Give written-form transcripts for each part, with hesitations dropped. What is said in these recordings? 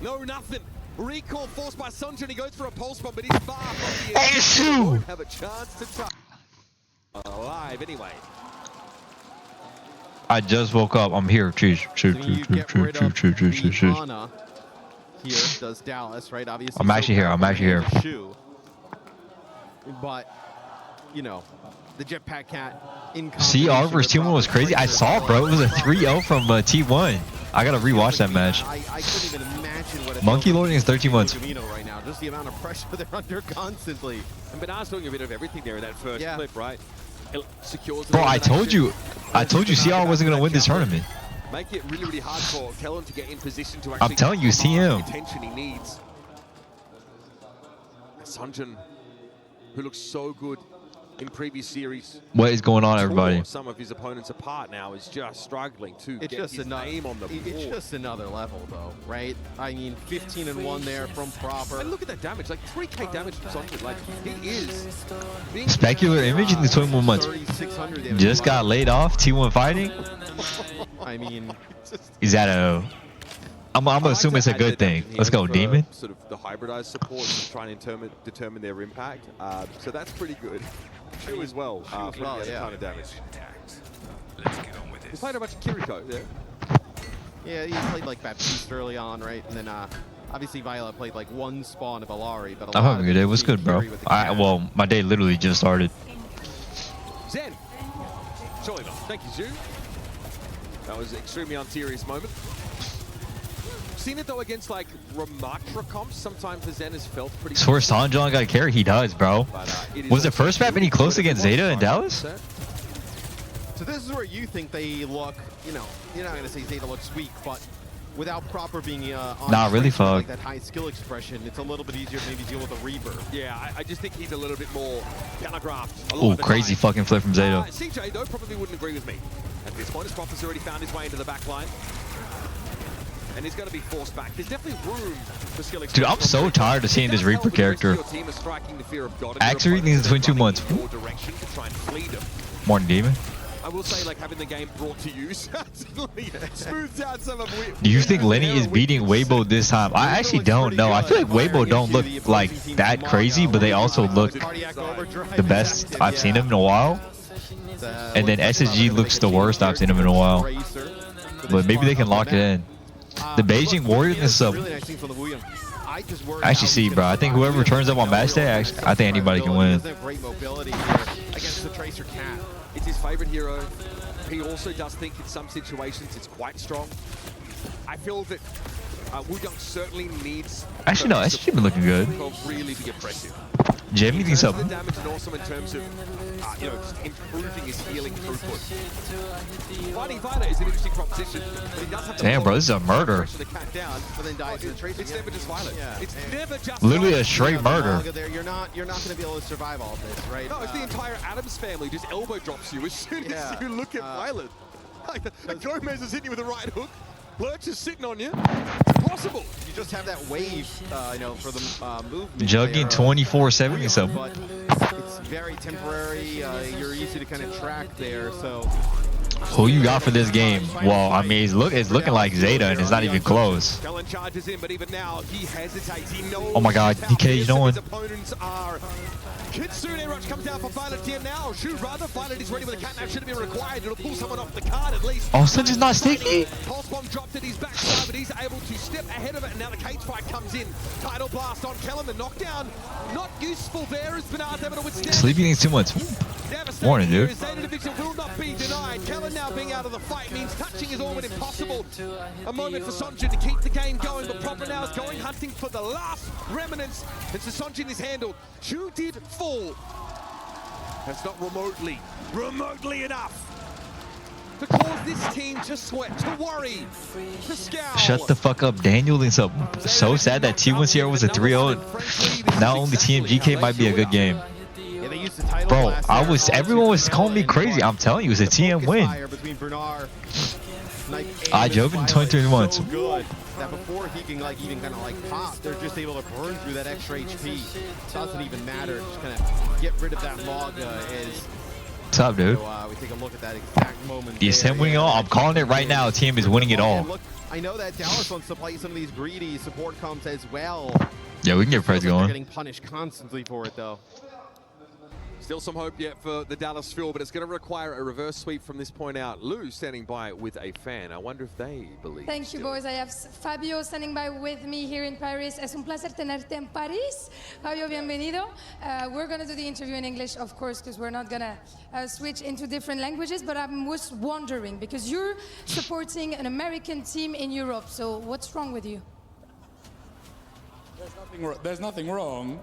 No, nothing. Recall forced by Sunjun. He goes for a pulse bomb, but he's far from the Hey, edge. shoot! Won't have a chance to touch. Alive anyway. I just woke up. I'm here. Cheese. So you get rid of the Ana here, does Dallas, right? Obviously, I'm actually here. I'm actually here. Shoe. But, you know, the Jetpack Cat in CR versus T1 was crazy. I saw, bro. It was a 3-0 from T1. I gotta rewatch that match. I couldn't even imagine what Monkey Lording is 13 months. Right now, just the amount of pressure they're under constantly. And Bernard's doing a bit of everything there in that first clip, right? It secures the Bro, I told you CR wasn't gonna win this tournament. Make it really, really hard for Kellen to get in position to actually. I'm telling you, it's TM. The attention he needs. Sunjun, who looks so good in previous series. What is going on, everybody? Some of his opponents apart now is just struggling to get his name on the board. It's just another level, though, right? I mean, 15-1 there from Proper. And look at that damage, like 3k damage from Sunjun. Like, he is being Specular image in the 21 months. Just got laid off. T1 fighting. I mean, is that a? I'm gonna assume it's a good thing. Let's go, Demon. Sort of the hybridized support to try and determine their impact. So that's pretty good. True as well. For the other kind of damage. Let's get on with He this. played a bunch of Kiriko there. Yeah, he played like Baptiste early on, right? And then obviously Violet played like one spawn of Alari, but I'm having a good day. What's good, bro? Well, my day literally just started. Zen. Surely not. Thank you, Zhu. That was an extremely unserious moment. Seen it though against like Ramatra comps. Sometimes the Zen has felt pretty. So where Sanjon got a carry, he does, bro. Was the first map any close against Zeta in Dallas? So this is where you think they look, you know, you're not going to say Zeta looks weak, but without Proper being on really like that high skill expression, it's a little bit easier to maybe deal with a Reaver. Yeah, I just think he's a little bit more telegraphed. Oh, crazy fucking flip from Zeta. CJ though probably wouldn't agree with me. At this point, his Proper's already found his way into the back line. And he's going to be forced back. There's definitely room for skill. Dude, I'm so tired of seeing this Reaper character. Actually, needs between 2 months. Morning, Demon. I will say, like, having the game brought to you smooths out some of. Do you think Lenny is beating Weibo this time? I actually don't know. I feel like Weibo don't look like that crazy, but they also look the best I've seen him in a while. And then SSG looks the worst I've seen him in a while. But maybe they can lock it in. The Beijing Warriors is I actually see, bro. I think whoever turns up on match day, I think anybody can win. It's his favorite hero. He also does think in some situations it's quite strong. I feel that Wudong certainly needs. Actually, no, SSG been looking good. Really be oppressive. Jamie thinks so. The damage and also in terms of you know, just improving his healing throughput. Fighting Violet is an interesting proposition, but he does have to. Damn, bro, this is a murder. The cat down, but then dies in the Tracer. It's never just Violet. Yeah. It's never just. Literally a straight murder. You're not going to be able to survive all of this, right? No, it's the entire Adams family just elbow drops you as soon as you look at Violet. Like Gomez is hitting you with a right hook. Lurch is sitting on you. It's impossible. You just have that wave, you know, for the movement. Jugging 24/7 so. But it's very temporary. You're easy to kind of track there. So. Who you got for this game? Well, I mean, it's looking like Zeta, and it's not even close. Kellen charges in, but even now he hesitates. He knows. Oh my God, DK, you know what? Opponents are. Kitsune Rush comes down for Violet here now. Shoot, rather. Violet is ready with a catnap. Should have been required. It'll pull someone off the card at least. Oh, Sun's not sticky. Pulse bomb dropped at his backside, but he's able to step ahead of it. And now the cage fight comes in. Tidal blast on Kellen. The knockdown not useful there as Bernard's able to withstand. Sleeping in 2 months. Morning, dude. Zeta Division will not be denied. Kellen now being out of the fight means touching is almost impossible. A moment for Sonjin to keep the game going, but Proper now is going hunting for the last remnants. And so Sonjin is handled. Chu did fall. That's not remotely enough to cause this team to sweat, to worry, to scowl. Shut the fuck up, Daniel. It's so sad that T1 Sierra was a 3-0. Now only TMGK might be a good game. Bro, everyone was calling me crazy. I'm telling you, it's a TM win. I drove in 23 months. So good that before he can even kind of pop, they're just able to burn through that extra HP. Doesn't even matter. Just kind of get rid of that log as What's up, dude? So we take a look at that exact moment. The assembling all. I'm calling it right now. Team is winning it all. Look, I know that Dallas wants to play some of these greedy support comps as well. Yeah, we can get Preds They're going. getting punished constantly for it, though. Still some hope yet for the Dallas Fuel, but it's going to require a reverse sweep from this point out. Lou standing by with a fan. I wonder if they believe. Thank you, still. boys. I have Fabio standing by with me here in Paris. Es un placer tenerte en París. Fabio, bienvenido. We're going to do the interview in English, of course, because we're not going to switch into different languages. But I was wondering, because you're supporting an American team in Europe, so what's wrong with you? There's nothing wrong.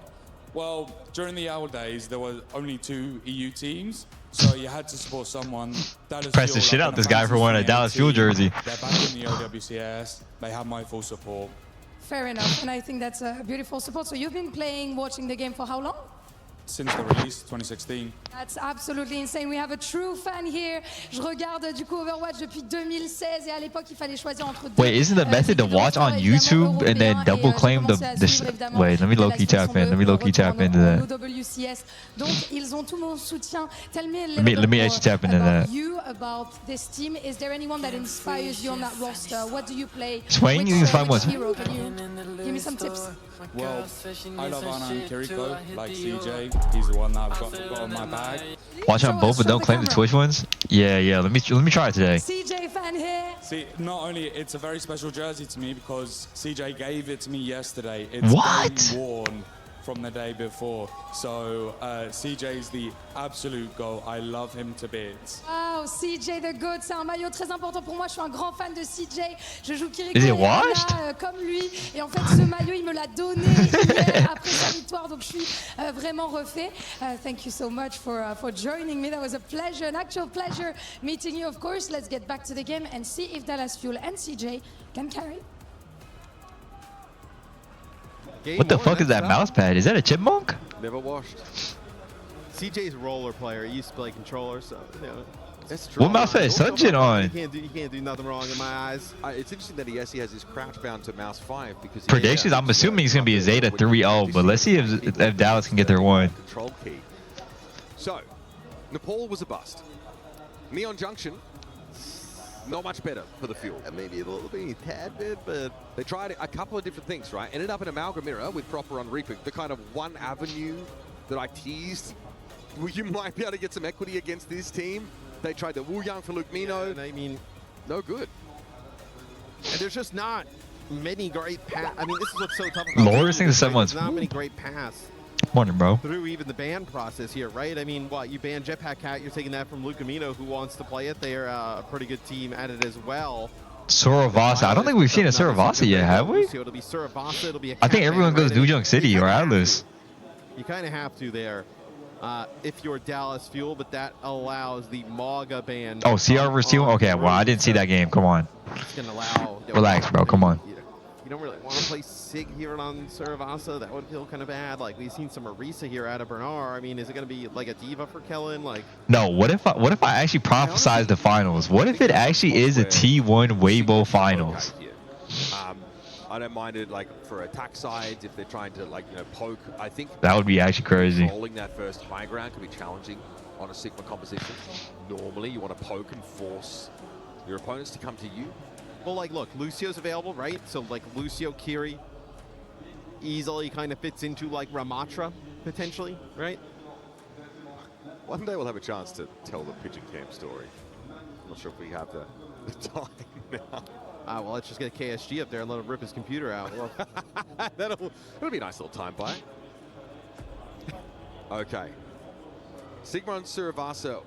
Well, during the old days, there were only 2 EU teams, so you had to support someone. Dallas Press the Fuel, shit I've out been this a guy fan for since wearing a Dallas Fuel 2018. jersey. They're back in the OWCS. They have my full support. Fair enough, and I think that's a beautiful support. So you've been playing, watching the game for how long? Since the release, 2016. That's absolutely insane. We have a true fan here. Je regarde du coup Overwatch depuis 2016 et à l'époque il fallait choisir entre deux. Wait, isn't the method to watch on YouTube and then double claim the Wait, let me low key tap in. Let me low key tap into that. Donc ils ont tout mon soutien. Tell me a Let me little bit actually tap into about that. you, about this team. Is there anyone that inspires you on that roster? What do you play? Swain, you can find which one. hero? Can you give me some tips? Well, I love Anna and Kiriko, like CJ. He's the one that I've got on my bag. Watch on both, but don't claim the Twitch ones. Yeah, yeah. Let me try it today. CJ fan here. See, not only it's a very special jersey to me because CJ gave it to me yesterday. It's What? been worn from the day before. So CJ's the absolute goal. I love him to bits. Wow, CJ the GOAT, c'est un maillot très important pour moi. Je suis un grand fan de CJ. Je joue Kiriko Is it et washed? Anna, comme lui. Et en fait, ce maillot, il me l'a donné hier après sa victoire. Donc, je suis vraiment refait. Thank you so much for joining me. That was a pleasure, an actual pleasure meeting you, of course. Let's get back to the game and see if Dallas Fuel and CJ can carry. What the fuck is that mouse pad? Is that a chipmunk? Never washed. CJ's a roller player. He used to play controller, so you know. That's true. What mouse pad is Sunjin on? You can't do nothing wrong in my eyes. It's interesting that he actually has his crouch bound to mouse 5 because Predictions, I'm assuming he's going to be a Zeta 3-0, but let's see if Dallas can get their one. Control key. So, Nepal was a bust. Neon Junction, not much better for the Fuel. Maybe a little bit, tad bit, but They tried a couple of different things, right? Ended up in Amalgam Mirror with Proper on Reaper, the kind of one avenue that I teased where you might be able to get some equity against this team. They tried the Wu Yang for Luke Mino. and I mean, No good. and there's just not many great pass. I mean, this is what's so tough about Loris thinks There's 7-1's not many great pass Morning, bro. through even the ban process here, right? I mean, what, you ban Jetpack Cat, you're taking that from Luke Mino, who wants to play it. They're a pretty good team at it as well. Suravasa. I don't think we've seen a Suravasa yet, have we? It'll be Suravasa, it'll be a I think Cat everyone ban, goes right? I mean, Dujong City you or kinda have Atlas. to. You kind of have to there if you're Dallas Fuel, but that allows the Maga ban. Oh, CR versus T1? Okay, well, I didn't see that game. Come on. It's going to allow... Relax, bro. Come on. You don't really want to play Sig here on Suravasa. That would feel kind of bad. Like, we've seen some Orisa here out of Bernard. I mean, is it going to be like a diva for Kellen? Like, No, what if I actually prophesize the finals? What if it actually is a T1 Weibo finals? I don't mind it like for attack sides if they're trying to like poke. I think That would be actually crazy. controlling that first high ground can be challenging on a Sigma composition. Normally, you want to poke and force your opponents to come to you. well, like, look, Lucio's available, right? So, like, Lucio, Kiri easily kind of fits into, like, Ramatra, potentially, right? One day we'll have a chance to tell the Pigeon Camp story. I'm not sure if we have the time now. Well, let's just get KSG up there and let him rip his computer out. Well, It'll be a nice little time buy. Okay. Sigma and Suravasa.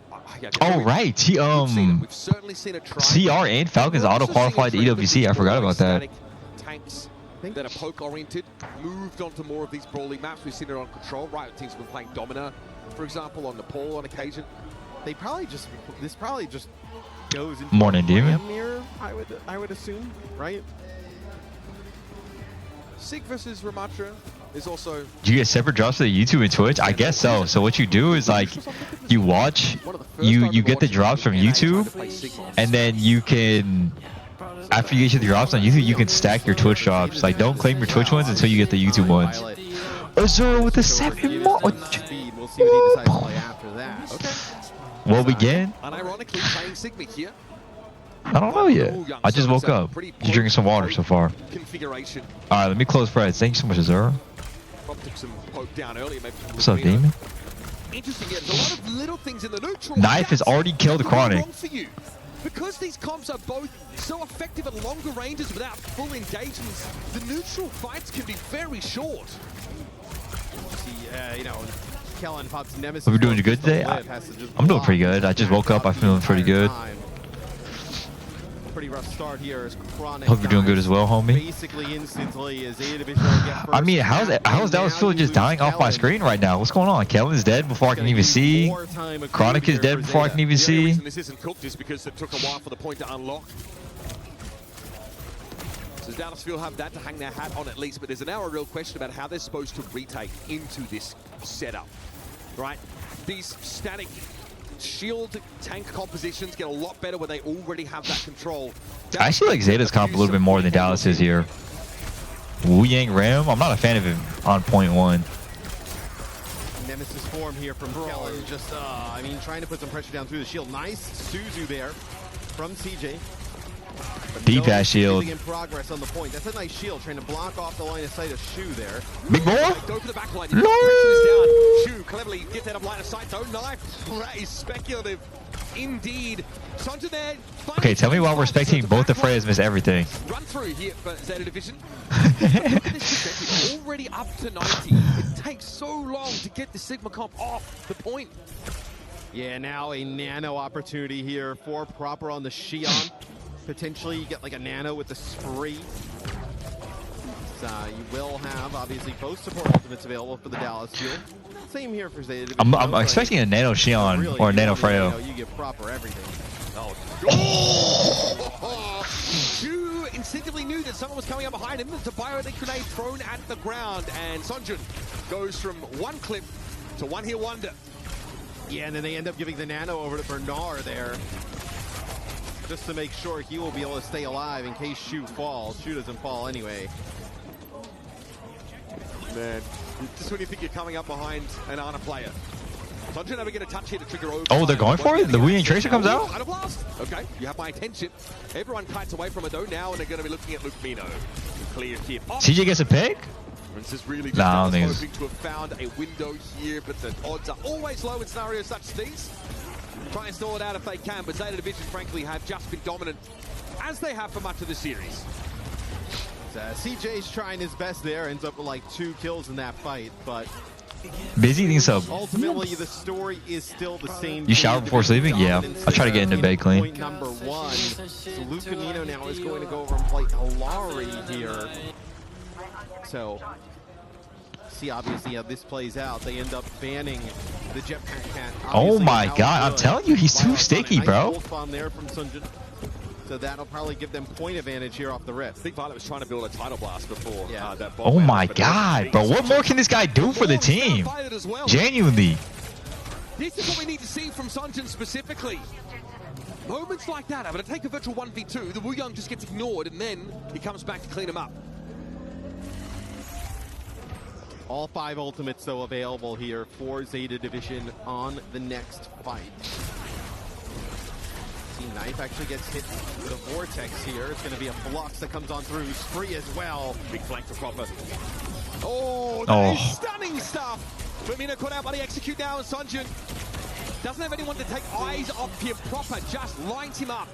Oh, right. We've certainly seen a try. CR and Falcons auto-qualified to EWC. I forgot about that. Tanks that are poke-oriented moved onto more of these brawling maps. We've seen it on Control. Riot teams have been playing Domina, for example, on Nepal on occasion. this probably just goes into Morning, a Demon. Ram mirror, I would assume, right? Sig versus Ramatra is also Do you get separate drops for the YouTube and Twitch? I guess so. So what you do is like you watch, you get the drops from YouTube, and then you can, after you get your drops on YouTube, you can stack your Twitch drops. Like don't claim your Twitch ones until you get the YouTube ones. Azura with the 7 more. We'll see what he decides to play after that. okay. Will we begin? And ironically, playing Sigma here. I don't know yet. I just woke up. Just drinking some water so far. Configuration. All right, let me close Fred. Thank you so much, Azura. Rob took some poke down earlier. Maybe What's up, Demon? Interesting. Yeah, there's a lot of little things in the neutral. Knife has That's already killed really Chronic. wrong for you. Because these comps are both so effective at longer ranges without full engagements, the neutral fights can be very short. See, you know, Kellen pops Nemesis. Are we doing good today? I'm doing pretty good. I just woke up. I'm feeling pretty good. Pretty rough start here as Chronic. Hope you're doing good as well, homie. Basically instantly as Zeta Division will get first. I mean, how's Dallas Field just dying off my screen right now? What's going on? Kellen is dead before I can even see. Chronic is dead before I can even The only see. reason this isn't cooked is because it took a while for the point to unlock. So Dallasfield have that to hang their hat on at least, but there's now a real question about how they're supposed to retake into this setup, right? These static shield tank compositions get a lot better when they already have that control. I actually like Zeta's comp a little bit more than Dallas is here. Wu Yang Ram, I'm not a fan of him on point one. Nemesis form here from Kellen. Just, I mean, trying to put some pressure down through the shield. Nice Suzu there from CJ. Deep ass shield. In progress on the point. That's a nice shield, trying to block off the line of sight of Shu there. Big boy. Go for the back line. No. Pressure is down. Shu cleverly gets out of line of sight. Though knife. That is speculative. Indeed. Sonja there. Okay, tell me why we're expecting both the Freyas miss everything. Run through here for Zeta Division. Look at this percentage, already up to 90. It takes so long to get the Sigma comp off the point. Yeah, now a nano opportunity here for Proper on the Xion. Potentially you get like a nano with the spree. You will have obviously both support ultimates available for the Dallas Field. Same here for Zeta Division. I'm expecting a Nano Xion Really, or a Nano you know, Freyo. you get Proper everything. Oh! Shu instinctively knew that someone was coming up behind him. There's a bionic grenade thrown at the ground, and Sonjun goes from one clip to one hit wonder. Yeah, and then they end up giving the nano over to Bernard there. Just to make sure he will be able to stay alive in case Shu falls. Shu doesn't fall anyway. Man, just when you think you're coming up behind an Ana player. Sonjun never get a touch here to trigger over. Oh, they're going for it? The Wu Yang Tracer comes out? Tidal Blast. Okay, you have my attention. Everyone kites away from it though now, and they're going to be looking at Luke Mino. Clear here. CJ gets a pick? This is really just Nah, I don't think hoping to have found a window here, but the odds are always low in scenarios such as these. Try and stall it out if they can, but Zeta Division, frankly, have just been dominant, as they have for much of the series. CJ's trying his best there, ends up with like 2 kills in that fight, but Busy eating sub. ultimately the story is still the same. You shower before sleeping? Yeah. I try to get into bed clean. Point number 1. So Luke Camino now is going to go over and play Alari here. So, see obviously how this plays out. They end up banning the Jetpack Cat. Oh Obviously, my how god, I'm good. telling you, he's too Wow, sticky, nice bro. gold bomb there from Sunjin. So that'll probably give them point advantage here off the rip. Big Violet was trying to build a Tidal Blast before Yeah. that bomb Oh went my off, but god, bro. What more can this guy do for the team? As well. Genuinely. This is what we need to see from Sonjin specifically. Moments like that, I'm going to take a virtual 1v2, the Wu Yang just gets ignored, and then he comes back to clean him up. All 5 ultimates, though, available here for Zeta Division on the next fight. See, Knife actually gets hit with a Vortex here. It's going to be a Flux that comes on through. Spree as well. Big flank for Proper. Oh, that is Oh. stunning stuff. Firmino caught out by the execute now, and Sonjin doesn't have anyone to take eyes off him. Proper just lines him up.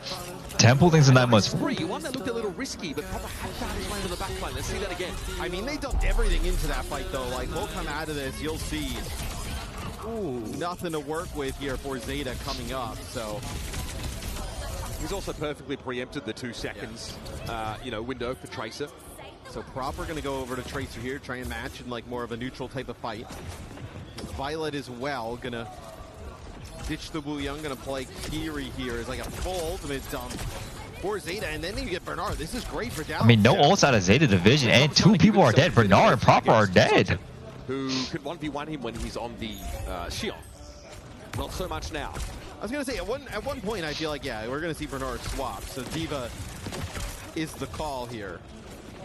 Temple thinks in 9 months. Spree, one that looked a little risky, but Proper had found his way to the back line. Let's see that again. I mean, they dumped everything into that fight, though. Like, we'll come out of this, you'll see. Ooh, nothing to work with here for Zeta coming up, so. He's also perfectly preempted the 2 seconds, window for Tracer. So Proper going to go over to Tracer here, try and match in like more of a neutral type of fight. Violet as well, going to ditch the Wu Yang, going to play Kiri here as like a full ultimate dump for Zeta, and then you get Bernard. This is great for Dallas. I mean, no ults out of Zeta Division, and 2 people are dead. Bernard and Proper are dead. Who could 1v1 him when he's on the Xion. Not so much now. I was going to say, at one point, I feel like, yeah, we're going to see Bernard swap. So Diva is the call here.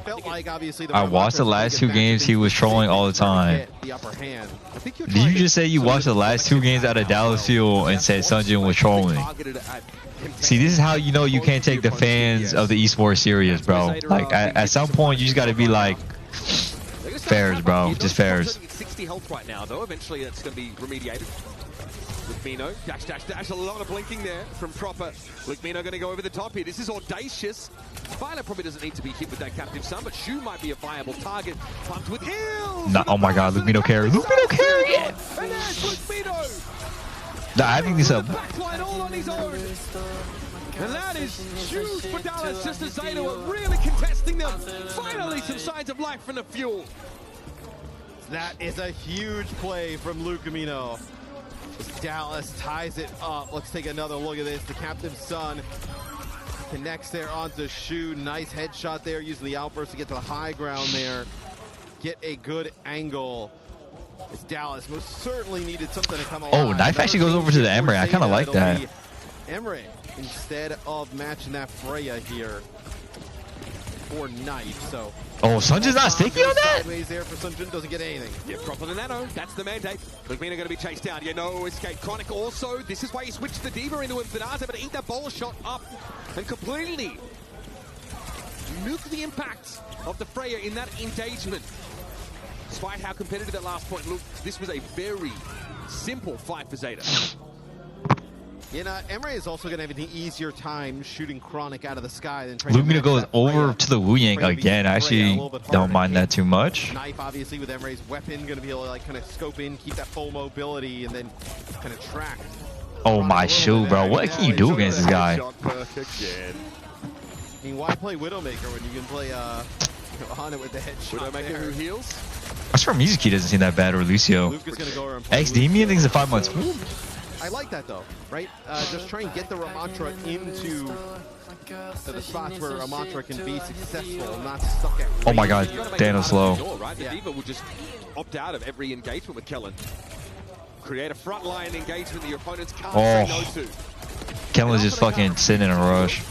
felt like obviously the I watched the last 2 games. He was trolling all the time. the upper hand. I think you're Did you trying to- just say you so watched the last 2 games out of Dallas Fuel and said Sunjin was trolling? See, this is how you know you can't take the fans of the esports serious, bro. Like, at some point, you just got to be like, fairs, bro. Just fairs. 60 health right now, though. Eventually, that's going to be remediated. Lukemino, dash, dash, dash. A lot of blinking there from Proper. Lukemino going to go over the top here. This is audacious. Violet probably doesn't need to be hit with that captive sun, but Shu might be a viable target. Pumped with heals. Nah, oh my God, Lukemino carry. Lukemino carry it. And there's Lukemino. Nah, I think this The up. backline all on his own. And that is huge for Dallas, just as Zeta were really contesting them. Finally, some signs of life from the Fuel. That is a huge play from Lukemino. Dallas ties it up. Let's take another look at this. The Captain's Son connects there onto Shu. Nice headshot there, using the outburst to get to the high ground there. Get a good angle. It's Dallas most certainly needed something to come along. Oh, Knife actually goes over to the Emre. I kind of like that. Emre, instead of matching that Freya here for Knife, so. Oh, Sunjin's not sticky on that? Sideways there for Sunjin, doesn't get anything. Yeah, Proper the Nano, that's the mandate. Lukemino going to be chased down. Yeah, no escape. Chronic also, this is why he switched the Diva into him. Finaz able to eat that bowler shot up and completely nuke the impact of the Freya in that engagement. Despite how competitive that last point looked, this was a very simple fight for Zeta. Emre is also going to have an easier time shooting Chronic out of the sky than Lukemino goes over to the Wu Yang again. I actually don't mind that too much. Knife, obviously, with Emre's weapon, going to be able to like kind of scope in, keep that full mobility, and then kind of track. Oh my Shu, bro. What can you do against this guy? I mean, why play Widowmaker when you can play on it with the headshot? Widowmaker who heals. I swear Mizuki doesn't seem that bad, or Lucio. Luke is going to go over and play X-Demian thinks in 5 months. I like that though, right? Just try and get the Ramattra into the spots where Ramattra can be successful, not stuck at. Oh my God, Dano slow. Right? The Diva will just opt out of every engagement with Kellen. Create a frontline engagement that your opponents can't say no to. Kellen's just fucking sitting in a rush.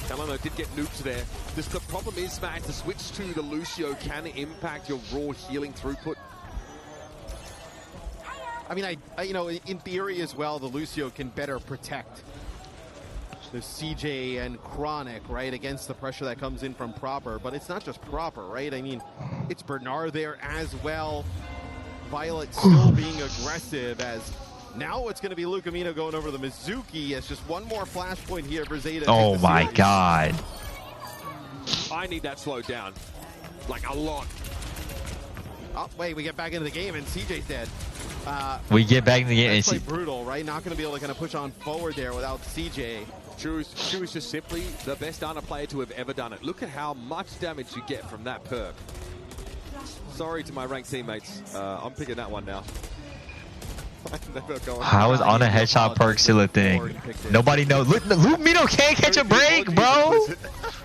Kellen did get nuked there. Just the problem is, man, to switch to the Lucio can impact your raw healing throughput. I mean, I you know, in theory as well, the Lucio can better protect the CJ and Chronic, right, against the pressure that comes in from Proper. But it's not just Proper, right? I mean, it's Bernard there as well. Violet still being aggressive, as now it's going to be Lukemino going over the Mizuki as just one more flashpoint here for Zeta. Oh my God. I need that slowed down. Like a lot. Oh, wait, we get back into the game and CJ's dead. We get back in the game and That's see. quite brutal, right? Not going to be able to kind of push on forward there without CJ. Shu is just simply the best Ana player to have ever done it. Look at how much damage you get from that perk. Sorry to my ranked teammates. I'm picking that one now. How is on a headshot perk still a thing? Nobody knows. Lukemino can't catch a break, bro.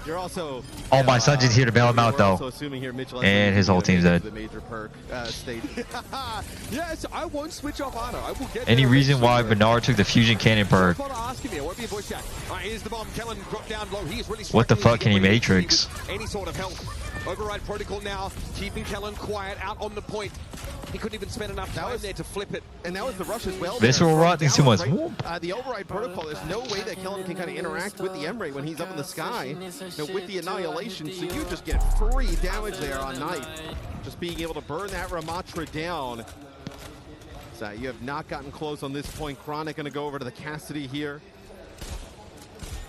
You're also. Oh, my Sunjin's here to bail him out, though. Also assuming here Mitchell And his whole team's dead. The major perk state. Yes, I won't switch off Ana. I will get Any there reason why eventually. Bernard took the fusion cannon perk? Asking me, I won't be a voice chat. All right, here's the bomb. Kellen dropped down low. He is really What the struggling fuck to can he get rid of matrix? with any sort of help. Override protocol now, keeping Kellen quiet out on the point. He couldn't even spend enough time there to flip it. And that was the rush as well. Visceral Rot thinks too much. The override protocol, there's no way that Kellen can kind of interact with the Emre when he's up in the sky, with the annihilation. So you just get free damage there on Knife. Just being able to burn that Ramattra down. So you have not gotten close on this point. Chronic going to go over to the Cassidy here.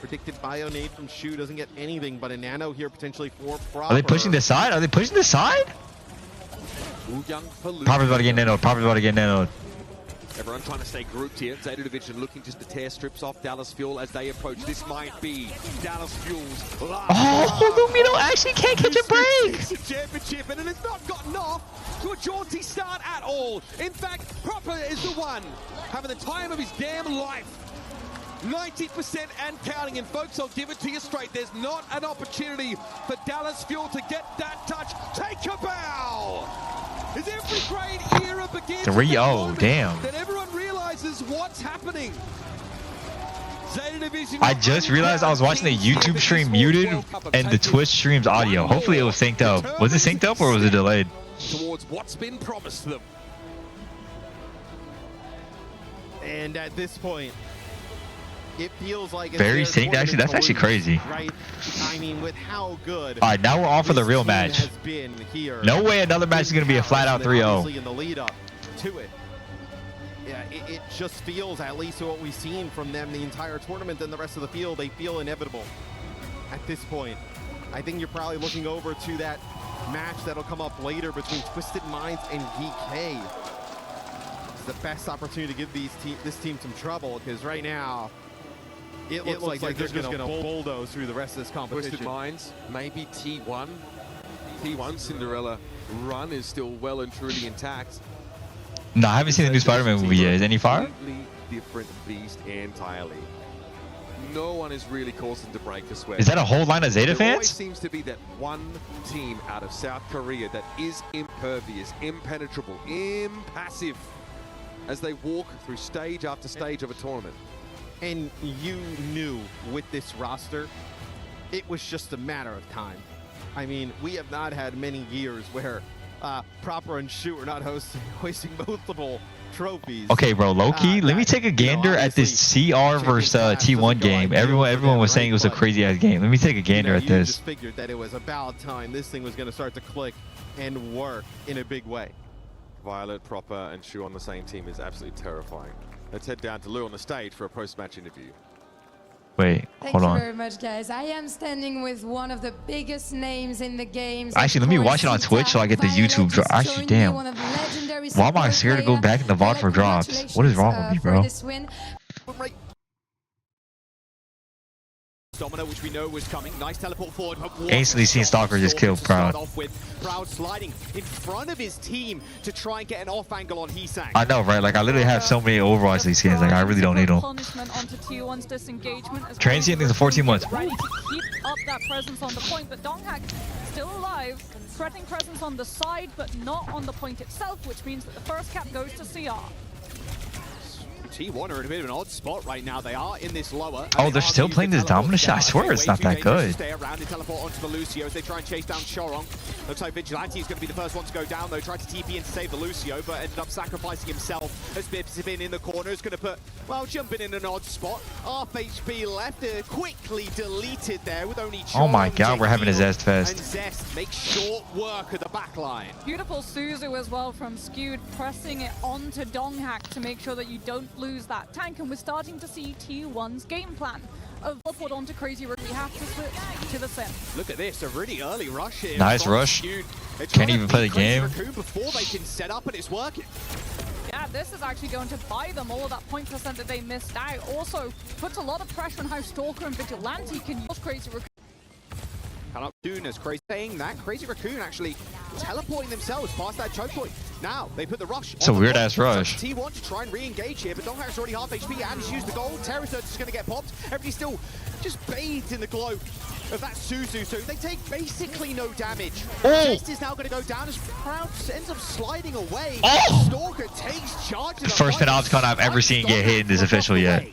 Predicted Bionade from Shu, doesn't get anything but a nano here potentially for Proper. Are they pushing the side? Are they pushing the side? Proper's about to get nanoed. Proper's about to get nanoed. Everyone trying to stay grouped here. Zeta Division looking just to tear strips off Dallas Fuel as they approach. This might be Dallas Fuel's last. Oh, Lukemino actually can't catch a break. It's a championship, and it has not gotten off to a jaunty start at all. In fact, Proper is the one having the time of his damn life. 90% and counting, and folks, I'll give it to you straight. There's not an opportunity for Dallas Fuel to get that touch. Take a bow! As every great era begins, 3-0, damn. then everyone realizes what's happening. Zeta Division division. I just realized I was watching the YouTube stream muted and the Twitch stream's audio. Hopefully it was synced up. Was it synced up or was it delayed? Towards what's been promised them. And at this point, it feels like it's Very their synced, actually. That's tournament actually crazy. Right? I mean, with how good. All right, now we're on for the this real team match. has been here. No way another match is going to be a flat-out And then 3-0. obviously in the lead up to it. Yeah, it just feels, at least what we've seen from them the entire tournament and the rest of the field, they feel inevitable at this point. I think you're probably looking over to that match that'll come up later between Twisted Minds and VK. It's the best opportunity to give this team some trouble, because right now it looks like they're just going to bulldoze through the rest of this competition. Twisted Minds, maybe T1. T1 Cinderella run is still well and truly intact. No, I haven't seen the new Spider-Man movie yet. Is any fire? Completely different beast entirely. No one is really causing to break the sweat. Is that a whole line of Zeta There always fans? seems to be that one team out of South Korea that is impervious, impenetrable, impassive as they walk through stage after stage of a tournament. And you knew with this roster, it was just a matter of time. I mean, we have not had many years where Proper and Shu are not hoisting multiple trophies. Okay, bro, low-key, let me take a gander at this CR versus T1 game. Everyone was saying it was a crazy-ass game. Let me take a gander at You this. just figured that it was about time this thing was going to start to click and work in a big way. Violet, Proper, and Shu on the same team is absolutely terrifying. Let's head down to Lou on the stage for a post-match interview. Wait, Thank hold you on. very much, guys. I am standing with one of the biggest names in the games. Actually, let me watch it on Twitch so I get the YouTube drop. Actually, damn. Why am I scared to go back in the VOD for drops? What is wrong with me, bro? This win. Domino, which we know was coming. Nice teleport forward. Instantly seen Stalker just kill Proud. Off with Proud sliding in front of his team to try and get an off angle on Heesang. I know, right? Like, I literally have so many Overwatch League skins. Like, I really don't need them. Transient is 14 months. Ready to keep up that presence on the point, but Donghak still alive. Threatening presence on the side, but not on the point itself, which means that the first cap goes to CR. T1 are in a bit of an odd spot right now. They are in this lower. Oh, they're still playing this Dominus shot? I swear it's not that good. Stay around and teleport onto the Lucio as they try and chase down Chorong. Looks like Vigilante is going to be the first one to go down, though. Tried to TP in to save the Lucio, but ended up sacrificing himself as Bibs has been in the corner. Is going to put, well, jumping in an odd spot. Half HP left, quickly deleted there with only Chorong. Oh my god, we're having a Zest And Fest. Zest makes short work of the back line. Beautiful Suzu as well from Skewed, pressing it onto Donghak to make sure that you don't lose that tank. And we're starting to see T1's game plan of teleport onto Crazy Rook. We have to switch to the sim. Look at this, a really early rush here. Nice from rush. Skewed. They're Can't trying to even play beat the Crazy game. Raccoon before they can set up, and it's working. Yeah, this is actually going to buy them all of that point percent that they missed out. Also, puts a lot of pressure on how Stalker and Vigilante can use Crazy Raccoon. Come up soon as Crazy saying that. Crazy Raccoon actually teleporting themselves past that choke point. Now they put the rush. It's a on the weird point. ass rush. T1 to try and re-engage here, but Donghak's already half HP and he's used the gold. Terror Surge is going to get popped. Everybody's still just bathed in the glow of that Suzu. So they take basically no damage. Oh! Chest is now going to go down as Proud ends up sliding away. Oh! Stalker takes charge of the First fight. Phenopticon I've ever seen get hit in this official yet.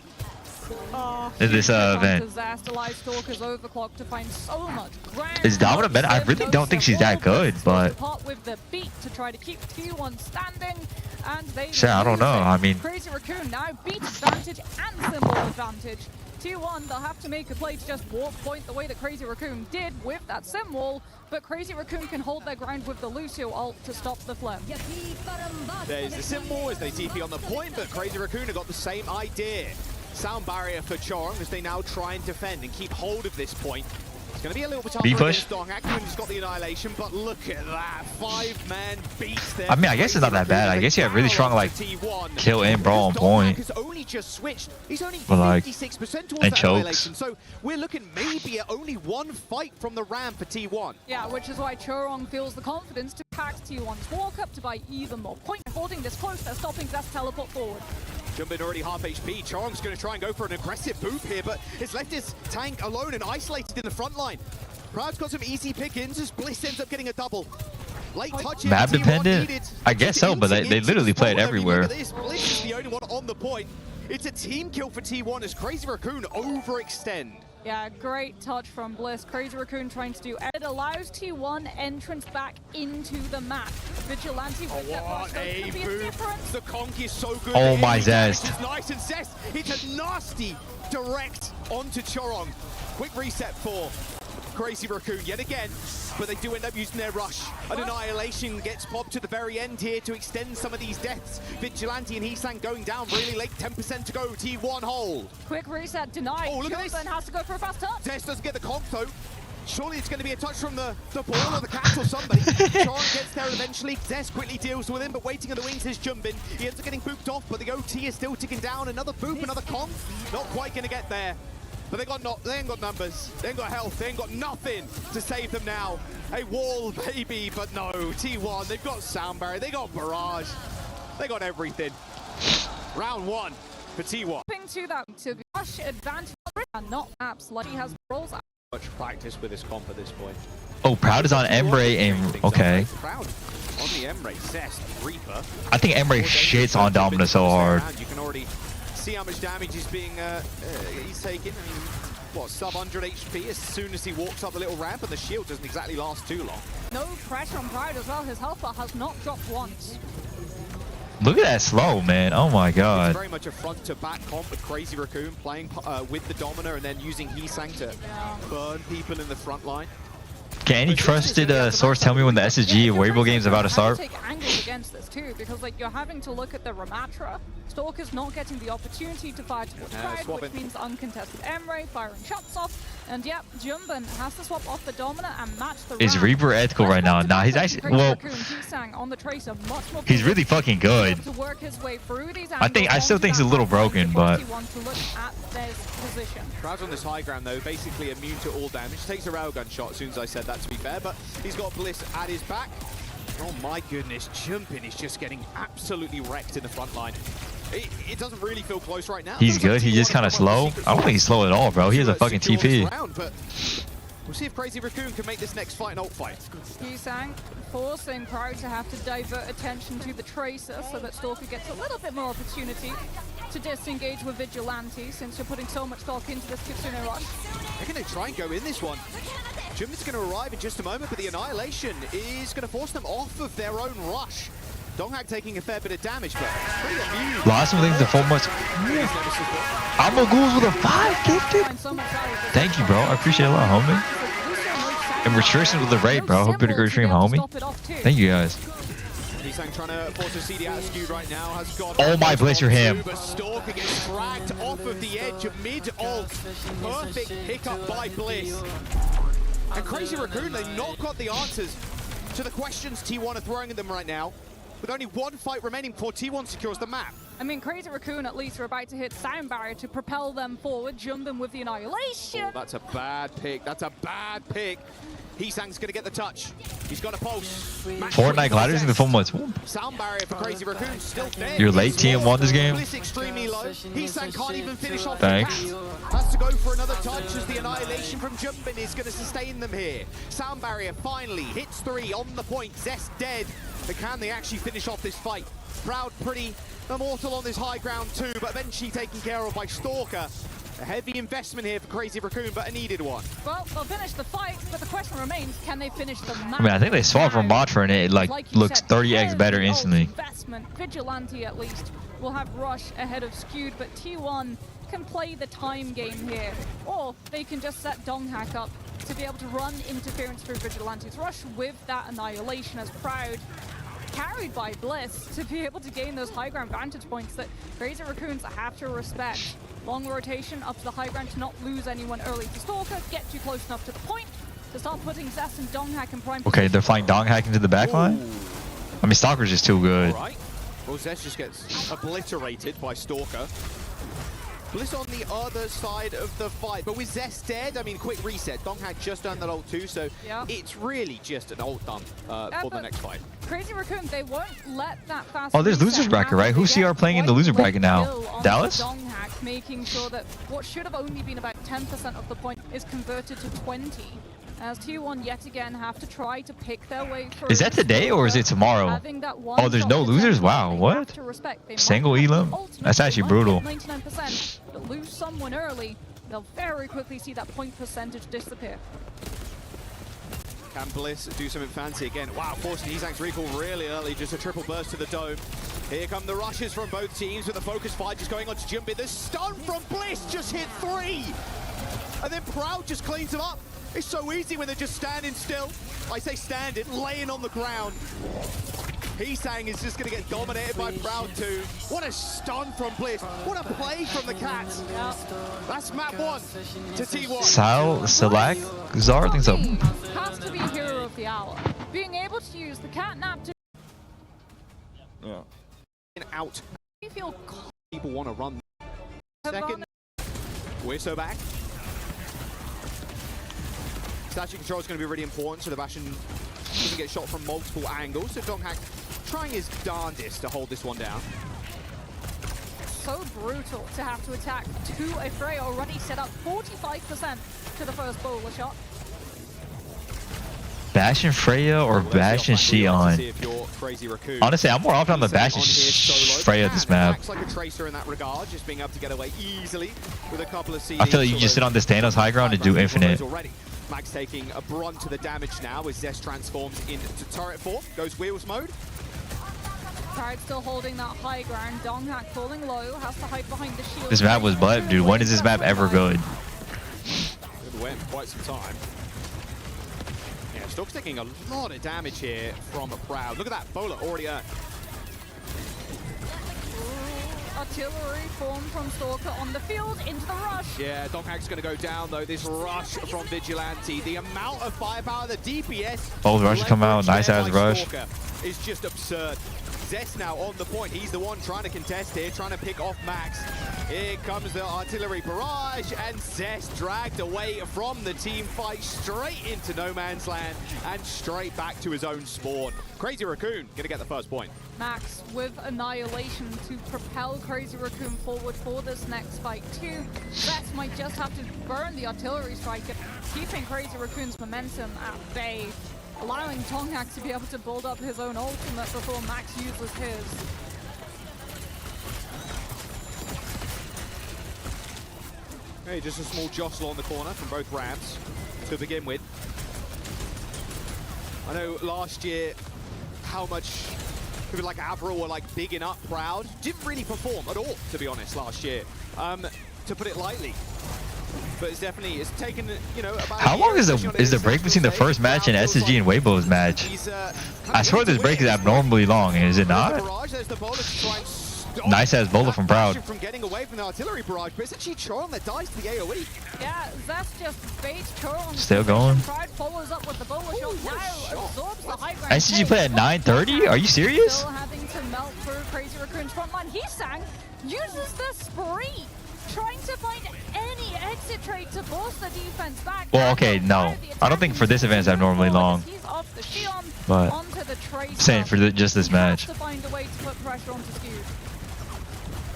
In this event. Stalker's overclock to find so much ground. Is Domino better? I really don't think she's that good, but Pot with the beat to try to keep T1 standing, and they shit, I don't know. lose it. I mean, Crazy Raccoon now beat advantage and symbol advantage. T1, they'll have to make a play to just walk point the way that Crazy Raccoon did with that sim wall, but Crazy Raccoon can hold their ground with the Lucio ult to stop the flame. There's the symbol as they TP on the point, but Crazy Raccoon have got the same idea. Sound barrier for Chorong as they now try and defend and keep hold of this point. It's going to be a little bit tougher B-push. against Donghak, who's got the annihilation, but look at that. 5-man beast there. I mean, I guess it's not that bad. I guess you have really strong, like, kill and brawl on point. Has only just switched. He's only But, like, 56% towards and that chokes. annihilation. So we're looking maybe at only one fight from the Ram for T1. Yeah, which is why Chorong feels the confidence to pack T1's walk up to buy even more point. Holding this close, they're stopping Zest teleport forward. Jumpin already half HP. Chorong's going to try and go for an aggressive boop here, but it's left his tank alone and isolated in the front line. Proud's got some easy pick-ins as Bliss ends up getting a double. Late touch here, Map T1 dependent? needed I guess so, but they into literally play it spot. I mean, look everywhere. at this. Bliss is the only one on the point. It's a team kill for T1 as Crazy Raccoon overextend. Yeah, great touch from Bliss. Crazy Raccoon trying to do it allows T1 entrance back into the map. Vigilante with that rush, What so a could be a move. difference. The conk is so good. Oh The my enemy Zest. damage is nice and Zest. It's a nasty direct onto Chorong. Quick reset for Crazy Raccoon yet again, but they do end up using their rush. An Annihilation gets popped to the very end here to extend some of these deaths. Vigilante and Heesang going down really late, 10% to go. T1 hold. Quick reset denied. Oh, look at this. Jumpin has to go for a fast touch. Zest doesn't get the conk though. Surely it's going to be a touch from the ball or the cat or somebody. Chorong gets there eventually. Zest quickly deals with him, but waiting on the wings is Jumbin. He ends up getting booped off, but the OT is still ticking down. Another boop, another conk. Not quite going to get there. But they ain't got numbers, they ain't got health, they ain't got nothing to save them now. A wall, baby, but no. T1, they've got sound barrier, they got barrage, they got everything. Round one for T1. To that to rush advantage and not maps like he has rolls out. Much practice with this comp at this point. Oh, Proud is on Emre and okay. Proud on the Emre, Zest, Reaper. I think Emre shits on Domina so hard. You can already see how much damage is being he's taking. I mean, what, sub 100 HP as soon as he walks up the little ramp, and the shield doesn't exactly last too long. No pressure on Pride as well. His health bar has not dropped once. Look at that slow, man. Oh my It's god. very much a front to back comp with Crazy Raccoon playing with the Domina and then using Heesang to burn people in the front line. Can any trusted source tell me when the SSG of Weibo game is about to start? Take angles against this too, because like you're having to look at the Ramatra. Stalker's not getting the opportunity to fire towards Pride, which means uncontested Emre firing shots off. And yep, Jumbin has to swap off the Domina and match the Is round. Reaper ethical right now? Nah, he's actually well. Heesang on the Tracer, much more He's really fucking good. to work his way through these I still angles think he's a onto little that broken, to but to look at their position. Proud's on this high ground though, basically immune to all damage. Takes a railgun shot as soon as I said that, to be fair, but he's got Bliss at his back. Oh my goodness, Jumpin is just getting absolutely wrecked in the front line. It doesn't really feel close right now. he's good. He's just kind of slow. I don't think he's slow at all, bro. He has a fucking TP. But we'll see if Crazy Raccoon can make this next fight an ult fight. Heesang forcing Proud to have to divert attention to the Tracer so that Stalker gets a little bit more opportunity to disengage with Vigilante since you're putting so much stock into this Kitsune rush. They're going to try and go in this one. Jumbin's going to arrive in just a moment, but the Annihilation is going to force them off of their own rush. Donghak taking a fair bit of damage, but pretty amused. Lost some things to 4 months. I'm a ghouls with a 5 gifted. Find so much value with Thank you, bro. I appreciate it a lot, homie. And restrictions with the raid, bro. Hope you had a great stream, homie. Thank you guys. Heesang trying to force a CD out of Skew right now. Has got Oh my, bless your him. But Stalker gets dragged off of the edge of mid-ult. Perfect pickup by Bliss. And Crazy Raccoon, they've not got the answers to the questions T1 are throwing at them right now. With only one fight remaining before T1 secures the map. I mean, Crazy Raccoon at least are about to hit Sound Barrier to propel them forward. Jumbin with the Annihilation. Oh, that's a bad pick. That's a bad pick. Heesang's going to get the touch. He's got a pulse. Fortnite gliders in the 4 months. Sound barrier for Crazy Raccoon still dead. You're late TM1 this game. Bliss extremely low. Heesang can't even finish off Thanks. the bat. Has to go for another touch as the Annihilation from Jumbin is going to sustain them here. Sound barrier finally hits 3 on the point. Zest dead. But can they actually finish off this fight? Proud pretty immortal on this high ground too, but eventually taken care of by Stalker. A heavy investment here for Crazy Raccoon, but a needed one. Well, they'll finish the fight, but the question remains, can they finish the match? I mean, I think they swapped from Matra and it like you looks said, 30x better heavy instantly. Investment. Vigilante at least will have Rush ahead of Skewed, but T1 can play the time game here, or they can just set Donghak up to be able to run interference through Vigilante's Rush with that Annihilation as Proud, carried by Bliss, to be able to gain those high ground vantage points that Crazy Raccoons have to respect. Long rotation up to the high ground to not lose anyone early to Stalker, get too close enough to the point to start putting Zest and Donghak in prime Okay, they're flying Donghak into the back line. Ooh. I mean, Stalker's just too good. All right. Well, Zest just gets obliterated by Stalker. Bliss on the other side of the fight, but with Zest dead, I mean, quick reset. Donghak just done that ult too, so Yeah. it's really just an ult dump for the next fight. Crazy Raccoon, they won't let that fast. Oh, there's reset losers bracket, happen. right? Who's They CR get playing in the quite loser quick bracket now? kill on Dallas? Donghak, making sure that what should have only been about 10% of the point is converted to 20. As T1 yet again have to try to pick their way through. Is that today or is it tomorrow? Having that one Oh, there's shot no to losers? tempo, Wow, they what? have to respect. They might Single have the elim? ultimate, That's they actually might brutal. get 99%, but lose someone early, they'll very quickly see that point percentage disappear. Can Bliss do something fancy again? Wow, forcing Hizang's recall really early, just a triple burst to the dome. Here come the rushes from both teams with the focus fight just going on to Jumpin. The stun from Bliss just hit 3! And then Proud just cleans them up. It's so easy when they're just standing still. I say standing, laying on the ground. Hizang is just going to get dominated by Proud too. What a stun from Bliss. What a play from the Cats. That's map 1 to T1. Salakzar, I think so. Has to be hero of the hour. Being able to use the catnap to Out. feel People want to run. Second. We're back. Statue control is going to be really important so the Bastion doesn't get shot from multiple angles. So Donghak trying his darndest to hold this one down. so brutal to have to attack to a Freya already set up 45% to the first bowler shot. Bastion Freya or Bastion Xion? Honestly, I'm more often on the Bastion Freya this map. Acts like a tracer in that regard, just being able to get away easily with a couple of CDs. I feel like you just sit on this Thanos high ground and do infinite. Max taking a brunt to the damage now as Zest transforms into turret 4. Goes wheels mode. Turret still holding that high ground. Donghak falling low, has to hide behind the shield. This map was butt, dude. When is this map ever good? It went quite some time. Yeah, Stork's taking a lot of damage here from Proud. Look at that, Bowler already earned. Artillery formed from Stalker on the field into the rush. Yeah, Donghak's going to go down though. This rush from Vigilante, the amount of firepower, the DPS. Both rushes come out, nice ass rush. Is just absurd. Zest now on the point. He's the one trying to contest here, trying to pick off Max. Here comes the artillery barrage, and Zest dragged away from the team fight straight into no man's land and straight back to his own spawn. Crazy Raccoon gonna get the first point. Max with Annihilation to propel Crazy Raccoon forward for this next fight too. Zest might just have to burn the artillery strike, keeping Crazy Raccoon's momentum at bay, allowing Donghak to be able to build up his own ultimate before Max uses his. Hey, just a small jostle on the corner from both Rams to begin with. I know last year how much people like Avril were like bigging up Proud. Didn't really perform at all, to be honest, last year. To put it lightly. But it's definitely, it's taken, you know, about How long is the break between the first match and SSG and Weibo's match? I swear this break is abnormally long, is it not? Nice ass bowler from Proud. From getting away from the artillery barrage, but it's actually Choron that dies to the AoE. Yeah, Zest just baits Choron. Still going. Pride follows up with the bowler shot. Now absorbs the high ground. SSG play at 9:30? Are you serious? Still having to melt through Crazy Raccoon's front line. Hizang uses the spree, trying to find any exit trade to force the defense back. Well, okay, no. I don't think for this event it's abnormally long. He's off the Xion But onto the Tracer. saying for just this match. Has to find a way to put pressure onto Skewed.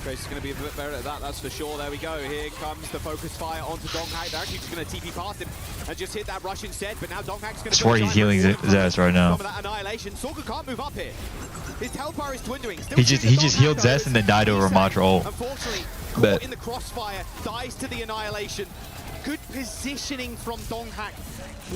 Trace is going to be a bit better at that, that's for sure. There we go. Here comes the focus fire onto Donghak. They're actually just going to TP past him and just hit that rush instead. But now Donghak's going to. I swear he's healing Zest right now. Some of that annihilation. Stalker can't move up here. His health bar is dwindling. He just healed Zest and then died over Matra ult. Unfortunately, caught in the crossfire, dies to the annihilation. Good positioning from Donghak,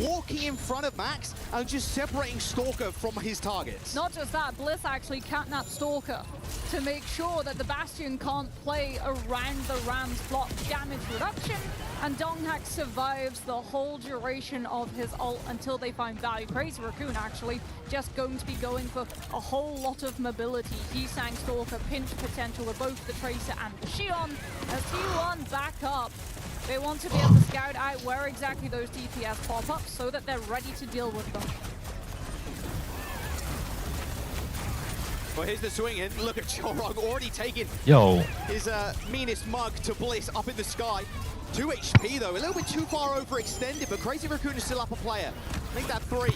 walking in front of Max and just separating Stalker from his targets. Not just that, Bliss actually catnapped Stalker to make sure that the Bastion can't play around the Ram's block damage reduction, and Donghak survives the whole duration of his ult until they find value. Crazy Raccoon actually just going to be going for a whole lot of mobility. Hizang Stalker pinch potential with both the Tracer and the Xion as T1 back up. They want to be able to scout out where exactly those DPS pop up so that they're ready to deal with them. Well, here's the swing in. Look at Chorog already taking his meanest mug to Bliss up in the sky. 2 HP though, a little bit too far overextended, but Crazy Raccoon is still up a player. Make that 3.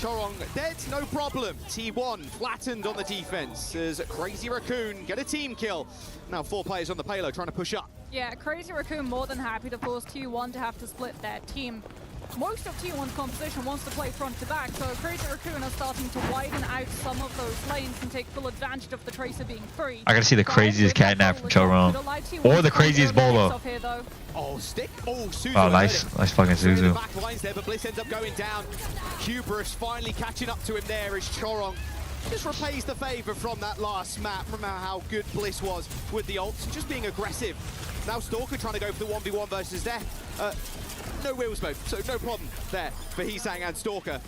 Chorong dead, no problem. T1 flattened on the defense as Crazy Raccoon get a team kill. Now 4 players on the payload trying to push up. Yeah, Crazy Raccoon more than happy to force T1 to have to split their team. Most of T1's composition wants to play front to back, so Crazy Raccoon are starting to widen out some of those lanes and take full advantage of the Tracer being free. I gotta see the craziest catnap from Chorong. Or the craziest Bolo. Oh, stick. Oh, Suzu. Oh, nice fucking Through the Suzu. back lines there, but Bliss ends up going down. Hubris finally catching up to him there as Chorong just repays the favor from that last map. Remember how good Bliss was with the ults, just being aggressive. Now Stalker trying to go for the 1v1 versus Death. No wheel smoke, so no problem there for Heesang and Stalker.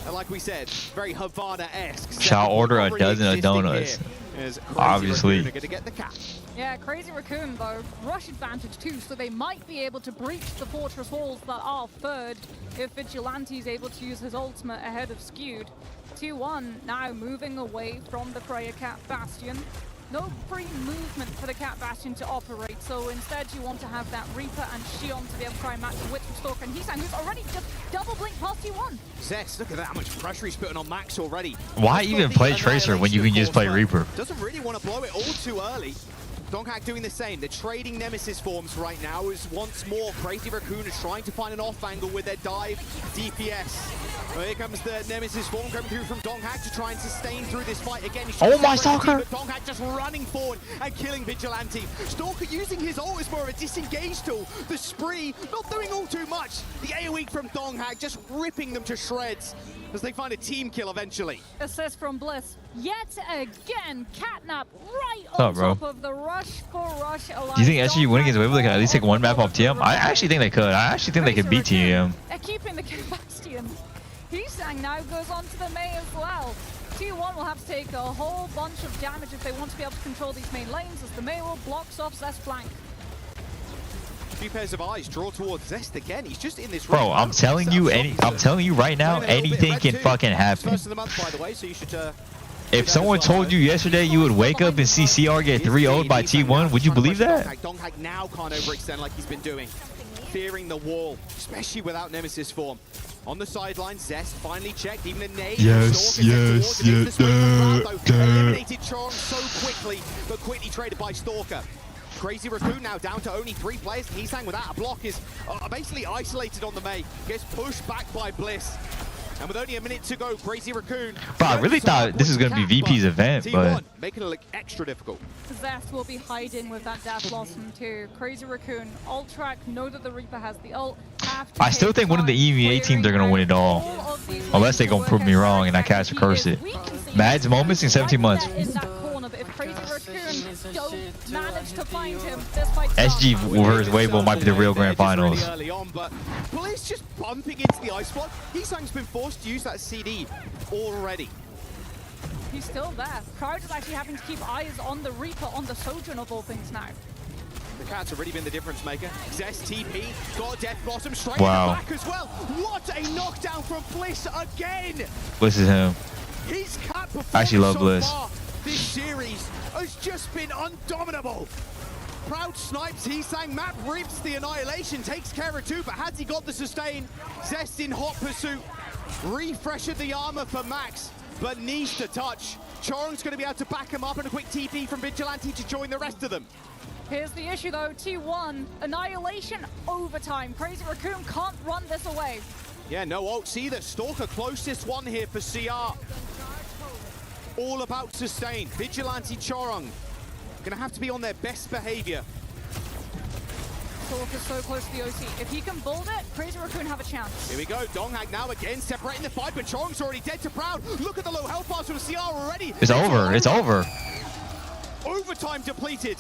And like we said, very Havana-esque. Shall order a dozen of donuts. Obviously. Going to get the cap. Yeah, Crazy Raccoon though, rush advantage too, so they might be able to breach the fortress walls that are third if Vigilante is able to use his ultimate ahead of Skewed. 2-1 now moving away from the Freya Cat Bastion. No free movement for the Cat Bastion to operate, so instead you want to have that Reaper and Xion to be able to try and match the Witch from Stalker and Heesang, who's already just double blink past T1. Zest, look at that, how much pressure he's putting on Max already. Why even play Tracer when you can just play Reaper? Doesn't really want to blow it all too early. Donghak doing the same. They're trading Nemesis forms right now as once more Crazy Raccoon is trying to find an off angle with their dive DPS. Well, here comes the Nemesis form coming through from Donghak to try and sustain through this fight again. Oh my Stalker! Donghak just running forward and killing Vigilante. Stalker using his ult as more of a disengage tool. The spree not doing all too much. The AoE from Donghak just ripping them to shreds as they find a team kill eventually. Assist from Bliss. Yet again, Catnap right What's on up, bro? top of the rush for rush alliance. Do you think SG winning against Weibo they can at least take one map off TM? I actually think they could. I actually think they could beat TM. They're keeping the Cat Bastion. Heesang now goes on to the Mei as well. T1 will have to take a whole bunch of damage if they want to be able to control these main lanes as the Mei will blocks off Zest flank. Two pairs of eyes draw towards Zest again. He's just in this Bro, I'm telling you right now, anything can fucking happen. First of the month, by the way, so you should If someone told you yesterday you would wake up and see CR get 3-0'd by T1, would you believe that? Donghak now can't overextend like he's been doing. Fearing the wall, especially without Nemesis form. On the sideline, Zest finally checked, even a nade. Eliminated Chorong so quickly, but quickly traded by Stalker. Crazy Raccoon now down to only 3 players. Heesang without a block is basically isolated on the Mei. Gets pushed back by Bliss. And with only a minute to go, Crazy Raccoon. Bro, I really thought this was going to be VP's event, but making it look extra difficult. Zest will be hiding with that Death Blossom too. Crazy Raccoon, ult track, know that the Reaper has the ult. I still think one of the EMEA teams are going to win it all. Unless they're going to prove me wrong and I catch a curse it. Mad's moments in 17 months. But if Crazy Raccoon don't manage to find him, this fight SG versus Weibo might be the real grand finals. Really early on, but Bliss just bumping into the ice block. Heesang's been forced to use that CD already. He's still there. Crowd is actually having to keep eyes on the Reaper, on the Sojourn of all things now. The Cat's already been the difference maker. Zest TP, got a Death Blossom straight Wow. in the back as well. What a knockdown from Bliss again! Bliss is him. His Cat I actually love so Bliss. far this series has just been undominable. Proud snipes, Heesang, map rips the annihilation, takes care of 2, but has he got the sustain? Zest in hot pursuit, refreshed the armor for Max, but needs to touch. Chorong's going to be able to back him up and a quick TP from Vigilante to join the rest of them. Here's the issue though, T1, annihilation overtime. Crazy Raccoon can't run this away. Yeah, no ults either. Stalker closest one here for CR. All about sustain. Vigilante Chorong gonna have to be on their best behavior. Stalker's so close to the OC. If he can build it, Crazy Raccoon have a chance. Here we go. Donghak now again separating the fight, but Chorong's already dead to Proud. Look at the low health bars from CR already. It's over. It's over. Overtime depleted.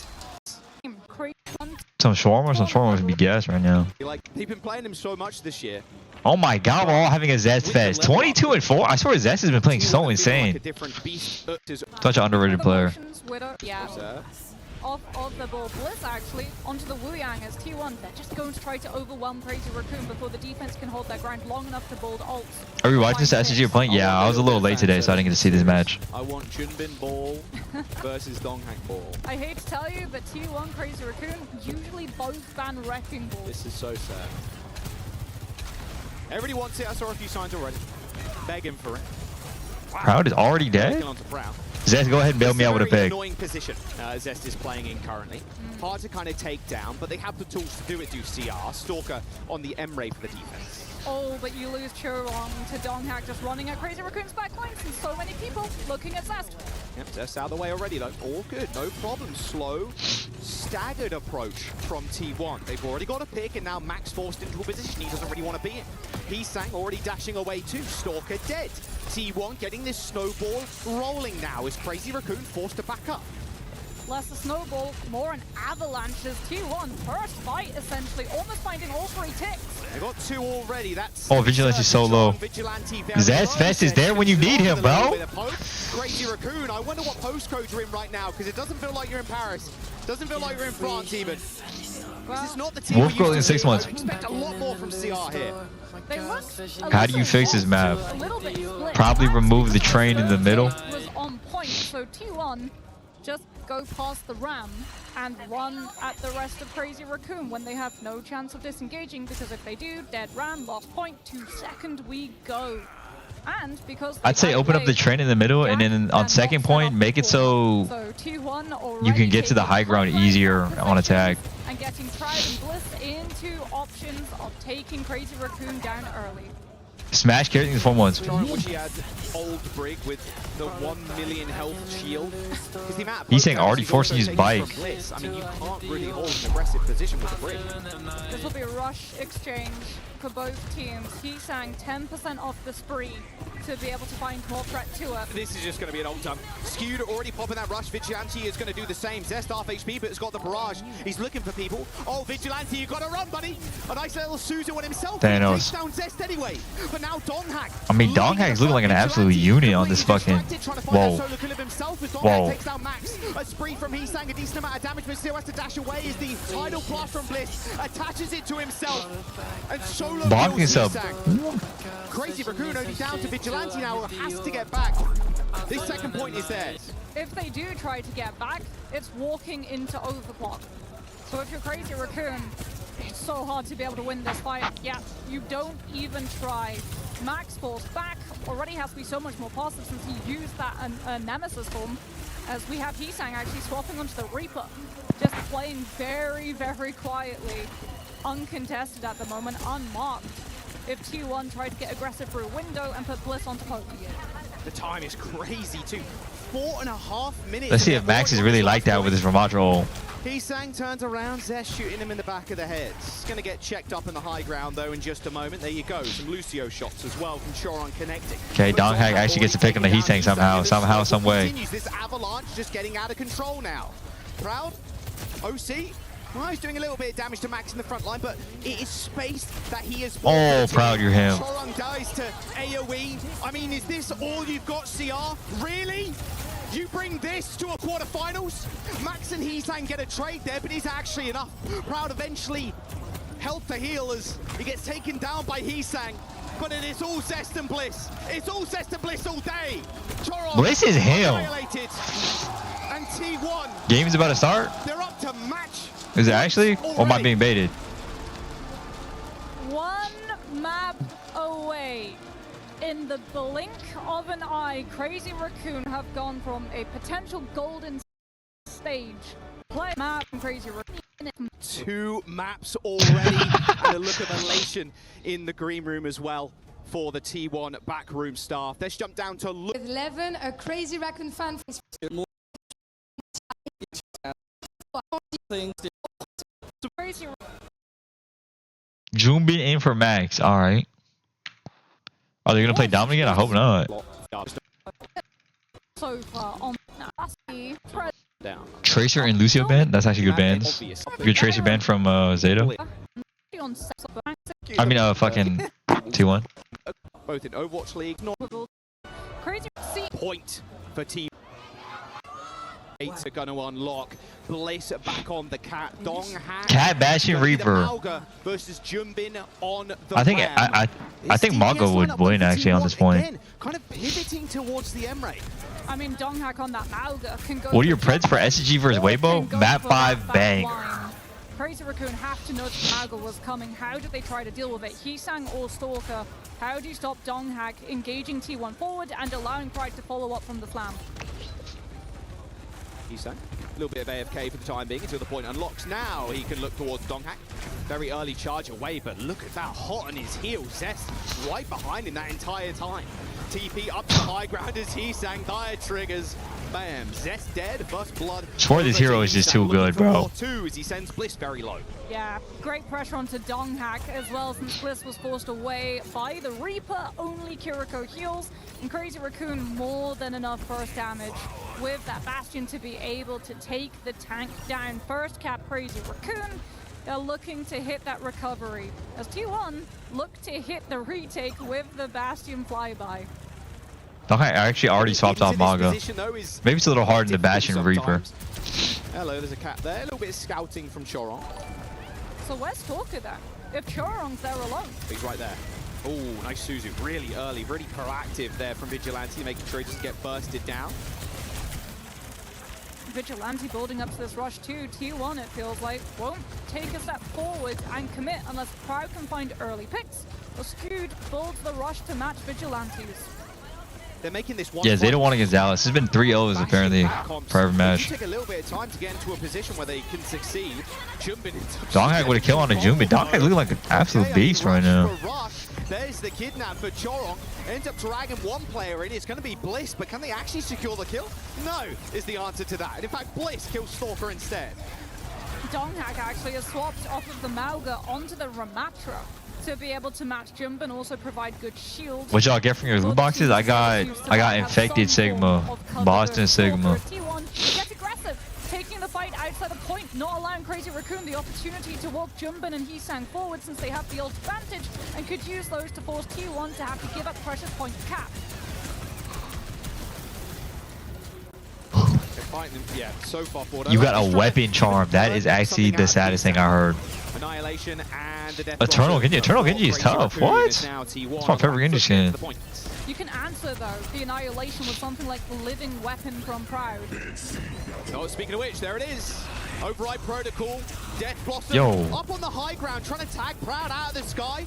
Some shawarma would be gas right now. Like, they've been playing him so much this year. Oh my god, we're all having a Zest fest. 22-4. I swear Zest has been playing so Like a insane. different beast. Such an underrated player. Yeah. Off of the ball, Bliss actually onto the Wu Yang as T1. They're just going to try to overwhelm Crazy Raccoon before the defense can hold their ground long enough to build ult. Are we watching this SG playing? Yeah, I was a little late today, so I didn't get to see this match. I want Junbin Ball versus Donghak Ball. I hate to tell you, but T1 Crazy Raccoon usually both ban Wrecking Ball. This is so sad. Everybody wants it. I saw a few signs already. Begging for it. Wow. Proud is already dead? Taking on to Proud. Zest, go ahead and bail me out with a Very pick. annoying position Zest is playing in currently. Hard to kind of take down, but they have the tools to do it, do CR. Stalker on the M-Ray for the defense. Oh, but you lose Churong to Donghack just running at Crazy Raccoon's backlines and so many people looking at Zest. Yep, Zest out of the way already though. All good, no problem. Slow, staggered approach from T1. They've already got a pick and now Max forced into a position he doesn't really want to be in. Heesang already dashing away too. Stalker dead. T1 getting this snowball rolling now as Crazy Raccoon forced to back up. Less a snowball, more an avalanche as T1 first fight essentially, almost finding all 3 ticks. They got 2 already. That's Oh, Vigilance is so low. Zest Fest is there when you need him, bro. Crazy Raccoon, I wonder what postcode you're in right now because it doesn't feel like you're in Paris. Doesn't feel like you're in France even. Well, This is not the team Wolf we Girl used in to 6 see. months. I expect a lot more from CR here. they looked a How do you little fix this off, map? a little bit split. Probably Max remove the train in the middle. was on point, so T1 just go past the ram and run at the rest of Crazy Raccoon when they have no chance of disengaging, because if they do, dead ram, lost point, 2 second we go. And because I'd say open up the train in the middle, and then on second point, make it so T1 you can get to the high ground easier on attack. and getting Tribe and Bliss into options of taking Crazy Raccoon down early. Smash carrying the form ones. Wish he had old Brig with the 1 million health shield. Because the amount of He's saying poke already he's forcing also his taking bike. from Bliss. I mean, you can't really hold an aggressive position with the Brig. This will be a rush exchange for both teams. Heesang 10% off the spree to be able to find more threat to it. This is just going to be an ult dump. Skewed already popping that rush. Vigilante is going to do the same. Zest half HP, but has got the barrage. He's looking for people. Oh, Vigilante, you got to run, buddy. A nice little Suzu on himself. Thanos. He takes down Zest anyway. But now Donghack. I mean, Donghack's looking like an absolute unit on this fucking. Whoa. Whoa. Takes down Max. A spree from Heesang, a decent amount of damage, but still has to dash away as the tidal blast from Bliss attaches it to himself. And solo Bonking kills himself. Heesang. Crazy Raccoon only down to Vigilante now, has to get back. This second point is theirs. If they do try to get back, it's walking into overclock. So if you're Crazy Raccoon, it's so hard to be able to win this fight. Yeah, you don't even try. Max falls back, already has to be so much more passive since he used that Nemesis form, as we have Heesang actually swapping onto the Reaper, just playing very, very quietly, uncontested at the moment, unmarked. If T1 tried to get aggressive through a window and put Bliss onto poke. The time is crazy too. 4.5 minutes. Let's see if Max is really like that with his Ramatra ult. Heesang turns around, Zest shooting him in the back of the head. He's going to get checked up in the high ground though in just a moment. There you go, some Lucio shots as well from Choron connecting. Okay, Donghack actually gets a pick on the Heesang somehow, some way. Continues this avalanche just getting out of control now. Proud, OC. Well, he's doing a little bit of damage to Max in the front line, but it is space that he has. Oh, Proud, you're him. Choron dies to AoE. I mean, is this all you've got, CR? Really? You bring this to a quarterfinals? Max and Heesang get a trade there, but it's actually enough. Proud eventually helped to heal as he gets taken down by Heesang. But it is all Zest and Bliss. It's all Zest and Bliss all day. Choron Bliss is him. annihilated. And T1, Game's about to start. they're up to match. Is it actually? Or am I being baited? One map away. In the blink of an eye, Crazy Raccoon have gone from a potential golden stage play map from Crazy Raccoon. 2 maps already, and a look of elation in the green room as well for the T1 backroom staff. Let's jump down to look. With Levin, a Crazy Raccoon fan. Crazy Junbin in for Max. All right. Are they gonna play Dom again? I hope not. so far on Nasty. Down. Tracer and Lucio ban? That's actually good bans. Good Tracer ban from Zeta. I mean, fucking T1. Both in Overwatch League, not Crazy point for T. 8 are going to unlock. Bliss back on the cat. Donghack. Cat bashing Reaper. Mauga versus Junbin on the I think ram. I think Mago would win actually on this point. Again, kind of pivoting towards the Emray. I mean, Donghack on that Mauga can go. What are your preds for SG versus Weibo? Map 5 bang. Crazy Raccoon have to know that Mauga was coming. How did they try to deal with it? Heesang or Stalker? How do you stop Donghack engaging T1 forward and allowing Pride to follow up from the flam? Heesang, a little bit of AFK for the time being until the point unlocks. Now he can look towards Donghack. very early charge away, but look at that, hot on his heels. Zest right behind him that entire time. TP up to the high ground as Heesang. Dire triggers. Bam. Zest dead. First blood. Swear this hero is just too good, bro. Two as he sends Bliss very low. Yeah, great pressure onto Donghak as well, since Bliss was forced away by the Reaper. Only Kiriko heals, and Crazy Raccoon more than enough burst damage with that Bastion to be able to take the tank down. First cap Crazy Raccoon. They're looking to hit that recovery as T1 look to hit the retake with the Bastion flyby. I actually already swapped out Maga. Maybe it's a little hard in the Bastion Reaper. Hello, there's a cat there. A little bit of scouting from Choron. So where's Stalker then? If Choron's there alone. He's right there. Oh, nice Suzu. Really early, really proactive there from Vigilante, making sure he doesn't get bursted down. Vigilante building up to this rush too. T1, it feels like, won't take a step forward and commit unless Proud can find early picks. Or Skewed builds the rush to match Vigilantes. They're making this one. Yeah, they don't want to get Dallas. It's been 3-0s apparently per every match. Take a little bit of time to get into a position where they can succeed. Donghak with a kill on a Jumbi. Donghak looking like an absolute beast right now. There's the kidnap for Choron. Ends up dragging one player in. It's going to be Bliss, but can they actually secure the kill? No, is the answer to that. And in fact, Bliss kills Stalker instead. Donghak actually has swapped off of the Mauga onto the Ramatra to be able to match Jump and also provide good shields. What y'all get from your loot boxes? I got Infected Sigma, Boston Sigma. T1 gets aggressive, taking the fight outside the point, not allowing Crazy Raccoon the opportunity to walk Jumbin and Heesang forward since they have the ult advantage and could use those to force T1 to have to give up precious point cap. Yeah, so far forward. You got a weapon charm. That is actually the saddest thing I heard. Annihilation and the death Eternal Genji. Eternal Genji is tough. What? It's my favorite Genji skin. You can answer though the Annihilation with something like the living weapon from Proud. Oh, speaking of which, there it is. Override Protocol. Death Blossom. Yo. Up on the high ground, trying to tag Proud out of the sky.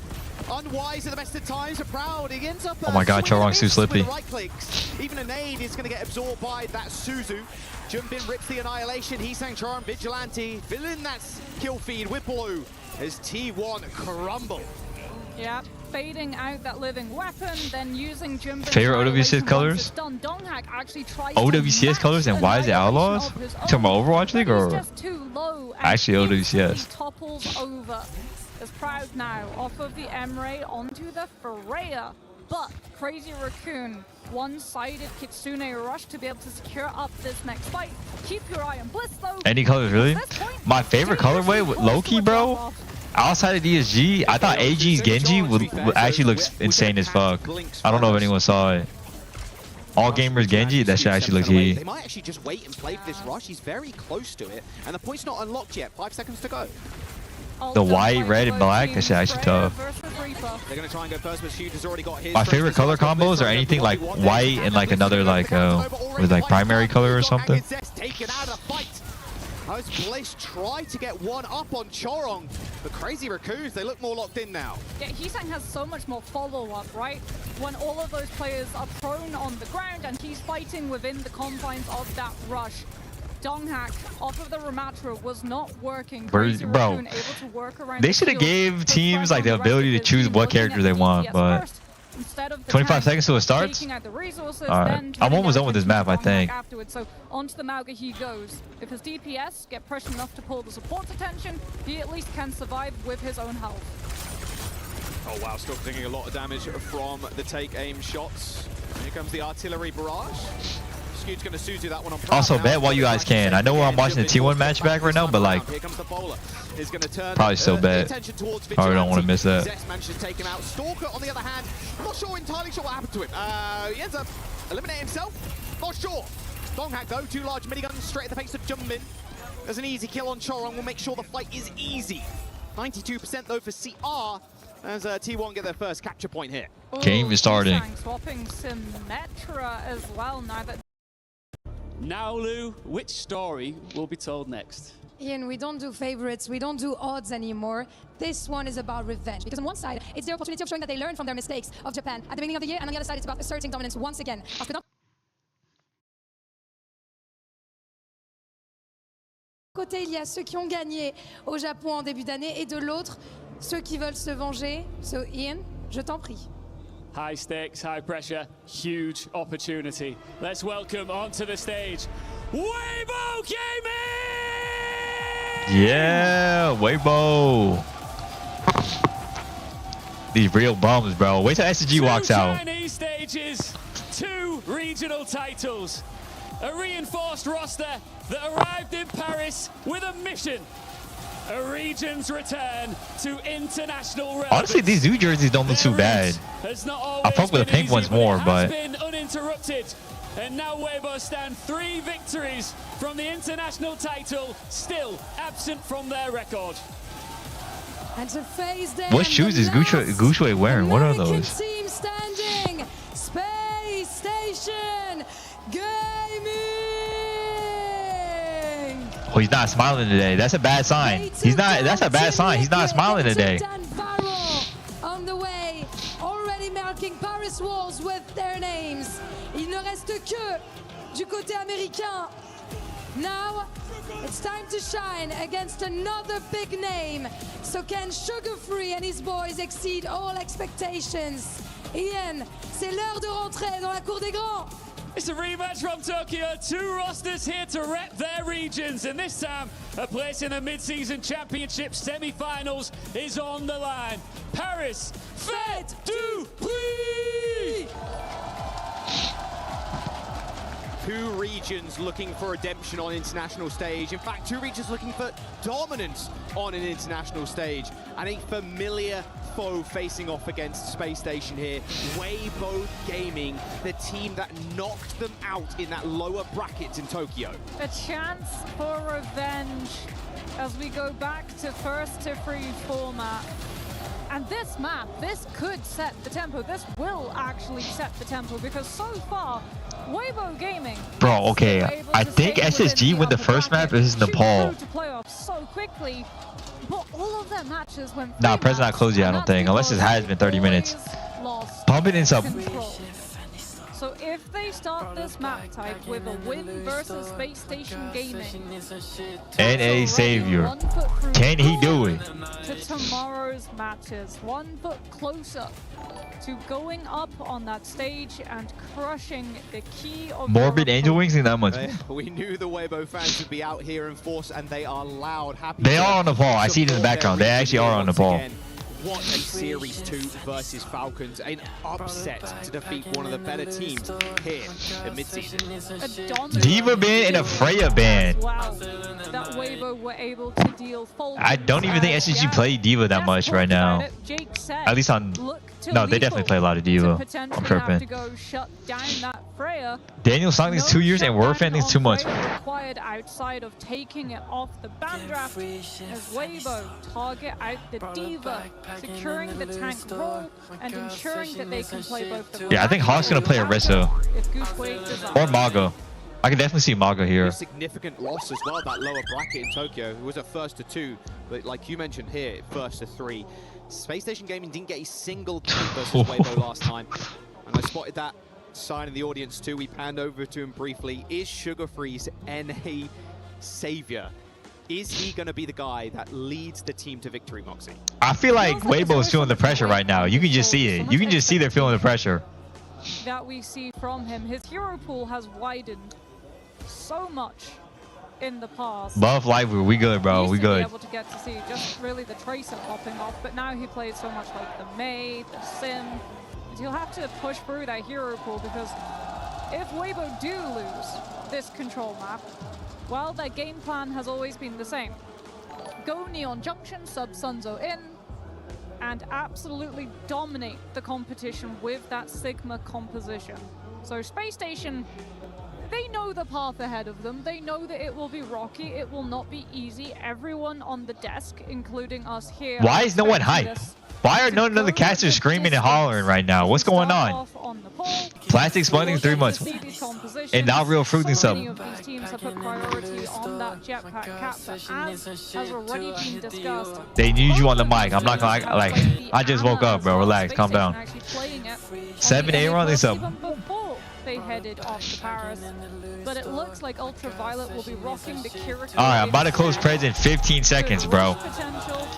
Unwise at the best of times for Proud. He ends up. Oh my God, Choron's too slippy. Right clicks. Even a nade is going to get absorbed by that Suzu. Jumpin rips the Annihilation. Heesang Choron Vigilante. Filling that kill feed with blue as T1 crumble. Yeah, fading out that living weapon, then using Jumbin. Favorite OWCS colors? OWCS colors, and why is it Outlaws? Talking about Overwatch League or actually OWCS? Topples over as Proud now off of the Emre onto the Freya, but Crazy Raccoon one-sided Kitsune rush to be able to secure up this next fight. Keep your eye on Bliss though. Any colors really? My favorite colorway with Loki, bro. Outside of DSG, I thought AG's Genji would actually look insane as fuck. I don't know if anyone saw it. All Gamers Genji, that shit actually looks heat. They might actually just wait and play for this rush. He's very close to it, and the point's not unlocked yet. 5 seconds to go. The white, red, and black, that shit actually tough. They're gonna try and go first, but Shoot has already got his. My favorite color combos are anything like white and like another like with like primary color or something. Taken out of the fight. As Bliss try to get one up on Choron, but Crazy Raccoons, they look more locked in now. Yeah, Heesang has so much more follow-up, right? When all of those players are prone on the ground and he's fighting within the confines of that rush. Donghak off of the Ramatra was not working. Crazy Raccoon able to work around they should have gave teams like the ability to choose what character they want, but 25 seconds till it starts? Alright, I'm almost done with this map, I think. Afterwards. So onto the Mauga he goes. If his DPS get pressure enough to pull the support's attention, he at least can survive with his own health. Oh wow, still taking a lot of damage from the take aim shots. Here comes the artillery barrage. Skew's gonna Suzu that one on also, bet while you guys can. I know I'm watching the T1 match back right now, but like, probably still bet. Probably don't want to miss that. Zest managed to take him out. Stalker, on the other hand, I'm not entirely sure what happened to him. He ends up eliminating himself. Not sure. Donghak though, 2 large miniguns straight in the face of Jumbin. There's an easy kill on Choron. We'll make sure the fight is easy. 92% though for CR as T1 get their first capture point here. Game is starting. Swapping Symmetra as well now that. Now, Lou, which story will be told next? Ian, we don't do favorites, we don't do odds anymore. This one is about revenge. Because on one side, it's their opportunity of showing that they learned from their mistakes of Japan at the beginning of the year, and on the other side, it's about asserting dominance once again. After côté, il y a ceux qui ont gagné au Japon en début d'année et de l'autre, ceux qui veulent se venger. So Ian, je t'en prie. High stakes, high pressure, huge opportunity. Let's welcome onto the stage, Weibo Gaming! Yeah, Weibo. These real bums, bro. Wait till SSG walks out. Chinese stages, 2 regional titles, a reinforced roster that arrived in Paris with a mission. A region's return to international relevance. Honestly, these new jerseys don't look too bad. I fuck with the pink ones more, but been uninterrupted. And now Weibo stand 3 victories from the international title, still absent from their record. And to face them, what shoes is Gushue wearing? What are American those? team standing, Space Station Gaming. Oh, he's not smiling today. That's a bad sign. He's not. That's a bad sign. He's not smiling today. Dan Farrell on the way, already marking Paris walls with their names. Il ne reste que du côté américain. Now it's time to shine against another big name. So can Sugar Free and his boys exceed all expectations? Ian, c'est l'heure de rentrer dans la cour des grands. It's a rematch from Tokyo. 2 rosters here to rep their regions, and this time a place in the mid-season championship semi-finals is on the line. Paris, faites du bruit! 2 regions looking for redemption on international stage. In fact, 2 regions looking for dominance on an international stage. And a familiar foe facing off against Space Station here. Weibo Gaming, the team that knocked them out in that lower brackets in Tokyo. A chance for revenge as we go back to first to free format. And this map, this could set the tempo. This will actually set the tempo because so far, Weibo Gaming. Bro, okay. I think SSG with the first map is Nepal. To playoffs so quickly, but all of their matches went. Nah, Prez not closed yet, I don't think. Unless it has been 30 minutes. Pump it in some. So if they start this map type with a win versus Space Station Gaming, NA Savior. Can he do it? To tomorrow's matches, 1 foot closer to going up on that stage and crushing the key of Morbid Angel Wings in that much. We knew the Weibo fans would be out here in force, and they are loud, happy. They are on the ball. I see it in the background. They actually are on the ball. What a Series 2 versus Falcons. An upset to defeat one of the better teams here in mid-season. Diva ban and a Freya ban. Wow, that Weibo were able to deal full. I don't even think SSG play Diva that much right now. At least on... No, they definitely play a lot of Diva. I'm tripping. Daniel Song is 2 years and we're fanning too much. Required outside of taking it off the ban draft as Weibo target out the Diva, securing the tank role and ensuring that they can play both the. Yeah, I think Hawk's gonna play Orisa or Mago. I can definitely see Mago here. A significant loss as well, that lower bracket in Tokyo. It was a first to 2, but like you mentioned here, first to 3. Space Station Gaming didn't get a single kill versus Weibo last time. And I spotted that sign in the audience too. We panned over to him briefly. Is Sugar Free's NA savior? Is he going to be the guy that leads the team to victory, Moxie? I feel like Weibo's feeling the pressure right now. You can just see it. You can just see they're feeling the pressure. That we see from him. His hero pool has widened so much in the past. Buff Lively, we good, bro. We good. Be able to get to see just really the Tracer popping off, but now he plays so much like the Mei, the Sim, and he'll have to push through that hero pool because if Weibo do lose this control map, well, their game plan has always been the same. Go Neon Junction, sub Sunzo in, and absolutely dominate the competition with that Sigma composition. So Space Station, they know the path ahead of them. They know that it will be rocky. It will not be easy. Everyone on the desk, including us here. Why is no one hype? Why are none of the casters screaming and hollering right now? What's going on? Plastic spawning 3 months. And now real fruiting something. Many of these teams have put priority on that jetpack cap, but as has already been discussed, they need you on the mic. I'm not gonna I just woke up, bro. Relax, calm down. 7 Aaron, they some. they headed off to Paris. But it looks like Ultraviolet will be rocking the Kirito. All right, I'm about to close Prez in 15 seconds, bro. Potential.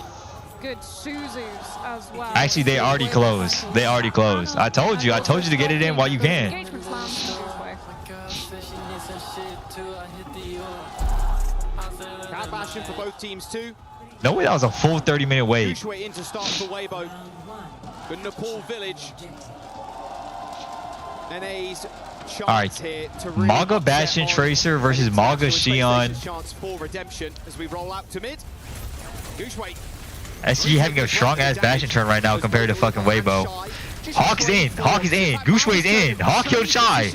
Good Suzus as well. Actually, they already closed. They already closed. I told you to get it in while you can. Engagement slams goes away. Cat bashing for both teams too. No way, that was a full 30-minute wait. Huge way in to start for Weibo. Good Nepal village. NA's chance All right, here to really Maga upset Bastion on Tracer versus Tattoo Maga and Xion. PlayStation's chance for redemption as we roll out to mid. Huge way. SG having a strong-ass Bastion turn right now compared to fucking Weibo. Hawk is in. Hawk is in. Gooshway's in. Hawk killed Shy.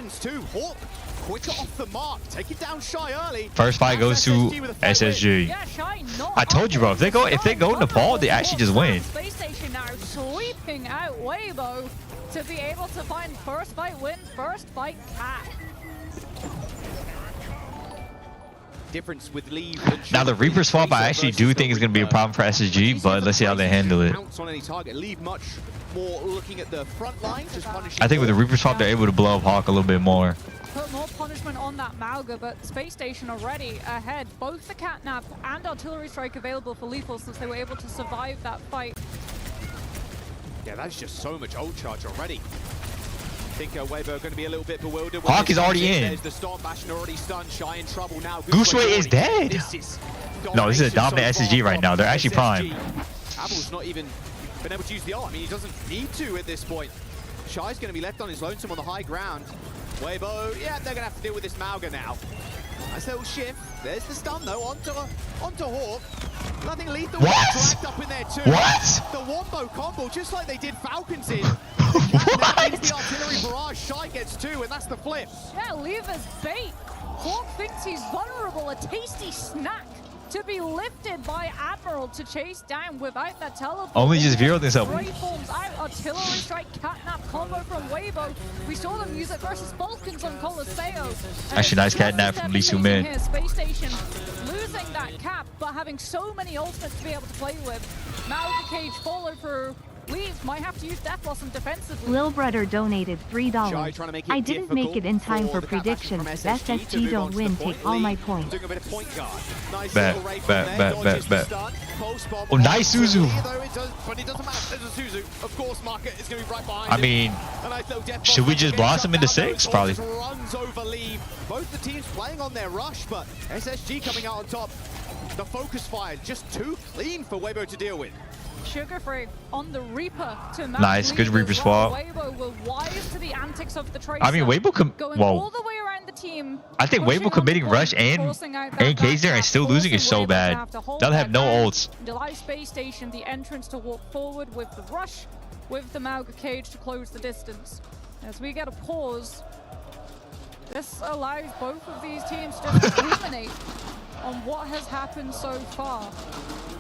Hawk quicker off the mark, taking down Shy early. First fight goes to SSG. Yeah, Shy not I told you, bro. If they go Nepal, they actually just win. Space Station now sweeping out Weibo to be able to find first fight win, first fight cat. Difference with Leave. Now the Reaper swap, I actually do think is going to be a problem for SSG, but let's see how they handle it. On any target. Leave much more looking at the front line, just punishing I think with the Reaper swap, they're able to blow up Hawk a little bit more. Put more punishment on that Mauga, but Space Station already ahead. Both the Catnap and Artillery Strike available for Lethal since they were able to survive that fight. Yeah, that's just so much ult charge already. I think Weibo going to be a little bit bewildered. Hawk is already in. There's the Storm Bastion already stunned. Shy in trouble now. Gooshway is dead. No, this is a dominant so SSG far right now. They're from actually SSG. prime. Apple's not even been able to use the ult. I mean, he doesn't need to at this point. Shy's going to be left on his lonesome on the high ground. Weibo, yeah, they're going to have to deal with this Mauga now. Nice little shift. There's the stun though, onto Hawk. Nothing lethal. What? Dragged up in there too. What? The Wombo combo, just like they did Falcons in. What? The artillery barrage, Shy gets two, and that's the flip. Yeah, leave as bait. Hawk thinks he's vulnerable. A tasty snack to be lifted by Admiral to chase down without that teleport. Only just veered this up. Ray forms out, artillery strike, catnap combo from Weibo. We saw them use it versus Falcons on Colosseo. Actually, nice catnap from Lee Soo-min. Here, Space Station losing that cap, but having so many ultimates to be able to play with. Mauga Cage follow through. Leaves might have to use Death Blossom defensively. Lil Brother donated $3. Trying to make it I didn't make it in time for predictions. Best SG don't win, take all my points. Doing a bit of point guard. Nice Bet, little ray from bet, there, bet, dodges bet, the stun. Pulse bomb Oh, nice on Suzu. Lee, though it does, but it doesn't matter. There's a Suzu. Of course, Market is going to be right behind I him. mean, A nice little death should we bomb just against blossom into Shutdown. 6? Those Probably. just runs over Leave. Both the teams playing on their rush, but SSG coming out on top. The focus fire just too clean for Weibo to deal with. Sugar Free on the Reaper to match Nice, good Leave Reaper as well. swap. Weibo were wise to the antics of the Tracer. I mean, Weibo going all whoa. the way around the team. I think pushing Weibo on committing the point, rush and forcing out that cage there and backpack, still losing is forcing so Weibo to bad. have to hold They'll have that no ground. ults. Delay Space Station, the entrance to walk forward with the rush, with the Mauga Cage to close the distance. As we get a pause, this allows both of these teams to just ruminate on what has happened so far.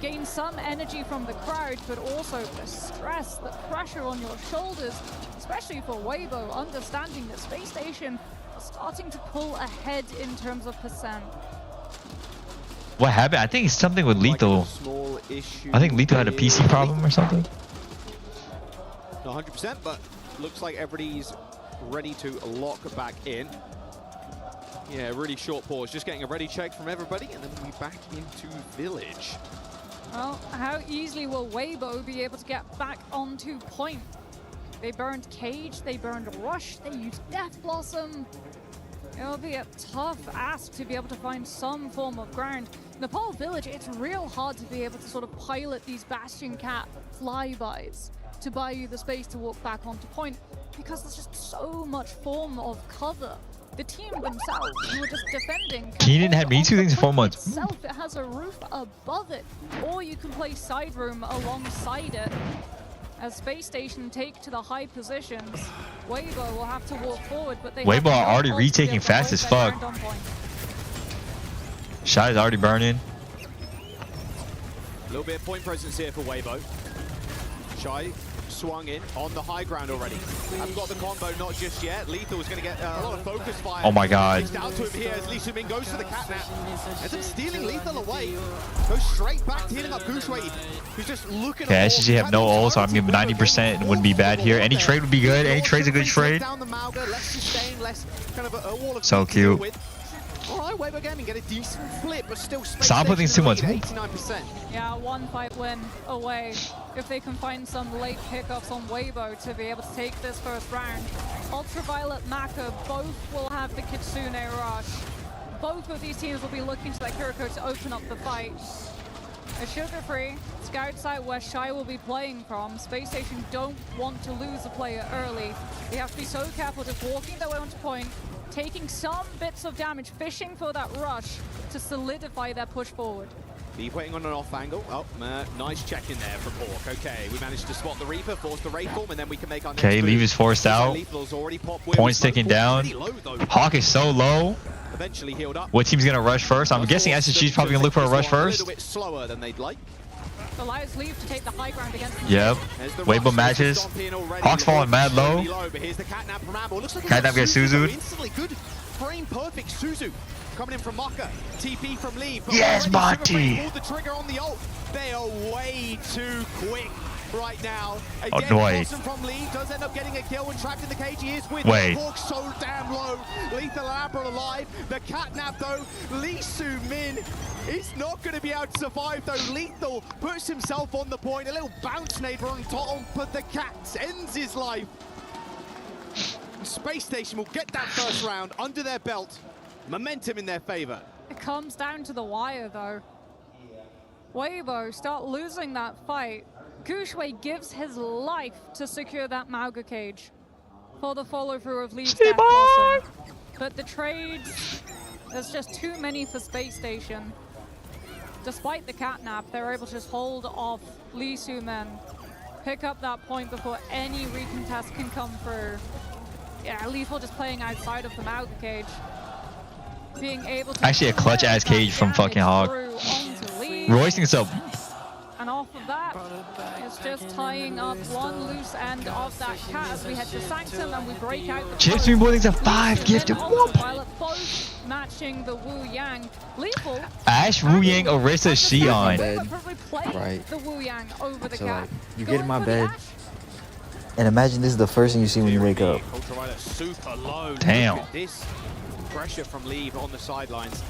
Gain some energy from the crowd, but also the stress, the pressure on your shoulders, especially for Weibo, understanding that Space Station are starting to pull ahead in terms of percent. What happened? I think it's something with Lethal. Small issue. I think Lethal had a PC problem or something. Not 100%, but looks like everybody's ready to lock back in. Yeah, really short pause. Just getting a ready check from everybody, and then we'll be back into Village. Well, how easily will Weibo be able to get back onto point? They burned Cage, they burned Rush, they used Death Blossom. It'll be a tough ask to be able to find some form of ground. Nepal Village, it's real hard to be able to sort of pilot these Bastion Cat flybys to buy you the space to walk back onto point, because there's just so much form of cover. The team themselves, who are just defending. Keenan had me 2 things in 4 months. Itself, it has a roof above it, or you can play side room alongside it. As Space Station take to the high positions, Weibo will have to walk forward, but they Weibo have are already no ults to be retaking able to fast hold as their fuck. ground on point. Shy is already burning. A little bit of point presence here for Weibo. Shy swung in on the high ground already. I've got the combo, not just yet. Lethal is going to get a lot of focus fire. Oh my god. It's down to him here as Lee Soo-min goes for the catnap. Ends up stealing Lethal away. Goes straight back to healing up Gushue, who's just looking Okay, at SSG have no ult, so I'm giving 90% wouldn't be bad here. Any trade would be good. Any trade's a good trade. Down the Mauga, less sustain, less kind of a wall of So to deal cute. with. All right, Weibo Gaming get a decent flip, but still space Stop putting station too much. lead, 89%. Yeah, one fight win away. If they can find some late pickups on Weibo to be able to take this first round. Ultraviolet, Maka, both will have the Kitsune rush. Both of these teams will be looking to that Kiriko to open up the fight. A Sugar-free, scout site where Shy will be playing from. Space Station don't want to lose a player early. They have to be so careful just walking their way onto point, taking some bits of damage, fishing for that rush to solidify their push forward. Leave waiting on an off angle. Oh, nice check in there from Hawk. Okay, we managed to spot the Reaper, force the Wraith form, and then we can make our next Okay, move. Leave is forced out. Lethal's already popped Points Will. ticking Smoke down. pretty low, though. Hawk is so low. Eventually healed up. What team's gonna rush first? I'm guessing SSG's probably gonna look for a rush A first. little bit slower than they'd like. Allows Leave to take the high ground against them. Yep. There's the Weibo rush, matches. stomp in already. Hawk's falling mad low. Really low, but here's the catnap from Amble. Looks like Catnap gets Suzu'd. Instantly good frame perfect Suzu coming in from Maka. TP from Lee. but Yes, already Marty. Sugar pulled the trigger on the ult. They are way too quick right now. Oh, Again, wait. Wilson from Lee does end up getting a kill when trapped in the cage. He is with Wait. Hawk so damn low. Lethal and Abra alive. The catnap though. Lee Soo-min is not going to be able to survive though. Lethal puts himself on the point. A little bounce nade on top, but the cat ends his life. Space Station will get that first round under their belt. Momentum in their favor. It comes down to the wire though. Weibo start losing that fight. Gushue gives his life to secure that Mauga cage for the follow-through of Lee's death blossom. But the trades, there's just too many for Space Station. Despite the catnap, they're able to just hold off Lee Soo-min, pick up that point before any recontest can come through. Yeah, Lethal just playing outside of the Mauga cage. Being able to Actually, a clutch ass cage from fucking Hawk. Royce thinks so. And off of that, it's just tying up one loose end of that cat as we head to Sanctum and we break out the Chips Green Boy thinks a 5 gifted. Ultraviolet, both matching the Wu Yang. Lethal. Ash, Wu Yang, Orisa, Xion. Probably play Right. the Wu Yang over the So cat. like, you get in my Going for the bed, Ash. and imagine this is the first thing you see when you wake up. Ultraviolet super low. Damn. Look at this pressure from Leave on the sidelines.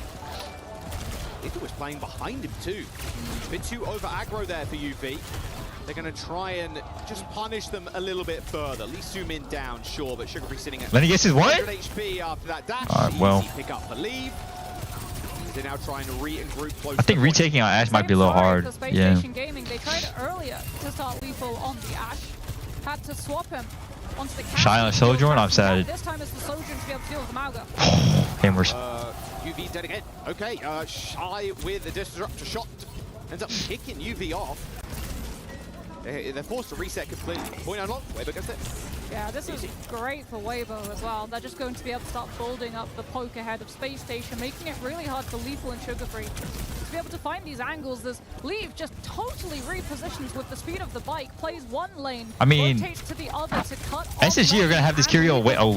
Lethal was playing behind him too. A bit too over aggro there for UV. They're going to try and just punish them a little bit further. Lee Soo-min down, sure, but Sugar-free sitting at Lenny gets his one? 100 HP after that dash. Alright, well. Easy pick up for Leave. They're now trying to re-group close. I think retaking on Ash might be a little hard. For Space Yeah. Station Gaming, they tried earlier to start Lethal on the Ash. Had to swap him onto the cat. Shy on Sojourn, I'm sad. This time it's the Sojourn to be able to deal with the Mauga. Hammers. UV dead again. Okay, Shy with the disruptor shot. Ends up kicking UV off. They're forced to reset completely. Point unlocked. Weibo gets it. Yeah, this is great for Weibo as well. They're just going to be able to start building up the poke ahead of Space Station, making it really hard for Lethal and Sugar-free to be able to find these angles. This Leave just totally repositions with the speed of the bike, plays one lane, I mean, rotates to the other to cut off SSG are gonna have this Curio away. Oh.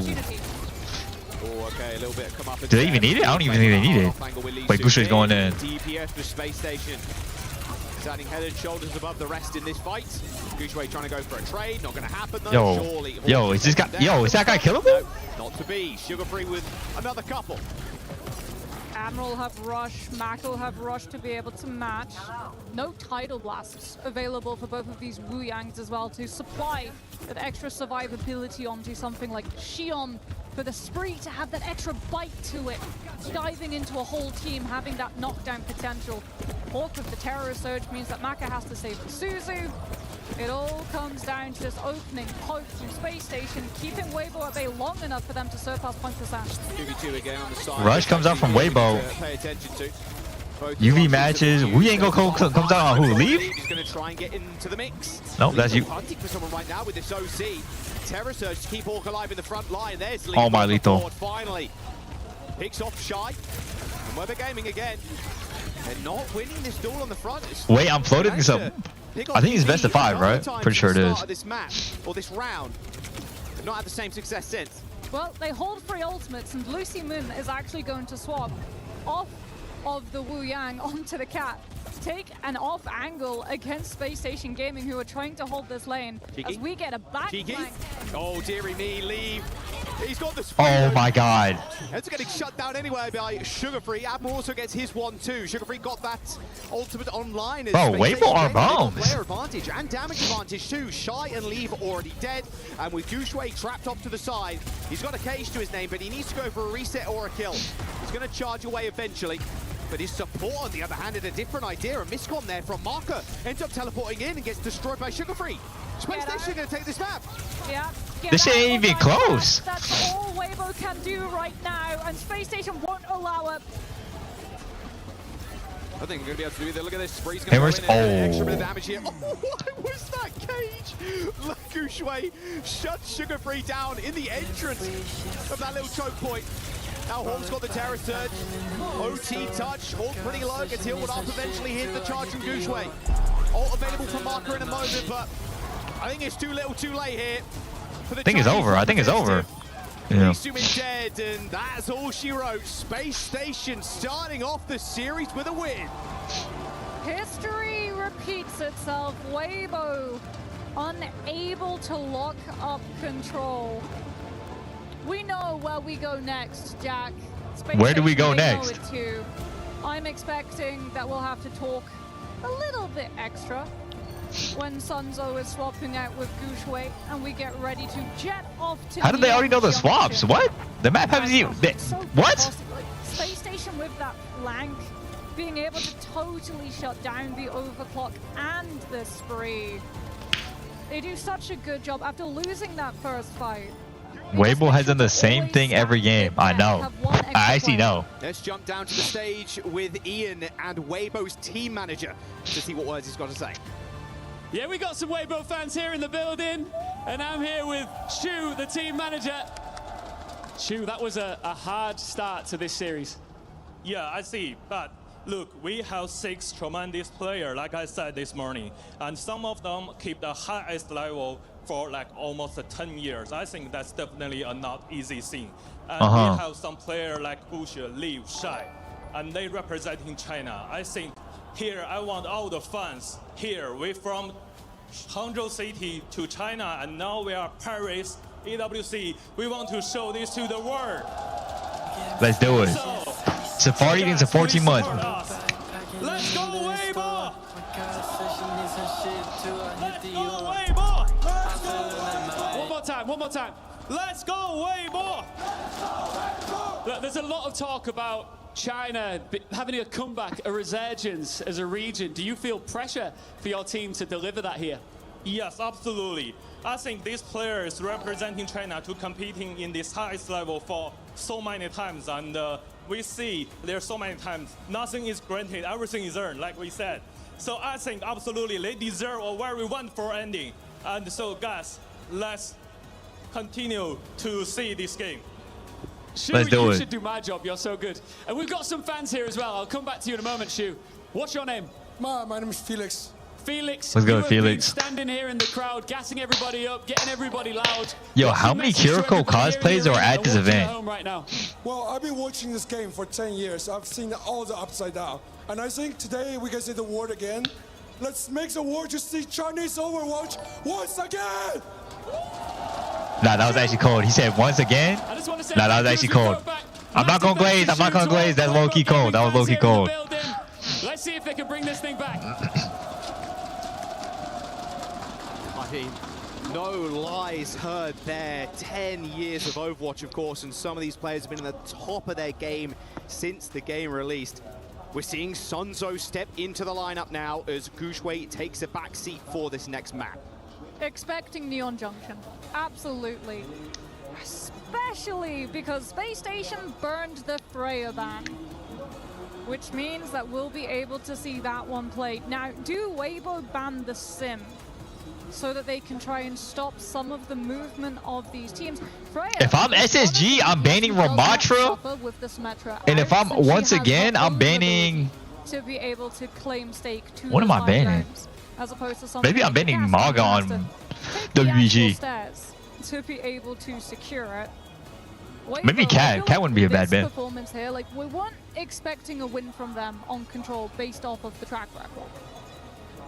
Oh, okay, a little bit of come up. Do they even need it? I don't even think they need it. Wait, Busher's going in. DPS for Space Station. Standing head and shoulders above the rest in this fight. Gushue trying to go for a trade, not going to happen though. Yo, Surely, yo, is this guy? Yo, is that guy killable? No, not to be. Sugar-free with another couple. Admiral have Rush, Mac will have Rush to be able to match. No Tidal Blasts available for both of these Wu Yangs as well to supply that extra survivability onto something like Xion, for the Spree to have that extra bite to it, diving into a whole team, having that knockdown potential. Hawk with the Terror Surge means that Maka has to save Suzu. It all comes down to just opening poke from Space Station, keeping Weibo at bay long enough for them to surpass Point Percent. 2v2 again on the side. Rush comes out from Weibo. Pay attention to. Both UV matches. Wu Yang comes out on who? Leave? He's going to try and get into the mix. Nope, that's you. Hunting for someone right now with this OC. Terror Surge to keep Hawk alive in the front line. There's Oh my Lethal. Lethal. Finally. Picks off Shy. And Weber Gaming again. They're not winning this duel on the front. Wait, I'm floating this up. I think it's best of 5, right? Pretty sure it is. This match or this round, they've not had the same success since. Well, they hold 3 ultimates, and Lucy Moon is actually going to swap off of the Wu Yang onto the Cat. Take an off angle against Space Station Gaming, who are trying to hold this lane. Cheeky. As we get a back Cheeky. flank. Oh, dearie me, leave. He's got the Oh my god. It's getting shut down anyway by Sugar Free. Admiral also gets his one too. Sugar Free got that ultimate online. Bro, Weibo are bombs. Player advantage and damage advantage too. Shy and Leave already dead. And with Gushui trapped off to the side, he's got a cage to his name, but he needs to go for a reset or a kill. He's going to charge away eventually. But his support, on the other hand, had a different idea. A miscom there from Marker. Ends up teleporting in and gets destroyed by Sugar Free. Space Station going to take this map. Yeah. This ain't even close. That's all Weibo can do right now, and Space Station won't allow it. I think we're going to be able to do it. Look at this. Spree's going Hammers. to go in and extra bit of damage here. Oh, what was that cage? Gu Shui shut Sugar Free down in the entrance of that little choke point. Now Hall's got the Terror Surge. OT touch. Hall pretty low. Gets healed up. Eventually hit the charge from Gu Shui. Ult available for Marker in a moment, but I think it's too little too late here. I think it's over. I think it's over. Yeah. Sumin dead, and that's all she wrote. Space Station starting off the series with a win. History repeats itself. Weibo unable to lock up control. We know where we go next, Jack. Space Where do we Station, go they know next? it too. I'm expecting that we'll have to talk a little bit extra when Sunzo is swapping out with Gu Shui, and we get ready to jet off to How did they already know the Junction. swaps? What? The map hasn't even. So What? possible. Space Station with that flank, being able to totally shut down the overclock and the spree. They do such a good job after losing that first fight. Weibo has done the same thing every game. I know. I actually know. Let's jump down to the stage with Ian and Weibo's team manager to see what words he's got to say. Yeah, we got some Weibo fans here in the building, and I'm here with Shu, the team manager. Shu, that was a hard start to this series. Yeah, I see, but look, we have 6 tremendous players, like I said this morning, and some of them keep the highest level for like almost 10 years. I think that's definitely a not easy thing. And we have some players like Busha, Liu, Shai, and they representing China. I think here I want all the fans here. We're from Hangzhou City to China, and now we are Paris, EWC. We want to show this to the world. Let's do it. So, Safari against a 14 month. let's go Weibo! Let's go Weibo! One more time. Let's go Weibo! Look, there's a lot of talk about China having a comeback, a resurgence as a region. Do you feel pressure for your team to deliver that here? Yes, absolutely. I think these players representing China to competing in this highest level for so many times, and we see there's so many times nothing is granted, everything is earned, like we said. So I think absolutely they deserve a very wonderful ending. And so guys, let's continue to see this game. Shu, Let's do you it. should do my job. You're so good. And we've got some fans here as well. I'll come back to you in a moment, Shu. What's your name? My name is Felix. Felix. Let's go, you have Felix. been standing here in the crowd, gassing everybody up, getting everybody loud. Yo, What's how your many message to Kiriko everybody here in cosplays the are arena at this watching event? home right now? Well, I've been watching this game for 10 years. I've seen all the upside down. And I think today we can say the word again. Let's make the word to see Chinese Overwatch once again! Nah, that was actually cold. He said once again. I just want to say Nah, that was actually cold. I'm not gonna glaze. I'm not gonna glaze. That's low key cold. That was low key cold. Let's see if they can bring this thing back. I mean, no lies heard there. 10 years of Overwatch, of course, and some of these players have been at the top of their game since the game released. We're seeing Sunzo step into the lineup now as Gu Shui takes a back seat for this next map. Expecting Neon Junction, absolutely. Especially because Space Station burned the Freya ban, which means that we'll be able to see that one played. Now, do Weibo ban the Sim so that they can try and stop some of the movement of these teams? Freya, If I'm SSG, I'm banning Ramatra. with the Symmetra And if out, I'm since she once has again, got I'm banning to be able to claim stake to What the am I high banning? grounds, as opposed to something Maybe I'm like banning Cass, Maga who has on to take the actual WBG. stairs to be able to secure it. Maybe Weibo, Cat. I feel Cat wouldn't be a bad this ban. performance here, like, we weren't expecting a win from them on Control based off of the track record.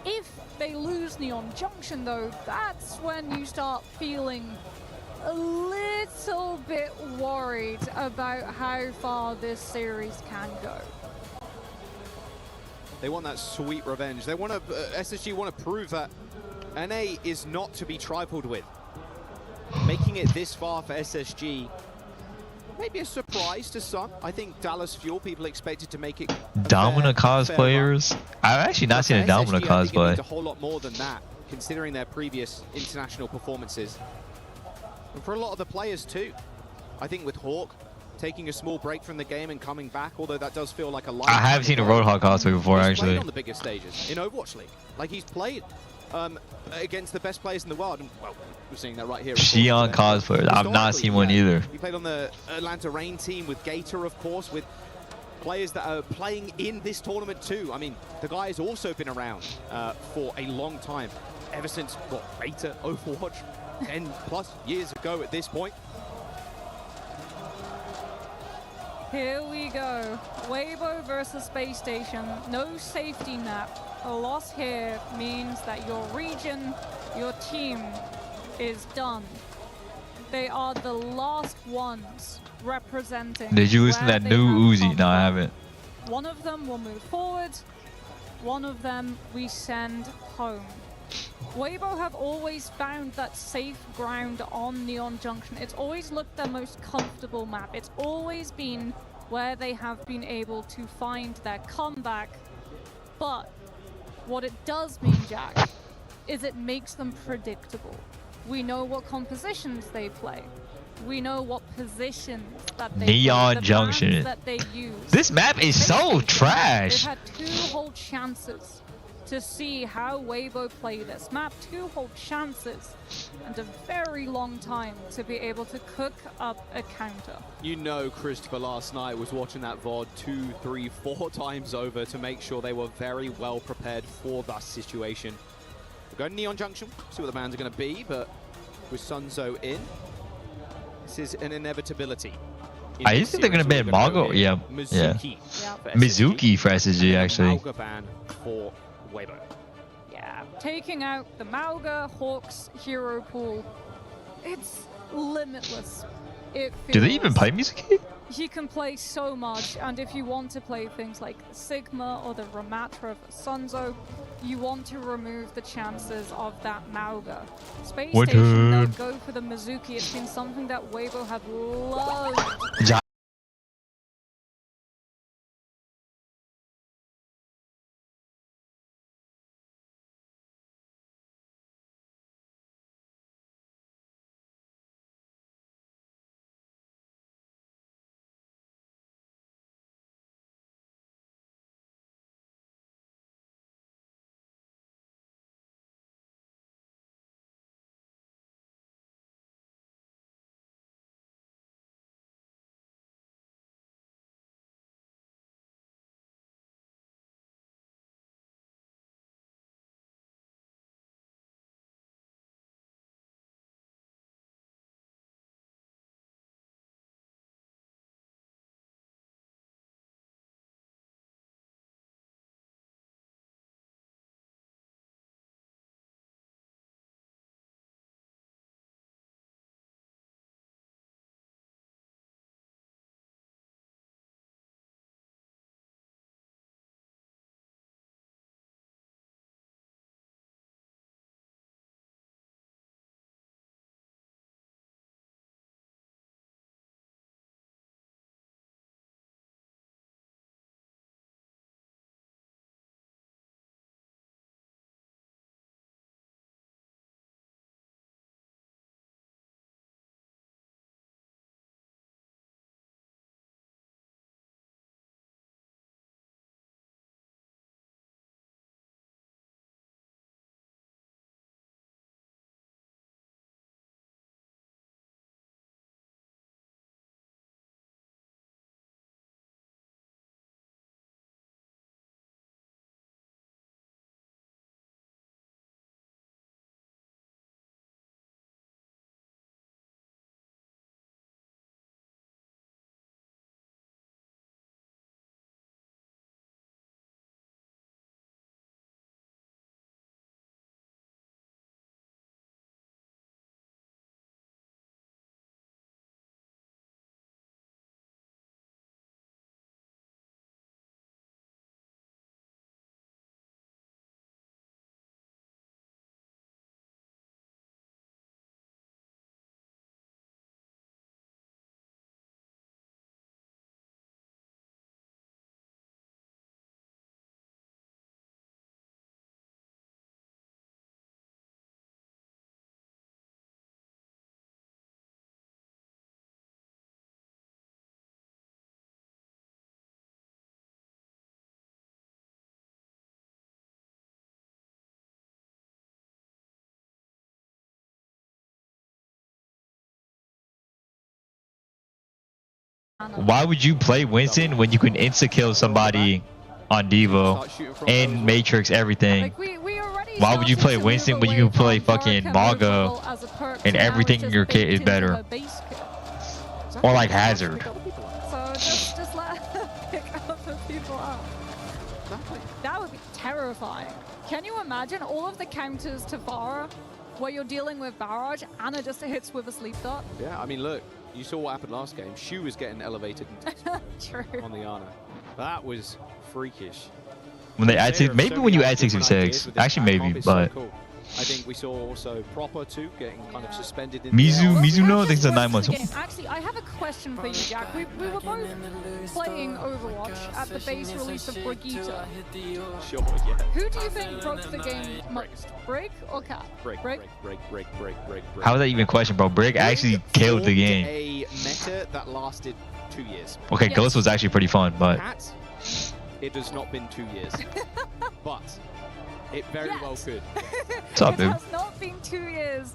If they lose Neon Junction, though, that's when you start feeling a little bit worried about how far this series can go. They want that sweet revenge. They want to, SSG want to prove that NA is not to be trifled with. Making it this far for SSG, maybe a surprise to some. I think Dallas Fuel, people expected to make it Domina cosplayers. I've actually not seen a Domina I think it needs cosplay. a whole lot more than that, considering their previous international performances. And for a lot of the players too. I think with Hawk taking a small break from the game and coming back, although that does feel like a I have seen a Roadhog cosplay before, he's actually. played on the biggest stages in Overwatch League. Like, he's played against the best players in the world. And, well, we're seeing that right here. Xion cosplayers. I've not seen one either. He played on the Atlanta Reign team with Gator, of course, with players that are playing in this tournament too. I mean, the guy has also been around for a long time, ever since, what, beta Overwatch 10 plus years ago at this point. Here we go. Weibo versus Space Station. No safety net. A loss here means that your region, your team is done. They are the last ones representing. Did you listen to where that they new have Uzi? come No, I from. haven't. One of them will move forward. One of them we send home. Weibo have always found that safe ground on Neon Junction. It's always looked their most comfortable map. It's always been where they have been able to find their comeback. But what it does mean, Jack, is it makes them predictable. We know what compositions they play. We know what positions that they Neon play, the Junction. plans that they use. This map is so They've trash. had 2 whole chances to see how Weibo play this map. 2 whole chances and a very long time to be able to cook up a counter. You know, Christopher last night was watching that VOD 2, 3, 4 times over to make sure they were very well prepared for that situation. We're going to Neon Junction, see what the bans are going to be, but with Sunzo in, this is an inevitability. I think they're gonna ban Mago. Yeah, yeah. Mizuki for SSG actually. Mauga ban for Weibo. Yeah, taking out the Mauga Hawks hero pool, it's limitless. It Do they even feels. play Mizuki? He can play so much, and if you want to play things like Sigma or the Ramatra for Sunzo, you want to remove the chances of that Mauga. Space What Station, they'll turn? go for the Mizuki. It's been something that Weibo have loved. why would you play Winston when you can insta-kill somebody on Devo and Matrix everything? Like we already Why would you play started to Winston move when you can away play from fucking Barakem Mago overall as a perk to and now everything it's in just your kit baked is into better? her base kit. Or like Hazard. So just let her pick other people up. That would be terrifying. Can you imagine all of the counters to Pharah where you're dealing with Barrage, Ana just hits with a sleep dart? Yeah, I mean, look, you saw what happened last game. Shu was getting elevated True. on the Ana. That was freakish. When they add maybe when you add 66, actually maybe, but I think we saw also Proper too getting kind of suspended. In Mizuno, I think it's a 9 months. Actually, I have a question for you, Jack. We were both playing Overwatch at the base release of Brigitte. Sure, yeah. Who do you think broke the game most? Brig or Cat? Break. How is that even a question, bro? Brig actually killed the game. A meta that lasted 2 years. Okay, Ghost was actually pretty fun, but Cat, it has not been 2 years, but it very well could. what's up, dude? It has not been 2 years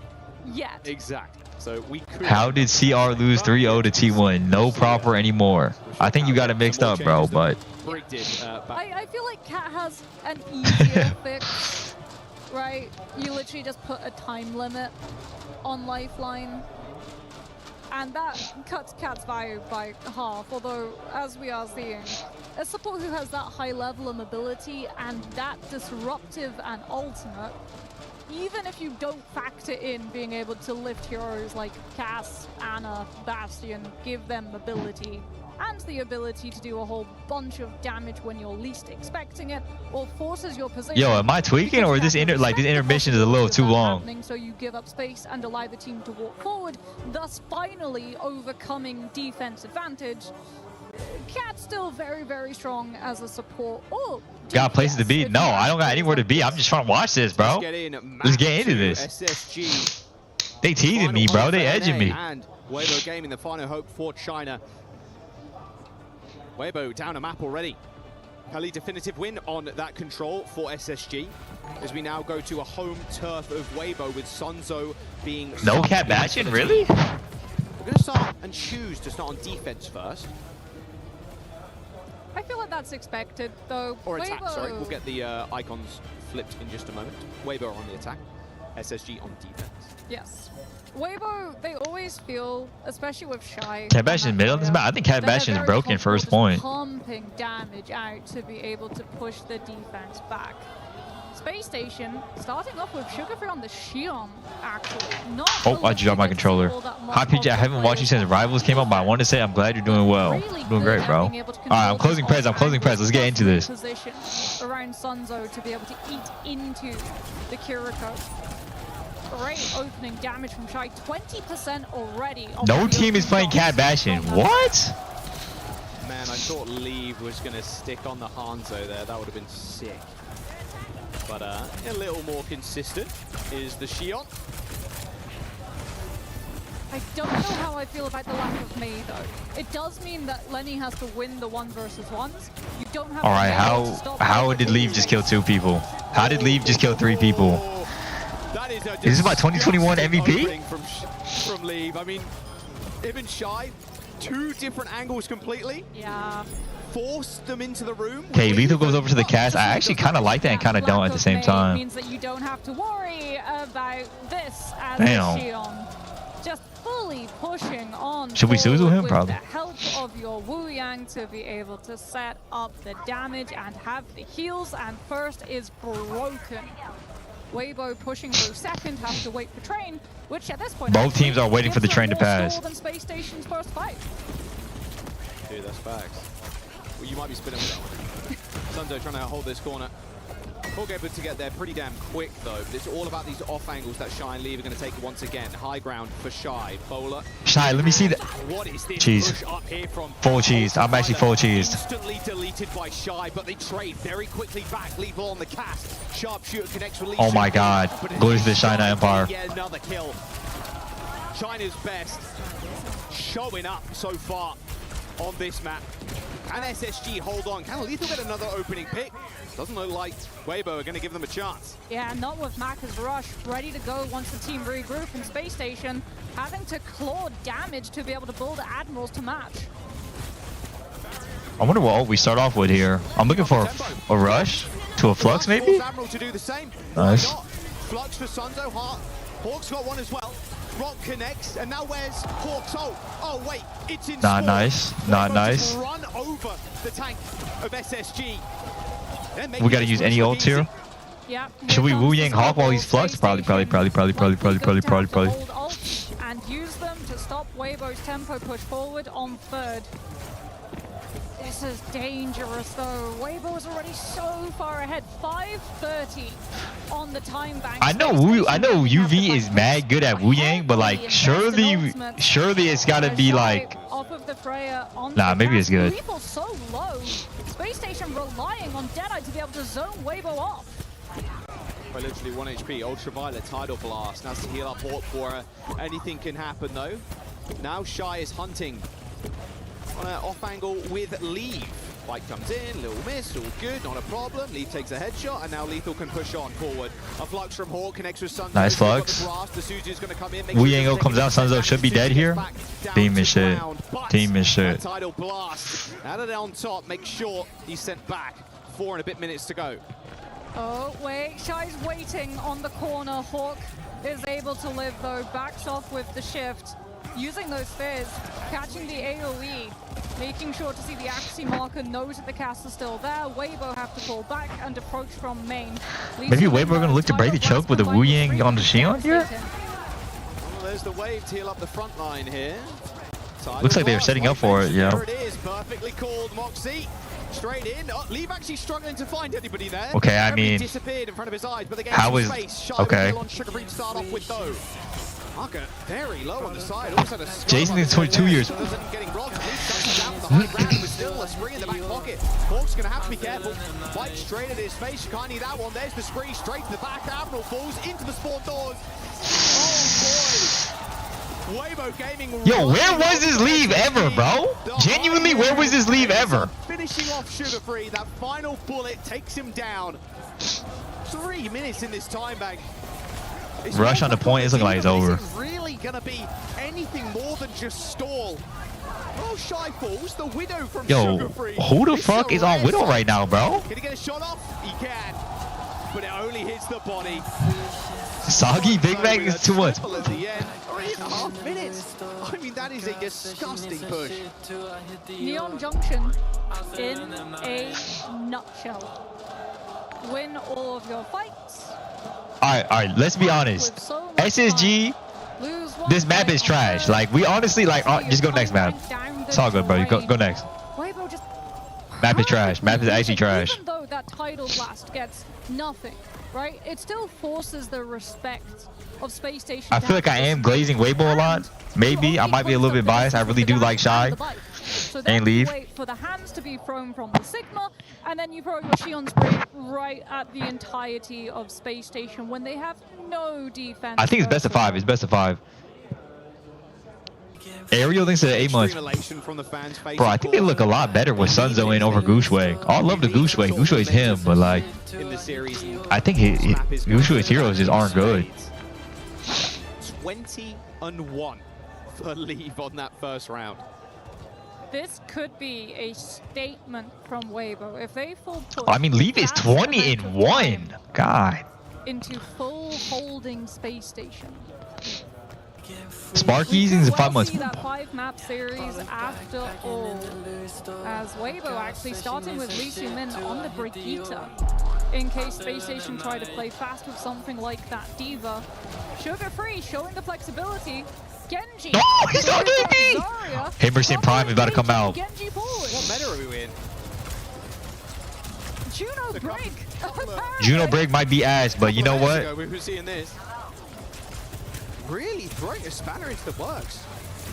yet. Exactly. So we could. How did CR lose 3-0 to T1? No Proper anymore. I think you got it mixed up, bro, but Brig did. I feel like Cat has an easier fix, right? You literally just put a time limit on Lifeline. And that cuts Cat's value by half, although, as we are seeing, a support who has that high level of mobility and that disruptive and ultimate, even if you don't factor in being able to lift heroes like Cass, Ana, Bastion, give them mobility, and the ability to do a whole bunch of damage when you're least expecting it, or forces your position. yo, am I tweaking or this intermission is a little too long? So you give up space and allow the team to walk forward, thus finally overcoming defense advantage. Cat's still very, very strong as a support. Oh, Got places to be? No, I don't got anywhere to be. I'm just trying to watch this, bro. Let's get into this. SSG. They teasing me, bro. They edging me. And Weibo gaming the final hope for China. Weibo down a map already. Kali definitive win on that control for SSG as we now go to a home turf of Weibo with Sunzo being... No Cat Bastion, really? We're going to start and choose to start on defense first. I feel like that's expected, though. Or attack, Weibo... sorry. We'll get the icons flipped in just a moment. Weibo on the attack, SSG on defense. Yes. Weibo, they always feel, especially with Shy... Cat Bastion mid on this map? I think Cat Bastion is broken first point. Pumping damage out to be able to push the defense back. Space Station, starting off with Sugarfree on the Xion, actually. Not Oh, I just dropped my controller. Hi PJ, I haven't watched you since Rivals came out, but I want to say I'm glad you're doing well. Doing great, bro. Alright, I'm closing press. Let's get into this. Position around Sunzo to be able to eat into the Kiriko. Great opening damage from Shy, 20% already. No team is playing Cat Bastion. What? Man, I thought Leave was going to stick on the Hanzo there. That would have been sick. But a little more consistent is the Xion. I don't know how I feel about the lack of Mei, though. It does mean that Lenny has to win the 1 versus 1s. You don't have. All right, how did Leave just kill 2 people? How did Leave just kill 3 people? That is this about 2021 MVP? From Leave. I mean, even Shy, 2 different angles completely. Yeah. Forced them into the room. Okay, Lethal goes over to the cast. I actually kind of like that and kind of don't at the same time. Means that you don't have to worry about this as Damn. Xion. Just fully pushing on. Should we Suzu him? With Probably. the help of your Wu Yang to be able to set up the damage and have the heals, and first is broken. Weibo pushing through second, have to wait for train, which at this point Both teams are waiting for the train to pass. Than Space Station's first fight. Dude, that's facts. Well, you might be spinning with that one. Sunzo trying to hold this corner. Hawk able to get there pretty damn quick, though. But it's all about these off angles that Shy and Leave are going to take once again. High ground for Shy. Bowler. Shy, let me see that. What is this Cheese. push up here from Full cheese. I'm actually full cheesed. Instantly deleted by Shy, but they trade very quickly back. Lethal on the cast. Sharpshooter connects with Lee. Oh my god. Glues to the China Empire. Yeah, another kill. China's best showing up so far on this map. Can SSG hold on? Can Lethal get another opening pick? Doesn't look like Weibo are going to give them a chance. Yeah, not with Maka's rush, ready to go once the team regroup, and Space Station having to claw damage to be able to build admirals to match. I wonder what ult we start off with here. I'm looking for a rush to a Flux, maybe? Admiral to do the same. Nice. Why not? Flux for Sunzo. Hawk's got one as well. Rock connects, and now where's Hawk's ult? Oh wait, it's in Not spawn. nice. Not Waybo nice. just run over the tank of SSG. We gotta use any ults here. Yeah. Should we Wu Yang Hawk while he's Flux? Probably. Hold ult and use them to stop Weibo's tempo push forward on third. This is dangerous though. Weibo is already so far ahead. 5:30 on the time bank. I know UV is mad good at Wu Yang, but like surely it's gotta be like. Off of the Freya on Nah, the maybe it's good. Lethal so low. Space Station relying on Deadeye to be able to zone Weibo off. By literally 1 HP, Ultraviolet Tidal Blast. Now to heal up Hawk for her. Anything can happen though. Now Shy is hunting on an off angle with Leave. Fight comes in, little miss, all good, not a problem. Leave takes a headshot, and now Lethal can push on forward. A Flux from Hawk connects with Sunzo. Nice Flux. Wu Yang ult comes out. Sunzo should be dead here. Team is shit. Team is shit. Tidal Blast. Out of there on top, make sure he's sent back. 4 and a bit minutes to go. Oh, wait. Shy's waiting on the corner. Hawk is able to live, though. Backs off with the shift. Using those spears. Catching the AoE. Making sure to see the Axie marker. Knows that the cast is still there. Weibo have to pull back and approach from main. Maybe Weibo are gonna look to break the choke with the Wu Yang on the Xion here? Well, there's the wave to heal up the front line here. Looks like they were setting up for it, yeah. There it is. Perfectly called, Moxie. Straight in. Leave actually struggling to find anybody there. Okay, I mean, disappeared in front of his eyes, but they gave how him is space. Shy okay? on Sugar Free to start off with though. Marker very low on the side. Also had a Jason is 22 years. Getting rocked. Down the high ground, but still a spring in the back pocket. Hawk's gonna have to be careful. Bite straight at his face. You can't need that one. There's the spree straight to the back. Admiral falls into the spawn doors. Oh boy. Weibo Gaming. Yo, where was this leave ever, bro? Genuinely, where was this leave ever? Finishing off Sugar Free, that final bullet takes him down. 3 minutes in this time bank. Rush on the point is looking like it's over. This is really gonna be anything more than just stall. Oh, Shy falls, the Widow from Yo, Sugar Free. who the fuck is on Widow right now, bro? Can he get a shot off? He can, but it only hits the body. Soggy Big Mac is too much. At the end, 3.5 minutes. I mean, that is a disgusting push. Neon Junction in a nutshell. Win all of your fights. Alright, let's be honest. SSG, this map is trash. Like, we honestly, like, just go next map. It's all good, bro. You go next. Map is trash. Map is actually trash. Even though that Tidal Blast gets nothing, right? It still forces the respect of Space Station. I feel like I am glazing Weibo a lot. Maybe. I might be a little bit biased. I really do like Shy. So And Leave. wait for the hands to be thrown from the Sigma, and then you throw your Xion spray right at the entirety of Space Station when they have no defense. I think it's best of 5. It's best of 5. Ariel thinks that 8 months. Bro, I think they look a lot better with Sunzo in over Gushue. I love the Gushue. Gushue's him, but like, I think Gushue's heroes just aren't good. 20-1 for Leave on that first round. This could be a statement from Weibo. If they full push I mean, Leave is 20-1. God. into full holding Space Station. Sparky's in 5 months. See that 5-map series after all, as Weibo actually starting with Lee Su-min on the Brigitte, in case Space Station try to play fast with something like that Diva. Sugar Free showing the flexibility. Genji. Oh, he's on DP! Hammerson Prime is about to come out. Genji forward. What meta are we in? Juno Brig. Juno Break might be ass, but you know what? We were seeing this. Really throwing a spanner into the works.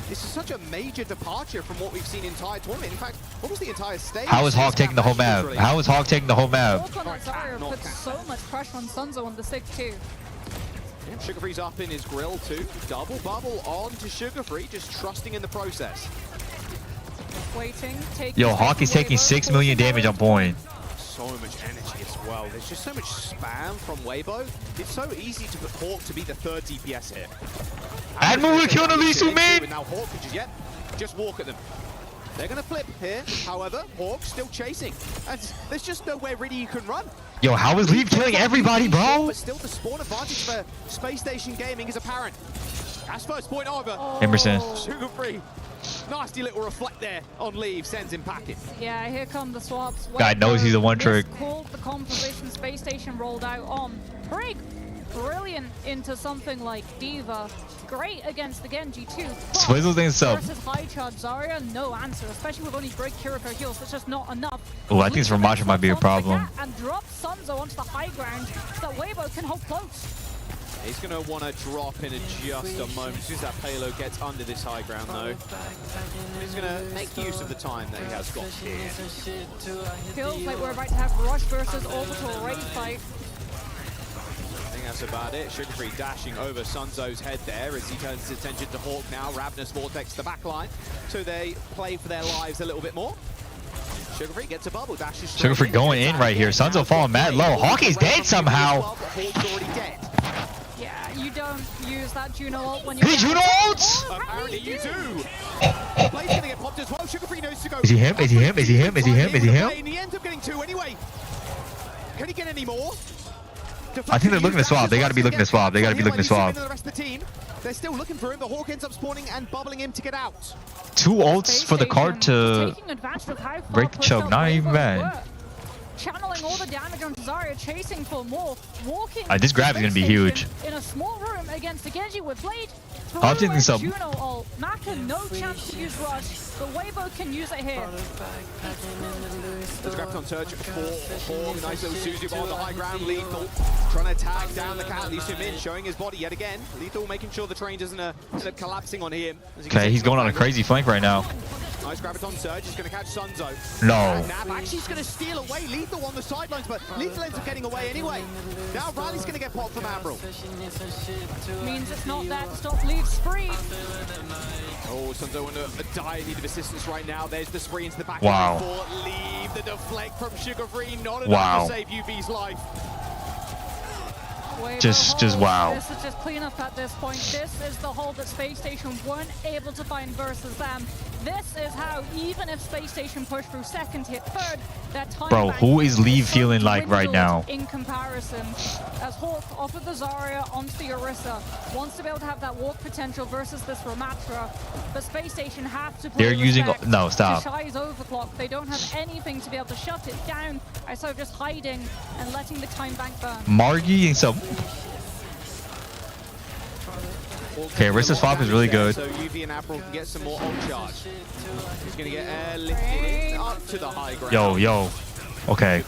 This is such a major departure from what we've seen in entire tournament. In fact, what was the entire stage? How is Hawk taking the whole map? How is Hawk taking the whole map? Hawk on Zarya puts so much pressure on Sunzo on the 6-2. Yeah, Sugar Free's up in his grill too. Double bubble on to Sugar Free, just trusting in the process. Waiting, Yo, Hawk is taking 6 million damage on point. So much energy as well. There's just so much spam from Weibo. It's so easy to put Hawk to be the 3rd DPS hit. Admiral will kill the Lee Su-min! Now Hawk can just walk at them. They're going to flip here. However, Hawk still chasing. And there's just nowhere really you can run. Yo, how is Leaf killing everybody, bro? But still, the spawn advantage for Space Station Gaming is apparent. That's first point over. Emerson. Sugar Free. Nasty little reflect there on Leave. Sends him packing. Yeah, here come the swaps. Guy knows he's a one trick. Called the composition Space Station rolled out on Brig. Brilliant into something like Diva. Great against the Genji too. Swizzle things sub. Versus high charge Zarya, no answer. Especially with only Brig Kira per heals. It's just not enough. Oh, I think Ramattra might be a problem. And drop Sunzo onto the high ground so that Weibo can hold close. He's going to want to drop in just a moment. As soon as that payload gets under this high ground, though, he's going to make use of the time that he has got here. Feels like we're about to have Rush versus Orbital raid fight. I think that's about it. Sugar Free dashing over Sunzo's head there as he turns his attention to Hawk now. Ravenous Vortex the back line. So they play for their lives a little bit more. Sugar Free gets a bubble, dashes Sugar Free going in right here. Sunzo falling mad low. Hawkey's dead somehow. Hawk's already dead. Yeah, you don't use that Juno ult when you're... He Juno ults? Apparently you do. Blade's gonna get popped as well. Sugar Free knows to go. Is he him? Is he him? Is he him? Is he him? Is he him? And he ends up getting two anyway. Can he get any more? I think they're looking to swap. They gotta be looking to swap. They gotta be looking to swap. The rest of the team, they're still looking for him, but Hawk ends up spawning and bubbling him to get out. 2 ults for the card to break the choke. Not even bad. Channeling all the damage onto Zarya, chasing for more, walking. This grab is gonna be huge. In a small room against the Genji with Blade. I'll take this up. Juno ult. Maka no chance to use Rush, but Weibo can use it here. There's grabbed on Surge for Hawk. Nice little Suzu ball on the high ground. Lethal trying to tag down the cat. Lee Min showing his body yet again. Lethal making sure the train doesn't end up collapsing on him. Okay, he's going on a crazy flank right now. Nice Graviton Surge. He's going to catch Sunzo. No. Nab actually is going to steal away Lethal on the sidelines, but Lethal ends up getting away anyway. Now Riley's going to get popped from Admiral. Means it's not there to stop Leaf's spree. Oh, Sunzo under a dire need of assistance right now. There's the spree into the back. Wow. For Leave the deflect from Sugar Free. Not enough to save UV's life. Just wow. This is just cleanup at this point. This is the hold that Space Station weren't able to find versus them. This is how, even if Space Station pushed through second, hit third, that time. Bro, who is Leave feeling like right now? In comparison, as Hawk offered the Zarya onto the Orisa, wants to be able to have that walk potential versus this Ramattra, but Space Station have to play. They're using no stop. Shy's overclock. They don't have anything to be able to shut it down. So just hiding and letting the time bank burn. Margie and some. Okay, Orisa's swap is really good. So UV and April can get some more on charge. He's going to get lifted up to the high ground. Yo. Okay.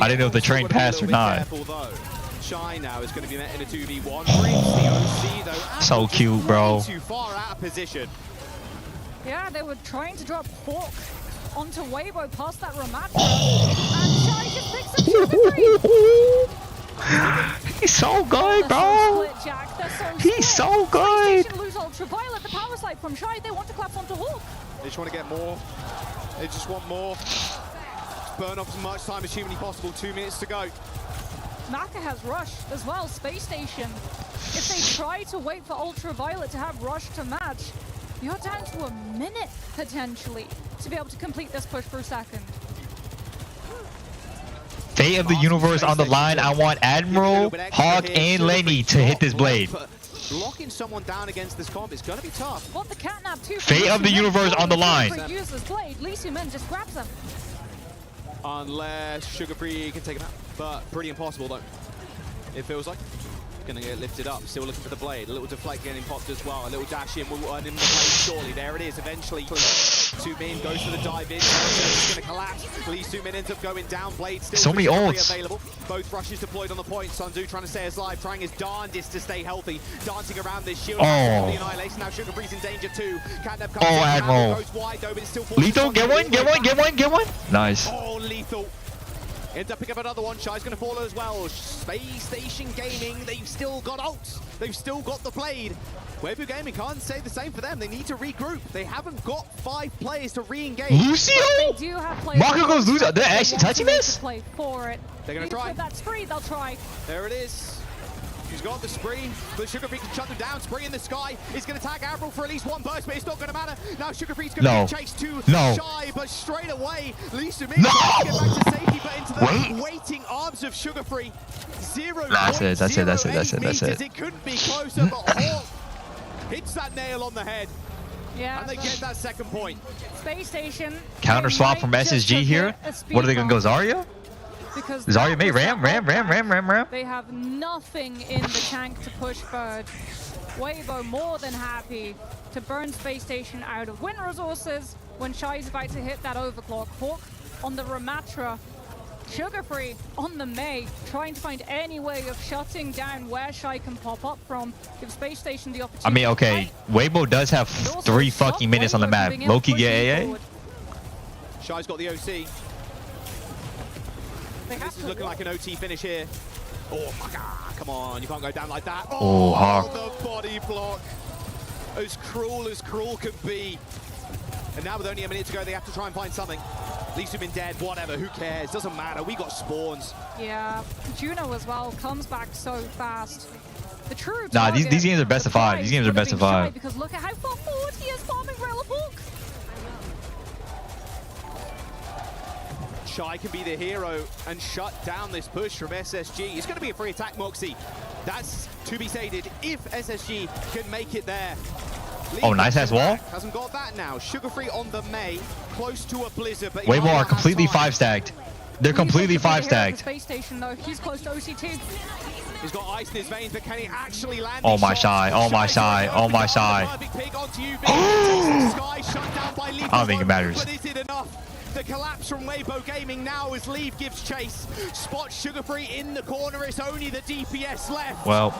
I didn't know if the train passed or not. Shy now is going to be met in a 2v1. Brings the OC though. So cute, bro. Too far out of position. Yeah, they were trying to drop Hawk onto Weibo past that Ramattra. And Shy just picks up Sugar Free. He's so good, bro. He's so good. Lose Ultraviolet, the power slide from Shy. They want to clap onto Hawk. They just want to get more. They just want more. Burn off as much time as humanly possible. 2 minutes to go. Maka has Rush as well, Space Station. If they try to wait for Ultraviolet to have Rush to match, you're down to a minute, potentially, to be able to complete this push per second. Fate of the universe on the line. I want Admiral, Hawk, and Lenny to hit this blade. Locking someone down against this comp is going to be tough. What the catnap too. Fate of the universe on the line. Uses blade. Lee Min just grabs him. Unless Sugar Free can take him out. But pretty impossible though. It feels like. Gonna get lifted up, still looking for the blade. A little deflect getting popped as well. A little dash in will earn him the blade shortly. There it is, eventually. Sumin goes for the dive in. It's gonna collapse. Lee Sumin ends up going down. Blade still so many ults available. Both rushes deployed on the point. Sunzu trying to stay alive, trying his darndest to stay healthy. Dancing around this shield. The annihilation. Now Sugar Free's in danger too. Catnap comes Admiral. Goes wide though, but it's still Lethal, get one. Nice. Oh, Lethal. Ends up picking up another one. Shy's going to follow as well. Space Station Gaming, they've still got ults. They've still got the blade. Weibo Gaming can't say the same for them. They need to regroup. They haven't got 5 players to re-engage. Lucio? They do have players. Maka goes Lucio. They're actually touching this? Play for it. They're going to try. That spree, they'll try. There it is. He's got the spree, but Sugar Free can shut them down. Spree in the sky. He's going to tag Avril for at least one burst, but it's not going to matter. Now Sugar Free's going to be chased too shy, but straight away, Lee Soo-min trying to get back to safety, but into the waiting arms of Sugar Free. That's it. It couldn't be closer, but Hawk hits that nail on the head. Yeah, and they get that second point. Space Station. Counter swap from SSG here. What are they going to go, Zarya? Because Zarya mate, ram. They have nothing in the tank to push Bird. Weibo more than happy to burn Space Station out of win resources when Shy is about to hit that overclock. Hawk on the Ramatra. Sugar Free on the Mei, trying to find any way of shutting down where Shy can pop up from. Give Space Station the opportunity. I mean, okay, Weibo does have 3 fucking minutes on the map. Loki get AA. Shy's got the OC. This is looking like an OT finish here. Oh my god, come on, you can't go down like that. Oh, Hawk. The body block. As cruel can be. And now with only a minute to go, they have to try and find something. Lee Soo-min dead, whatever, who cares? Doesn't matter, we got spawns. Yeah, Juno as well comes back so fast. The true Nah, these games are best of 5. These games are best of 5. Because look at how far forward he is farming Railapulk. Shy can be the hero and shut down this push from SSG. It's going to be a free attack, Moxie. That's to be stated if SSG can make it there. Oh, nice ass wall. Hasn't got that now. Sugar Free on the Mei, close to a blizzard, but Weibo are completely 5-stacked. They're completely 5-stacked. Space Station though, he's close to OC2. He's got ice in his veins, but can he actually land? Oh my Shy, oh my Shy, oh my Shy. I don't think it matters. But is it enough? The collapse from Weibo Gaming now as Leave gives chase. Spots Sugar Free in the corner. It's only the DPS left. Well,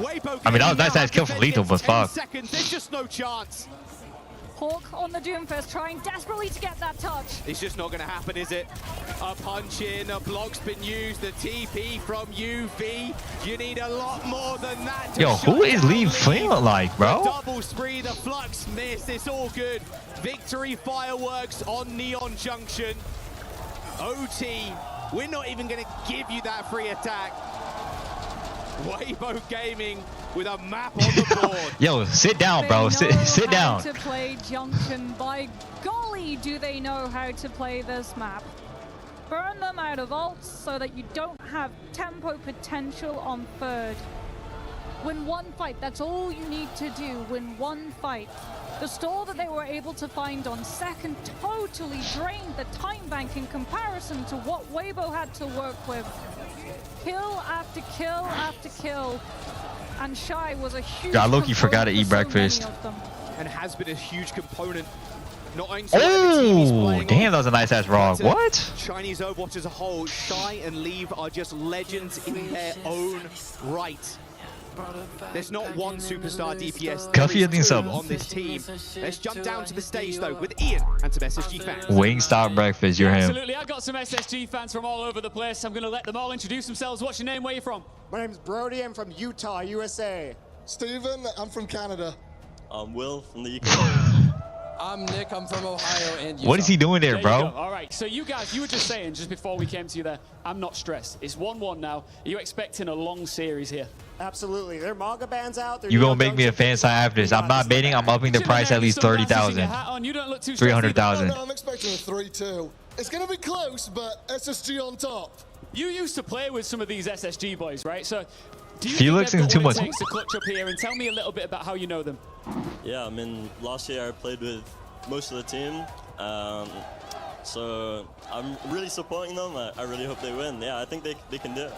I mean, that was a nice kill from Lethal, but fuck. There's just no chance. Hawk on the Doomfist trying desperately to get that touch. It's just not going to happen, is it? A punch in, a block's been used, the TP from UV. You need a lot more than that. Yo, who is Leave feeling like, bro? The double spree, the flux miss, it's all good. Victory fireworks on Neon Junction. OT, we're not even going to give you that free attack. Weibo Gaming with a map on the board. Yo, sit down, bro. Sit down. To play Junction, by golly, do they know how to play this map? Burn them out of ults so that you don't have tempo potential on third. Win one fight, that's all you need to do. Win one fight. The stall that they were able to find on second totally drained the time bank in comparison to what Weibo had to work with. Kill after kill after kill. And Shy was a huge Loki forgot to eat breakfast. And has been a huge component. Not only oh, damn, that was a nice ass rog. What? Chinese Overwatch as a whole, Shy and Leave are just legends in their own right. There's not one superstar DPS Cuffy, I think so. On this team. Let's jump down to the stage though with Ian and some SSG fans. Wingstop breakfast, you're him. Absolutely, I got some SSG fans from all over the place. I'm going to let them all introduce themselves. What's your name? Where are you from? My name's Brody. I'm from Utah, USA. Steven, I'm from Canada. I'm Will from the UK. I'm Nick. I'm from Ohio and Utah. What is he doing there, bro? All right, so you guys, you were just saying just before we came to you there, I'm not stressed. It's 1-1 now. Are you expecting a long series here? Absolutely. There are manga bands out there. You gonna make me a fan sign after this? I'm not bidding. I'm upping the price at least 30,000. 300,000. No, I'm expecting a 3-2. It's gonna be close, but SSG on top. You used to play with some of these SSG boys, right? So, do you Felix think is too much. to clutch up here? And tell me a little bit about how you know them. Yeah, I mean, last year I played with most of the team, so I'm really supporting them. I really hope they win. Yeah, I think they can do it.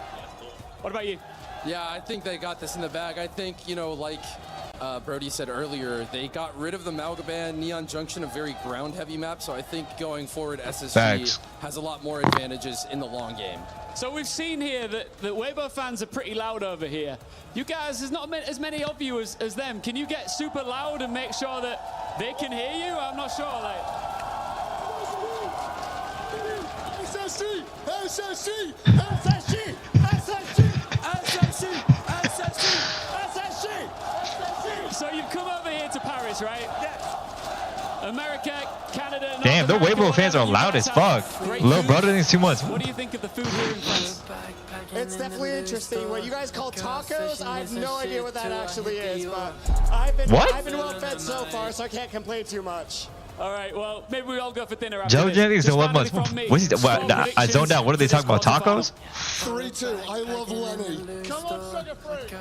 What about you? Yeah, I think they got this in the bag. I think, you know, like Brody said earlier, they got rid of the Malgaban Neon Junction, a very ground-heavy map, so I think going forward, SSG has a lot more advantages in the long game. So we've seen here that Weibo fans are pretty loud over here. You guys, there's not as many of you as them. Can you get super loud and make sure that they can hear you? I'm not sure, like... SSG! SSG! SSG! SSG! SSG! SSG! SSG! So you've come over here to Paris, right? Yes. America, Canada, damn, the Weibo fans are loud as fuck. Little brother thinks too much. What do you think of the food here in France? It's definitely interesting. What you guys call tacos, I have no idea what that actually is, but I've been well fed so far, so I can't complain too much. All right, well, maybe we all go for dinner after Joe this. Jennings Just and what finally month? from me, What's he? score What? I predictions zoned out. What are they for this talking about? quarterfinal. Tacos? 3-2. I love Lenny. Come on, Sugar Free.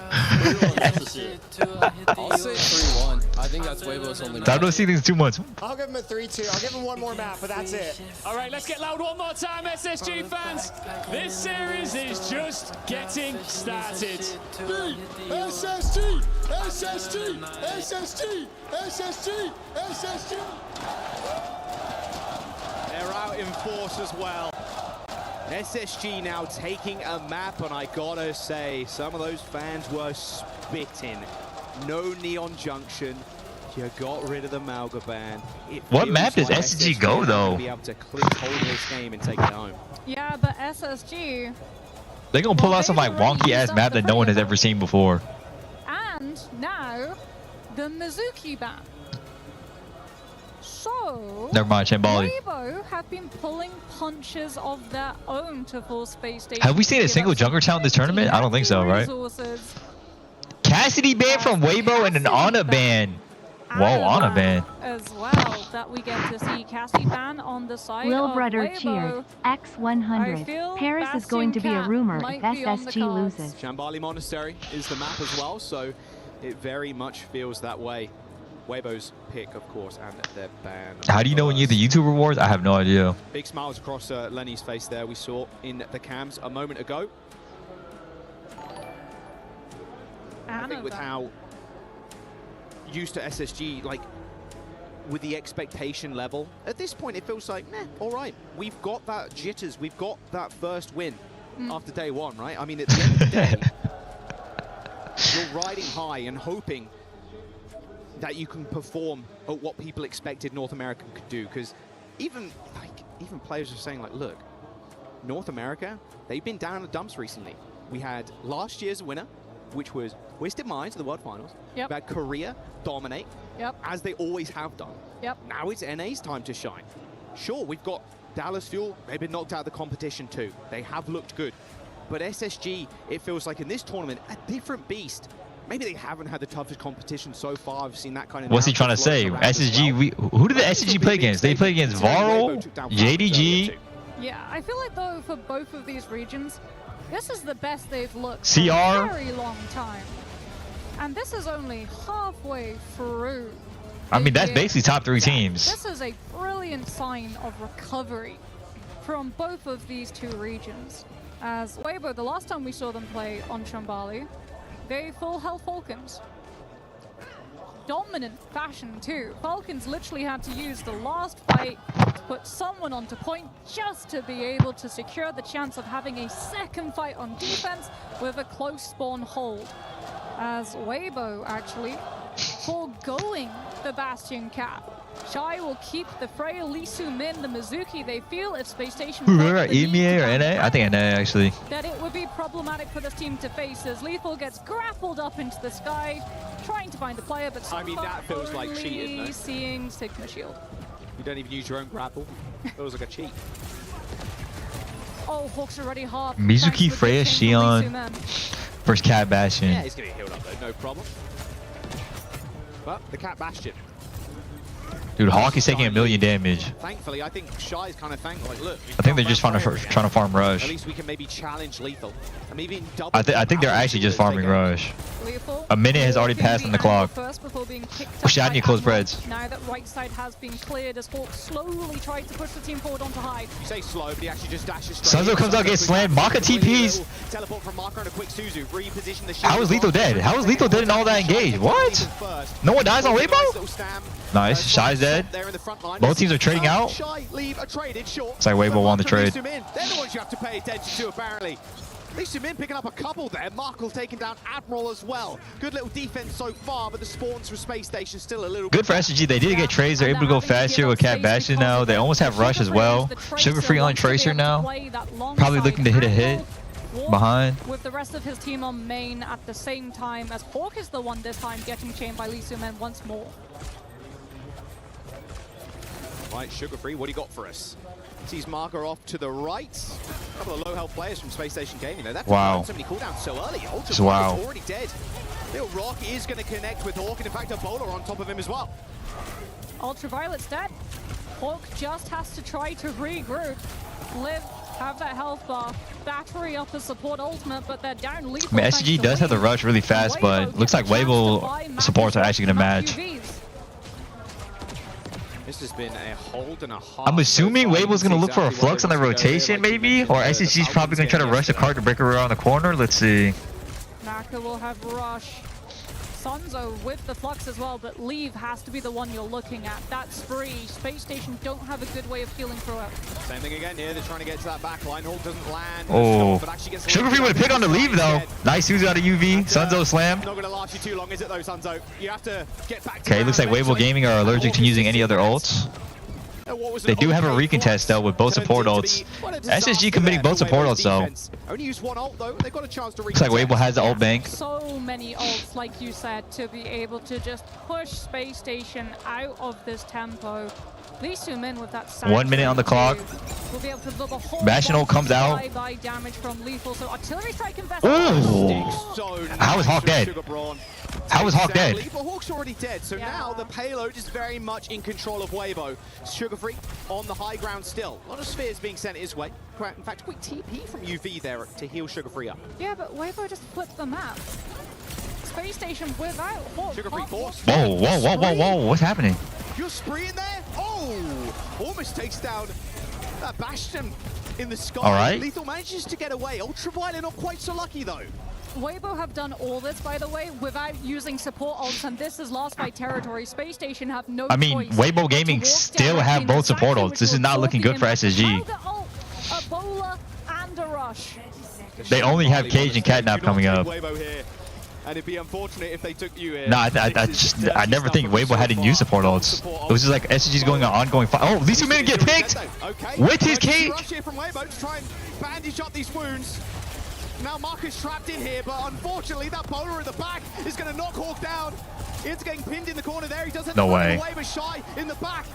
I'll say 3-1. I think that's Weibo's only. I don't see things too much. I'll give him a 3-2. I'll give him one more map, but that's it. All right, let's get loud one more time, SSG fans. This series is just getting started. SSG! SSG! SSG! SSG! SSG! They're out in force as well. SSG now taking a map, and I gotta say, some of those fans were spitting. No Neon Junction. You got rid of the Malgaban. What map does SSG go though? Be able to clip hold of this game and take it home. Yeah, but SSG They gonna pull out some like wonky ass map that no one has ever seen before. and now the Mizuki ban. So Never mind, Chambali. Weibo have been pulling punches of their own to force Space Station. Have we seen a to single give us Junker Town in this tournament? I don't think so, right? resources. Cassidy ban from Weibo and an Ana ban. Whoa, Ana ban. As well, that we get to see Cassie ban on the side Lil of Brother Weibo. cheered. I X100. feel Paris is going to be a Bastion rumor might if be on the SSG cards. loses. Shambali Monastery is the map as well, so it very much feels that way. Weibo's pick, of course, and their ban. How do you know when you get the YouTube rewards? I have no idea. Big smiles across Lenny's face there. We saw in the cams a moment ago. I think with how used to SSG, like with the expectation level, at this point it feels like, meh, all right. We've got that jitters. We've got that first win after day one, right? I mean, at the end of the day, you're riding high and hoping that you can perform at what people expected North America could do. Because even players are saying, like, look, North America, they've been down in the dumps recently. We had last year's winner, which was Twisted Minds at the World Finals. Yep. We had Korea dominate, as they always have done. Yep. Now it's NA's time to shine. Sure, we've got Dallas Fuel. They've been knocked out of the competition too. They have looked good. But SSG, it feels like in this tournament, a different beast. Maybe they haven't had the toughest competition so far. I've seen that kind of. What's he trying to say? SSG, who did the SSG play against? They play against Varl, JDG. Yeah, I feel like though for both of these regions, this is the best they've looked CR? for a very long time. And this is only halfway through. I mean, the that's year. basically top 3 teams. This is a brilliant sign of recovery from both of these two regions. As Weibo, the last time we saw them play on Shambali, they full health Falcons. Dominant fashion too. Falcons literally had to use the last fight to put someone onto point just to be able to secure the chance of having a second fight on defense with a close spawn hold. As Weibo actually foregoing the Bastion cap. Shy will keep the frail Lee Soo-min, the Mizuki. They feel if Space Station EMEA or NA? I think NA actually. that it would be problematic for this team to face as Lethal gets grappled up into the sky, trying to find a player, but so I mean, far that feels like only cheating, though. seeing Sigma Shield. You don't even use your own grapple. Feels like a cheat. Oh, Hawk's already half. Mizuki, Freya, Xion versus Cat Bastion. Yeah, he's going to get healed up though, no problem. But the Cat Bastion. Dude, Hawk is taking 1 million damage. Thankfully, I think Shy's kind of thankful. Like, look, I think they're just trying to farm Rush. at least we can maybe challenge Lethal. And maybe double. I think they're actually just farming Rush. A minute has already passed on the clock. First before being picked up Shad by need close Admiral. breads. Now that right side has been cleared as Hawk slowly tries to push the team forward onto high. You say slow, but he actually just dashes straight. Sunzo comes out, gets slammed. Maka TPs. Teleport from Maka and a quick Suzu. Reposition the shield. How is Lethal dead? How is Lethal dead in all that engage? What? No one dies on Weibo? Nice. Shy's dead. Both teams are trading out. Shy, leave a traded short. It's like Weibo won the trade. They're the ones you have to pay attention to, apparently. Lee Soo-min picking up a couple there. Markle taking down Admiral as well. Good little defense so far, but the spawns from Space Station still a little Good for SSG. They did get trades. They're able to go faster with Cat Bastion now. They almost have Rush as well. Sugar Free on Tracer now. Probably looking to hit a hit behind. With the rest of his team on main at the same time as Hawk is the one this time getting chained by Lee Soo-min once more. Right, Sugar Free, what do you got for us? Sees Marker off to the right. couple of low health players from Space Station Gaming. They've Wow. so many cooldowns so early. Just wow. Ultraviolent's already dead. Lil Rock is going to connect with Hawk, and in fact, a bowler on top of him as well. Ultraviolet's dead. Hawk just has to try to regroup. Liv have that health bar. Battery up a support ultimate, but they're down lethal. I mean, SCG does have the rush really fast, but looks like Weibo supports are actually going to match. This has been a hold and a half. I'm assuming Weibo's going to look for a Exactly flux on the where it's gonna go rotation, here, like maybe? Or SCG's probably going to try to rush the card to break her around the corner. Let's see. Maka will have rush. Sunzo with the flux as well, but Leave has to be the one you're looking at. That spree. Space Station don't have a good way of healing through it. Same thing again here. They're trying to get to that back line. Hawk doesn't land. Oh. But actually gets Sugar Free would have picked on the leave, though. Nice Suzu out of UV. Sunzo slam. Not going to last you too long, is it, though, Sunzo? You have to get back to Okay, looks like Weibo Gaming are allergic to using any other ults. They do have a recontest though with both support ults. SSG committing both support ults though. Only use one ult though. They've got a chance to Looks like Weibo has the ult bank. So many ults, like you said, to be able to just push Space Station out of this tempo. Lee Soo-min with that 1 minute on the clock. We'll be able to build a whole Bastion ult comes out. By damage from lethal. So artillery strike invest. Oh! How is Hawk dead? How is Hawk dead? But Hawk's already dead, so now the payload is very much in control of Weibo. Sugar Free on the high ground still. A lot of spheres being sent his way. In fact, quick TP from UV there to heal Sugar Free up. Yeah, but Weibo just flipped the map. Space Station without Hawk. Sugar Free force. Whoa, whoa, whoa, whoa, whoa. What's happening? You're spreeing there? Oh! Almost takes down that Bastion in the sky. All right. Lethal manages to get away. Ultraviolet not quite so lucky though. Weibo have done all this, by the way, without using support ults, and this is last fight territory. Space Station have no I mean, Weibo Gaming still have both support ults. This is not looking good for SSG. A bowler and a rush. They only have Cage and Catnap coming up. And it'd be unfortunate if they took you in. No, I never think Weibo had to use support ults. It was just like SSG's going on ongoing fight. Oh, Lee Soo-min get picked with his Cage. Rush here from Weibo to try and bandage up these wounds. Now Marcus trapped in here, but unfortunately that bowler at the back is going to knock Hawk down. It's getting pinned in the corner there. He doesn't No way. away, but Shy in the back.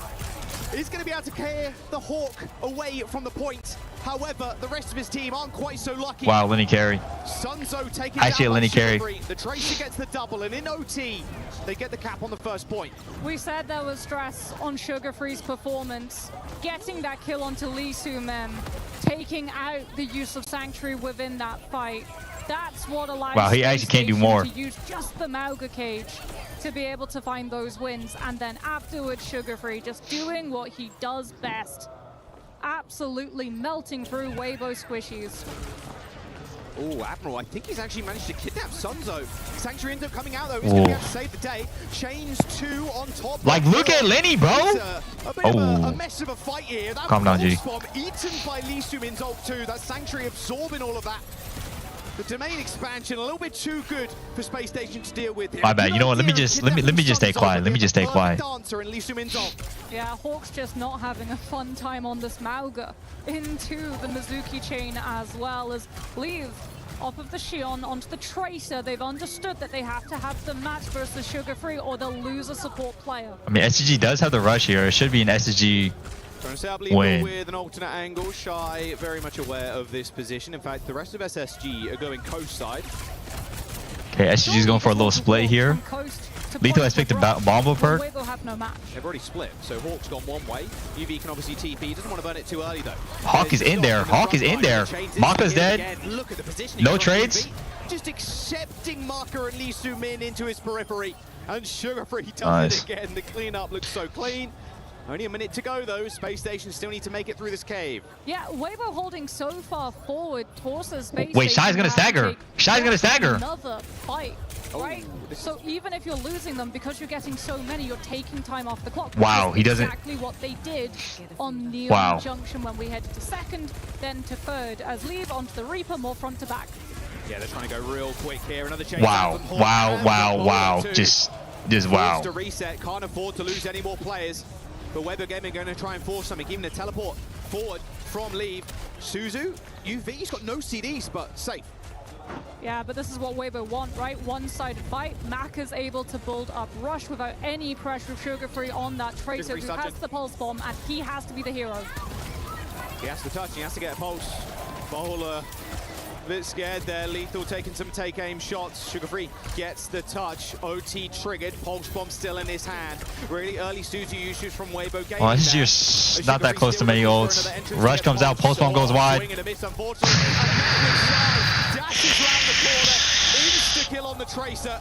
He's going to be able to clear the Hawk away from the point. However, the rest of his team aren't quite so lucky. Wow, Lenny carry. Sunzo taking Actually, down Lenny Sugar carry. Free. The Tracer gets the double, and in OT, they get the cap on the first point. We said there was stress on Sugar Free's performance. Getting that kill onto Lee Soo-min, taking out the use of Sanctuary within that fight. That's what allows Wow, he Space actually can't do Station more. to use just the Mauga Cage to be able to find those wins, and then afterwards Sugar Free just doing what he does best. Absolutely melting through Weibo squishies. Oh, Admiral, I think he's actually managed to kidnap Sunzo. Sanctuary ends up coming out though. He's going to be able to save the day. Chains 2 on top. Like, look at Lenny, bro. A bit of a mess of a fight here. That Calm down, G. bomb eaten by Lee Soo-min's ult too. That Sanctuary absorbing all of that. The domain expansion a little bit too good for Space Station to deal with here. My bad. You know what? Let me just stay quiet. Let me just stay quiet. Dancer and Lee Soo-min's ult. Yeah, Hawk's just not having a fun time on this Mauga. Into the Mizuki chain as well as leave off of the Xion onto the Tracer. They've understood that they have to have the match versus Sugar Free or they'll lose a support player. I mean, SSG does have the rush here. It should be an SSG Trying to set up win. with an alternate angle. Shy very much aware of this position. In fact, the rest of SSG are going coast side. Okay, SSG's going for a little split here. Lethal has picked a Bombo perk. They've already split, so Hawk's gone one way. UV can obviously TP. He doesn't want to burn it too early though. Hawk is in there. Hawk is in there. Maka's dead. Look at the positioning. No trades. Just accepting Maka and Lee Soo-min into his periphery. And Sugar Free does Nice. it again. The cleanup looks so clean. Only a minute to go though. Space Station still need to make it through this cave. Yeah, Weibo holding so far forward. Torsa's Space Wait, Station Shy's gonna now stagger. take Shy's gonna stagger. Another fight, right? So even if you're losing them because you're getting so many, you're taking time off the clock. Wow, Which he is doesn't- exactly what they did on Neon Wow. Junction when we headed to second, then to third. As leave onto the Reaper, more front to back. Yeah, they're trying to go real quick here. Another change. Wow, wow. Just wow. To reset, can't afford to lose any more players. But Weber Gaming going to try and force something, even a teleport forward from Leave. Suzu, UV's got no CDs, but safe. Yeah, but this is what Weibo want, right? One-sided fight. Maka's able to build up Rush without any pressure of Sugar Free on that Tracer who has the Pulse Bomb, and he has to be the hero. He has to touch, he has to get a pulse. Bowler a bit scared there. Lethal taking some take-aim shots. Sugar Free gets the touch. OT triggered. Pulse bomb still in his hand. Really early Suzu usage from Weibo Gaming. Oh, this is just not that close to many ults. Rush comes out, pulse bomb goes wide. Insta-kill on the Tracer.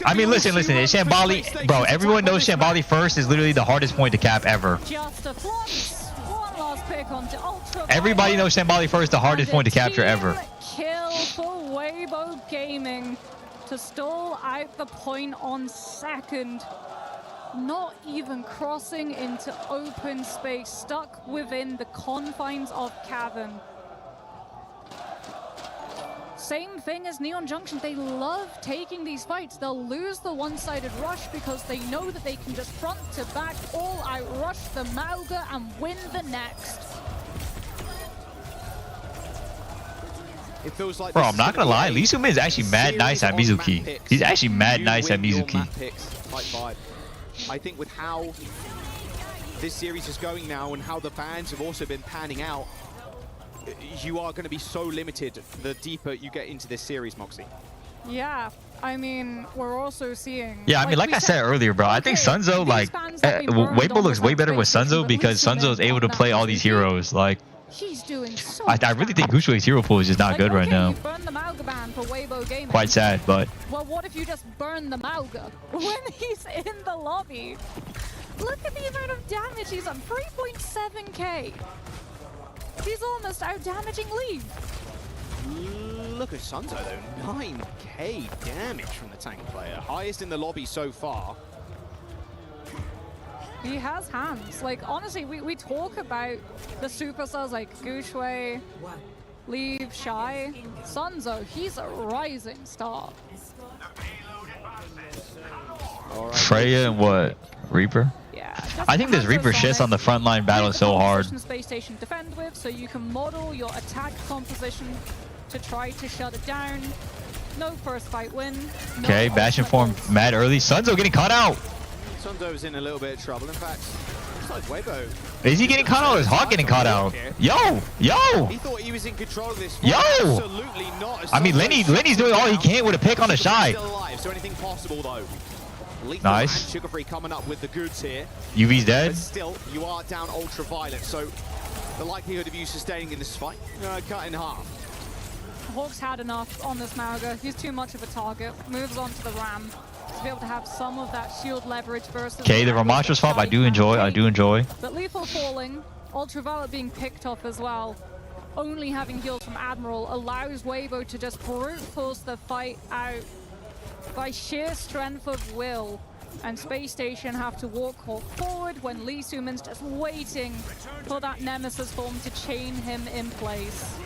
I mean, listen, Shambali, bro, everyone knows Shambali first is literally the hardest point to cap ever. Just a flux. One last pick onto Ultra. Everybody knows Shambali first, the hardest point to capture ever. Kill for Weibo Gaming to stall out the point on second. Not even crossing into open space, stuck within the confines of Cavern. Same thing as Neon Junction. They love taking these fights. They'll lose the one-sided rush because they know that they can just front to back, all-out rush the Mauga and win the next. It feels like Bro, I'm not gonna lie, Lee Soo-min is actually mad nice at Mizuki. He's actually mad nice at Mizuki. I think with how this series is going now and how the bans have also been panning out, you are going to be so limited the deeper you get into this series, Moxie. Yeah, I mean, we're also seeing... Yeah, I mean, like I said earlier, bro, I think Sunzo, like, Weibo looks way better with Sunzo because Sunzo is able to play all these heroes. Like, he's doing so I really think Gushui's hero pool is just not good right now. You burn the Mauga ban for Weibo Gaming. Quite sad, but... Well, what if you just burn the Mauga when he's in the lobby? Look at the amount of damage he's on, 3.7k. He's almost out-damaging Lee. Look at Sunzo, though. 9k damage from the tank player. Highest in the lobby so far. He has hands. Like, honestly, we talk about the superstars like Gushui, Leave, Shy. Sunzo, he's a rising star. Freya and what? Reaper? Yeah. I think this Reaper shits on the frontline battle so hard. Space station defend with, so you can model your attack composition to try to shut it down. No first fight win. Okay, Bash informed mad early. Sunzo getting caught out. Sunzo's in a little bit of trouble. In fact, it's like Weibo. Is he getting caught out or is Hawk getting caught out? Yo! Yo! He thought he was in control of this. Yo! Absolutely not. I mean, Lenny's doing all he can with a pick on the Shy. Still alive, so anything possible though. Lethal Nice. and Sugar Free coming up with the goods here. UV's dead. But still, you are down ultraviolet, so the likelihood of you sustaining in this fight, cut in half. Hawk's had enough on this Mauga. He's too much of a target. Moves on to the Ram to be able to have some of that shield leverage versus... Okay, the Ramattra swap I do enjoy. But Lethal falling, Ultraviolet being picked off as well. Only having heals from Admiral allows Weibo to just brute force the fight out by sheer strength of will. And Space Station have to walk Hawk forward when Lee Soo-min's just waiting for that Nemesis form to chain him in place.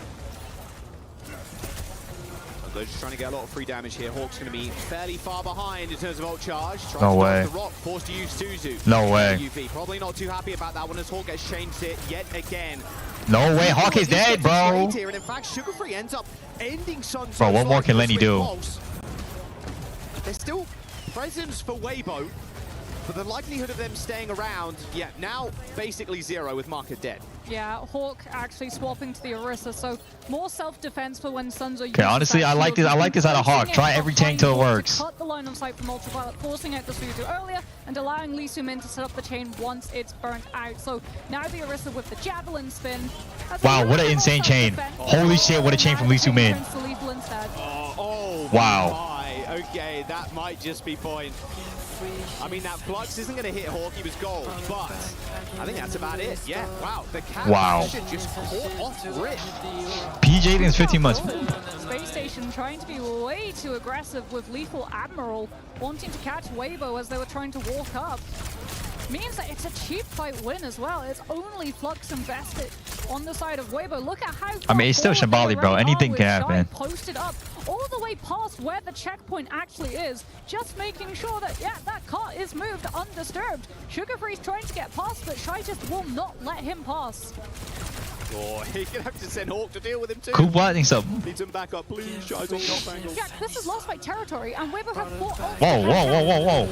They're just trying to get a lot of free damage here. Hawk's going to be fairly far behind in terms of ult charge. No way. The rock, forced to use Suzu. No way. UV. Probably not too happy about that one as Hawk gets changed it yet again. No way, Hawk is dead, bro. Here, and in fact, Sugar Free ends up ending Sun's. Bro, what more can Lenny do? There's still presence for Weibo, but the likelihood of them staying around, yeah, now basically zero with Marker dead. Yeah, Hawk actually swapping to the Orisa, so more self-defense for when Sunzo. Okay, honestly, I like this out of Hawk. Try every tank till it works. Cut the line of sight from Ultraviolet, forcing out the Suzu earlier and allowing Lee Soo-min to set up the chain once it's burnt out. So now the Orisa with the Javelin spin. Wow, what an insane chain. Holy shit, what a chain from Lee Soo-min. Oh, wow. Okay, that might just be point. I mean, that Flux isn't going to hit Hawk, he was gold, but I think that's about it. Yeah, wow. The cat just caught off rip. PJ is 15 months. Space Station trying to be way too aggressive with Lethal Admiral, wanting to catch Weibo as they were trying to walk up. Means that it's a cheap fight win as well. It's only Flux invested on the side of Weibo. Look at how I mean, it's still Shambali, bro. Anything can happen. Posted up all the way past where the checkpoint actually is, just making sure that, yeah, that car is moved undisturbed. Sugar Free's trying to get past, but Shy just will not let him pass. Oh, he's going to have to send Hawk to deal with him too. Cool lightning something. Needs him back up, please. Shy's on top angle. Yeah, this is lost fight territory, and Weibo have fought. Whoa.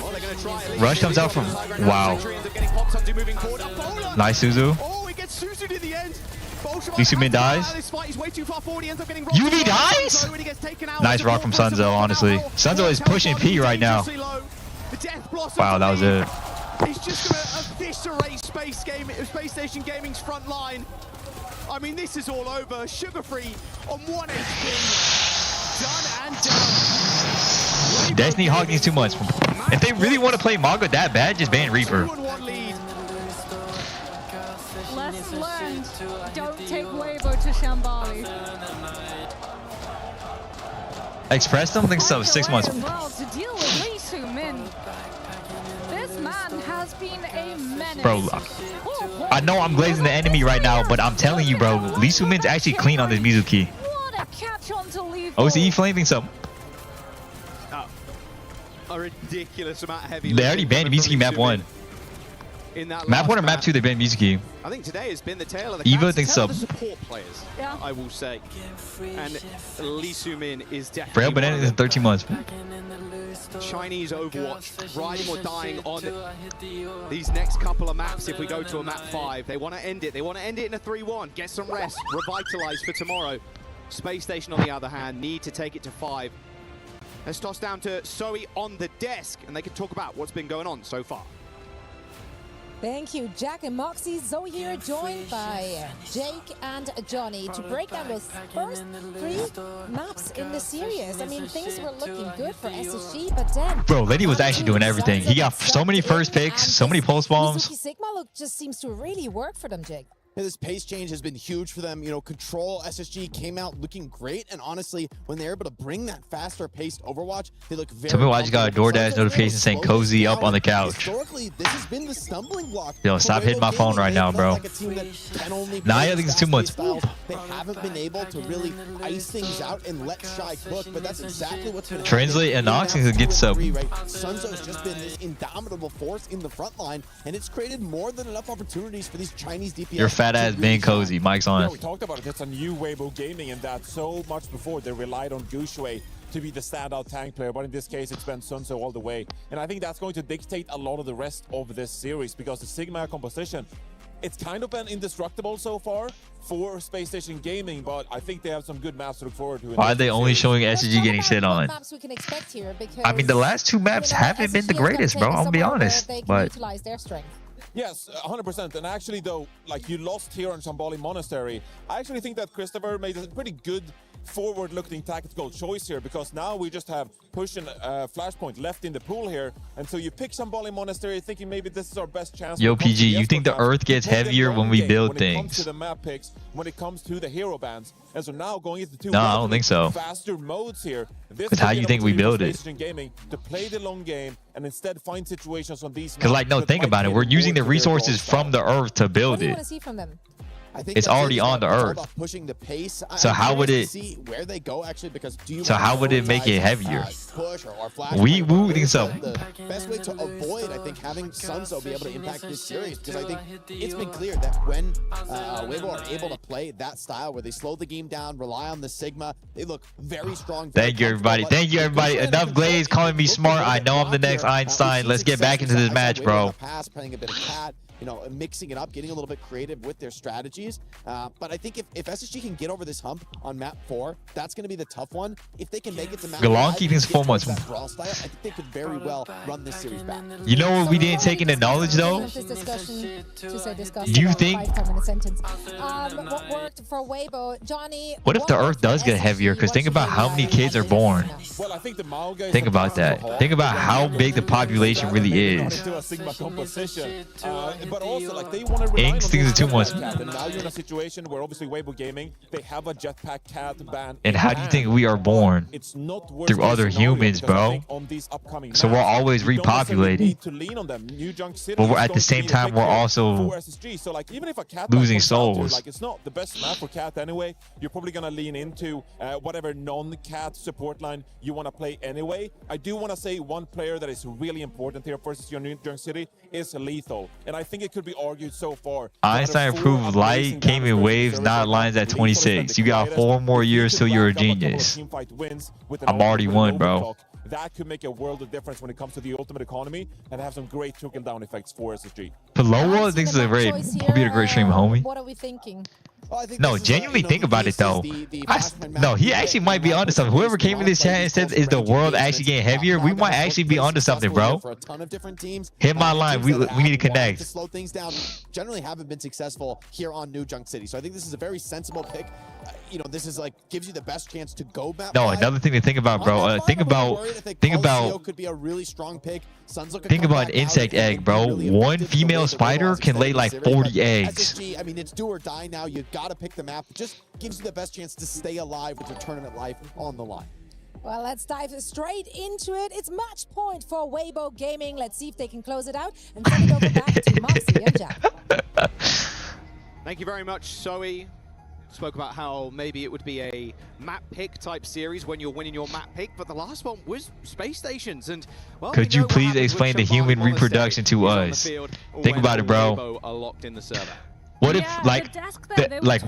Oh, they're going to try Rush comes out from... Wow. Nice, Suzu. Oh, he gets Suzu to the end. Lee Su-min dies. This fight is way too far forward. He ends up getting UV dies? Nice rock from Sunzo, honestly. Sunzo is pushing P right now. Wow, that was it. He's just going to eviscerate Space Station Gaming's front line. I mean, this is all over. Sugar Free on 1 HP. Done and done. Destiny Hawk needs too much. If they really want to play Maga that bad, just ban Reaper. Lesson learned. Don't take Weibo to Shambali. Express them? I think so. 6 months. Well, to deal with Lee Su-min. This man has been a menace. Bro, I know I'm glazing the enemy right now, but I'm telling you, bro, Lee Su-min's actually clean on this Mizuki. What a catch on to leave. OCE flaming some. A ridiculous amount of heavy. They already banned Mizuki map 1. Map 1 or map 2, they banned Mizuki. I think today has been the tail of the Eva cats. thinks Tail so. of the support players, I will say. And Lee Su-min is definitely Frail Banana in 13 months. Chinese Overwatch, riding or dying on these next couple of maps. If we go to a map 5, they want to end it. They want to end it in a 3-1. Get some rest, revitalize for tomorrow. Space Station, on the other hand, need to take it to 5. Let's toss down to Zoe on the desk, and they can talk about what's been going on so far. Thank you, Jack and Moxie. Zoe here, joined by Jake and Johnny to break down those first 3 maps in the series. I mean, things were looking good for SSG, but then... Bro, Liddy was actually doing everything. He got so many first picks, so many pulse bombs. Mizuki Sigma look just seems to really work for them, Jake. Yeah, this pace change has been huge for them. You know, Control, SSG came out looking great, and honestly, when they're able to bring that faster paced Overwatch, they look very... Tell me why you got a DoorDash notification saying cozy up on the couch. Historically, this has been the stumbling block. Yo, stop hitting my phone right now, bro. Nah, I think it's too much. They haven't been able to really ice things out and let Shy cook, but that's exactly what's been Translate and Oxing to get some. Sunzo's just been this indomitable force in the front line, and it's created more than enough opportunities for these Chinese DPS. Your fat ass being cozy. Mike's on. Yeah, we talked about it. It's a new Weibo Gaming, and that so much before they relied on Gushui to be the standout tank player, but in this case it's been Sunzo all the way. And I think that's going to dictate a lot of the rest of this series, because the Sigma composition, it's kind of been indestructible so far for Space Station Gaming, but I think they have some good maps to look forward to. Why are they only showing SSG getting shit on? Maps we can expect here, because, I mean, the last 2 maps haven't been the greatest, bro. I'll be honest. But utilize their strength. Yes, 100%. And actually, though, like you lost here on Shambali Monastery, I actually think that Christopher made a pretty good forward-looking tactical choice here, because now we just have Push and Flashpoint left in the pool here, and so you pick Shambali Monastery thinking maybe this is our best chance. Yo, PG, you think the Earth gets heavier when we build When it comes things? to the map picks, when it comes to the hero bans, and so now going into 2 No, I don't think so. faster modes here. Because how you think we build it? Gaming to play the long game and instead find situations on these. Because, like, no, think about it. We're using the resources from the Earth to build What do you it. want to see from them? I think It's already on the Earth. Pushing the pace. So how would it? See where they go actually, because do you So how would it make it heavier? Push or flash? We think so. The best way to avoid, I think, having Sunzo be able to impact this series, because I think it's been clear that when Weibo are able to play that style where they slow the game down, rely on the Sigma, they look very strong. Thank you, everybody. Thank you, everybody. Enough Glaze calling me smart. I know I'm the next Einstein. Let's get back into this match, bro. Playing a bit of cat, you know, mixing it up, getting a little bit creative with their strategies. But I think if SSG can get over this hump on map 4, that's going to be the tough one. If they can make it to map 5, Galanki thinks 4 months. brawl style, I think they could very well run this series back. You know what we didn't take into knowledge, though? This discussion, to say discuss Do you about think- 5-10-minute sentence. What worked for Weibo, Johnny? What if the Earth does get heavier? Because think about how many kids are born. Well, I think the Mao guys Think about that. Think about how big the population really is. into a Sigma composition, but also like they want to rely Inks on thinks this it's too much. jetpack cat, and now you're in a situation where obviously Weibo Gaming, they have a jetpack cat ban. And how do you think we are born? It's not Through other humans, bro. So we're always repopulating. But we're at the same time, we're also So like even if a cat losing comes out to, souls. like it's not the best map for cat anyway. You're probably gonna lean into whatever non-cat support line you want to play anyway. I do want to say one player that is really important here versus your New York City is Lethal, and I think it could be argued so far. Einstein approved light came in waves, not lines at 26. You got 4 more years till you're a genius. I'm already won, bro. That could make a world of difference when it comes to the ultimate economy and have some great trickle-down effects for SSG. Paloa thinks it's a great. Hope you had a great stream, homie. What are we thinking? I think No, this is, genuinely you know, think the about it pieces, though. the I, Flashman no, map, he you actually get might be more onto something. Whoever players, came in this chat and said, "Is the world actually getting heavier?" We might actually be onto something, bro. For a ton of different teams. Hit my line. We need to wanted connect. to slow things down. Generally haven't been successful here on New Junk City. So I think this is a very sensible pick. You know, this is like gives you the best chance to go map. No, 5. another thing to think about, bro. Think about could be a really strong pick. think about an insect egg, bro. One female spider can lay like 40 eggs. SSG, I mean, it's do or die now. You got to pick the map. It just gives you the best chance to stay alive with your tournament life on the line. Well, let's dive straight into it. It's match point for Weibo Gaming. Let's see if they can close it out and send it over back to Moxie and Jack. Thank you very much, Zoe. Spoke about how maybe it would be a map pick type series when you're winning your map pick, but the last one was space stations. And well, Could you please explain the human reproduction to us? Think about it, bro. Are locked in the server. What if, like,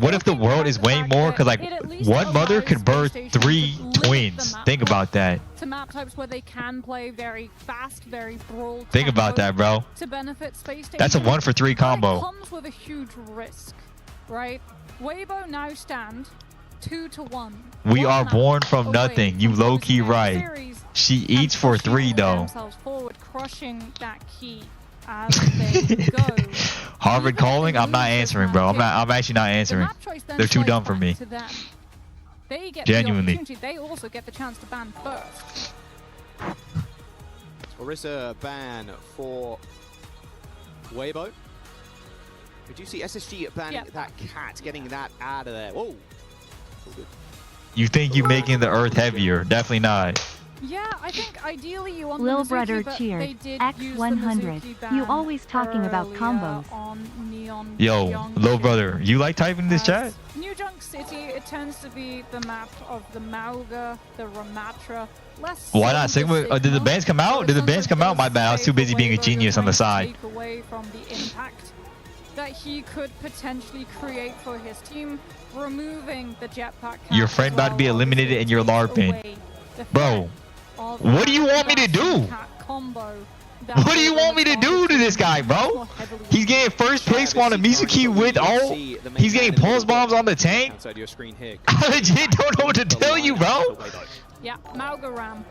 what if the world is way more? Because, like, one mother could birth 3 twins. Think about that. To map types where they can play very fast, very broad. Think about that, bro. To benefit space station. That's a 1 for 3 combo. It comes with a huge risk, right? Weibo now stand 2-1. We are born from nothing. You low-key right. She eats for 3 though. Forward, crushing that key as they go. Harvard calling? I'm not answering, bro. I'm actually not answering. They're too dumb for me. They get genuinely. The they also get the chance to ban first. Orisa ban for Weibo. Did you see SSG banning that cat, getting that out of there? Whoa. You think you making the earth heavier? Definitely not. Yeah, I think ideally you want Lil the Mizuki, brother but cheer. they did use the X100. Mizuki ban You always talking about earlier combos. on Neon Yo, Young little City. brother, you like typing in this chat? New Junk City, it tends to be the map of the Mauga, the Ramatra. Less Why so not the Sigma? Did the bands come out? Did the bands come out? My bad. I was too busy being a genius on the side. Take away from the impact that he could potentially create for his team, removing the jetpack. Your friend about to be eliminated and you're LARPing. Bro, what do you want me to do? What do you want me to do to this guy, bro? He's getting first pick spawn of Mizuki with all. He's getting pulse bombs on the tank. Outside your screen here. I legit don't know what to tell you, bro. Yeah, Mauga Ram.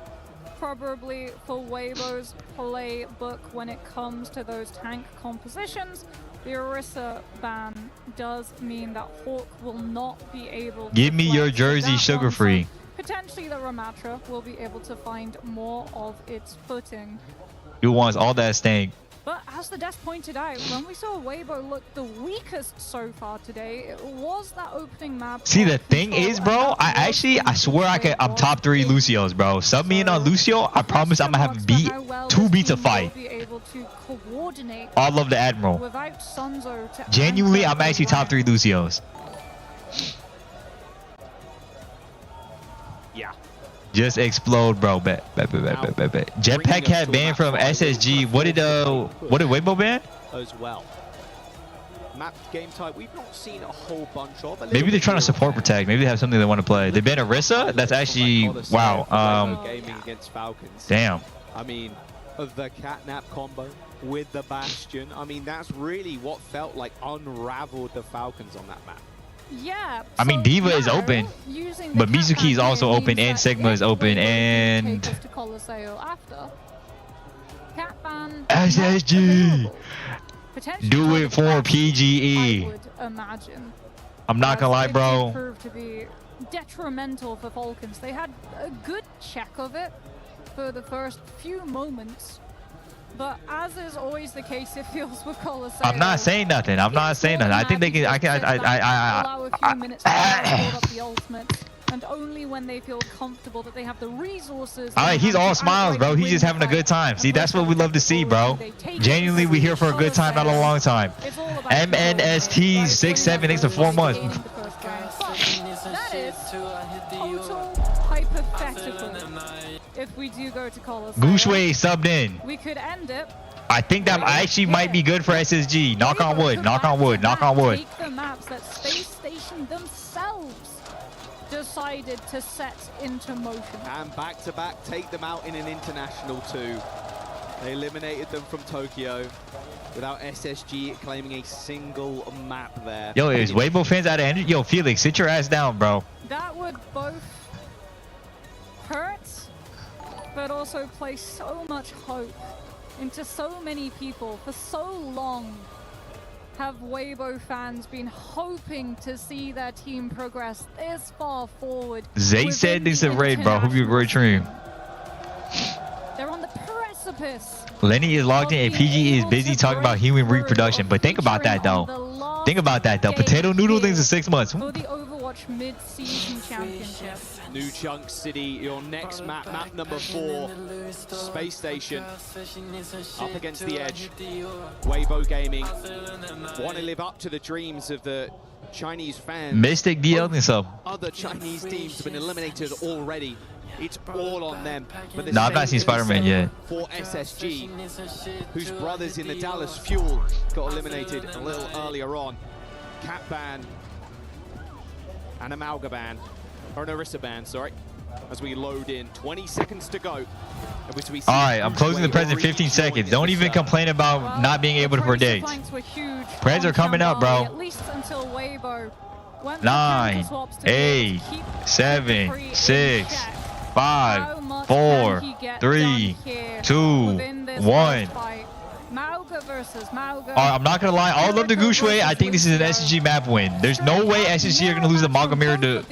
Probably for Weibo's playbook when it comes to those tank compositions. The Orisa ban does mean that Hawk will not be able to Give me your flex jersey that sugar one, so free. potentially the Ramatra will be able to find more of its footing. You wants all that stank. But as the desk pointed out, when we saw Weibo look the weakest so far today, it was that opening map. See, the thing is, bro, I swear I'm top 3 Lucios, bro. Sub me in on Lucio. I promise I'm gonna have 2 beats a fight. Be able to coordinate All of the Admiral. without Sunzo to Genuinely, answer I'm actually top 3 Lucios. Yeah. Just explode, bro. Jetpack had banned from SSG. What did Weibo ban? As well. Map game type we've not seen a whole bunch of. Maybe they're trying to support protect. Maybe they have something they want to play. They banned Orisa? That's actually wow. Gaming against Falcons. Damn. I mean, the catnap combo with the Bastion. I mean, that's really what felt like unraveled the Falcons on that map. Yeah. I mean, Diva is open, but Mizuki is also open, and Sigma is open, and SSG. Do it for PGE. I would imagine. I'm not gonna lie, bro. Proved to be detrimental for Falcons. They had a good check of it for the first few moments. But as is always the case, it feels with Colosseo. I'm not saying nothing. I'm not saying nothing. I think they can. Allow a few minutes to build up the ultimate, and only when they feel comfortable that they have the resources. All right, he's all smiles, bro. He's just having a good time. See, that's what we love to see, bro. Genuinely, we here for a good time, not a long time. MNST67 thanks for 4 months. That is total hypothetical. If we do go to Colosseo, Gushue subbed in. we could end it. I think that actually might be good for SSG. Knock on wood. Knock on wood. Knock on wood. Take the maps that Space Station themselves decided to set into motion. And back to back, take them out in an international too. They eliminated them from Tokyo without SSG claiming a single map there. Yo, is Weibo fans out of energy? Yo, Felix, sit your ass down, bro. That would both hurt, but also place so much hope into so many people. For so long have Weibo fans been hoping to see their team progress this far forward. Zay said this is a raid, bro. Hope you have a great stream. They're on the precipice. Lenny is logged in and PG is busy talking about human reproduction. But think about that, though. Think about that, though. Potato noodle things in 6 months. For the Overwatch mid-season championship. New Chunk City, your next map, map number 4, Space Station, up against the edge. Weibo Gaming want to live up to the dreams of the Chinese fans. Mystic DL and some. Other Chinese teams have been eliminated already. It's all on them. But Nah, I've not seen Spider-Man yet. For SSG, whose brothers in the Dallas Fuel got eliminated a little earlier on. Catban and Amalgaban. Or an Orisa ban, sorry, as we load in. 20 seconds to go. All right, I'm closing the press in 15 seconds. Don't even complain about not being able to predict. Preds are coming up, bro. At least until Weibo. 9, 8, 7, 6, 5, 4, 3, 2, 1. Mauga versus Mauga. I'm not gonna lie, all of the Gushue, I think this is an SSG map win. There's no way SSG are gonna lose the Magamir to.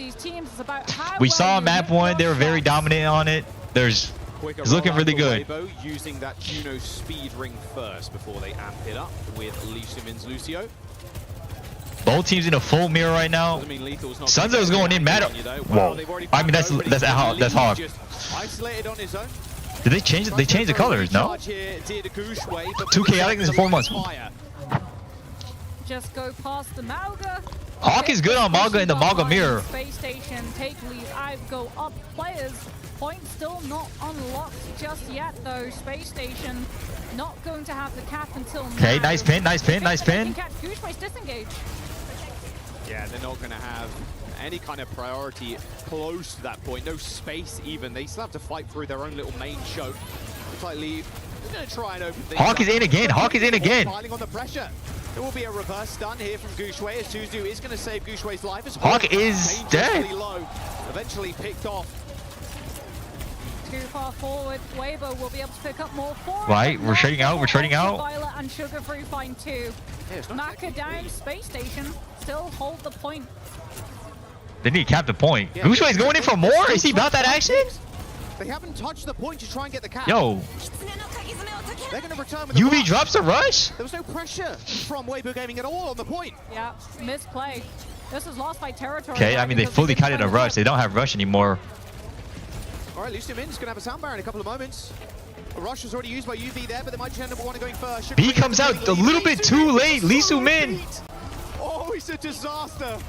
We saw map 1, they were very dominant on it. It's looking really good. Using that Juno speed ring first before they amp it up with Lucimin's Lucio. Both teams in a full mirror right now. Sunzo's going in mad. Whoa. I mean that's hard. Isolated on his own. Did they change it? They changed the colors, no? 2 chaotic in 4 months. Just go past the Mauga. Hawk is good on Mauga in the Mauga mirror. Space Station, take lead, I've go up players. Point still not unlocked just yet though. Space Station not going to have the cap until now. Okay, nice pin, nice pin, nice pin. Gushway's disengage. Yeah, they're not going to have any kind of priority close to that point. No space even. They still have to fight through their own little main choke. Looks like Lee is going to try and open things Hawk is in again. Hawk is in again. Piling on the pressure. There will be a reverse stun here from Gushue as Suzu is going to save Gushwe's life as Hawk is dead. Low. Eventually picked off. Too far forward. Weibo will be able to pick up more for Right, we're trading out. We're trading out. Violet and Sugar Free find 2. Maka down. Space Station still hold the point. They need to cap the point. Yeah, Gushue is going in for more? Is he about that action? They haven't touched the point to try and get the cap. Yo. They're going to return with UV drops the rush? There was no pressure from Weibo Gaming at all on the point. Yeah, misplay. This is lost by territory. Okay, I mean, they fully kited a rush. They don't have rush anymore. All right, Lucio Min's going to have a sound bar in a couple of moments. A rush was already used by UV there, but they might end up one going first. B comes out a little bit too late. Lee Su-min. Oh, it's a disaster.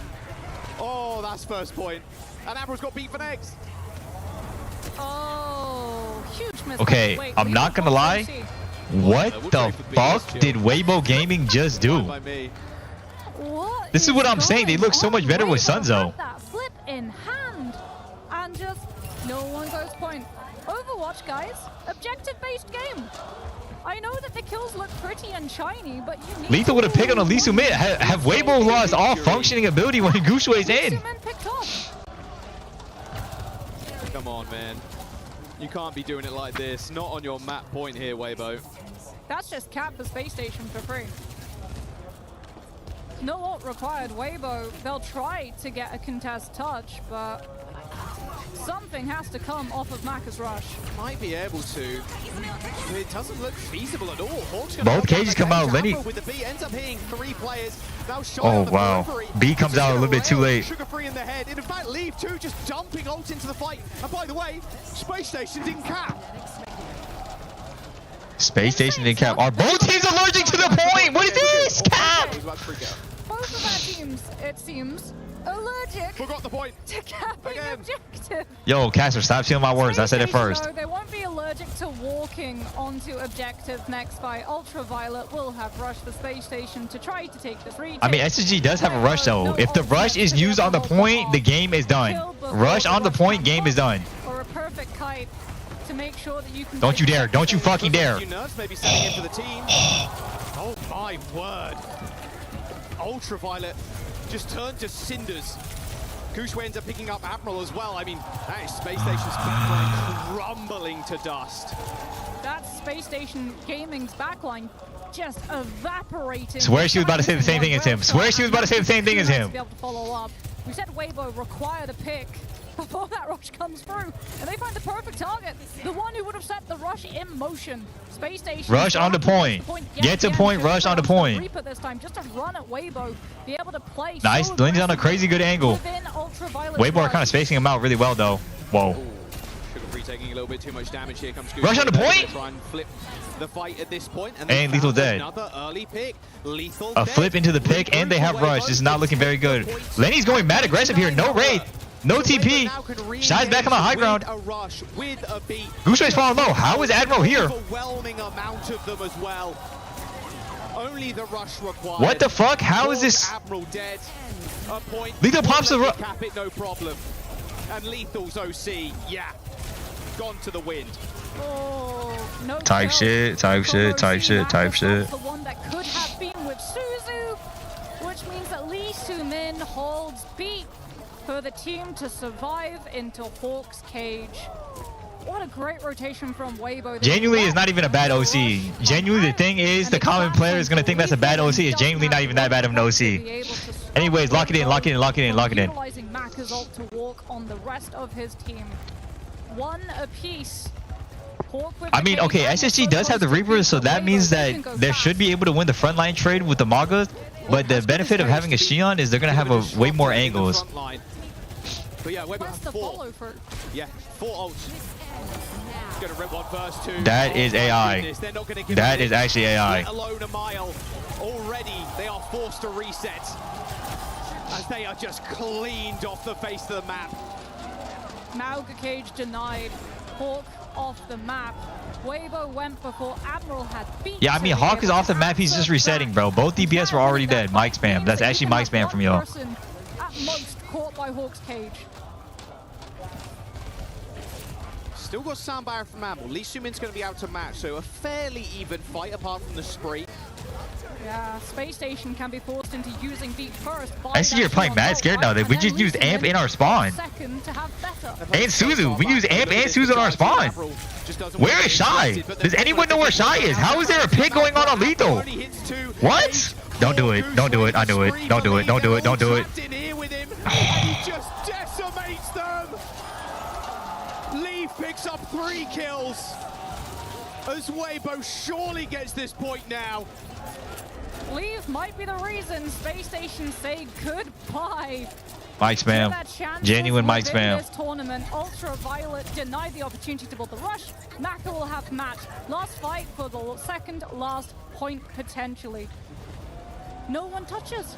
Oh, that's first point. And Amber's got beat for next. Oh, huge mistake. Okay, wait, I'm not gonna lie. What the fuck did Weibo Gaming just do? What this is what I'm saying. They look so much better with Sunzo. That flip in hand, and just no one goes point. Overwatch, guys, objective-based game. I know that the kills look pretty and shiny, but you need Lethal would have picked on a Lee Su-min. Have Weibo lost all functioning ability when Gushue's in? Come on, man. You can't be doing it like this. Not on your map point here, Weibo. That's just cap the Space Station for free. No ult required. Weibo, they'll try to get a contest touch, but something has to come off of Maka's rush. Might be able to. It doesn't look feasible at all. Both cages come out. Lenny. With the B ends up hitting 3 players. Now oh wow. B comes out a little bit too late. Sugar Free in the head. And in fact, Leave 2 just dumping ult into the fight. And by the way, Space Station didn't cap. Space Station didn't cap. Are both teams allergic to the point? What is this? Cap! Both of our teams, it seems, allergic Forgot the point. to capping objective. Yo, Caster, stop stealing my words. I said it first. Though, they won't be allergic to walking onto objective next fight. Ultraviolet will have rushed the Space Station to try to take this retake. I mean, SSG does have a rush though. If the rush is used on the point, the game is done. Rush on the point, game is done. Or a perfect kite to make sure that you can. Don't you dare. Don't you fucking dare. Nerves maybe setting in for the team. Oh my word. Ultraviolet just turned to cinders. Gushue ends up picking up Admiral as well. I mean, that is Space Station's backline crumbling to dust. That's Space Station Gaming's backline just evaporating. Swear she was about to say the same thing as him. Swear she was about to say the same thing as him. To be able to follow up. We said Weibo required a pick before that rush comes through, and they find the perfect target. The one who would have set the rush in motion. Space Station. Rush on the point. Get to point, rush on the point. Reaper this time, just to run at Weibo, be able to play. Nice, Lindsay on a crazy good angle. Weibo are kind of spacing him out really well though. Whoa. Sugar Free taking a little bit too much damage. Here comes Rush on the point. Try and flip the fight at this point, and Lethal dead. Another early pick. Lethal a flip into the pick, and they have rush. This is not looking very good. Lenny's going mad aggressive here. No raid. No TP. Shy's back on the high ground. Gushue's falling low. How is Admiral here? Overwhelming amount of them as well. Only the rush required. What the fuck? How is this? Admiral dead. A point. Lethal pops the rush. Cap it, no problem. And Lethal's OC, yeah, gone to the wind. Oh, no type shit. The one that could have been with Suzu, which means that Lee Soo-min holds beat for the team to survive into Hawk's cage. What a great rotation from Weibo. Genuinely is not even a bad OC. Genuinely, the thing is, the common player is going to think that's a bad OC. It's genuinely not even that bad of an OC. Anyways, lock it in, lock it in, lock it in, lock it in. Utilizing Macca's ult to walk on the rest of his team. One apiece. I mean, okay, SSG does have the Reapers, so that means that they should be able to win the frontline trade with the Magas. But the benefit of having a Xion is they're going to have a way more angles. But yeah, Weibo have 4. Yeah, 4 ults. Gonna rip one first, two. That is AI. That is actually AI. Alone a mile. Already, they are forced to reset as they are just cleaned off the face of the map. Mauga Cage denied. Hawk off the map. Weibo went before Admiral had beat. Yeah, I mean, Hawk is off the map. He's just resetting, bro. Both DPS were already dead. Mic spam. That's actually mic spam from y'all. At most caught by Hawk's cage. Still got sound barrier from Admiral. Lee Soo-min's going to be out to match, so a fairly even fight apart from the spree. Yeah, Space Station can be forced into using deep first. I see you're playing mad scared now. We just used Amp in our spawn. Second to have better. And Suzu. We use Amp and Suzu in our spawn. Where is Shy? Does anyone know where Shy is? How is there a pick going on Lethal? What? Don't do it. Don't do it. I do it. Don't do it. Don't do it. Don't do it. He just decimates them. Lee picks up 3 kills. As Weibo surely gets this point now. Leave might be the reason Space Station say goodbye. Mic spam. Genuine mic spam. This tournament, Ultraviolet denied the opportunity to build the rush. Macca will have match. Last fight for the second last point potentially. No one touches.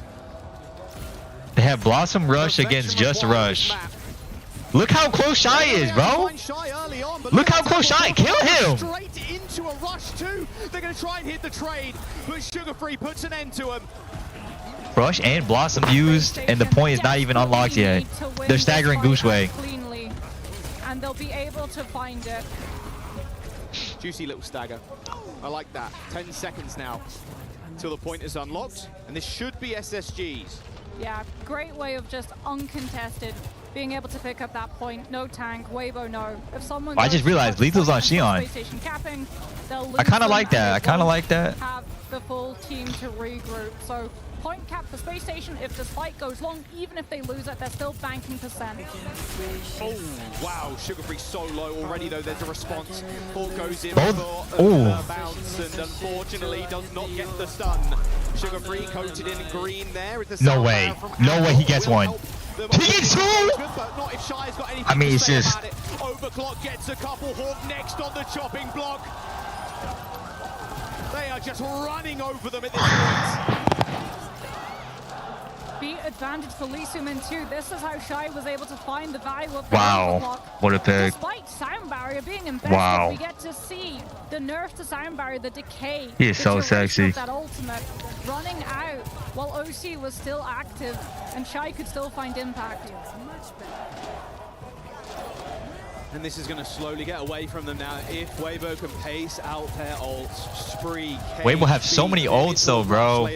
They have Blossom Rush against Just Rush. Look how close Shy is, bro. Look how close Shy. Kill him. Straight into a rush too. They're going to try and hit the trade, but Sugar Free puts an end to him. Rush and Blossom used, and the point is not even unlocked yet. They're staggering Gushue. Cleanly, and they'll be able to find it. Juicy little stagger. I like that. 10 seconds now till the point is unlocked, and this should be SSG's. Yeah, great way of just uncontested being able to pick up that point. No tank, Weibo no. If someone I just realized Lethal's on Xion. Capping, I kind of like that. I kind of like that. Have the full team to regroup. So point cap for Space Station. If the fight goes long, even if they lose it, they're still banking percent. Oh, wow. Sugar Free so low already, though. There's a response. Hawk goes in Both. for a bounce, and unfortunately does not get the stun. Sugar Free coated in green there. No way. No way he gets one. He gets 2! I mean, it's just... Overclock gets a couple. Hawk next on the chopping block. They are just running over them at this point. Beat advantage for Lee Soo-min too. This is how Shy was able to find the value of the Wow. What a pick. Despite sound barrier being embedded, wow. We get to see the nerf to sound barrier, the decay. He is so sexy. That ultimate running out while OC was still active and Shy could still find impact. And this is going to slowly get away from them now. If Weibo can pace out their ults, Spree, Weibo have so many ults though, bro.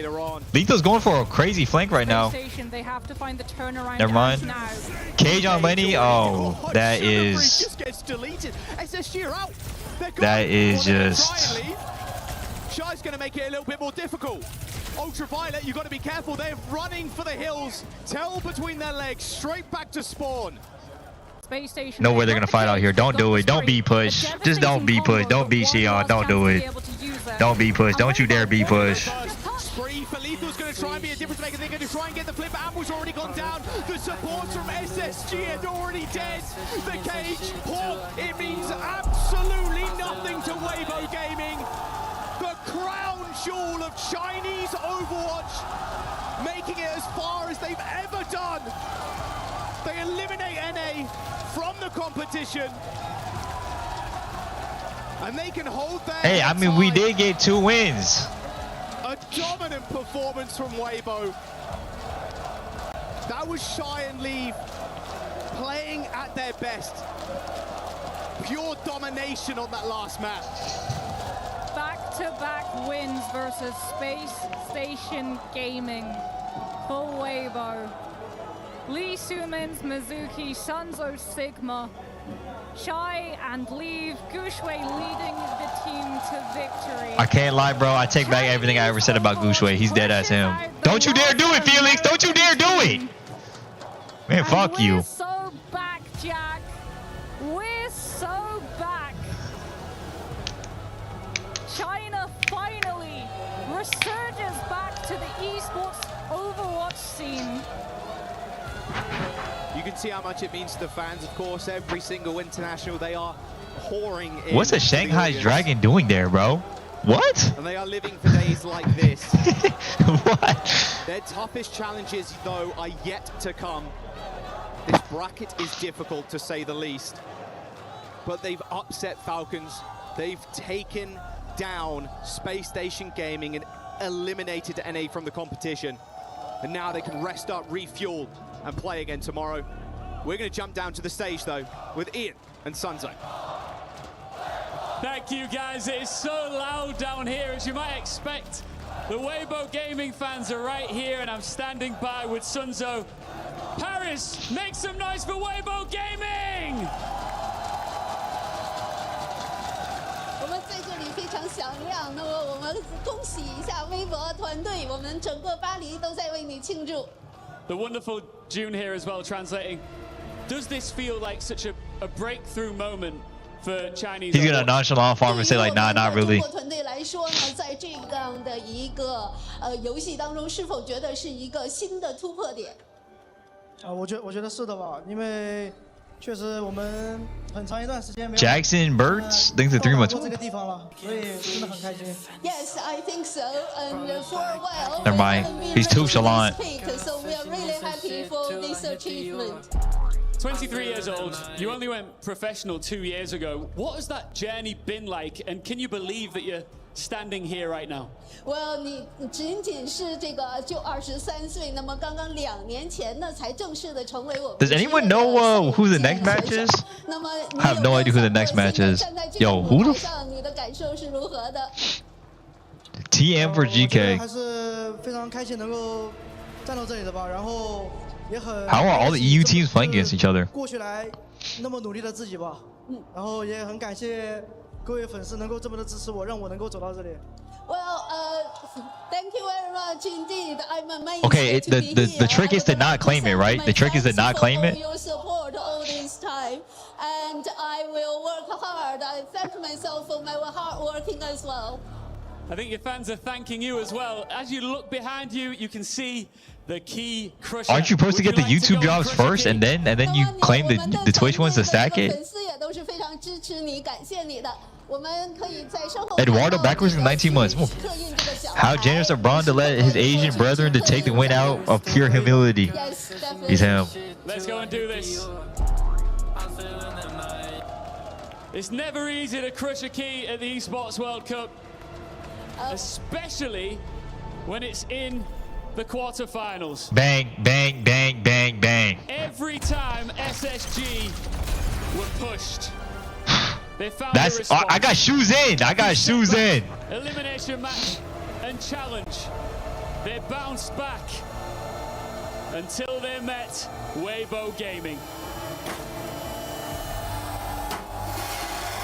Lethal's going for a crazy flank right now. They have to find the turnaround. Never mind. Now. Cage on Lenny. Oh, that is. Just gets deleted. SSG are out. That is just. Shy's going to make it a little bit more difficult. Ultraviolet, you've got to be careful. They're running for the hills. Tail between their legs, straight back to spawn. Space Station. No way they're gonna fight out here. Don't do it. Don't be push. Just don't be push. Don't be Xion. Don't do it. Don't be push. Don't you dare be push. Spree for Lethal's going to try and be a difference maker. They're going to try and get the flip. Ambul's already gone down. The supports from SSG are already dead. The cage, poor. It means absolutely nothing to Weibo Gaming. The crown jewel of Chinese Overwatch, making it as far as they've ever done. They eliminate NA from the competition. And they can hold their Hey, I mean, we did get 2 wins. A dominant performance from Weibo. That was Shy and Leave playing at their best. Pure domination on that last map. Back-to-back wins versus Space Station Gaming for Weibo. Lee Sumins, Mizuki, Sunzo, Sigma, Shy and Leave, Gushue leading the team to victory. I can't lie, bro. I take back everything I ever said about Gushue. He's dead as him. Don't you dare do it, Felix. Don't you dare do it. Man, fuck you. We're so back, Jack. We're so back. China finally resurges back to the esports Overwatch scene. You can see how much it means to the fans, of course. Every single international, they are pouring in. What's a Shanghai Dragon doing there, bro? What? And they are living for days like this. What? Their toughest challenges, though, are yet to come. This bracket is difficult, to say the least. But they've upset Falcons. They've taken down Space Station Gaming and eliminated NA from the competition. And now they can rest up, refuel, and play again tomorrow. We're going to jump down to the stage, though, with Ian and Sunzo. Thank you, guys. It is so loud down here, as you might expect. The Weibo Gaming fans are right here, and I'm standing by with Sunzo. Paris, make some noise for Weibo Gaming! 我们在这里非常响亮，那么我们恭喜一下微博团队，我们整个巴黎都在为你庆祝。 The wonderful June here as well, translating. Does this feel like such a breakthrough moment for Chinese? He's gonna nonchalant farm and say like, nah, not really. 中国团队来说呢，在这样的一个游戏当中，是否觉得是一个新的突破点？我觉得是的吧，因为确实我们很长一段时间没有 Jackson Birds thinks the 3 months. 这个地方了，所以真的很开心。Yes, I think so. And for a while, Never mind. He's too chalant. So we are really happy for this achievement. 23 years old, you only went professional 2 years ago. What has that journey been like, and can you believe that you're standing here right now? Well, 你仅仅是这个就23岁，那么刚刚2年前呢，才正式的成为我们。 Does anyone know who the next match is? I have no idea who the next match is. Yo, who the? 你的感受是如何的 TM for GK. 还是非常开心能够站到这里的吧，然后也很。How are all the EU teams playing against each other? 过去来那么努力的自己吧，然后也很感谢各位粉丝能够这么的支持我，让我能够走到这里。 Well, thank you very much indeed. I'm amazed. Okay, the trick is to not claim it, right? The trick is to not claim it. Your support all this time, and I will work hard. I thank myself for my hard working as well. I think your fans are thanking you as well. As you look behind you, you can see the key crusher. Aren't you supposed to get the YouTube jobs first and then you claim the Twitch ones to stack it? 粉丝也都是非常支持你，感谢你的。我们可以在身后。 Eduardo backwards in 19 months. How generous of Braun to let his Asian brethren to take the win out of pure humility. He's him. Let's go and do this. It's never easy to crush a key at the Esports World Cup, especially when it's in the quarterfinals. Bang, bang, bang, bang, bang. Every time SSG were pushed. They found That's I got shoes in. I got shoes in. Elimination match and challenge. They bounced back until they met Weibo Gaming.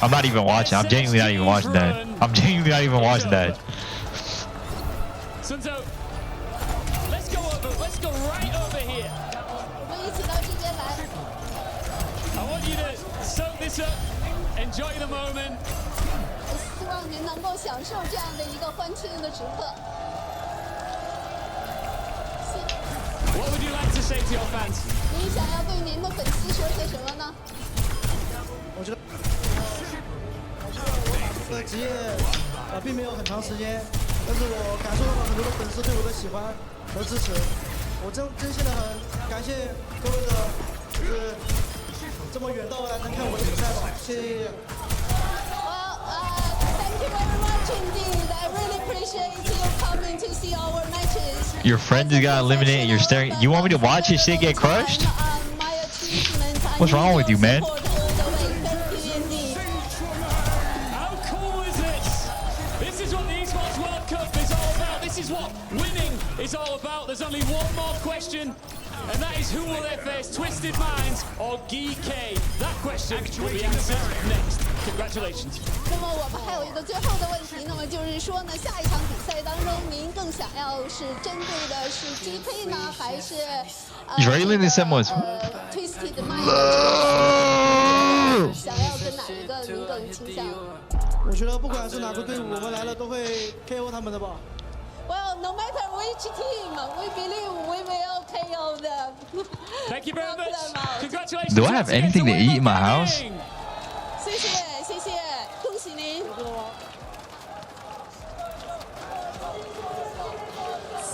I'm not even watching. I'm genuinely not even watching that. I'm genuinely not even watching that. Sunzo, let's go right over here. I want you to soak this up, enjoy the moment. 希望您能够享受这样的一个欢庆的时刻。 What would you like to say to your fans? 您想要对您的粉丝说些什么呢？我觉得我的职业并没有很长时间，但是我感受到了很多的粉丝对我的喜欢和支持，我真心的很感谢各位的，就是这么远道来看我的比赛吧，谢谢。Thank you very much indeed. I really appreciate you coming to see our matches. Your friend just got eliminated and you're staring. You want me to watch his shit get crushed? What's wrong with you, man? How cool is this? This is what the Esports World Cup is all about. This is what winning is all about. There's only one more question, and that is who will they face, Twisted Minds or GK? That question will be answered next. Congratulations. 那么我们还有一个最后的问题，那么就是说呢，下一场比赛当中，您更想要是针对的是 GK 呢，还是Twisted Minds？ 想要跟哪一个您更倾向？我觉得不管是哪个队伍，我们来了都会 KO 他们的吧。Well, no matter which team, we believe we will KO them. Thank you very much. Congratulations. Do I have anything to eat in my house? 谢谢，谢谢，恭喜您。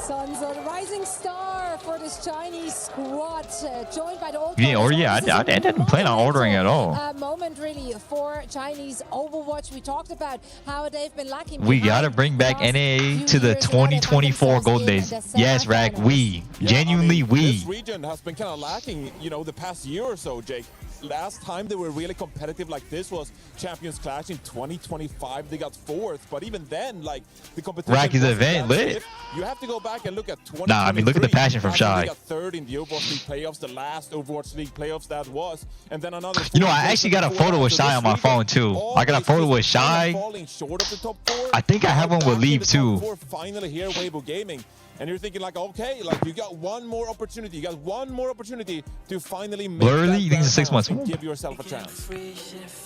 Sunzo, the rising star for this Chinese squad, joined by the old. You didn't order yet? I didn't plan on ordering at all. Moment really for Chinese Overwatch. We talked about how they've been lacking. We gotta bring back NAA to the 2024 Golden Days. Yes, Rack, we. Genuinely, we. This region has been kind of lacking, you know, the past year or so, Jake. Last time they were really competitive like this was Champions Clash in 2025. They got 4th, but even then, like, the competition. Racky's event lit. You have to go back and look at 2023. Nah, I mean, look at the passion from Shy. They got 3rd in the Overwatch League playoffs, the last Overwatch League playoffs that was, and then another. You know, I actually got a photo with Shy on my phone too. I got a photo with Shy. I think I have one with Leave too. Finally here, Weibo Gaming. And you're thinking like, okay, like you got one more opportunity. You got one more opportunity to finally make Blurly, you think it's 6 months? Give yourself a chance.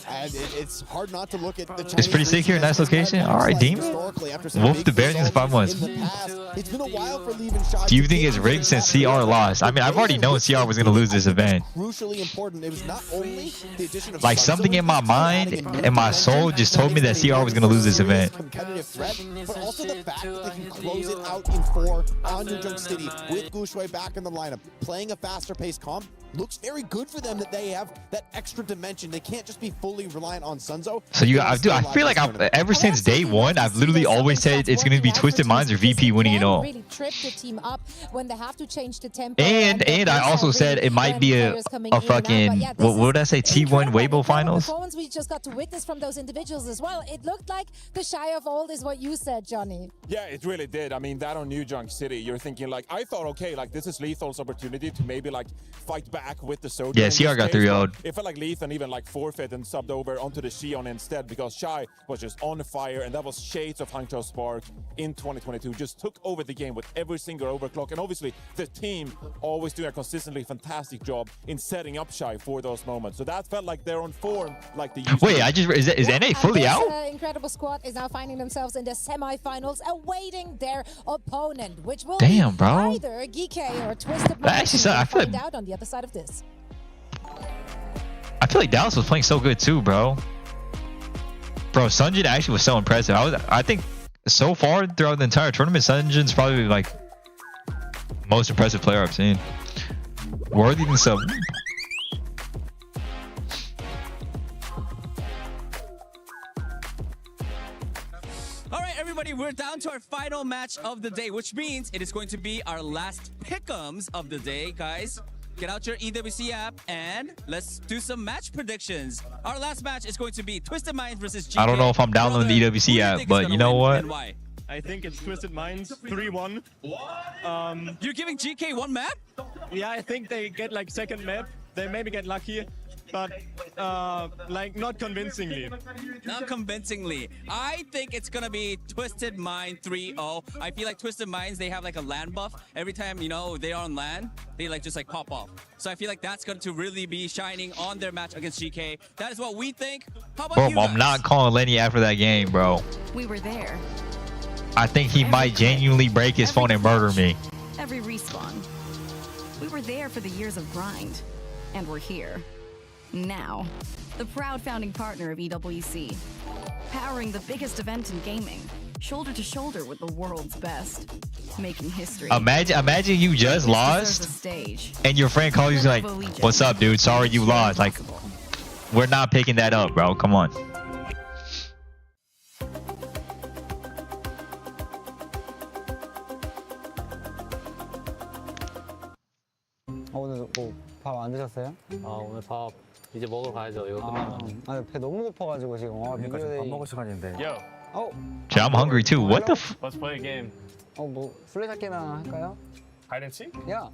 And it's hard not to look at the Chinese. It's pretty sick here, nice location. All right, Demon. Wolf the Bear in 5 months. It's been a while for Leave and Shy. Do you think it's rigged since CR lost? I mean, I've already known CR was gonna lose this event. Crucially important. It was not only the addition of Like something in my mind and my soul just told me that CR was gonna lose this event. Competitive threat, but also the fact that they can close it out in 4 on New Junk City with Gushui back in the lineup, playing a faster paced comp. Looks very good for them that they have that extra dimension. They can't just be fully reliant on Sunzo. So I feel like ever since day one, I've literally always said it's gonna be Twisted Minds or VP winning it all. Really trip the team up when they have to change the tempo. And I also said it might be a fucking what would I say T1 Weibo finals. Performance we just got to witness from those individuals as well. It looked like the Shy of old is what you said, Johnny. Yeah, it really did. I mean, that on New Junk City, you're thinking like, I thought, okay, like this is Lethal's opportunity to maybe like fight back with the Soldier. Yeah, CR got 3-0'd. It felt like Lethan even like forfeit and subbed over onto the Xion instead because Shy was just on fire, and that was shades of Hangzhou Spark in 2022. Just took over the game with every single overclock, and obviously the team always doing a consistently fantastic job in setting up Shy for those moments. So that felt like they're on form, like the. Wait, is NA fully out? This incredible squad is now finding themselves in the semi-finals, awaiting their opponent, which will be either GK or Twisted Minds. I feel find out on the other side of this. I feel like Dallas was playing so good too, bro. Bro, Sunjin actually was so impressive. I think so far throughout the entire tournament, Sunjin's probably like most impressive player I've seen. Worthy than sub. All right, everybody, we're down to our final match of the day, which means it is going to be our last pick'ems of the day, guys. get out your EWC app and let's do some match predictions. Our last match is going to be Twisted Minds versus GK. I don't know if I'm downloading the EWC app, but you know what? I think it's Twisted Minds 3-1. You're giving GK one map? Yeah, I think they get like second map. They maybe get lucky, but like not convincingly. Not convincingly. I think it's gonna be Twisted Mind 3-0. I feel like Twisted Minds, they have like a LAN buff. Every time, you know, they are on LAN, they like just like pop off. So I feel like that's going to really be shining on their match against GK. That is what we think. How about you guys? I'm not calling Lenny after that game, bro. We were there. I think he might genuinely break his phone and murder me. Every respawn. We were there for the years of grind. And we're here. Now. The proud founding partner of EWC. Powering the biggest event in gaming. Shoulder to shoulder with the world's best. Making history. Imagine you just lost and your friend calls you like, what's up, dude? Sorry you lost. Like, we're not picking that up, bro. Come on. 오늘 뭐 밥 안 드셨어요? 오늘 밥 이제 먹으러 가야죠. 이거 끝나면. 배 너무 고파가지고 지금. 그러니까 지금 밥 먹을 시간인데. Yo. I'm hungry too. What the f? Let's play a game. 뭐 술래잡기나 할까요? Hide and seek? Yeah.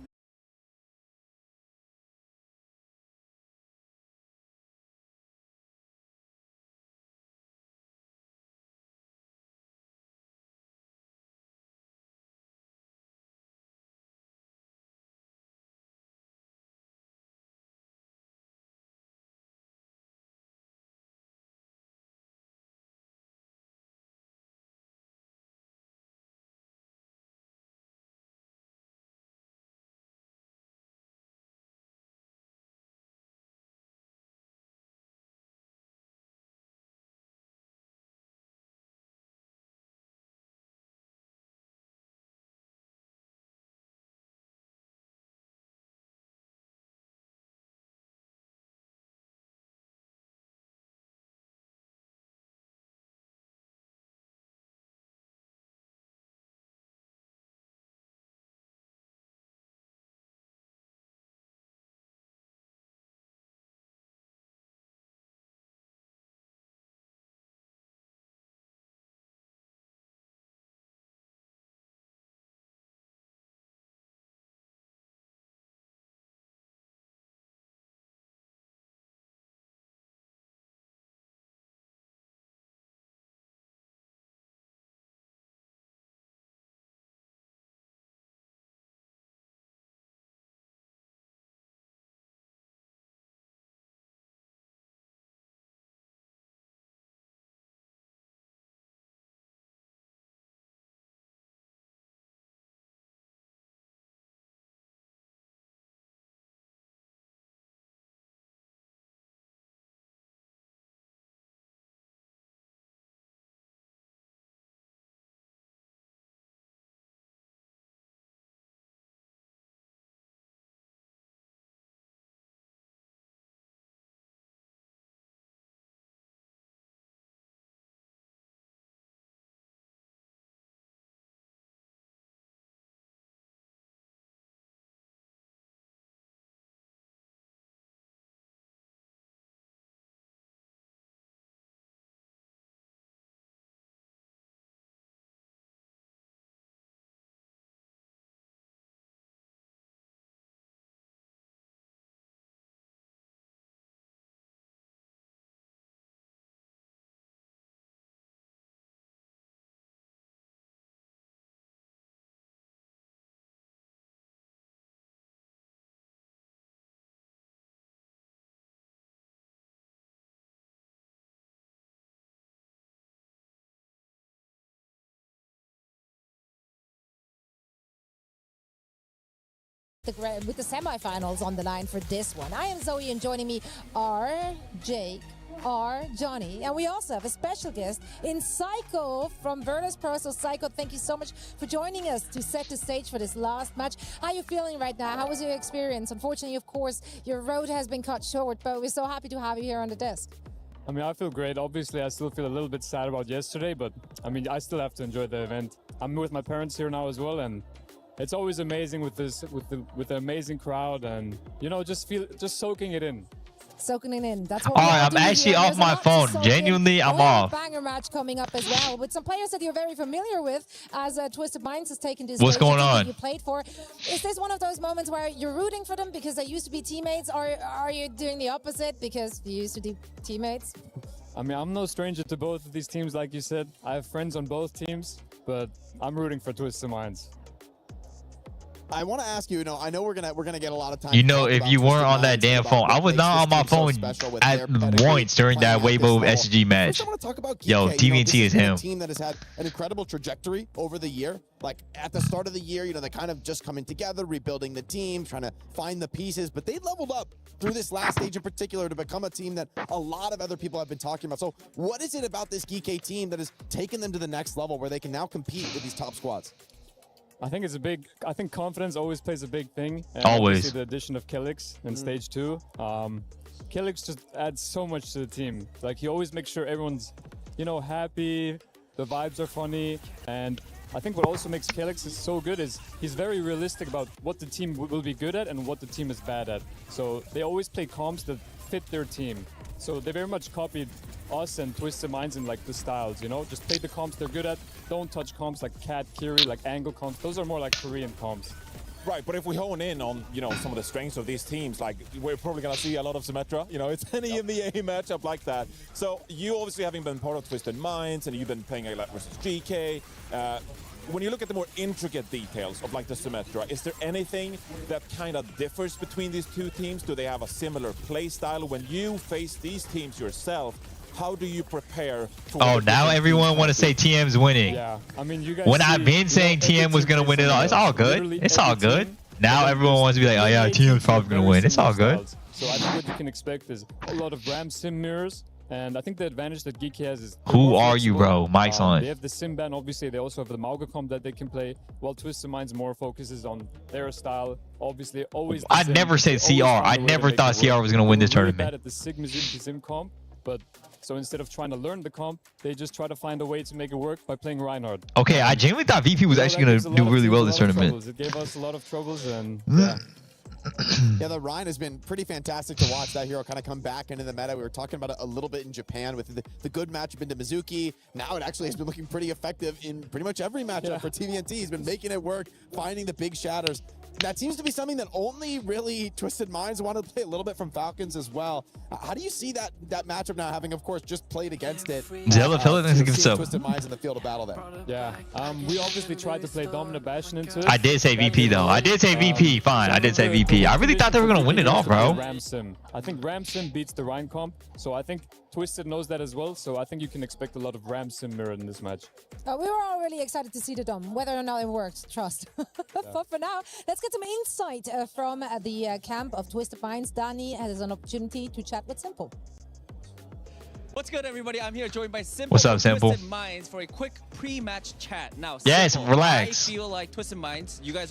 With the semifinals on the line for this one. I am Zoe and joining me are Jake, are Johnny, and we also have a special guest in Psycho from Virtus Pro. So Psycho, thank you so much for joining us to set the stage for this last match. How are you feeling right now? How was your experience? Unfortunately, of course, your road has been cut short, but we're so happy to have you here on the desk. I mean, I feel great. Obviously, I still feel a little bit sad about yesterday, but I mean, I still have to enjoy the event. I'm with my parents here now as well, and it's always amazing with the amazing crowd, and just soaking it in. Soaking it in. That's what All we right, all I'm do actually here. off There's a my lot to phone. soak in. Genuinely, I'm We have off. a banger match coming up as well with some players that you're very familiar with, as Twisted Minds has taken this. What's going that on? You played for. Is this one of those moments where you're rooting for them because they used to be teammates, or are you doing the opposite because you used to be teammates? I mean, I'm no stranger to both of these teams, like you said. I have friends on both teams, but I'm rooting for Twisted Minds. I want to ask you, I know we're gonna get a lot of time. If you weren't on that damn phone, I was not on my phone at once during that Weibo SSG match. First, I want to talk about Yo, GK. TVNT This is has been him. a team that has had an incredible trajectory over the year. Like at the start of the year, they kind of just coming together, rebuilding the team, trying to find the pieces. But they leveled up through this last stage in particular to become a team that a lot of other people have been talking about. So, what is it about this GK team that has taken them to the next level where they can now compete with these top squads? I think I think confidence always plays a big thing. And Always. obviously the addition of Killix in stage 2. Killix just adds so much to the team. Like, he always makes sure everyone's, happy, the vibes are funny, and I think what also makes Killix is so good is he's very realistic about what the team will be good at and what the team is bad at. So they always play comps that fit their team. So they very much copied us and Twisted Minds in like the styles, just play the comps they're good at. Don't touch comps like Cat, Kiri, like angle comps. Those are more like Korean comps. Right, but if we hone in on, some of the strengths of these teams, like we're probably going to see a lot of Symmetra. It's an EMEA matchup like that. So you obviously having been part of Twisted Minds and you've been playing a lot versus GK. When you look at the more intricate details of like the Symmetra, is there anything that kind of differs between these two teams? Do they have a similar play style? When you face these teams yourself, how do you prepare for Now everyone want to say TM's winning. Yeah, I mean, you guys When I've been saying TM was going to win it all, it's all good. It's all good. Now everyone wants to be like, oh yeah, TM's probably going to win. It's all good. So I think what you can expect is a lot of Ram Sim mirrors. And I think the advantage that Geeky has is... Who are you, bro? Mike's on. They have the Sim ban, obviously. They also have the Mauga comp that they can play, while Twisted Minds more focuses on their style. Obviously, always... I never said CR. I never thought CR was going to win this tournament. Bad at the Sigma Sim comp, but... So instead of trying to learn the comp, they just try to find a way to make it work by playing Reinhardt. Okay, I genuinely thought VP was actually going to do really well this tournament. It gave us a lot of troubles, and Yeah, the Ryan has been pretty fantastic to watch that hero kind of come back into the meta. We were talking about it a little bit in Japan with the good matchup into Mizuki. Now it actually has been looking pretty effective in pretty much every matchup for TVNT. He's been making it work, finding the big shatters. That seems to be something that only really Twisted Minds wanted to play a little bit from Falcons as well. How do you see that matchup now, having, of course, just played against it? Twisted Minds in the field of battle there. Yeah, we obviously tried to play Dominant Bastion into it. I did say VP, though. I did say VP. Fine, I did say VP. I really thought they were going to win it all, bro. Ram Sim. I think Ram Sim beats the Rhine comp, so I think Twisted knows that as well, so I think you can expect a lot of Ram Sim mirror in this match. We were all really excited to see the Dom, whether or not it worked, trust. But for now, let's get some insight from the camp of Twisted Minds. Danny has an opportunity to chat with Simple. What's good, everybody? I'm here joined by Simple. What's up, Simple? Twisted Minds for a quick pre-match chat. Now, yes, Simple, relax. I feel like Twisted Minds, you guys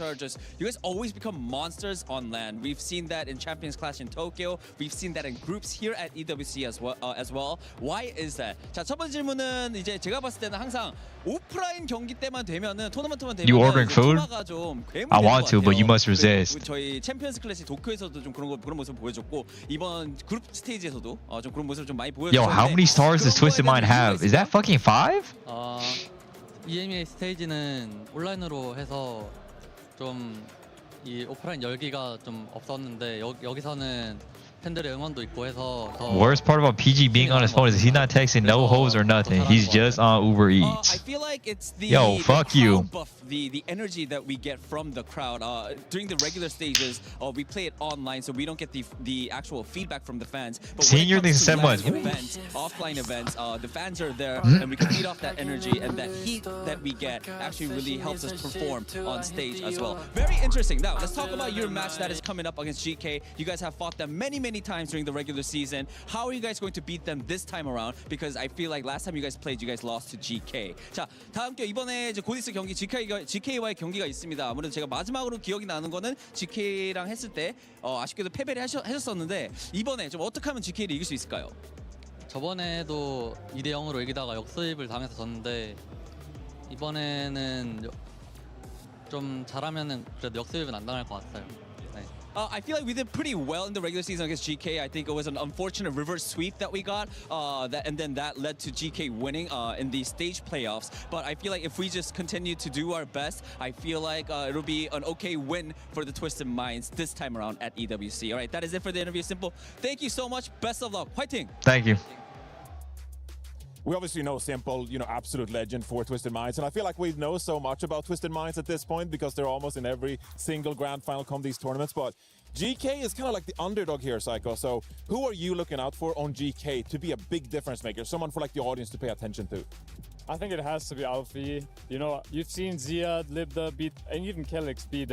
always become monsters on LAN. We've seen that in Champions Clash in Tokyo. We've seen that in groups here at EWC as well. Why is that? 자, 첫 번째 질문은 이제 제가 봤을 때는 항상 오프라인 경기 때만 되면은 토너먼트만 되면 You ordering food? 좀 I want to, but you must resist. 저희 챔피언스 클래시 도쿄에서도 좀 그런 모습 보여줬고 이번 그룹 스테이지에서도 좀 그런 모습 좀 많이 보여줬는데. Yo, how many stars does Twisted Mind have? Is that fucking 5? EMEA 스테이지는 온라인으로 해서 좀 이 오프라인 열기가 좀 없었는데 여기서는 팬들의 응원도 있고 해서 더 Worst part about PG being on his phone is he's not texting no hoes or nothing. He's just on Uber Eats. I feel like it's the fuck you. Buff, the energy that we get from the crowd during the regular stages. We play it online, so we don't get the actual feedback from the fans. But Senior things said much. Events, offline events, the fans are there, and we can feed off that energy, and that heat that we get actually really helps us perform on stage as well. Very interesting. Now let's talk about your match that is coming up against GK. You guys have fought them many times during the regular season. How are you guys going to beat them this time around? Because I feel like last time you guys played, you guys lost to GK. 자, 다음 게 이번에 이제 곧 있을 경기 GK와의 경기가 있습니다. 아무래도 제가 마지막으로 기억이 나는 거는 GK랑 했을 때 아쉽게도 패배를 하셨었는데 이번에 좀 어떻게 하면 GK를 이길 수 있을까요? 저번에도 2대 0으로 이기다가 역수입을 당해서 졌는데 이번에는 좀 잘하면은 그래도 역습은 안 당할 것 같아요. 네. I feel like we did pretty well in the regular season against GK. I think it was an unfortunate reverse sweep that we got, and then that led to GK winning in the stage playoffs. But I feel like if we just continue to do our best, I feel like it'll be an okay win for the Twisted Minds this time around at EWC. All right, that is it for the interview. Simple. Thank you so much. Best of luck. Fighting. Thank you. We obviously know Simple, absolute legend for Twisted Minds, and I feel like we know so much about Twisted Minds at this point because they're almost in every single grand final come these tournaments. But GK is kind of like the underdog here, Psycho. So who are you looking out for on GK to be a big difference maker? Someone for like the audience to pay attention to? I think it has to be Alfie. You've seen Ziad, Libda beat, and even Kelix beat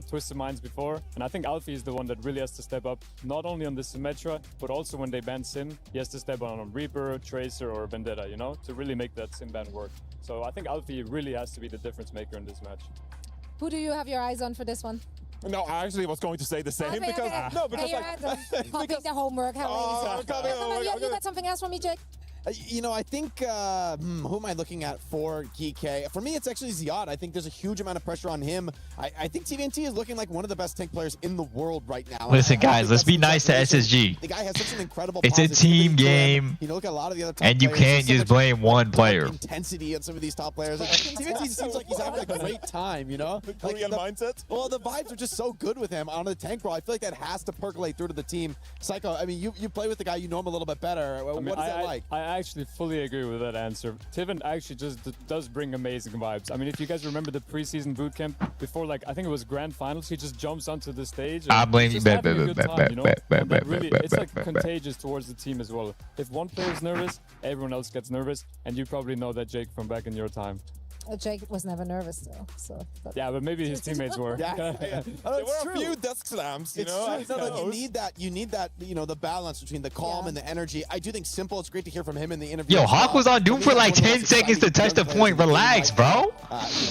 Twisted Minds before. And I think Alfie is the one that really has to step up, not only on the Symmetra, but also when they ban Sim, he has to step on Reaper, Tracer, or Vendetta, to really make that Sim ban work. So I think Alfie really has to be the difference maker in this match. Who do you have your eyes on for this one? No, I actually was going to say the same because Popping the homework. How easy. You got something else for me, Jake? I think, who am I looking at for GK? For me, it's actually Ziad. I think there's a huge amount of pressure on him. I think TVNT is looking like one of the best tank players in the world right now. Listen, guys, let's be nice to SSG. The guy has such an incredible It's a team game, look at a lot of the other top and you players, can't just blame one player. Intensity on some of these top players. TVNT seems like he's having a great time, The Korean mindset? Well, the vibes are just so good with him on the tank brawl. I feel like that has to percolate through to the team. Psycho, I mean, you play with the guy, you know him a little bit better. What is that like? I actually fully agree with that answer. Tiven actually just does bring amazing vibes. I mean, if you guys remember the preseason bootcamp before, I think it was grand finals, he just jumps onto the stage. I blame you. It's like contagious towards the team as well. If one player is nervous, everyone else gets nervous, and you probably know that, Jake, from back in your time. Jake was never nervous though, so. Yeah, but maybe his teammates were. There were a few desk slams, It's true. You need that, the balance between the calm and the energy. I do think Simple, it's great to hear from him in the interview. Yo, Hawk was on Doom for like 10 seconds to touch the point. Relax, bro.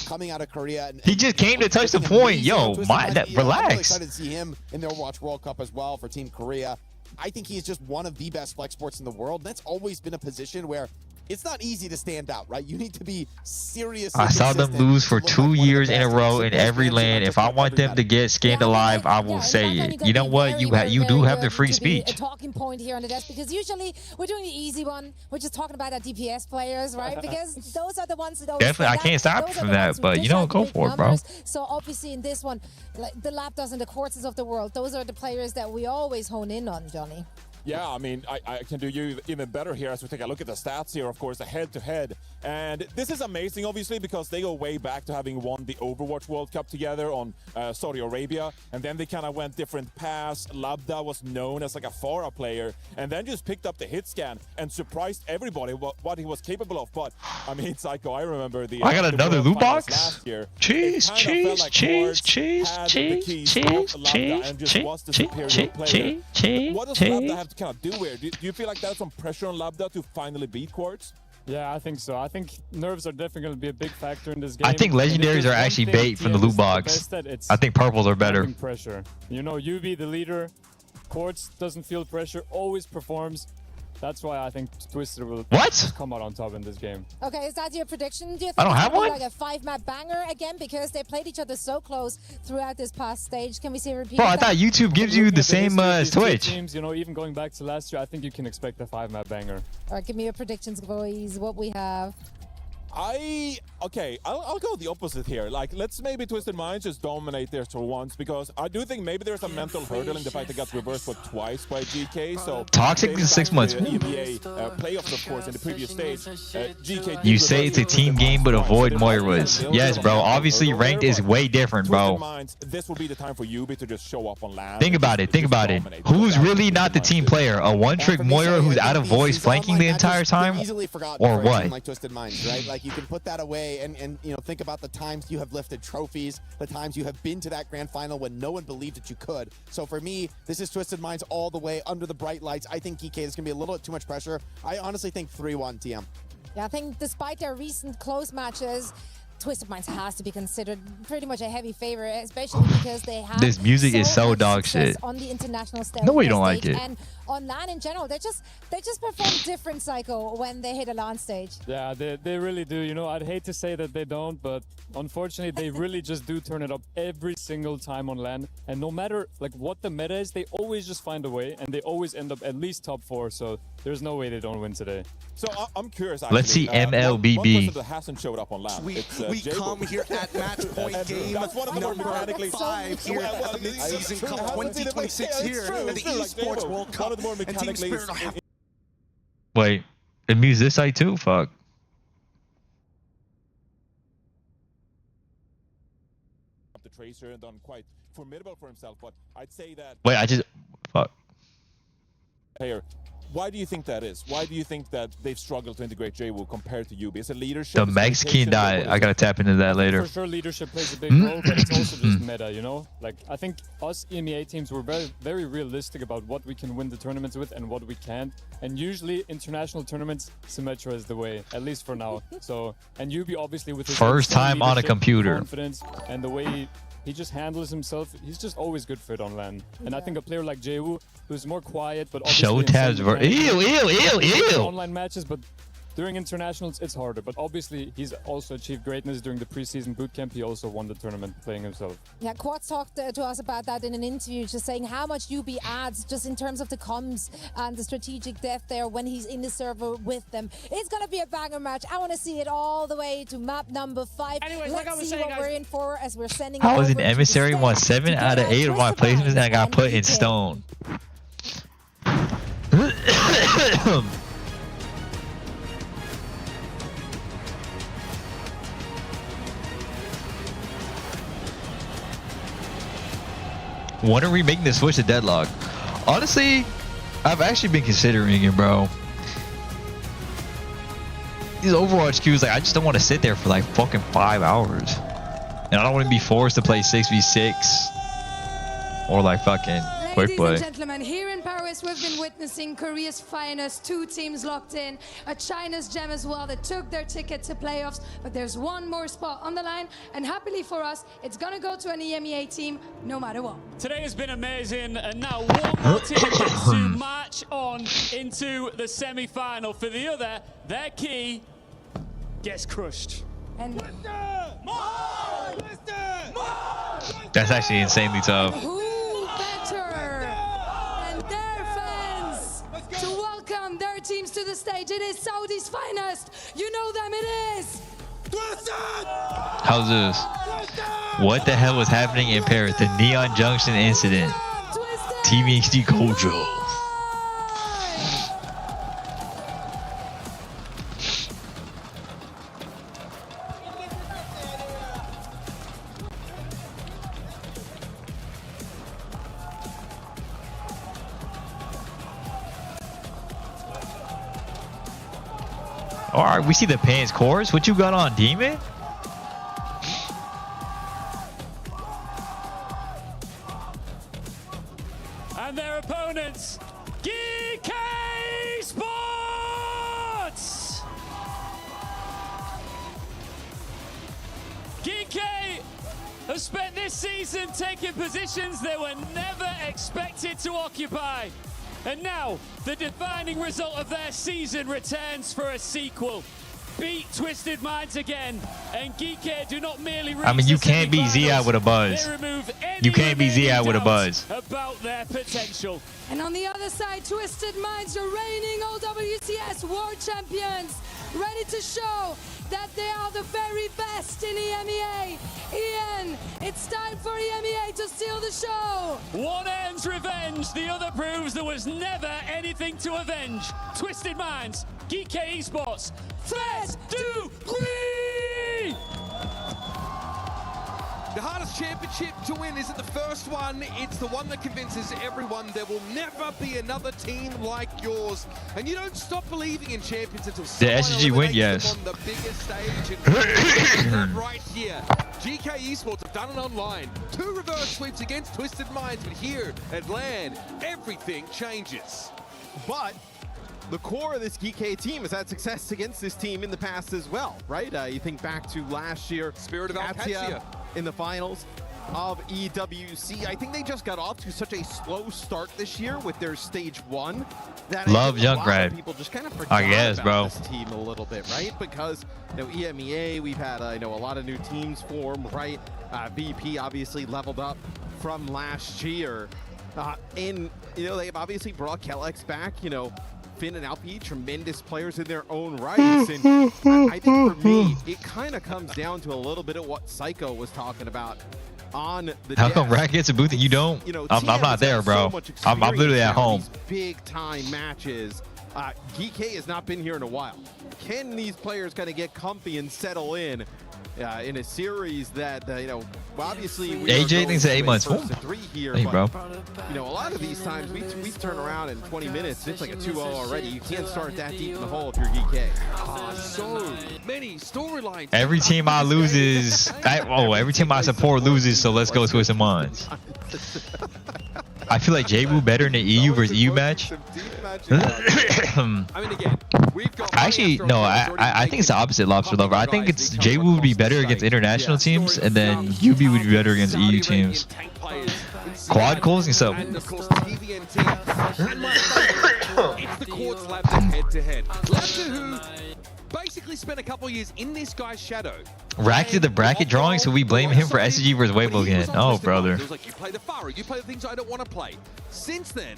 Coming out of Korea. He just came to touch the point. Yo, I'm relax. excited to see him in the Overwatch World Cup as well for Team Korea. I think he's just one of the best flex sports in the world. That's always been a position where it's not easy to stand out, right? You need to be seriously I saw them lose for 2 years in a row in every LAN. If I want them to get skinned alive, I will say it. You know what? You do have the free speech. A talking point here on the desk, because usually we're doing the easy one. We're just talking about our DPS players, right? Because those are the ones that definitely I can't stop you from that, but go for it, bro. So obviously in this one, the Lapdogs and the Quartzes of the world, those are the players that we always hone in on, Johnny. Yeah, I mean, I can do you even better here as we take a look at the stats here, of course, the head-to-head. And this is amazing, obviously, because they go way back to having won the Overwatch World Cup together on Saudi Arabia. And then they kind of went different paths. Labda was known as like a Pharah player, and then just picked up the hit scan and surprised everybody what he was capable of. But, I mean, Psycho, I remember the... I got another loot box? Last year. Cheese. What does Labda have to kind of do here? Do you feel like there's some pressure on Labda to finally beat Quartz? Yeah, I think so. I think nerves are definitely going to be a big factor in this game. I think legendaries are actually bait from the loot box. I think purples are better. Pressure. UB, the leader, Quartz doesn't feel pressure, always performs. That's why I think Twisted will come out on top in this game. Okay, is that your prediction? Do you think I don't have one? Like a 5-map banger again, because they played each other so close throughout this past stage? Can we see a repeat? Bro, I thought YouTube gives you the same as Twitch. Teams, even going back to last year, I think you can expect a 5-map banger. All right, give me your predictions, boys. What we have. I'll go the opposite here. Let's maybe Twisted Minds just dominate there for once, because I do think maybe there's a mental hurdle in the fact they got reversed for twice by GK. So Toxic is 6 months. EMEA playoffs, of course, in the previous stage. GK. You say it's a team game, but avoid Moira's. Yes, bro. Obviously, ranked is way different, bro. This will be the time for Yubi to just show up on land. Think about it. Who's really not the team player? A one-trick Moira who's out of voice flanking the entire time, or what? Like Twisted Minds, right? You can put that away and think about the times you have lifted trophies, the times you have been to that grand final when no one believed that you could. So for me, this is Twisted Minds all the way under the bright lights. I think GK is going to be a little bit too much pressure. I honestly think 3-1 TM. Yeah, I think despite their recent close matches, Twisted Minds has to be considered pretty much a heavy favorite, especially because they have this music is so dog shit. On the international stage. No way you don't like it. And on LAN in general. They just perform different, Psycho, when they hit a LAN stage. Yeah, they really do. You know, I'd hate to say that they don't, but unfortunately, they really just do turn it up every single time on LAN. And no matter like what the meta is, they always just find a way, and they always end up at least top 4. So there's no way they don't win today. So I'm curious. Actually, Let's see MLBB. One person that hasn't showed up on LAN. We Jaybo. come here at match point game That's one of the more number mechanically 5 here at the mid-season cup 2026 here at the Esports World Cup. And Team Spirit will have Wait, it means this side too? Fuck. The Tracer and done quite formidable for himself, but I'd say that. Wait, I just fuck. Here, why do you think that is? Why do you think that they've struggled to integrate Jaybo compared to Yubi? Is it leadership? The Mexican diet. I gotta tap into that later. For sure, leadership plays a big role, but it's also just meta, you know? Like, I think us EMEA teams were very realistic about what we can win the tournaments with and what we can't. And usually, international tournaments, Symmetra is the way, at least for now. So, and Yubi obviously with his First time on a leadership, computer. confidence, and the way he just handles himself, he's just always good for it on LAN. And I think a player like Jaywu, who's more quiet, but obviously Show tabs insane ew. online matches, but during internationals it's harder. But obviously he's also achieved greatness during the preseason bootcamp. He also won the tournament playing himself. Yeah, Quad talked to us about that in an interview, just saying how much UB adds just in terms of the comms and the strategic depth there when he's in the server with them. It's gonna be a banger match. I want to see it all the way to map number 5. Anyways, let's like I was see saying, what guys, we're in for as we're sending. I was over an to the emissary, stage won to 7 get out of 8 of my Twisted placements, and I got and put in DK. stone. When are we making the switch to Deadlock? Honestly, I've actually been considering it, bro. These Overwatch queues, like, I just don't want to sit there for like fucking 5 hours. And I don't want to be forced to play 6v6 or like fucking quick Ladies play. and gentlemen, here in Paris, we've been witnessing Korea's finest. 2 teams locked in. A China's gem as well that took their ticket to playoffs. But there's one more spot on the line. And happily for us, it's going to go to an EMEA team no matter what. Today has been amazing, and now one more team gets to march on into the semi-final. For the other, their key gets crushed. And That's actually insanely tough. who better than their fans to welcome their teams to the stage? It is Saudi's finest. You know them, it is. How's this? What the hell was happening in Paris? The Neon Junction incident. Team HD Kojo. Alright, we see the Pants chorus. What you got on, Demon? And their opponents, GK Sports! GK have spent this season taking positions they were never expected to occupy. And now, the defining result of their season returns for a sequel. Beat Twisted Minds again, and Geekhead do not merely reach I mean, you the can't beat semi-finals, Zi with a buzz. they remove any You can't beat Zi remaining with a doubts buzz. about their potential. And on the other side, Twisted Minds, the reigning OWCS World Champions, ready to show that they are the very best in EMEA. Ian, it's time for EMEA to steal the show. One earns revenge, the other proves there was never anything to avenge. Twisted Minds, GK Esports, Faites du bruit! The hardest championship to win isn't the first one, it's the one that convinces everyone there will never be another team like yours. And you don't stop believing in champions until someone SG win, eliminates yes. them on the biggest stage. And that right here. GK Esports have done it online. 2 reverse sweeps against Twisted Minds, but here at LAN, everything changes. But the core of this GK team has had success against this team in the past as well, right? You think back to last year, Spirit of Katia Alcatia in the finals. of EWC. I think they just got off to such a slow start this year with their stage 1 that Love I think a lot Junkrat. of people just kind of forgot I guess, about bro. this team a little bit, right? Because EMEA, we've had a lot of new teams form, right? BP obviously leveled up from last year, and they've obviously brought Kellex back. Finn and Alpi, tremendous players in their own rights. And I think for me, it kind of comes down to a little bit of what Psycho was talking about on the How come desk. Rack gets a booth and you don't? I'm TM not there, has bro. so much I'm literally at experience now in home. these big time matches. GK has not been here in a while. Can these players kind of get comfy and settle in a series that obviously we AJ thinks that 8 months. first to 3 here, Hey, but, bro. a lot of these times we turn around in 20 minutes. It's like a 2-0 already. You can't start that deep in the hole if you're GK. So many storylines. Every team I lose is every team I support loses, so let's go Twisted Minds. I feel like JWoo better in the EU versus EU match. Actually, no, I think it's the opposite, Lobster Lover. I think it's JWoo would be better against international teams, and then UB would be better against EU teams. Quad closing so. And of course, TVNT. And my favorite, it's the Quartz Labda head-to-head. Labda who basically spent a couple years in this guy's shadow. Rack did the bracket drawing, so we blame him for SG versus Weibo again. Oh, brother. It was like, you play the Pharah, you play the things I don't want to play. Since then,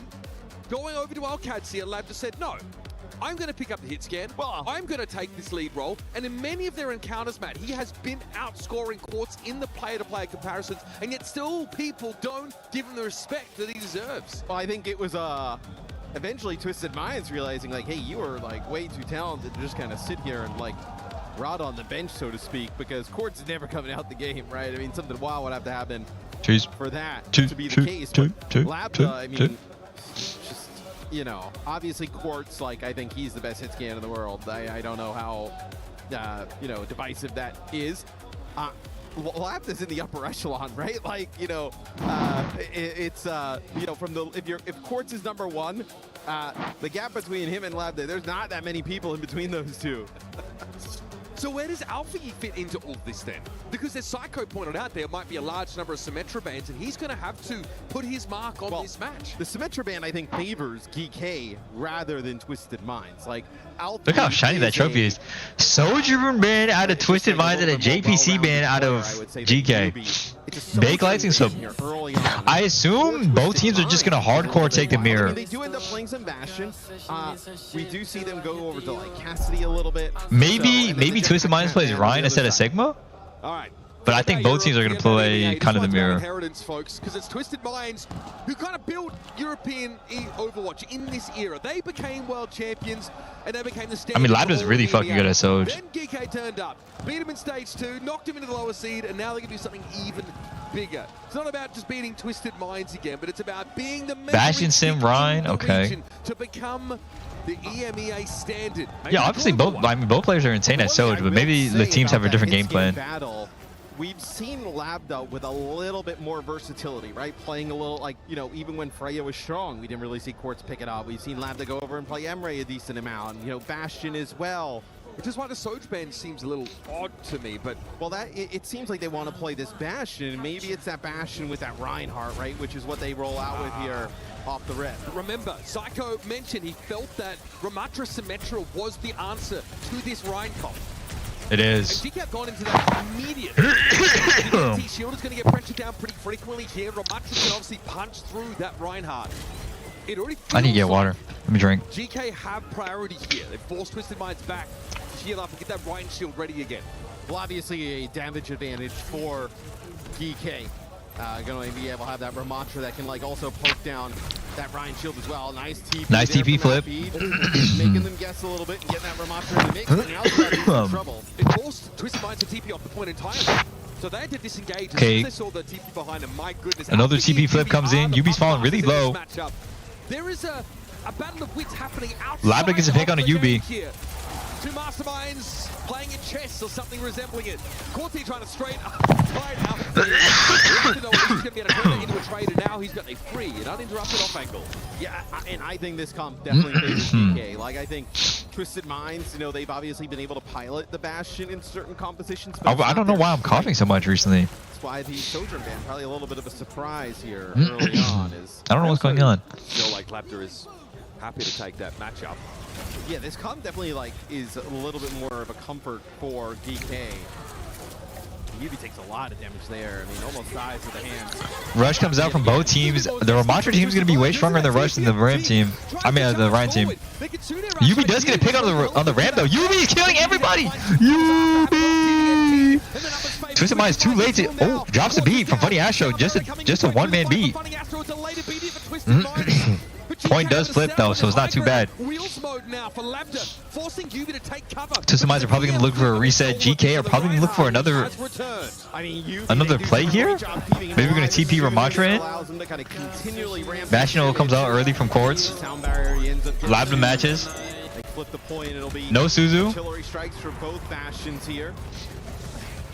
going over to Alcadzia, Labda said, no, I'm going to pick up the hit scan. Well, I'm going to take this lead role. And in many of their encounters, Matt, he has been outscoring Quartz in the player-to-player comparisons, and yet still people don't give him the respect that he deserves. Well, I think it was eventually Twisted Minds realizing like, hey, you are like way too talented to just kind of sit here and like rot on the bench, so to speak, because Quartz is never coming out the game, right? I mean, something wild would have to happen for that to be the case. But Labda, I mean, just, obviously Quartz, like, I think he's the best hit scan in the world. I don't know how, divisive that is. Labda's in the upper echelon, right? Like, it's from the if Quartz is number 1, the gap between him and Labda, there's not that many people in between those two. So where does Alfie fit into all this then? Because as Psycho pointed out, there might be a large number of Symmetra bans, and he's going to have to put his mark on this match. The Symmetra ban, I think, favors GK rather than Twisted Minds. Like, Alfie Look how shiny that trophy is. Soldier ban out of Twisted Minds and a JPC ban out of GK. Bake lighting, so I assume both teams are just going to hardcore take the mirror. I mean, they do end up playing some Bastion. We do see them go over to like Cassidy a little bit. Maybe Twisted Minds plays Ryan instead of Sigma. All right. But I think both teams are going to play kind of the mirror. Inheritance, folks, because it's Twisted Minds who kind of built European Overwatch in this era. They became world champions, and they became the standard. I mean, Labda's really fucking good at Soj. Then GK turned up, beat him in stage 2, knocked him into the lower seed, and now they can do something even bigger. It's not about just beating Twisted Minds again, but it's about being the Bastion Sim Ryan, okay. To become the EMEA standard. Yeah, obviously both players are insane at Soj, but maybe the teams have a different game plan. We've seen Labda with a little bit more versatility, right? Playing a little, like, even when Freya was strong, we didn't really see Quartz pick it up. We've seen Labda go over and play Emre a decent amount, Bastion as well. Which is why the Soj ban seems a little odd to me, but... Well, it seems like they want to play this Bastion. Maybe it's that Bastion with that Reinhardt, right? Which is what they roll out with here off the rip. Remember, Psycho mentioned he felt that Ramatra Symmetra was the answer to this Reinhardt. It is. And GK have gone into that immediately. The Shield is going to get pressured down pretty frequently here. Ramatra can obviously punch through that Reinhardt. It already I need to get water. Let me drink. GK have priority here. They force Twisted Minds back to heal up and get that Ryan Shield ready again. Well, obviously a damage advantage for GK. Going to be able to have that Ramatra that can also poke down that Ryan Shield as well. Nice TP. Nice TP flip. Making them guess a little bit and getting that Ramatra in the mix. But now they're in trouble. It forced Twisted Minds to TP off the point in time. So they had to disengage. Okay. As soon as they saw the TP behind them, my goodness. Another TP flip comes in. UB's falling really low. There is a battle of wits happening outside. Labda gets a pick on a UB. Here. Two masterminds playing at chess or something resembling it. Corti trying to straight up. He's going to be able to turn it into a trade, and now he's got a free and uninterrupted off angle. Yeah, and I think this comp definitely favors GK. Like, I think Twisted Minds, you know, they've obviously been able to pilot the Bastion in certain compositions. I don't know why I'm coughing so much recently. That's why the Sojourn ban, probably a little bit of a surprise here early on. I don't know what's going on. Feel like Lapter is happy to take that matchup. Yeah, this comp definitely like is a little bit more of a comfort for DK. Yubi takes a lot of damage there. I mean, almost dies with the hands. Rush comes out from both teams. The Ramattra team is going to be way stronger in the Rush than the Ram team. I mean, the Ryan team. Yubi does get a pick on the Ram though. Yubi is killing everybody. Yubi. Twisted Minds too late to drops a beat from Funny Astro. Just a one-man beat. Point does flip though, so it's not too bad. Twisted Minds are probably going to look for a reset. GK are probably going to look for another play here. Maybe we're going to TP Ramattra in. Bastion comes out early from courts. Labda matches. No Suzu. Artillery strikes for both Bastions here.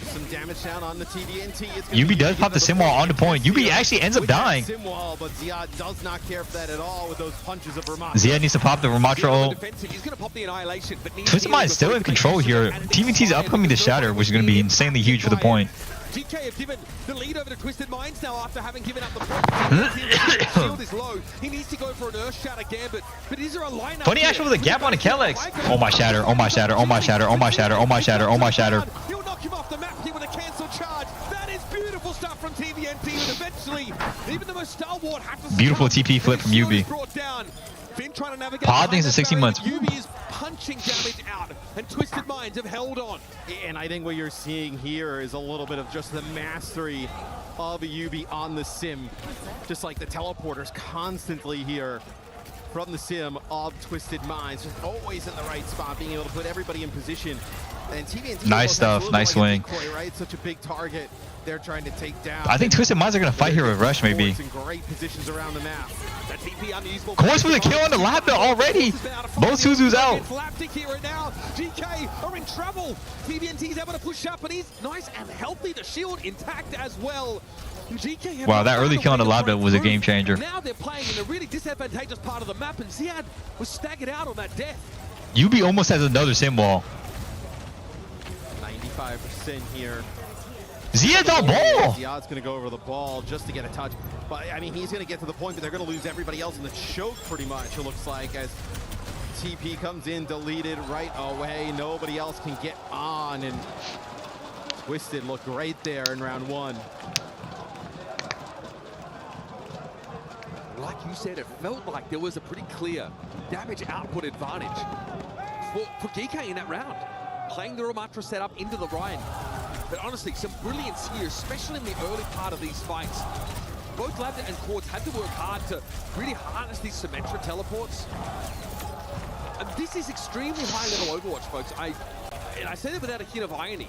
Some damage down on the TVNT. Yubi does pop the Simwall onto point. Yubi actually ends up dying. Simwall, but Ziad does not care for that at all with those punches of Ramattra. Ziad needs to pop the Ramattra ult. Twisted Mind's still in control here. TVNT's upcoming to Shatter, which is going to be insanely huge for the point. GK have given the lead over to Twisted Minds now after having given up the point. Shield is low. He needs to go for an Earth Shatter Gambit. But is there a lineup? Funny Astro with a gap on a Kellex. Oh my Shatter, oh my Shatter, oh my Shatter, oh my Shatter, oh my Shatter, oh my Shatter. He'll knock him off the map here with a cancel charge. That is beautiful stuff from TVNT. And eventually, even the most stalwart have to Beautiful TP flip from Yubi. Pod thinks it's 16 months. Yubi is punching damage out, and Twisted Minds have held on. And I think what you're seeing here is a little bit of just the mastery of Yubi on the sim. Just like the teleporters constantly here from the sim of Twisted Minds. Just always in the right spot, being able to put everybody in position. And TVNT nice stuff, nice swing. Decoy, right? Such a big target they're trying to take down. I think Twisted Minds are going to fight here with Rush, maybe. In great positions around the map. Course with a kill on the Labda already. Both Suzu's out. GK are in trouble. TVNT's able to push up, but he's nice and healthy. The shield intact as well. GK wow, that early kill on the Labda was a game changer. Now they're playing in a really disadvantageous part of the map, and Ziad was staggered out on that death. Yubi almost has another sim wall. 95% here. Ziad's on ball. Ziad's going to go over the ball just to get a touch. But, I mean, he's going to get to the point, but they're going to lose everybody else in the choke pretty much, it looks like, as TP comes in, deleted right away. Nobody else can get on, and Twisted looked great there in round one. Like you said, it felt like there was a pretty clear damage output advantage for GK in that round. Playing the Ramattra setup into the Ryan. But honestly, some brilliance here, especially in the early part of these fights. Both Labda and Quartz had to work hard to really harness these Symmetra teleports. And this is extremely high-level Overwatch, folks. I say that without a hint of irony.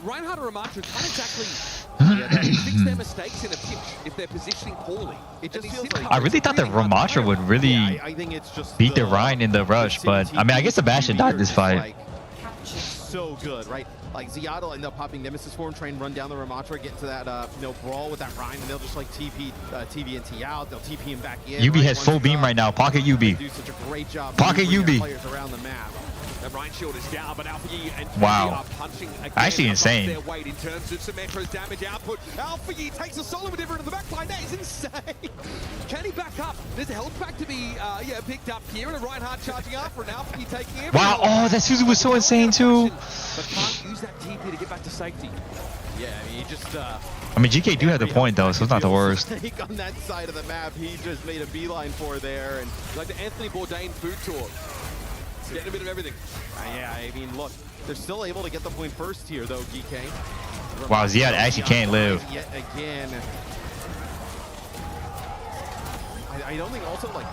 Reinhardt and Ramattra can't exactly fix their mistakes in a pinch if they're positioning poorly. It just feels like I really thought that Ramattra would really I think it's just beat the Ryan in the Rush, but I mean, I guess the Bastion died this fight. So good, right? Like Ziad will end up popping Nemesis form, try and run down the Ramattra, get into that brawl with that Ryan, and they'll just like TVNT out. They'll TP him back in. Yubi has full beam right now. Pocket Yubi. Do such a great job. Pocket Yubi. Players around the map. The Ryan shield is down, but Alpha Yi and wow. are punching again. Actually insane. Their weight in terms of Symmetra's damage output. Alpha Yi takes a solid maneuver into the backline. That is insane. Can he back up? There's a health pack to be picked up here, and a Reinhardt charging up for an Alpha Yi taking it. Wow, oh, that Suzu was so insane too. But can't use that TP to get back to safety. Yeah, I mean, he just. I mean, GK do have the point though, so it's not the worst. On that side of the map, he just made a beeline for there, and like the Anthony Bourdain food tour. Getting a bit of everything. Yeah, I mean, look, they're still able to get the point first here, though, GK. Wow, Ziad actually can't live. Yet again. I don't think also, like,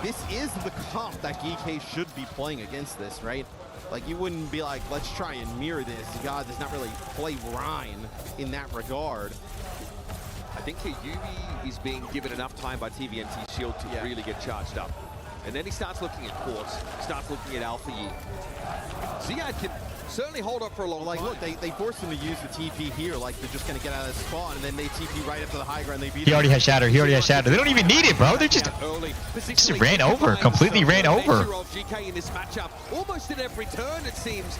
this is the comp that GK should be playing against this, right? Like, you wouldn't be like, let's try and mirror this. God does not really play Ryan in that regard. I think Yubi is being given enough time by TVNT Shield to really get charged up. And then he starts looking at Quartz, starts looking at Alpha Yi. Ziad can certainly hold up for a long like, time. look, they forced him to use the TP here, like they're just going to get out of the spawn, and then they TP right up to the high ground. They beat He already has Shatter. He already has Shatter. They don't even need it, bro. They just ran over. Completely ran over. GK in this matchup, almost at every turn, it seems.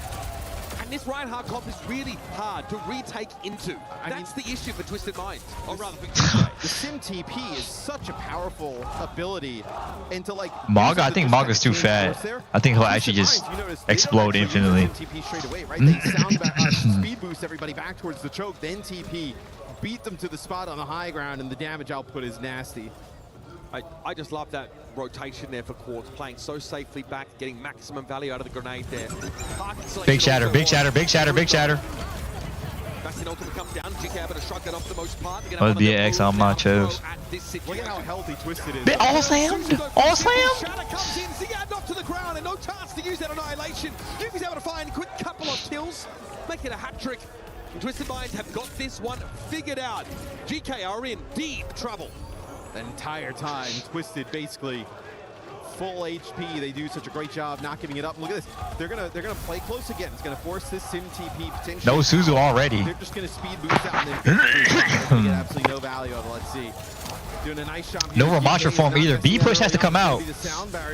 And this Reinhardt comp is really hard to retake into. That's the issue for Twisted Minds. Or rather, the Sim TP is such a powerful ability. And to like Maga, I think Maga's too fat. I think he'll actually just explode infinitely. TP straight away, right? They sound speed boost everybody back towards the choke, then TP, beat them to the spot on the high ground, and the damage output is nasty. I just love that rotation there for Quartz, playing so safely back, getting maximum value out of the grenade there. Big Shatter, big Shatter, big Shatter, big Shatter. Bastion ultimate comes down, GK able to shrug that off the most part. Must be an X on my chose. Look at how healthy Twisted is. All slammed? All slammed? Shatter comes in, Zigad knocked to the ground, and no chance to use that annihilation. Yuki's able to find a quick couple of kills, make it a hat trick. And Twisted Minds have got this one figured out. GK are in deep trouble. The entire time, Twisted basically full HP. They do such a great job not giving it up. Look at this. They're gonna play close again. It's gonna force this Sim TP potentially. No Suzu already. They're just gonna speed boost out and then get absolutely no value of it. Let's see. Doing a nice shot. No Ramastra form either. B push has to come out.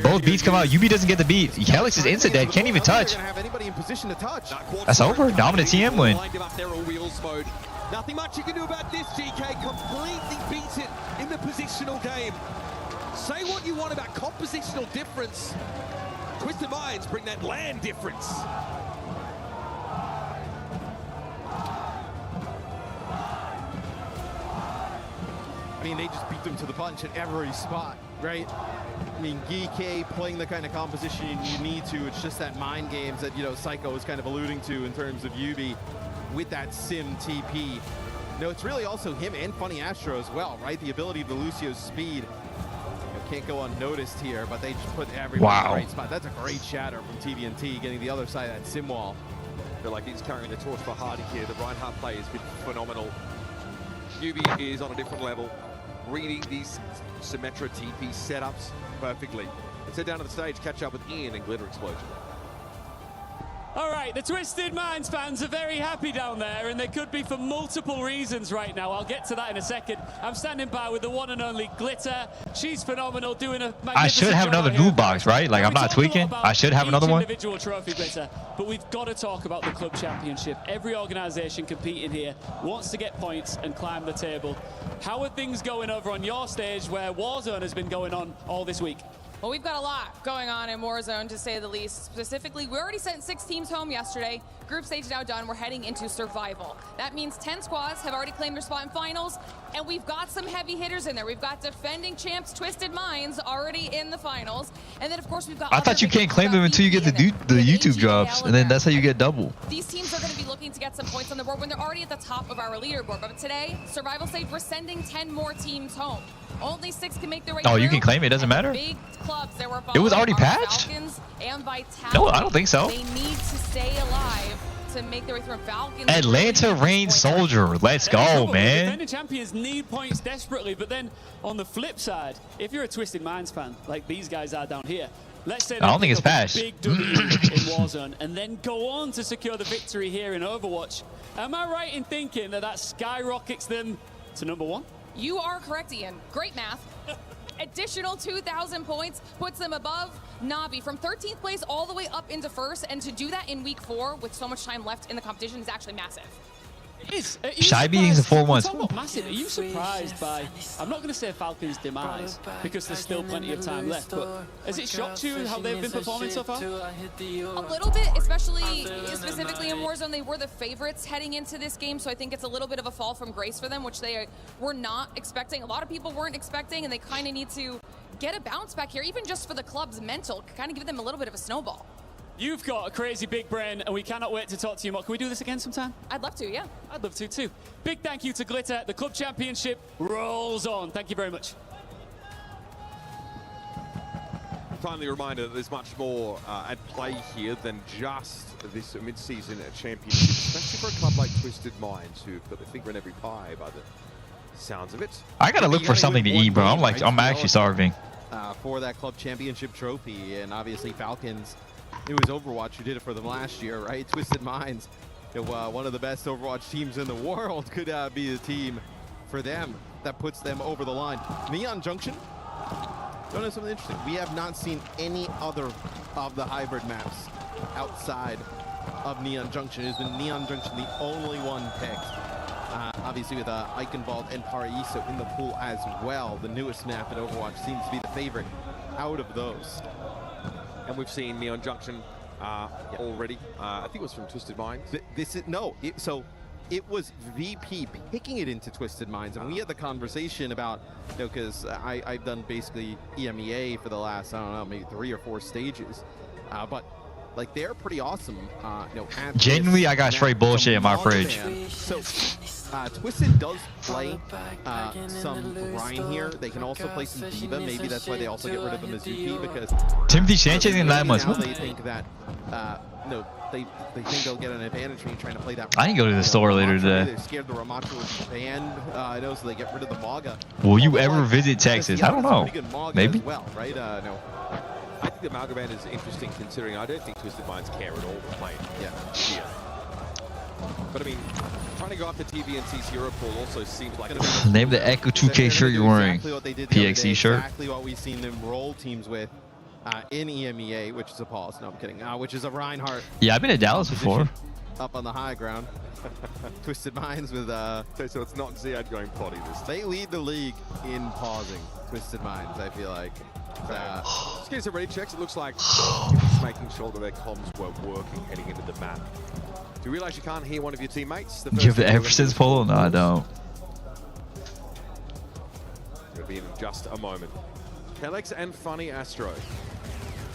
Both beats come out. UB doesn't get the beat. Helix is instant dead. Can't even touch. Have anybody in position to touch? That's over. Dominant TM win. Nothing much you can do about this, GK. Completely beaten in the positional game. Say what you want about compositional difference. Twisted Minds bring that land difference. I mean, they just beat them to the punch at every spot, right? I mean, GK playing the kind of composition you need to. It's just that mind games that, you know, Psycho was kind of alluding to in terms of Yubi with that Sim TP. No, it's really also him and Funny Astro as well, right? The ability of the Lucio's speed can't go unnoticed here, but they just put everyone in the right spot. That's a great shatter from TVNT, getting the other side of that Sim wall. I feel like he's carrying the torch for Hardy here. The Reinhardt play has been phenomenal. Yubi is on a different level, reading these Symmetra TP setups perfectly. Let's head down to the stage, catch up with Ian and Glitter Explosion. All right, the Twisted Minds fans are very happy down there, and they could be for multiple reasons right now. I'll get to that in a second. I'm standing by with the one and only Glitter. She's phenomenal, doing a magnificent I should have another loot box, right? Like, I'm not tweaking. I should have another one. Individual trophy, Glitter, but we've got to talk about the club championship. Every organization competing here wants to get points and climb the table. How are things going over on your stage where Warzone has been going on all this week? Well, we've got a lot going on in Warzone, to say the least. Specifically, we already sent 6 teams home yesterday. Group stage now done. We're heading into survival. That means 10 squads have already claimed their spot in finals, and we've got some heavy hitters in there. We've got defending champs Twisted Minds already in the finals, and then of course we've got. I thought you can't claim them until you get the YouTube drops, and then that's how you get double. These teams are going to be looking to get some points on the board when they're already at the top of our leaderboard. But today, survival stage, we're sending 10 more teams home. Only 6 can make their way through. Oh, you can claim it. Doesn't matter. Big clubs that were It was already patched? Falcons and Vitality. No, I don't think so. They need to stay alive to make their way through. Falcons. Atlanta Rain Soldier. Let's go, man. Defending champions need points desperately, but then on the flip side, if you're a Twisted Minds fan, like these guys are down here, let's say I don't think it's patched. big W in Warzone and then go on to secure the victory here in Overwatch. Am I right in thinking that skyrockets them to #1? You are correct, Ian. Great math. Additional 2,000 points puts them above Na'Vi from 13th place all the way up into 1st, and to do that in week 4 with so much time left in the competition is actually massive. Shy being the 4-1. Massive. Are you surprised by, I'm not going to say Falcons' demise because there's still plenty of time left, but has it shocked you how they've been performing so far? A little bit, especially specifically in Warzone. They were the favorites heading into this game, so I think it's a little bit of a fall from grace for them, which they were not expecting. A lot of people weren't expecting, and they kind of need to get a bounce back here, even just for the club's mental, kind of give them a little bit of a snowball. You've got a crazy big brain, and we cannot wait to talk to you more. Can we do this again sometime? I'd love to, yeah. I'd love to too. Big thank you to Glitter. The club championship rolls on. Thank you very much. Finally, a reminder that there's much more at play here than just this mid-season championship, especially for a club like Twisted Minds, who've got their finger in every pie by the sounds of it. I gotta look for something to eat, bro. I'm actually starving. For that club championship trophy, and obviously Falcons, it was Overwatch who did it for them last year, right? Twisted Minds, one of the best Overwatch teams in the world, could be the team for them that puts them over the line. Neon Junction, don't know something interesting. We have not seen any other of the hybrid maps outside of Neon Junction. It has been Neon Junction the only one picked. Obviously with Eichenwald and Paraiso in the pool as well. The newest map in Overwatch seems to be the favorite out of those. And we've seen Neon Junction already. I think it was from Twisted Minds. So it was VP picking it into Twisted Minds, and we had the conversation about, because I've done basically EMEA for the last, I don't know, maybe 3 or 4 stages, but like they're pretty awesome. Genuinely, I got straight bullshit in my fridge. So Twisted does play some Ryan here. They can also play some D.Va. Maybe that's why they also get rid of the Mizuki, because Timothy Sanchez in 9 months. Now they think that they think they'll get an advantage when trying to play that. I can go to the store later today. They're scared the Ramattra will be banned. So they get rid of the Maga. Will you ever visit Texas? I don't know. Maybe. As well, right? No. I think the Maga ban is interesting, considering I don't think Twisted Minds care at all for playing here. But I mean, trying to go after TVNC's hero pool also seems like Name the Echo 2K shirt you're wearing. PXE shirt. Exactly what we've seen them roll teams with in EMEA, which is a pause. No, I'm kidding. Which is a Reinhardt. Yeah, I've been to Dallas before. Up on the high ground. Twisted Minds with so it's not Ziad going potty this time. They lead the league in pausing. Twisted Minds, I feel like. Just getting some ready checks. It looks like just making sure that their comms were working heading into the map. Do you realize you can't hear one of your teammates? Do you have the Everson's polo? No, I don't. It'll be in just a moment. Kellex and Funny Astro,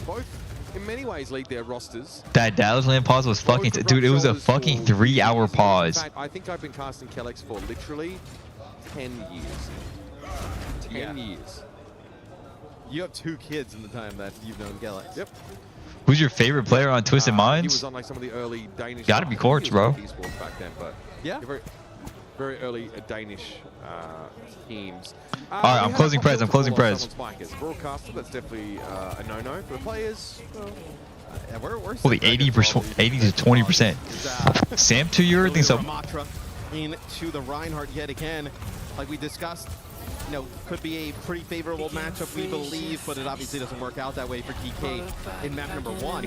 both in many ways lead their rosters. That Dallas land pause was fucking, dude, it was a fucking 3-hour pause. In fact, I think I've been casting Kellex for literally 10 years. 10 years. You have 2 kids in the time that you've known Kellex. Yep. Who's your favorite player on Twisted Minds? He was on like some of the early Danish. Gotta be Quartz, bro. Esports back then, but yeah, very, very early Danish teams. All right, I'm closing press. I'm closing press. As a broadcaster, that's definitely a no-no. For the players, we're holy 80%, 80 to 20%. Sam, to your thing so. Ramattra into the Reinhardt yet again, like we discussed. Could be a pretty favorable matchup, we believe, but it obviously doesn't work out that way for DK in map number 1.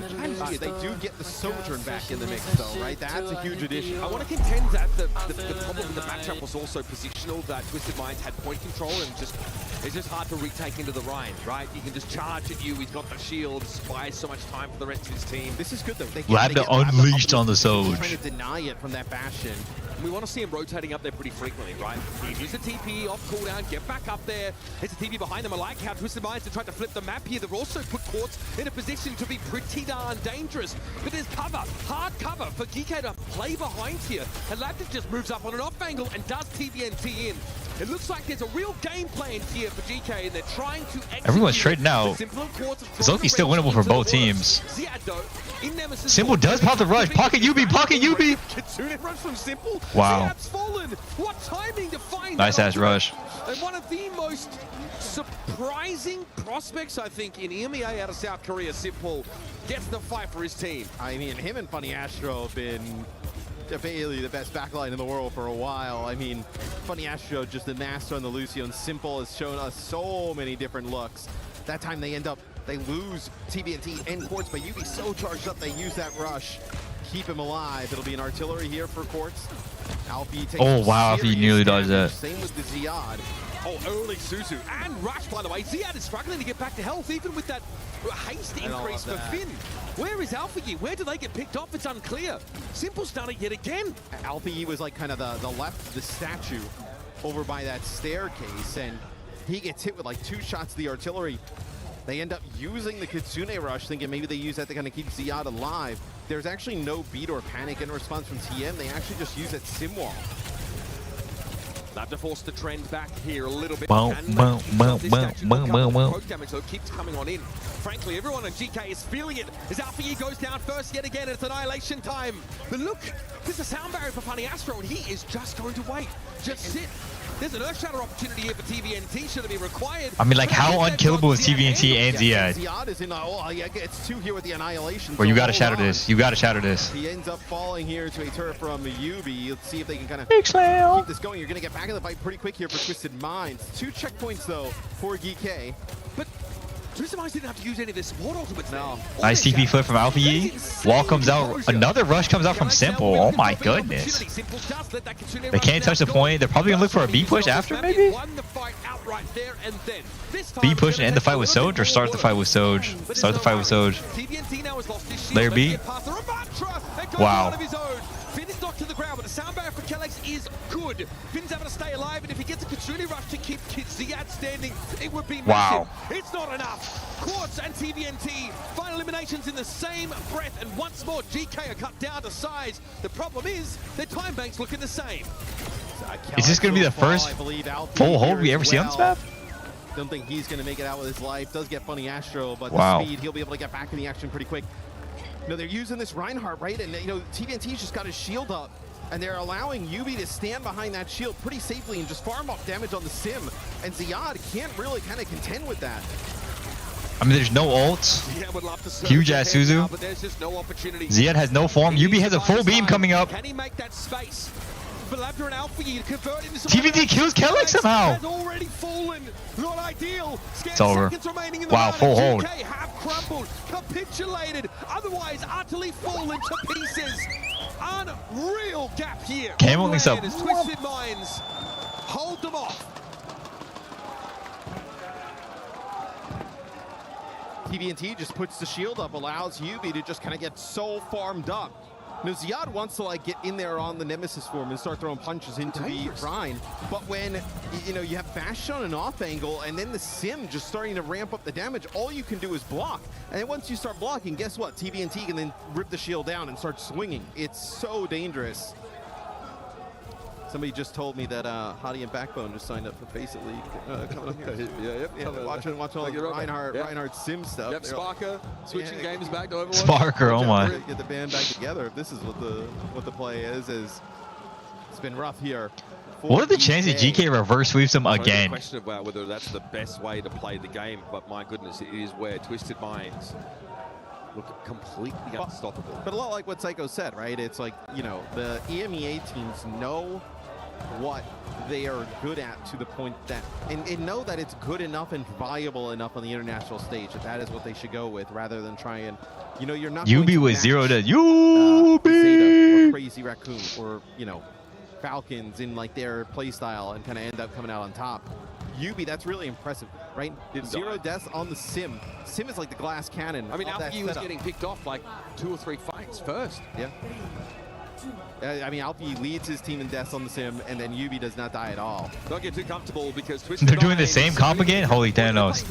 They do get the Sojourn back in the mix, though, right? That's a huge addition. I want to contend that the problem with the matchup was also positional, that Twisted Minds had point control, and it's just hard to retake into the Ryan, right? He can just charge at you, he's got the shields, buys so much time for the rest of his team. This is good, though. Labda unleashed on the Soj. Trying to deny it from that Bastion. We want to see him rotating up there pretty frequently, right? He used the TP off cooldown, get back up there. There's a TP behind them. I like how Twisted Minds are trying to flip the map here. They've also put Quartz in a position to be pretty darn dangerous. But there's cover, hard cover for GK to play behind here. And Labda just moves up on an off angle and does TVNT in. It looks like there's a real game plan here for GK, and they're trying to execute. Everyone's trading out. Loki's still winnable for both teams. Simple does pop the rush. Pocket UB, pocket UB. Kitsune rush from Simple. Wow. Fallen. What timing to find nice ass rush. And one of the most surprising prospects, I think, in EMEA out of South Korea, Simple gets the fight for his team. I mean, him and Funny Astro have been definitely the best backline in the world for a while. I mean, Funny Astro just the master on the Lucio, and Simple has shown us so many different looks. That time they lose TBNT and Quartz, but UB so charged up, they use that rush. Keep him alive. It'll be an artillery here for Quartz. Alfie takes Alfie nearly dodged that. Same with the Ziad. Oh, early Suzu and Rush, by the way. Ziad is struggling to get back to health, even with that haste increase for Finn. Where is Alfie? Where do they get picked off? It's unclear. Simple's done it yet again. Alfie was like kind of the left of the statue over by that staircase, and he gets hit with like 2 shots of the artillery. They end up using the Kitsune rush, thinking maybe they use that to kind of keep Ziad alive. There's actually no beat or panic in response from TM. They actually just use that sim wall. Lab to force the trend back here a little bit. Damage though keeps coming on in. Frankly, everyone on GK is feeling it as Alfie goes down first yet again. It's annihilation time. But look, there's a sound barrier for Funny Astro, and he is just going to wait. Just sit. There's an Earthshatter opportunity here for TVNT. Should it be required? I mean, like, how unkillable is TVNT and Ziad? Ziad is in, it's 2 here with the Annihilation. Bro, you gotta shatter this. You gotta shatter this. He ends up falling here to a turret from Yubi. Let's see if they can kind of Big slam. keep this going. You're going to get back in the fight pretty quick here for Twisted Minds. 2 checkpoints, though, for GK. But Twisted Minds didn't have to use any of their support ultimates. No. Nice TP flip from Alpha Yi. Wall comes out. Another rush comes out from Simple. Oh my goodness. They can't touch the point. They're probably gonna look for a B push after, maybe? B push and end the fight with Soj, or start the fight with Soj? Start the fight with Soj. Layer B. Wow. Finn's knocked to the ground, but the sound barrier for Kellex is good. Finn's able to stay alive, and if he gets a Kitsune rush to keep Ziad standing, it would be massive. Wow. It's not enough. Quartz and TVNT, final eliminations in the same breath, and once more, GK are cut down to size. The problem is, their time banks looking the same. Is this gonna be the first full hold we ever see on this map? Don't think he's going to make it out with his life. Does get Funny Astro, but wow. The speed, he'll be able to get back in the action pretty quick. You know, they're using this Reinhardt, right? And, you know, TVNT's just got his shield up, and they're allowing Yubi to stand behind that shield pretty safely and just farm off damage on the Sim. And Ziad can't really kind of contend with that. I mean, there's no ults. Huge ass Suzu. But there's just no opportunity. Ziad has no form. Yubi has a full beam coming up. Can he make that space? Belabra and Alpha Yi to convert into TVNT kills Kellex somehow. Has already fallen. Not ideal. It's over. Wow, full hold. GK have crumbled, capitulated, otherwise utterly fallen to pieces. Unreal gap here. Cam only sub. Twisted Minds hold them off. TVNT just puts the shield up, allows Yubi to just kind of get so farmed up. Now, Ziad wants to like get in there on the Nemesis form and start throwing punches into the Rhine. But when, you know, you have Bastion on an off angle and then the Sim just starting to ramp up the damage, all you can do is block. And then once you start blocking, guess what? TVNT can then rip the shield down and start swinging. It's so dangerous. Somebody just told me that Hottie and Backbone just signed up for Faceit League coming up here. Watching all the Reinhardt Sim stuff. Yep, Sparker switching games back to Overwatch. Sparker, oh my. Get the band back together. If this is what the play is it's been rough here. What are the chances GK reverse sweeps them again? Question about whether that's the best way to play the game, but my goodness, it is where Twisted Minds look completely unstoppable. But a lot like what Psycho said, right? It's like, you know, the EMEA teams know what they are good at to the point that, and know that it's good enough and viable enough on the international stage that is what they should go with, rather than try and, you know, you're not Yubi with 0 to Yubi or Crazy Raccoon or, you know, Falcons in like their play style and kind of end up coming out on top. Yubi, that's really impressive, right? 0 deaths on the Sim. Sim is like the glass cannon. I mean, Alpha Yi was getting picked off like 2 or 3 fights first. Yeah. I mean, Alpha Yi leads his team in deaths on the Sim, and then Yubi does not die at all. Don't get too comfortable because they're doing the same comp again? Holy Thanos.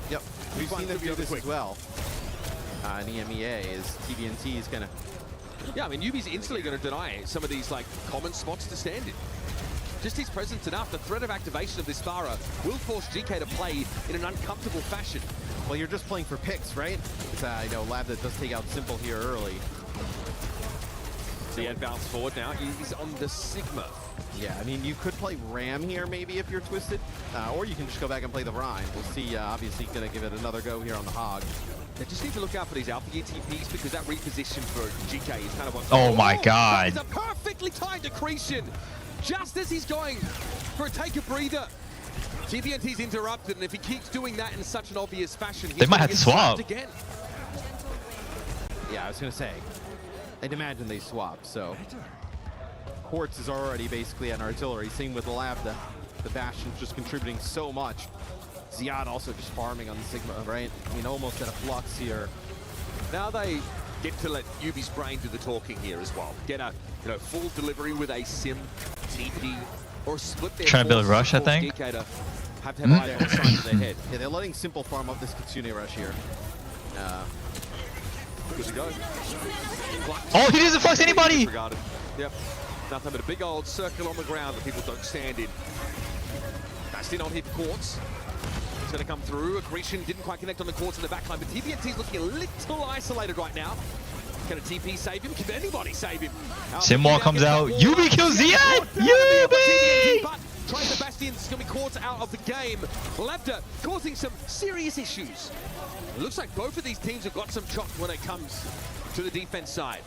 Yep, we've seen them do this as well. In EMEA is TVNT is gonna... Yeah, I mean, Yubi's instantly going to deny some of these like common spots to stand in. Just his presence enough, the threat of activation of this Thara will force GK to play in an uncomfortable fashion. Well, you're just playing for picks, right? I know Lab that does take out Simple here early. Ziad bounce forward now. He's on the Sigma. Yeah, I mean, you could play Ram here maybe if you're Twisted, or you can just go back and play the Rhine. We'll see, obviously, going to give it another go here on the Hog. They just need to look out for these Alpha Gear TPs because that reposition for GK is kind of what... Oh my god. It's a perfectly timed accretion. Just as he's going for a take a breather. TVNT's interrupted, and if he keeps doing that in such an obvious fashion, they might have to swap. Again. Yeah, I was going to say, I'd imagine they swap, so... Quartz is already basically an artillery. Same with Labda. The Bastion's just contributing so much. Ziad also just farming on the Sigma, right? I mean, almost at a flux here. Now they get to let Yubi's brain do the talking here as well. Get a full delivery with a Sim, TP, or split their trying to build rush, I think. GK to have eyes on the side of their head. Yeah, they're letting Simple farm up this Kitsune rush here. Good to go. Oh, he doesn't flux anybody! Yep. Nothing but a big old circle on the ground that people don't stand in. Bastion on hit Quartz. It's going to come through. Accretion didn't quite connect on the Quartz in the backline, but TVNT's looking a little isolated right now. Can a TP save him? Can anybody save him? Simwall comes out. Yubi kills Ziad! Yubi! Tries the Bastions, is going to be caught out of the game. Lavda causing some serious issues. It looks like both of these teams have got some chops when it comes to the defense side.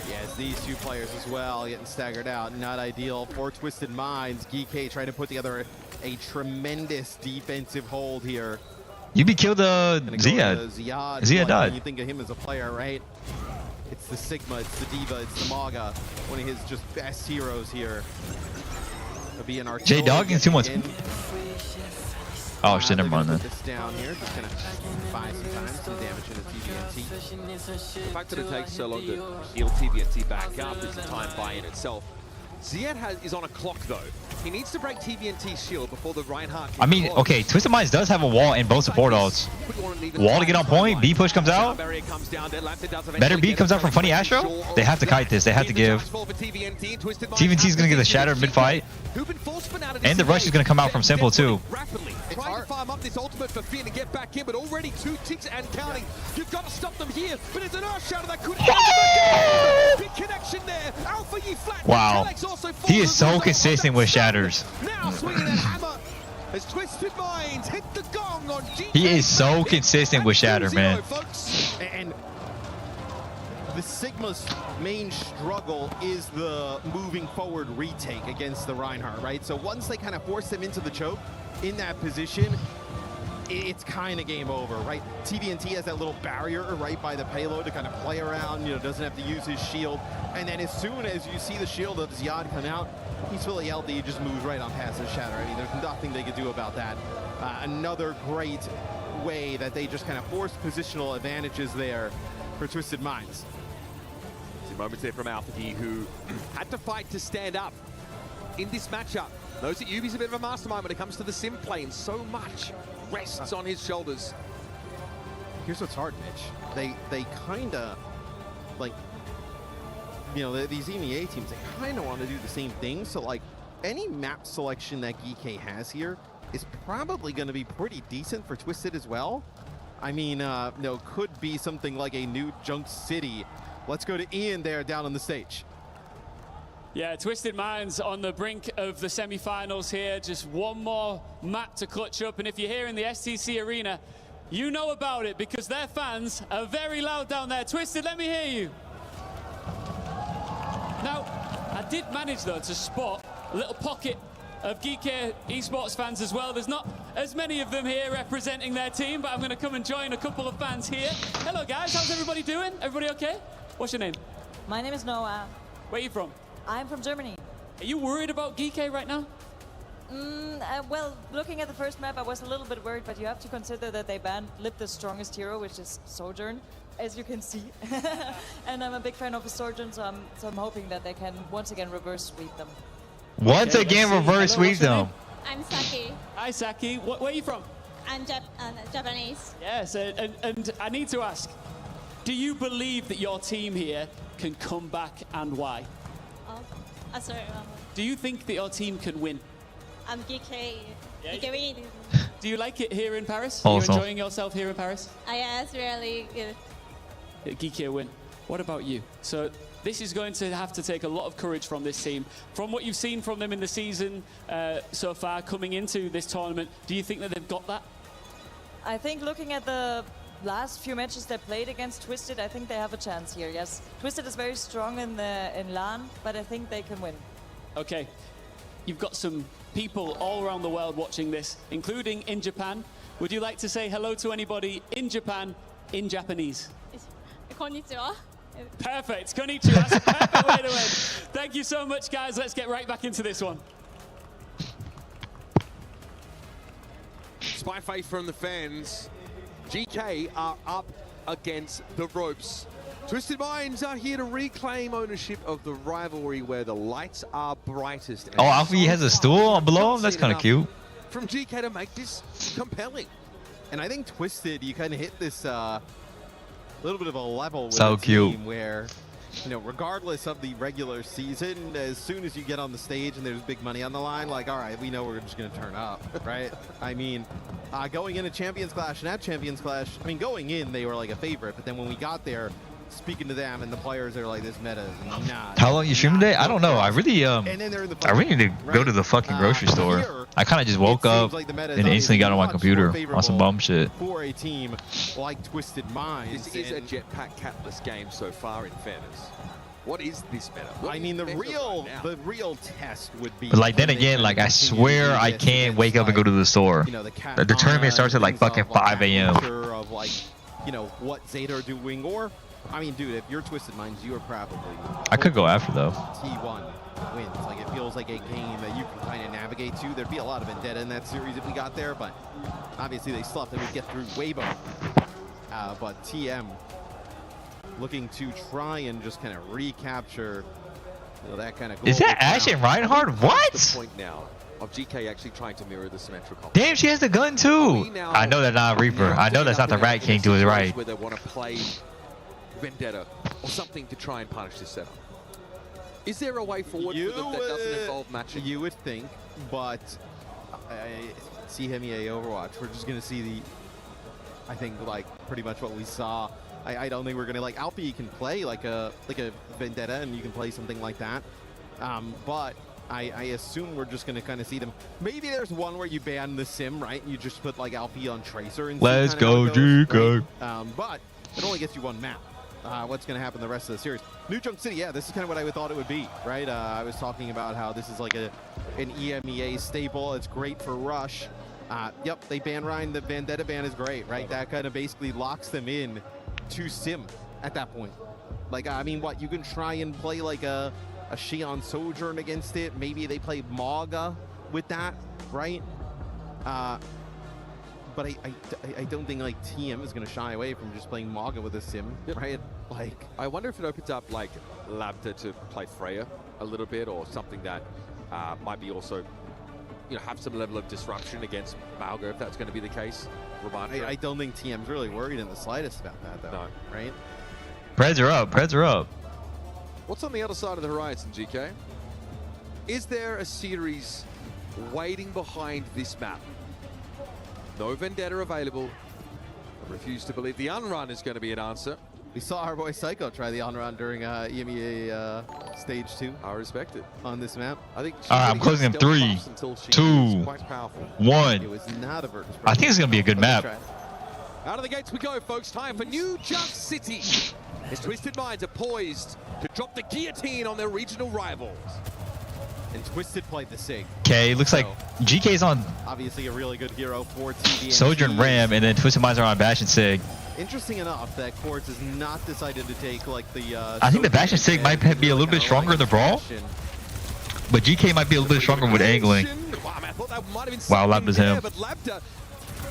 Yes, these two players as well getting staggered out. Not ideal for Twisted Minds. GK trying to put together a tremendous defensive hold here. You be killed Ziad. Ziad died. You think of him as a player, right? It's the Sigma, it's the Diva, it's the Maga. One of his just best heroes here. J-Dog in 2 months. Oh shit, never mind then. This down here, just gonna buy some time, some damage into TVNT. The fact that it takes so long to heal TVNT back up is a time buy in itself. Ziad is on a clock though. He needs to break TVNT's shield before the Reinhardt can close. Okay, Twisted Minds does have a wall in both support ults. Wall to get on point, B push comes out. Better B comes out from Funny Astro. They have to kite this, they have to give. TVNT is gonna get the shatter mid-fight. And the rush is gonna come out from Simple too. Trying to farm up this ultimate for Fear to get back in, but already 2 ticks and counting. You've got to stop them here, but it's an Earth Shatter that could end the game. Big connection there. Alpha Yi flat. Wow. He is so consistent with shatters. Now swinging that hammer as Twisted Minds hit the gong on GK. He is so consistent with shatter, man. And the Sigma's main struggle is the moving forward retake against the Reinhardt, right? So once they kind of force him into the choke in that position, it's kind of game over, right? TVNT has that little barrier right by the payload to kind of play around, doesn't have to use his shield. And then as soon as you see the shield of Ziad come out, he's fully LD, he just moves right on past his shatter. I mean, there's nothing they could do about that. Another great way that they just kind of force positional advantages there for Twisted Minds. Some moments there from Alpha Yi, who had to fight to stand up in this matchup. Knows that Yubi's a bit of a mastermind when it comes to the sim plane. So much rests on his shoulders. Here's what's hard, Mitch. They kind of, like, these EMEA teams, they kind of want to do the same thing. So, like, any map selection that GK has here is probably going to be pretty decent for Twisted as well. I mean, could be something like a new Junk City. Let's go to Ian there down on the stage. Yeah, Twisted Minds on the brink of the semi-finals here. Just one more map to clutch up. And if you're here in the STC Arena, you know about it because their fans are very loud down there. Twisted, let me hear you. Now, I did manage, though, to spot a little pocket of GK esports fans as well. There's not as many of them here representing their team, but I'm going to come and join a couple of fans here. Hello, guys. How's everybody doing? Everybody okay? What's your name? My name is Noah. Where are you from? I'm from Germany. Are you worried about GK right now? Well, looking at the first map, I was a little bit worried, but you have to consider that they banned Lip, strongest hero, which is Sojourn, as you can see. And I'm a big fan of the Sojourn, so I'm hoping that they can once again reverse sweep them. Once again, reverse sweep them. I'm Saki. Hi, Saki. Where are you from? I'm Japanese. Yes, and I need to ask, do you believe that your team here can come back, and why? Sorry. Do you think that your team can win? I'm GK. GK win. Do you like it here in Paris? Also. Are you enjoying yourself here in Paris? Yeah, it's really good. GK win. What about you? So this is going to have to take a lot of courage from this team. From what you've seen from them in the season so far, coming into this tournament, do you think that they've got that? I think looking at the last few matches they played against Twisted, I think they have a chance here, yes. Twisted is very strong in LAN, but I think they can win. Okay, you've got some people all around the world watching this, including in Japan. Would you like to say hello to anybody in Japan in Japanese? Konnichiwa. Perfect, konnichiwa, that's a perfect way to end. Thank you so much, guys. Let's get right back into this one. Spy face from the fans. GK are up against the ropes. Twisted Minds are here to reclaim ownership of the rivalry where the lights are brightest. Oh, Alfie has a stool below him? That's kind of cute. From GK to make this compelling. And I think Twisted, you kind of hit this little bit of a level with so a cute. team where, regardless of the regular season, as soon as you get on the stage and there's big money on the line, like, all right, we know we're just going to turn up, right? I mean, going into Champions Clash and at Champions Clash, I mean, going in, they were like a favorite, but then when we got there, speaking to them, and the players are like, this meta is not. How long you streamed today? I don't know. I really need to go to the fucking grocery store. I kind of just woke up and instantly got on my computer on some bum shit. For a team like Twisted Minds. This is a Jetpack Catless game so far, in fairness. What is this meta? I mean, the real test would be. But like then again, like I swear I can't wake up and go to the store. The tournament starts at like fucking 5 a.m. Of like, you know, what Zeta are doing, or I mean, dude, if you're Twisted Minds, you are probably. I could go after though. T1 wins. Like it feels like a game that you can kind of navigate to. There'd be a lot of vendetta in that series if we got there, but obviously they still have to get through Weibo. But TM looking to try and just kind of recapture, you know, that kind of. Is that Ashe and Reinhardt? What? The point now of GK actually trying to mirror the symmetrical. Damn, she has the gun too. I know that's not a Reaper. I know that's not the Rat King to his right. Where they want to play vendetta or something to try and punish this setup. Is there a way forward for them that doesn't involve matching? You would think, but CMEA Overwatch, we're just gonna see the, I think, like pretty much what we saw. I don't think we're gonna, like, Alpi can play like a vendetta, and you can play something like that, but I assume we're just gonna kind of see them. Maybe there's one where you ban the sim, right? You just put like Alpi on Tracer and let's go GK. But it only gets you one map. What's going to happen the rest of the series? New Junk City, yeah, this is kind of what I thought it would be, right? I was talking about how this is like an EMEA staple. It's great for Rush. Yep, they ban Ryan. The Vendetta ban is great, right? That kind of basically locks them in to Sim at that point. Like, I mean, what, you can try and play like a Xi'an Sojourn against it. Maybe they play Mauga with that, right? But I don't think like TM is going to shy away from just playing Mauga with a sim, right? Like, I wonder if it opens up like Labda to play Freya a little bit, or something that might be also, you know, have some level of disruption against Mauga, if that's going to be the case. I don't think TM's really worried in the slightest about that, though. No. Right? Preds are up. Preds are up. What's on the other side of the horizon, GK? Is there a series waiting behind this map? No Vendetta available. I refuse to believe the Unrun is going to be an answer. We saw our boy Psycho try the Unrun during EMEA Stage 2. I respect it. On this map. I think all right, I'm closing in 3, 2, 1. It was not a Virtus. I think it's going to be a good map. Out of the gates we go, folks. Time for New Junk City. His Twisted Minds are poised to drop the guillotine on their regional rivals. And Twisted played the Sig. Okay, looks like GK's on obviously a really good hero for TVNT. Sojourn Ram, and then Twisted Minds are on Bash and Sig. Interesting enough that Quartz has not decided to take like the I think the Bash and Sig might be a little bit stronger in the brawl, but GK might be a little bit stronger with angling. Wow, Labda's him. But Labda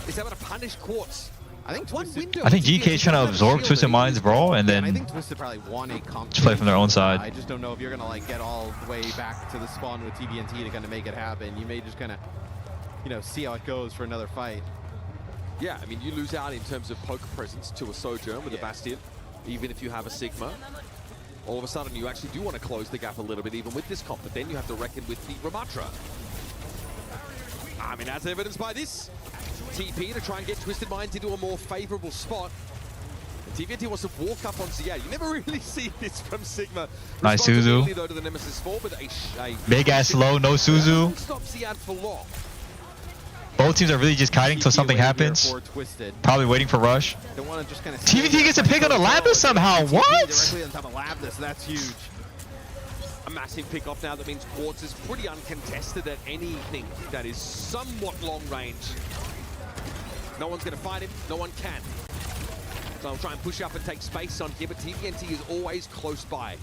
is able to punish Quartz. I think GK is trying to absorb Twisted Minds' brawl and then I think Twisted probably won a comp. Just play from their own side. I just don't know if you're gonna like get all the way back to the spawn with TVNT to kind of make it happen. You may just kind of, you know, see how it goes for another fight. Yeah, I mean, you lose out in terms of poker presence to a Sojourn with a Bastion, even if you have a Sigma. All of a sudden, you actually do want to close the gap a little bit, even with this comp, but then you have to reckon with the Ramatra. I mean, as evidenced by this TP to try and get Twisted Minds into a more favorable spot. TVNT wants to walk up on Ziad. You never really see this from Sigma. Nice Suzu. Though, to the Nemesis 4, but big ass slow, no Suzu. Stop Ziad for long. Both teams are really just kiting until something happens. Probably waiting for Rush. TVNT gets a pick on a Labda somehow. What? Directly on top of Labda, so that's huge. A massive pick off now. That means Quartz is pretty uncontested at anything that is somewhat long range. No one's going to fight him. No one can. So I'll try and push up and take space on here, but TVNT is always close by.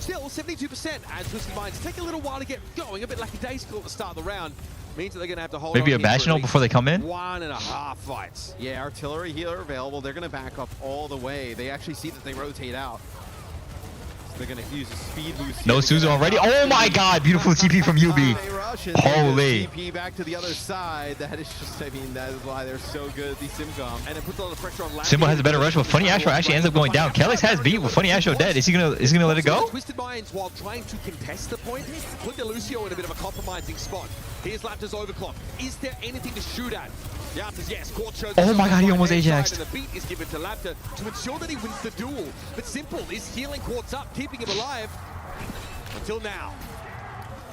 Still, 72% as Twisted Minds take a little while to get going. A bit lackadaisical at the start of the round. Means that they're going to have to hold maybe on a Bastional before they come in? 1.5 fights. Yeah, artillery healer available. They're going to back up all the way. They actually see that they rotate out. So they're going to use a speed boost. No Suzu already. Oh my god, beautiful TP from UB. Holy. TP back to the other side. That is just, I mean, that is why they're so good at these Simcom. And it puts a lot of pressure on Simba has a better rush, but Funny Astro actually ends up going down. Kelix has beat with Funny Astro dead. Is he gonna let it go? Twisted Minds, while trying to contest the point, put the Lucio in a bit of a compromising spot. Here's Lapta's overclock. Is there anything to shoot at? The answer is yes. Court shows Oh my God, he almost right hand Ajaxed. side, and the beat is given to Labda to ensure that he wins the duel. But Simple is healing Quartz up, keeping him alive until now.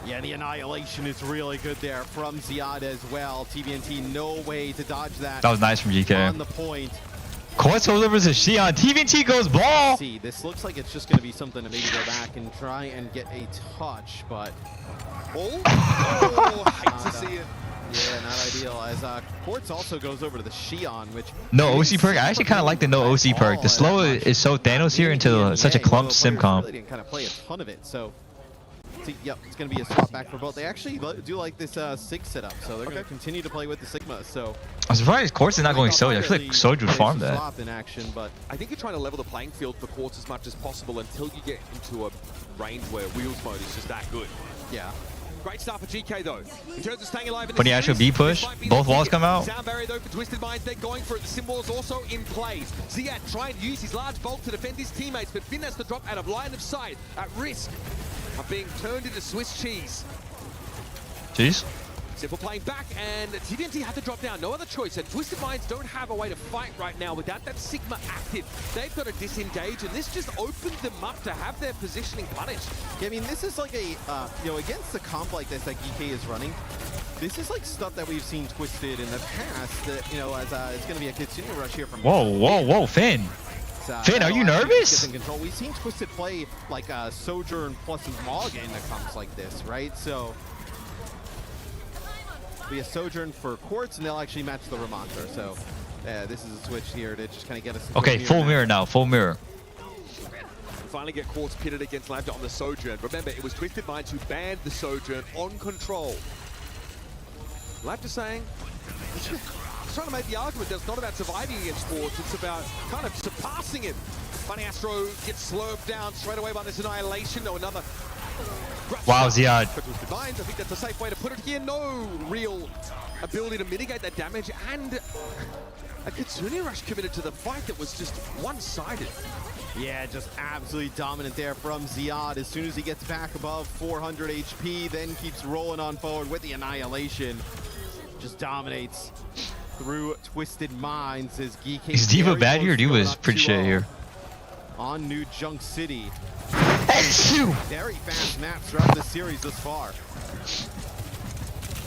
Yeah, the annihilation is really good there from Ziad as well. TVNT, no way to dodge that. That was nice from GK. On the point. Quartz holds over to Xion. TVNT goes ball. See, this looks like it's just going to be something to maybe go back and try and get a touch, but... Oh, hate to see it. Yeah, not ideal. As Quartz also goes over to the Xion, which... No OC perk. I actually kind of like the no OC perk. The slow is so Thanos here into such a clump sim comp. Really didn't kind of play a ton of it, so... See, yep, it's going to be a swap back for both. They actually do like this Sig setup, so they're going to continue to play with the Sigma, so... I'm surprised Quartz is not going Soju. I feel like Soju would farm that. Swap in action, but I think you're trying to level the playing field for Quartz as much as possible until you get into a range where Wheels mode is just that good. Yeah. Great start for GK though. In terms of staying alive in When the actual B push, both walls come out. Sound barrier though for Twisted Minds, they're going for it. The sim wall's also in place. Ziad trying to use his large bulk to defend his teammates, but Finn has to drop out of line of sight at risk of being turned into Swiss cheese. Jeez. Simple playing back, and TVNT had to drop down. No other choice, and Twisted Minds don't have a way to fight right now without that Sigma active. They've got to disengage, and this just opened them up to have their positioning punished. Yeah, I mean, this is like a, you know, against a comp like this that GK is running, this is like stuff that we've seen Twisted in the past that, you know, as it's going to be a Kitsune rush here from... Whoa, Finn. Finn, are you nervous? In control. We've seen Twisted play like Sojourn plus Umaga in the comps like this, right? So... be a Sojourn for Quartz, and they'll actually match the Ramontra. So, this is a switch here to just kind of get us. Okay, full mirror now, full mirror. Finally get Quartz pitted against Lambda on the Sojourn. Remember, it was Twisted Minds who banned the Sojourn on control. Lambda saying, he's trying to make the argument that it's not about surviving against Quartz, it's about kind of surpassing him. Funny Astro gets slurped down straight away by this annihilation. No, another. Wow, Ziad. I think that's a safe way to put it here. No real ability to mitigate that damage, and a Kitsune rush committed to the fight that was just one-sided. Yeah, just absolutely dominant there from Ziad. As soon as he gets back above 400 HP, then keeps rolling on forward with the annihilation. Just dominates through Twisted Minds as GK. Is D.Va bad here? D.Va's pretty shit here. On New Junk City. H2! Very fast maps throughout the series thus far.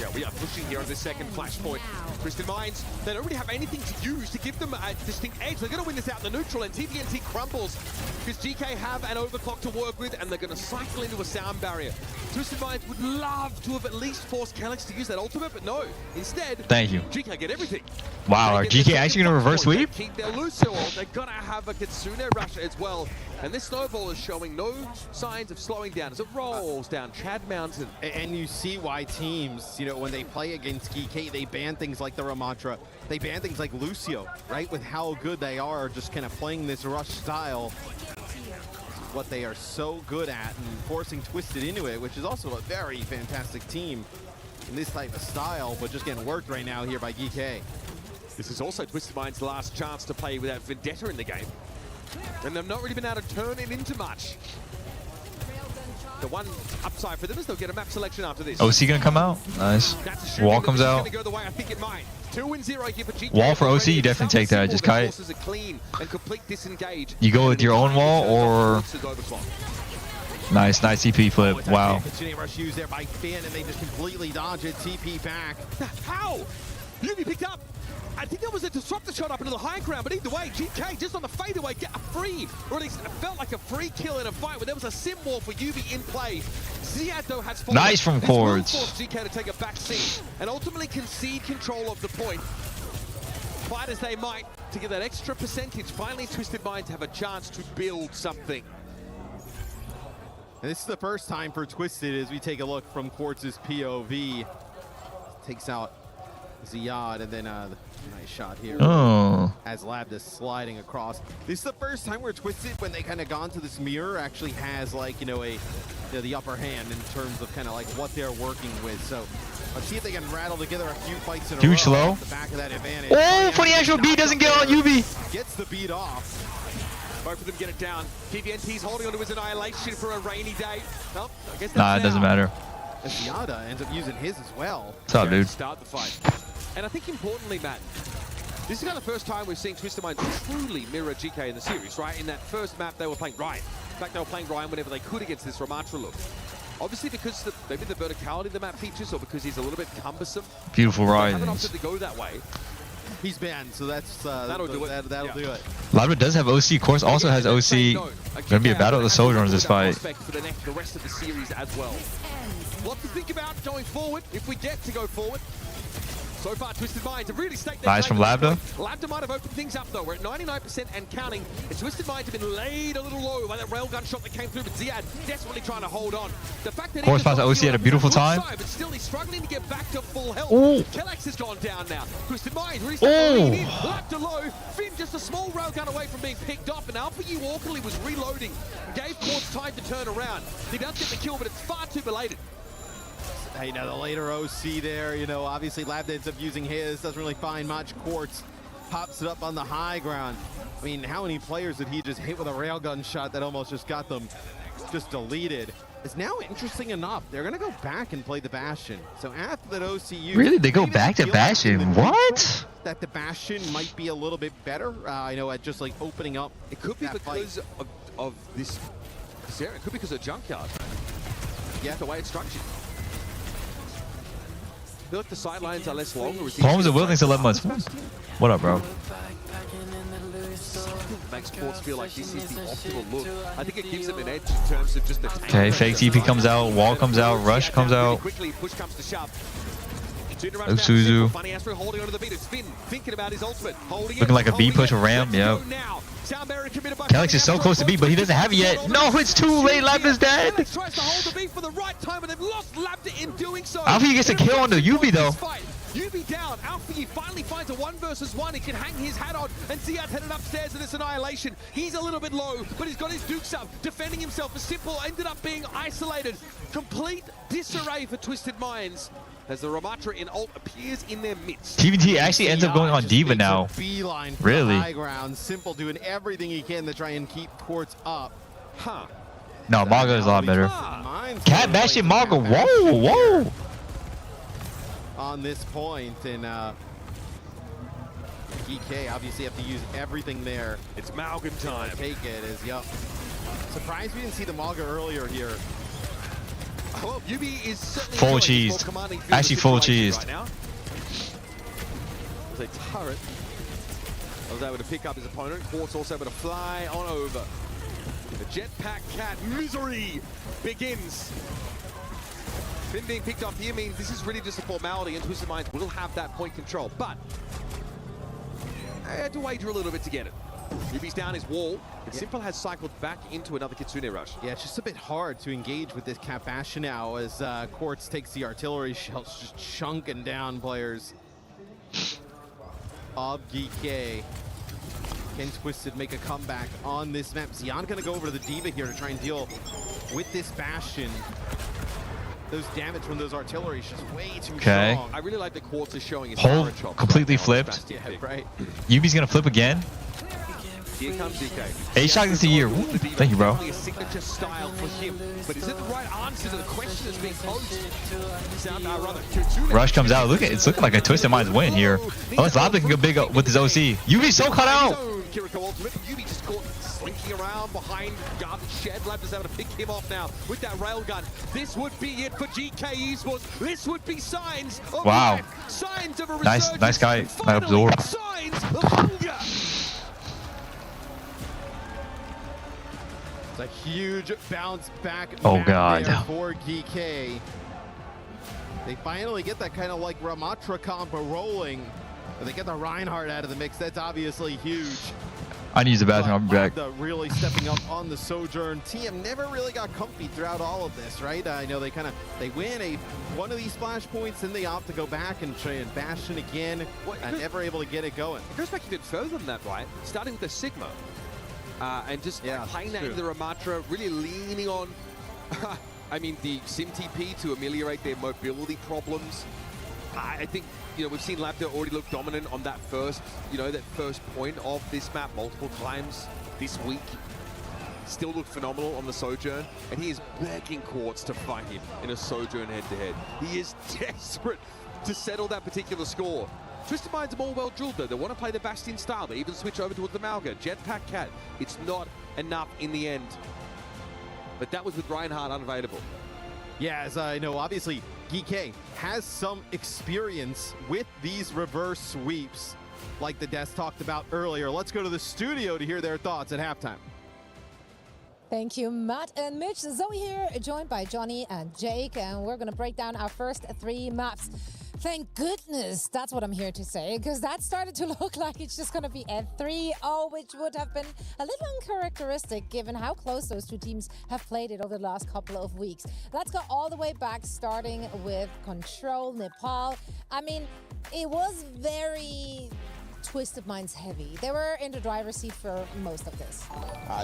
Yeah, we are pushing here on this second flashpoint. Twisted Minds, they don't really have anything to use to give them a distinct edge. They're going to win this out in the neutral, and TVNT crumbles because GK have an overclock to work with, and they're going to cycle into a sound barrier. Twisted Minds would love to have at least forced Calyx to use that ultimate, but no. Instead, thank you. GK get everything. Wow, are GK actually going to reverse sweep? Keep their Lucio ult. They're going to have a Kitsune rush as well. And this snowball is showing no signs of slowing down as it rolls down Chad Mountain. And you see why teams, you know, when they play against GK, they ban things like the Ramontra. They ban things like Lucio, right? With how good they are just kind of playing this rush style. What they are so good at and forcing Twisted into it, which is also a very fantastic team in this type of style, but just getting worked right now here by GK. This is also Twisted Minds' last chance to play without Vendetta in the game. And they've not really been able to turn it into much. The one upside for them is they'll get a map selection after this. OC gonna come out? Nice. Wall comes out. Go the way I think it might. 2-0 here for GK. Wall for OC, you definitely take that. Just kite. You go with your own wall or... Nice TP flip. Wow. Rush used there by Finn, and they just completely dodge it. TP back. How? Yubi picked up. I think there was a disruptor shot up into the high ground, but either way, GK just on the fadeaway get a free, or at least it felt like a free kill in a fight where there was a sim wall for Yubi in play. Ziad though has fallen. Nice from Quartz. This will force GK to take a back seat and ultimately concede control of the point. Fight as they might to get that extra percentage. Finally, Twisted Minds have a chance to build something. And this is the first time for Twisted as we take a look from Quartz's POV. Takes out Ziad, and then nice shot here. Oh. As Labda sliding across. This is the first time where Twisted, when they kind of gone to this mirror, actually has like, you know, the upper hand in terms of kind of like what they're working with. So let's see if they can rattle together a few fights in a row. Huge slow. The back of that advantage. Oh, funny actual B doesn't get on Yubi. Gets the beat off. Both of them get it down. TVNT's holding onto his annihilation for a rainy day. Well, I guess that's nah, it doesn't matter. Ziada ends up using his as well. What's up, dude? Start the fight. And I think importantly, Matt, this is kind of the first time we've seen Twisted Minds truly mirror GK in the series, right? In that first map, they were playing Ryan. In fact, they were playing Ryan whenever they could against this Ramatra look. Obviously, because maybe the verticality of the map features, or because he's a little bit cumbersome. Beautiful They Ryan. haven't opted to go that way. He's banned, so that's That'll do it. That'll do it. Labra does have OC. Course also has OC. Gonna be a battle of the Sojourners this fight. For the rest of the series as well. Lot to think about going forward, if we get to go forward. So far, Twisted Minds have really staked their Nice from claim. Labda. Labda might have opened things up though. We're at 99% and counting. And Twisted Minds have been laid a little low by that railgun shot that came through, but Ziad desperately trying to hold on. The fact that Course finds OC at a beautiful time. But still, he's struggling to get back to full health. Ooh. Kellex has gone down now. Twisted Minds really starting to lean in. Ooh. Labda low. Finn just a small railgun away from being picked off. And Alpha U Walkerly was reloading. Gave Quartz time to turn around. He does get the kill, but it's far too belated. Hey, now the later OC there, you know, obviously Labda ends up using his, doesn't really find much. Quartz pops it up on the high ground. I mean, how many players did he just hit with a railgun shot that almost just got them just deleted? It's now interesting enough. They're going to go back and play the Bastion. So after that OCU... Really? They go back to Bastion? What? That the Bastion might be a little bit better, I know, at just like opening up. It could be because of this area. It could be because of Junkyard. Yeah, the way it's structured. I feel like the sidelines are less long. Holmes and Wilkins 11 months. What up, bro? Makes Quartz feel like this is the optimal look. I think it gives them an edge in terms of just the tank. Okay, fake TP comes out, wall comes out, rush comes out. Quickly, push comes to shove. Suzu. Funny Astro holding onto the beat. It's Finn thinking about his ultimate. Looking like a B push or ram, yep. Kellex is so close to B, but he doesn't have it yet. No, it's too late. Labda's dead. Tries to hold the beat for the right time, but they've lost Labda in doing so. Alpha gets a kill on the UB though. UB down. Alpha finally finds a 1 versus 1. He can hang his hat on, and Ziad headed upstairs in this annihilation. He's a little bit low, but he's got his dukes up, defending himself. A simple ended up being isolated. Complete disarray for Twisted Minds as the Ramatra in ult appears in their midst. TVT actually ends up going on Diva now. Beeline for Really? the high ground. Simple doing everything he can to try and keep Quartz up. Huh. No, Maga is a lot better. Cat Bastion Maga. Whoa, whoa. On this point, and GK obviously have to use everything there. It's Malgan time. Take it as, yup. Surprised we didn't see the Maga earlier here. Well, UB is certainly Full cheesed. Actually full cheesed. Right now. There's a turret. I was able to pick up his opponent. Quartz also able to fly on over. The jetpack cat misery begins. Finn being picked up here means this is really just a formality, and Twisted Minds will have that point control. But I had to wager a little bit to get it. Yubi's down his wall. And Simple has cycled back into another Kitsune rush. Yeah, it's just a bit hard to engage with this Cat Bastion now as Quartz takes the artillery shells, just chunking down players of GK. Can Twisted make a comeback on this map? Xian gonna go over to the Diva here to try and deal with this Bastion. Those damage from those artillery is just way too strong. I really like the Quartz is showing his Hold power chop completely right now on flipped. this Bastion pick. Right. UB's gonna flip again. Here comes DK. 8 shotguns a year. Ooh, thank you, bro. A signature style for him, but is it the right answer to the question that's being posed? Rush comes out. Look at it's looking like a Twisted Minds win here. Unless Labda can go big up with his OC. UB's so cut out. Kiriko ultimate. UB just caught slinking around behind Garbage Shed. Labda's able to pick him off now with that railgun. This would be it for GK Esports. This would be signs of life. Signs of a resurgence. Nice guy. Finally, Absorb. signs of hunger. It's a huge bounce back Oh, God. there for GK. They finally get that kind of like Ramatra combo rolling. But they get the Reinhardt out of the mix. That's obviously huge. I need to use the bathroom. I'll be back. Labda really stepping up on the Sojourn. TM never really got comfy throughout all of this, right? I know they win one of these splash points, then they opt to go back and try and Bastion again, and never able to get it going. It goes back even further than that, right? Starting with the Sigma. And just playing that into the Ramatra, really leaning on, I mean, the Sim TP to ameliorate their mobility problems. I think, you know, we've seen Labda already look dominant on that first, that first point of this map multiple times this week. Still looked phenomenal on the Sojourn, and he is begging Quartz to fight him in a Sojourn head-to-head. He is desperate to settle that particular score. Twisted Minds are more well drilled though. They want to play the Bastion style. They even switch over towards the Malga. Jetpack Cat. It's not enough in the end. But that was with Reinhardt unavailable. Yeah, as I know, obviously, GK has some experience with these reverse sweeps like the Des talked about earlier. Let's go to the studio to hear their thoughts at halftime. Thank you, Matt and Mitch. Zoe here, joined by Johnny and Jake, and we're going to break down our first 3 maps. Thank goodness, that's what I'm here to say, because that started to look like it's just going to be a 3-0, which would have been a little uncharacteristic given how close those 2 teams have played it over the last couple of weeks. Let's go all the way back, starting with Control Nepal. I mean, it was very Twisted Minds heavy. They were in the driver's seat for most of this.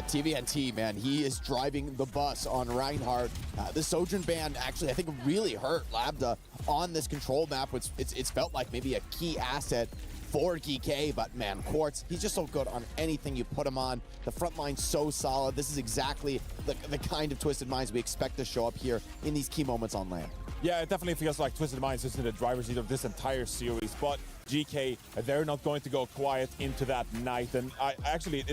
TVNT, man, he is driving the bus on Reinhardt. The Sojourn ban actually, I think, really hurt Labda on this Control map, which it's felt like maybe a key asset for GK, but man, Quartz, he's just so good on anything you put him on. The front line's so solid. This is exactly the kind of Twisted Minds we expect to show up here in these key moments on land. Yeah, it definitely feels like Twisted Minds is in the driver's seat of this entire series, but GK, they're not going to go quiet into that night. And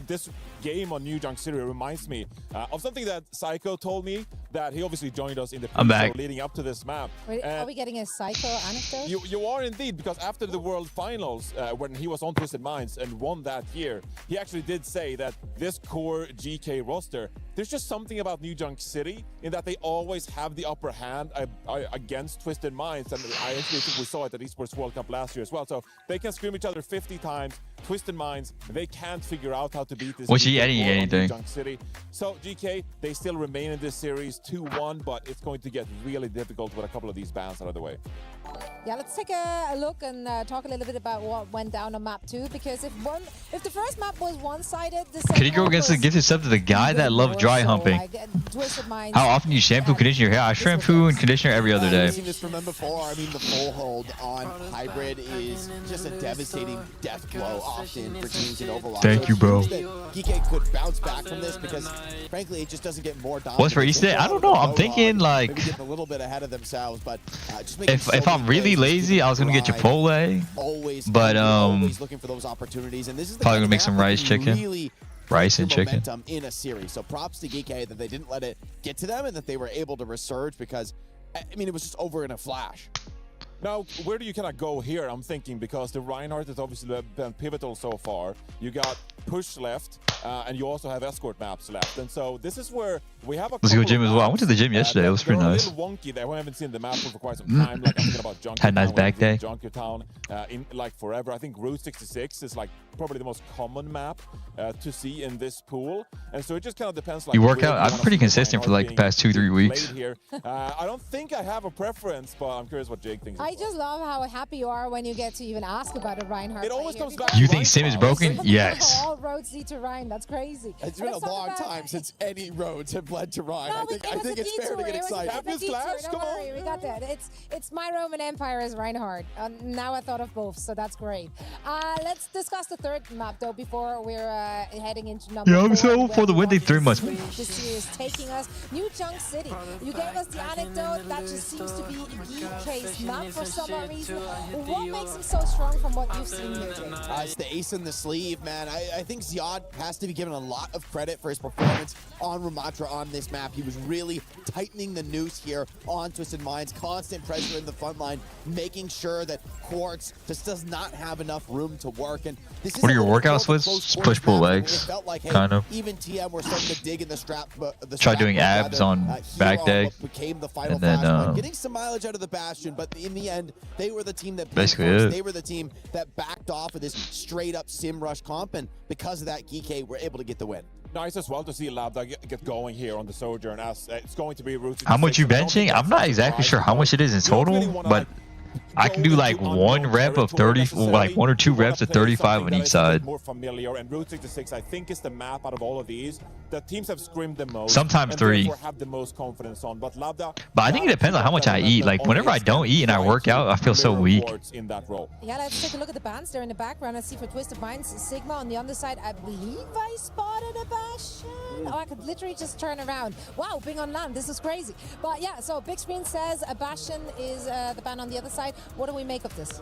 this game on New Junk City reminds me of something that Psycho told me, that he obviously joined us in the pre-show leading up to this map. Wait, are we getting a Psycho anecdote? You are indeed, because after the World Finals, when he was on Twisted Minds and won that year, he actually did say that this core GK roster, there's just something about New Junk City in that they always have the upper hand against Twisted Minds. And I actually think we saw it at Esports World Cup last year as well. So they can scream each other 50 times. Twisted Minds, they can't figure out how to beat this. Was he adding anything? Junk City. So GK, they still remain in this series 2-1, but it's going to get really difficult with a couple of these bans out of the way. Yeah, let's take a look and talk a little bit about what went down on map 2, because if the first map was one-sided, the second Could he go against the gift sub to the guy that loved dry humping? How often do you shampoo, condition your hair? I shampoo and conditioner every other day. I've seen this from them before. I mean, the full hold on Hybrid is just a devastating death blow often for teams in Overwatch. Thank you, bro. GK could bounce back from this because, frankly, it just doesn't get more dominant. What's for Easter? I don't know. I'm thinking like, maybe getting a little bit ahead of themselves, but just if I'm really lazy, I was gonna get Chipotle, but always looking for those opportunities, and this is probably gonna make some rice chicken, rice and chicken. In a series, so props to GK that they didn't let it get to them and that they were able to resurge, because I mean it was just over in a flash. Now, where do you kind of go here? I'm thinking, because the Reinhardt has obviously been pivotal so far. You got push left, and you also have escort maps left. And so this is where we have a Let's go gym as well. I went to the gym yesterday. It was pretty nice. A little wonky there. We haven't seen the map for quite some time. Like I'm thinking about Junkertown. Had a nice back day. Junkertown in like forever. I think Route 66 is like probably the most common map to see in this pool. And so it just kind of depends. Like, you work out? I've been pretty consistent for like the past 2-3 weeks. Here. I don't think I have a preference, but I'm curious what Jake thinks. I just love how happy you are when you get to even ask about a Reinhardt. It always comes back. You think Sim is broken? Yes. All roads lead to Ryan. That's crazy. It's been a long time since any roads have led to Ryan. No, I think it's fair to get excited. Don't worry, we got that. It's my Roman Empire as Reinhardt. Now I thought of both, so that's great. Let's discuss the third map though before we're heading into number 4. I'm so for the win. They 3 months. This series taking us New Junk City. You gave us the anecdote that just seems to be GK's map for some reason. What makes him so strong from what you've seen here, Jake? It's the ace in the sleeve, man. I think Ziad has to be given a lot of credit for his performance on Ramattra on this map. He was really tightening the noose here on Twisted Minds, constant pressure in the front line, making sure that Quartz just does not have enough room to work. And this is what are your workout splits? Just push pull legs, like, hey, kind of. Even TM were starting to dig in the strap. Try doing abs on back day, and then getting some mileage out of the Bastion. But in the end, they were the team that basically they were the team that backed off of this straight up sim rush comp, and because of that, GK were able to get the win. Nice as well to see Labda get going here on the Sojourn, as it's going to be Route. How much you benching? I'm not exactly sure how much it is in total, but I can do like 1 rep of 30, like 1 or 2 reps of 35 on each side. More familiar, and Route 66, I think, is the map out of all of these that teams have scrimmed the most. Sometimes 3. Have the most confidence on, but Labda. But I think it depends on how much I eat. Like whenever I don't eat and I work out, I feel so weak. In that role. Yeah, let's take a look at the bands there in the background. Let's see for Twisted Minds, Sigma on the underside. I believe I spotted a Bastion. Oh, I could literally just turn around. Wow, being on land, this is crazy. But yeah, so Big Screen says a Bastion is the ban on the other side. side. What do we make of this?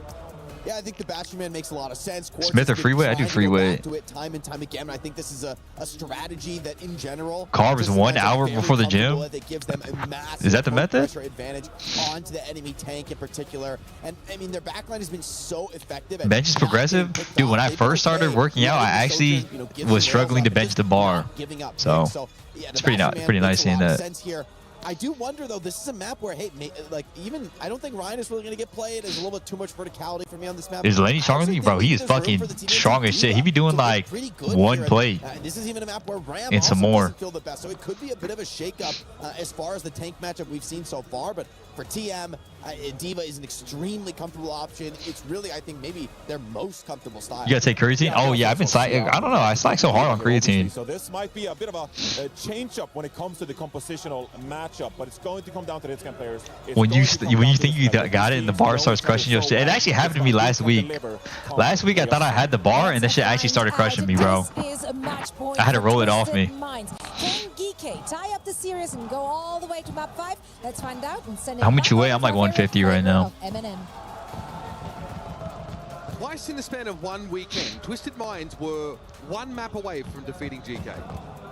Yeah, I think the Bachelor Man makes a lot of sense. Quartz Smith has or been freeway? I do trying to go freeway. back to it time and time again. I think this is a strategy that, in general, Carve is just 1 lines up hour very before the comfortable gym? with. It gives them a massive Is that the point method? pressure advantage onto the enemy tank in particular. And I mean, their backline has been so effective. At Bench is not progressive? getting picked Dude, off. when I They first play started working out, I actually was struggling to bench the bar. So, it's pretty nice seeing that. Here. I do wonder, though, this is a map where, hey, like, even, I don't think Ryan is really going to get played. There's a little bit too much verticality for me on this map. Is Lenny stronger than you? Bro, he is fucking strong as shit. He be doing like one play This is even a map where Ram and some also more. doesn't feel the best. So it could be a bit of a shakeup as far as the tank matchup we've seen so far. But for TM, D.Va is an extremely comfortable option. It's really, I think, maybe their most comfortable style. You gotta take creatine? Oh, yeah, I've been slacking. I don't know. I slack so hard on creatine. So this might be a bit of a change-up when it comes to the compositional matchup, but it's going to come down to the Hitscan players. When you think you got it and the bar starts crushing your shit. It actually happened to me last week. Last week I thought I had the bar and that shit actually started crushing me, bro. I had to roll it off me. Can Geeky tie up the series and go all the way to map 5? Let's find out and send it How much back you weigh? over I'm like to our 150 right favorite now. flavor of M&M. Twice in the span of one weekend, Twisted Minds were one map away from defeating GK.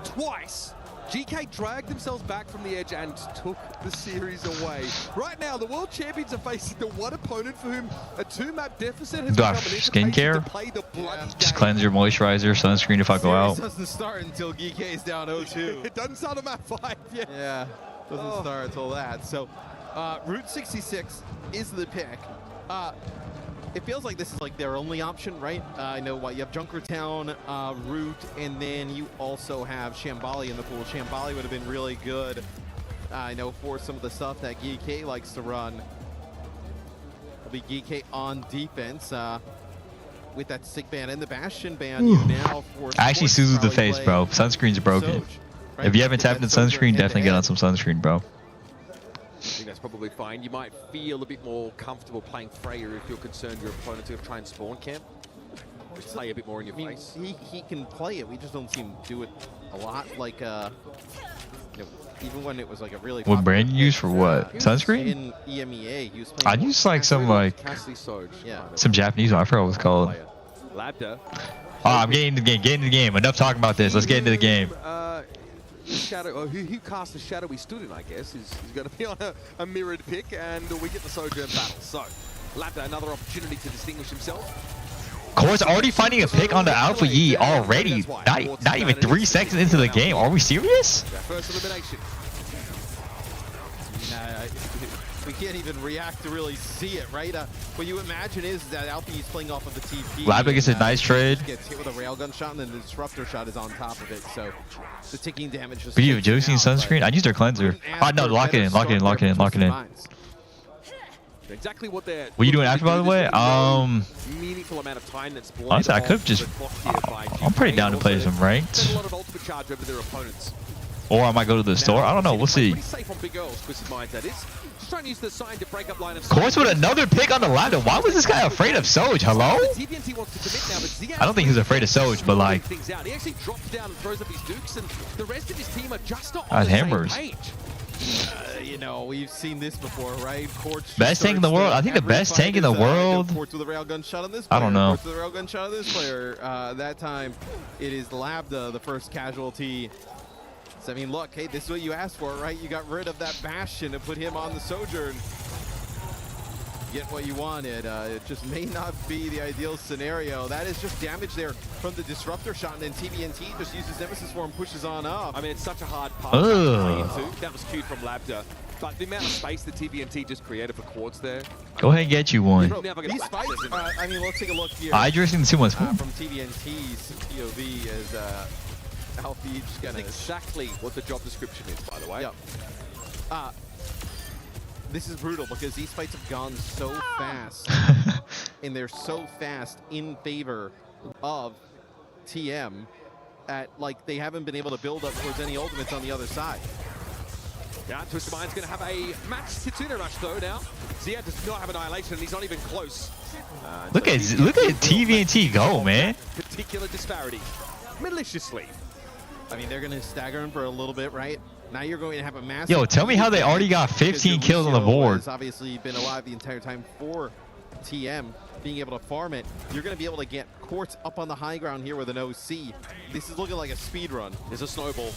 Twice! GK dragged themselves back from the edge and took the series away. Right now, the world champions are facing the one opponent for whom a 2-map deficit has Do I become have an invitation skincare? to play the bloody Just game. cleanser, moisturizer, sunscreen if I go out. Series doesn't start until GK is down 0-2. It doesn't start on map 5 yet. Yeah, doesn't start until that. So, Route 66 is the pick. It feels like this is like their only option, right? I know what you have Junkertown, Root, and then you also have Shambali in the pool. Shambali would have been really good, I know, for some of the stuff that GK likes to run. It'll be GK on defense with that Sig ban and the Bastion ban. You now for I actually Suzu the face, bro. Sunscreen's broken. If you haven't tapped in sunscreen, definitely get on some sunscreen, bro. I think that's probably fine. You might feel a bit more comfortable playing Freya if you're concerned your opponent's going to try and spawn camp. Just play a bit more in your face. He can play it. We just don't see him do it a lot. Like, you know, even when it was like a really. What brand you use for what? Sunscreen? In EMEA, he was playing. I'd use like some some Japanese one. I forgot what it's called. Labda. Oh, I'm getting into the game. Get into the game. Enough talking about this. Let's get into the game. Shadow, who cast the shadow he stood in, I guess, is going to be on a mirrored pick, and we get the Sojourn battle. So, Labda, another opportunity to distinguish himself. Course already finding a pick on the Alpha Yi already. Not even 3 seconds into the game. Are we serious? Their first elimination. We can't even react to really see it, right? What you imagine is that Alpha is playing off of the TP. Labda gets a nice trade. Gets hit with a railgun shot, and then the disruptor shot is on top of it. So the ticking damage just. But you have Josie and sunscreen? I'd use their cleanser. Oh, no, lock it in, lock it in, lock it in, lock it in. Exactly what they're. What are you doing after, by the way? Meaningful amount of time that's Honestly, I could just. I'm pretty down to play some ranked. a lot of ultimate charge over their opponents. Or I might go to the store. I don't know. We'll see. Pretty safe on big girls, Twisted Minds, that is. Just trying to use the sign to break up line of Course with another pick on the ladder. Why was this guy afraid of Soj? Hello? TVNT wants to commit now, but Zian I don't think he's afraid of Soj, but like. things out. He actually drops down and throws up his dukes, and the rest of his team are just not Ah, on the same hammers. page. You know, we've seen this before, right? Quartz Best tank in the world. I think the best tank in the world. Quartz with a railgun shot on this I player. don't know. Quartz with a railgun shot on this player. That time, it is Labda, the first casualty. So, I mean, look, hey, this is what you asked for, right? You got rid of that Bastion and put him on the Sojourn. Get what you wanted. It just may not be the ideal scenario. That is just damage there from the disruptor shot, and then TVNT just uses Nemesis for him, pushes on up. I mean, it's such a hard path Ugh. to play into. That was cute from Labda. But the amount of space that TVNT just created for Quartz there. Go ahead and get you one. These fights, I mean, let's take a look here. I just in 2 months. From TVNT's POV as Alfie just gonna. That's exactly what the job description is, by the way. Yep. This is brutal because these fights have gone so fast, and they're so fast in favor of TM at like they haven't been able to build up towards any ultimates on the other side. Yeah, Twisted Mind's going to have a match Kitsune Rush though now. Ziad does not have Annihilation, and he's not even close. Look at TVNT go, man. Particular disparity. Maliciously. I mean, they're going to stagger him for a little bit, right? Now you're going to have a massive... Yo, tell me how they already got 15 kills on the board. Has obviously been alive the entire time for TM, being able to farm it. You're going to be able to get Quartz up on the high ground here with an OC. This is looking like a speed run. There's a snowball.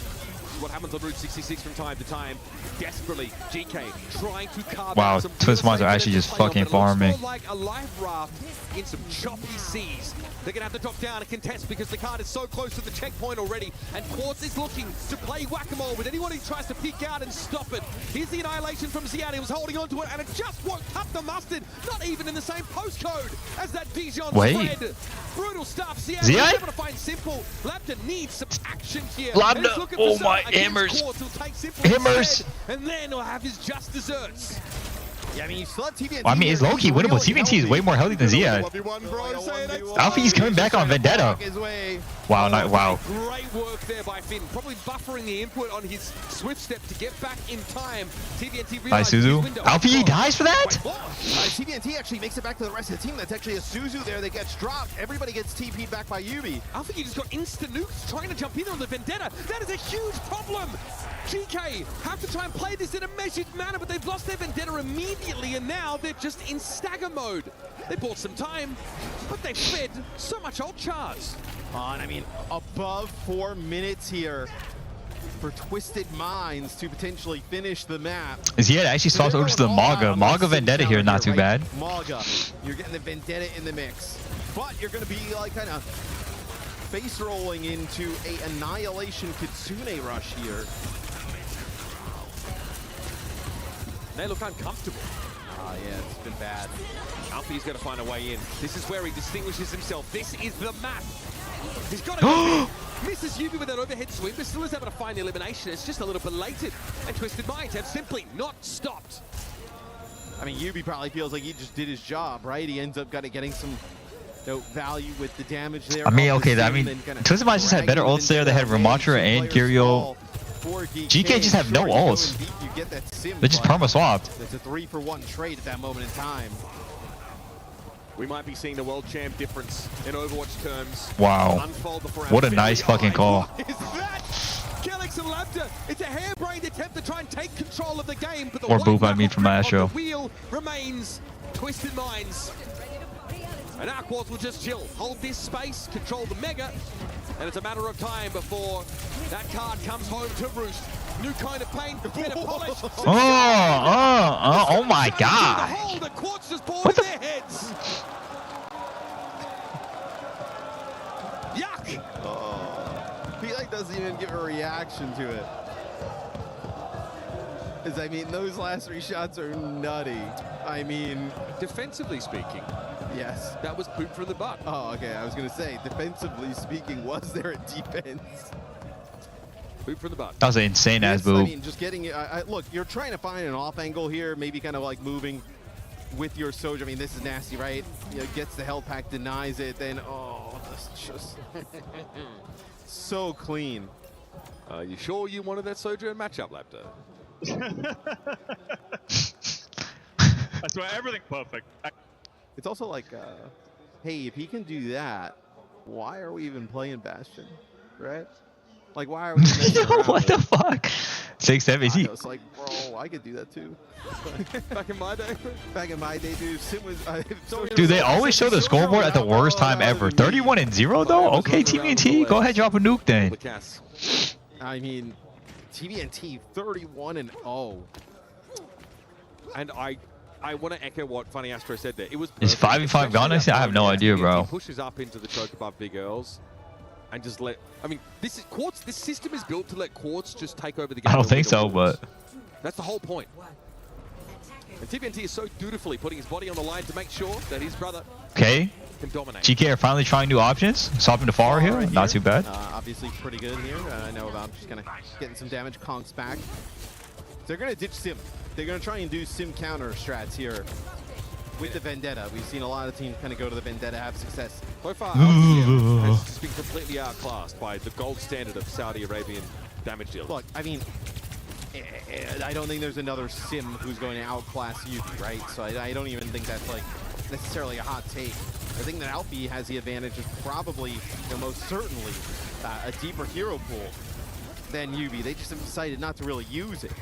What happens on Route 66 from time to time. Desperately, GK trying to carve Wow, out some Twist Minds are actually just fucking farming. like a life raft in some choppy seas. They're going to have to drop down and contest because the card is so close to the checkpoint already. And Quartz is looking to play whack-a-mole with anyone who tries to peek out and stop it. Here's the annihilation from Ziad. He was holding onto it and it just won't cut the mustard. Not even in the same postcode as that Dijon spread. Brutal stuff. Ziad able to find Simple. Labda needs some action here. Labda, oh my hammers. Hammers. And then he'll have his just desserts. Yeah, I mean, you still have TVNT. Well, I mean, it's low-key winnable. TVNT is way more healthy than Ziad. Alfie's coming back on Vendetta. Wow, wow. Great work there by Finn. Probably buffering the input on his swift step to get back in time. TVNT Nice, Suzu. Alfie dies for that? TVNT actually makes it back to the rest of the team. That's actually a Suzu there that gets dropped. Everybody gets TP'd back by Yubi. Alfie just got insta-nukes trying to jump in on the Vendetta. That is a huge problem. GK have to try and play this in a measured manner, but they've lost their Vendetta immediately, and now they're just in stagger mode. They bought some time, but they fed so much ult charge. And I mean, above 4 minutes here for Twisted Minds to potentially finish the map. Ziad actually swaps over to the Maga. Maga Vendetta here, not too bad. Maga, you're getting the Vendetta in the mix, but you're going to be like kind of face rolling into a Annihilation Kitsune rush here. They look uncomfortable. Yeah, it's been bad. Alfie's going to find a way in. This is where he distinguishes himself. This is the map. He's got to misses Yubi with that overhead sweep, but still is able to find the elimination. It's just a little belated. And Twisted Minds have simply not stopped. I mean, Yubi probably feels like he just did his job, right? He ends up kind of getting some value with the damage there. I mean, okay, I mean, Twisted Minds just had better ults there. They had Ramattra and Kirio. GK just have no ults. They just perma swapped. It's a 3-for-1 trade at that moment in time. We might be seeing the world champ difference in Overwatch terms. Wow. What a nice fucking call. What is that? Kelix and Labda, it's a harebrained attempt to try and take control of the game, but the Or Boop, I mean, from Astro. the wheel remains Twisted Minds. And our Quartz will just chill, hold this space, control the Mega, and it's a matter of time before that card comes home to roost. New kind of paint, better polish. Oh my god. The Quartz just poured in their heads. Yuck. Felix doesn't even give a reaction to it. Because, I mean, those last 3 shots are nutty. I mean... Defensively speaking. Yes. That was poop from the butt. Oh, okay. I was going to say, defensively speaking, was there a defense? Poop from the butt. That was an insane ass boop. I mean, just getting... look, you're trying to find an off angle here, maybe kind of like moving with your Sojourn. I mean, this is nasty, right? You know, gets the health pack, denies it, then, oh, that's just... so clean. You sure you wanted that Sojourn matchup, Labda? I swear, everything perfect. It's also like, hey, if he can do that, why are we even playing Bastion, right? Like, why are we messing around What the fuck? 6-7. It's like, bro, I could do that too. Back in my day? Back in my day, dude. Sim was... Dude, they always show the scoreboard at the worst time ever. 31-0 though? Okay, TVNT, go ahead, drop a nuke then. I mean, TVNT 31-0. And I want to echo what Funny Astro said there. It was Is 5v5 gone? I have no idea, bro. Pushes up into the choke above Big Earls and just let... I mean, this is Quartz. This system is built to let Quartz just take over the game. I don't think so, but... That's the whole point. And TVNT is so dutifully putting his body on the line to make sure that his brother Okay. can dominate. GK are finally trying new options. Swapping to Pharah here. Not too bad. Obviously pretty good here. I know about just kind of getting some damage. Konk's back. They're going to ditch Sim. They're going to try and do Sim counter strats here with the Vendetta. We've seen a lot of teams kind of go to the Vendetta, have success. So far, LCM has just been completely outclassed by the gold standard of Saudi Arabian damage dealers. Look, I mean, I don't think there's another Sim who's going to outclass Yuki, right? So I don't even think that's like necessarily a hot take. I think that Alfie has the advantage of probably, most certainly, a deeper hero pool. than Yubi. They just have decided not to really use it.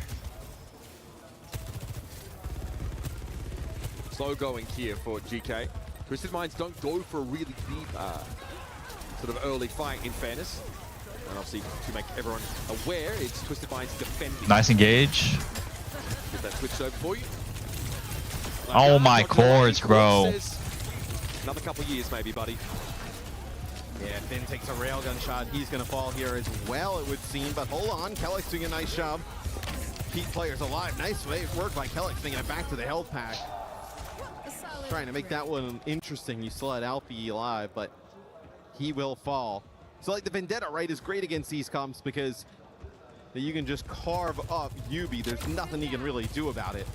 Slow going here for GK. Twisted Minds don't go for a really deep sort of early fight, in fairness. And obviously, to make everyone aware, it's Twisted Minds defending. Nice engage. Get that switched over for you. Oh my chords, bro. Another couple years maybe, buddy. Yeah, Finn takes a railgun shot. He's going to fall here as well, it would seem. But hold on, Kellex doing a nice job. Keep players alive. Nice work by Kellex, bringing it back to the health pack. Trying to make that one interesting. You still had Alfie alive, but he will fall. So like the Vendetta, right, is great against these comps because you can just carve up Yubi. There's nothing you can really do about it.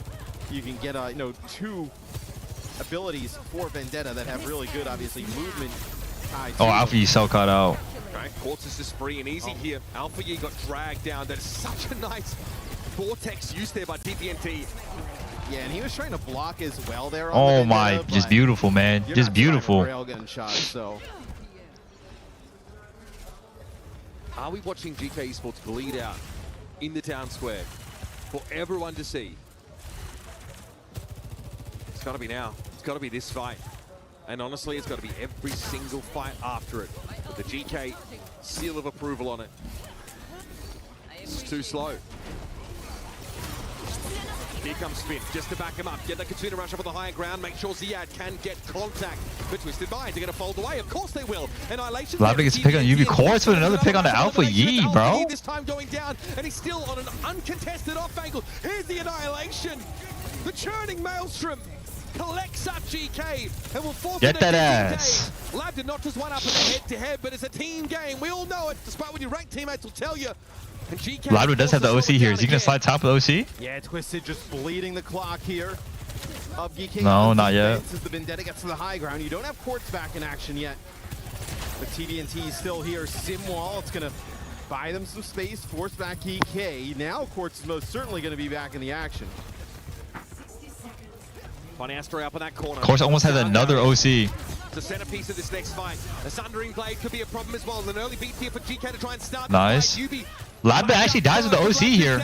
You can get, you know, 2 abilities for Vendetta that have really good, obviously, movement. Oh, Alpha Yi so caught out. Right, Quartz is just free and easy here. Alpha Yi got dragged down. That is such a nice vortex use there by TPNT. Yeah, and he was trying to block as well there. On Oh the my, Vendetta, just but beautiful, man. you're Just not trying beautiful. a railgun shot, so. Are we watching GK Esports bleed out in the town square for everyone to see? It's got to be now. It's got to be this fight. And honestly, it's got to be every single fight after it. With the GK seal of approval on it. It's too slow. Here comes Finn, just to back him up. Get the Katsuna rush up on the higher ground. Make sure Ziad can get contact. But Twisted Minds are going to fold away. Of course they will. Annihilation. Lavik gets a pick on Yubi. Chorus with another pick on the Alpha Yi, bro. This time going down, and he's still on an uncontested off angle. Here's the Annihilation. The churning Maelstrom collects up GK and will force Get it that against ass. GK. Lab did not just one up in the head-to-head, but it's a team game. We all know it, despite what your ranked teammates will tell you. And GK Lavik does have the OC here. Is he going to slide top of the OC? Yeah, Twisted just bleeding the clock here. Of GK. No, not yet. As the Vendetta gets to the high ground. You don't have Quartz back in action yet. But TDNT is still here. Simwall, it's going to buy them some space. Force back EK. Now Quartz is most certainly going to be back in the action. Funny Astro up in that corner. Chorus almost has another OC. The centerpiece of this next fight. A Sundering Blade could be a problem as well. An early beat here for GK to try and start the Nice. fight. Yubi Labda actually dies with the OC here.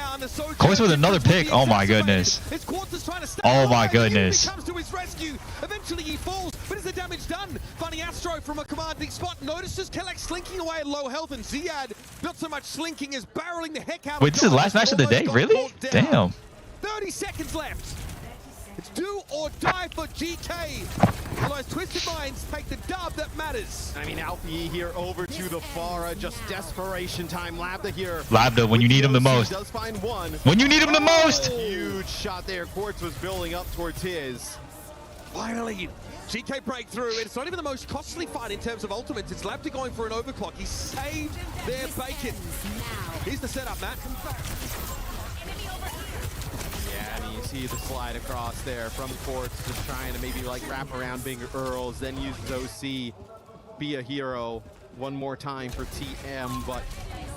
Chorus with another pick. Oh my goodness. Oh my goodness. comes to his rescue. Eventually he falls, but is the damage done? Funny Astro from a commanding spot notices Kellex slinking away at low health, and Ziad, not so much slinking, is barreling the heck out. Wait, this is the last match of the day? Really? Damn. 30 seconds left. It's do or die for GK. Although Twisted Minds take the dub that matters. I mean, Alfie here over to the Pharah. Just desperation time. Labda here. Labda, when you need him the most. Does find one. When you need him the most. Huge shot there. Quartz was building up towards his. Finally, GK breakthrough. It's not even the most costly fight in terms of ultimates. It's Labda going for an overclock. He saved their bacon. Here's the setup, Matt. Yeah, and you see the slide across there from Quartz, just trying to maybe like wrap around Big Earls, then uses OC, be a hero one more time for TM, but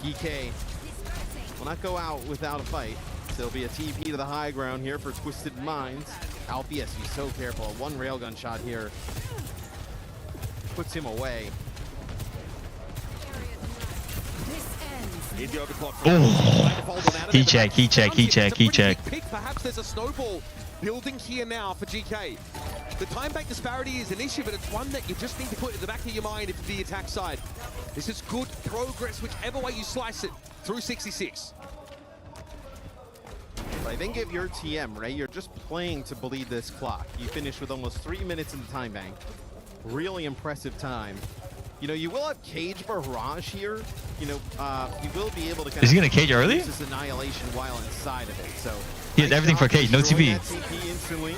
GK will not go out without a fight. So there'll be a TP to the high ground here for Twisted Minds. Alpheus, he's so careful. One railgun shot here puts him away. He check. Perhaps there's a snowball building here now for GK. The time bank disparity is an issue, but it's one that you just need to put in the back of your mind if the attack side. This is good progress, whichever way you slice it, through 66. I think if you're TM, right, you're just playing to bleed this clock. You finish with almost 3 minutes in the time bank. Really impressive time. You know, you will have Cage Barrage here. You know, you will be able to kind Is he gonna cage early? This is Annihilation while inside of it, so. He has everything for Cage, no TP. TP instantly.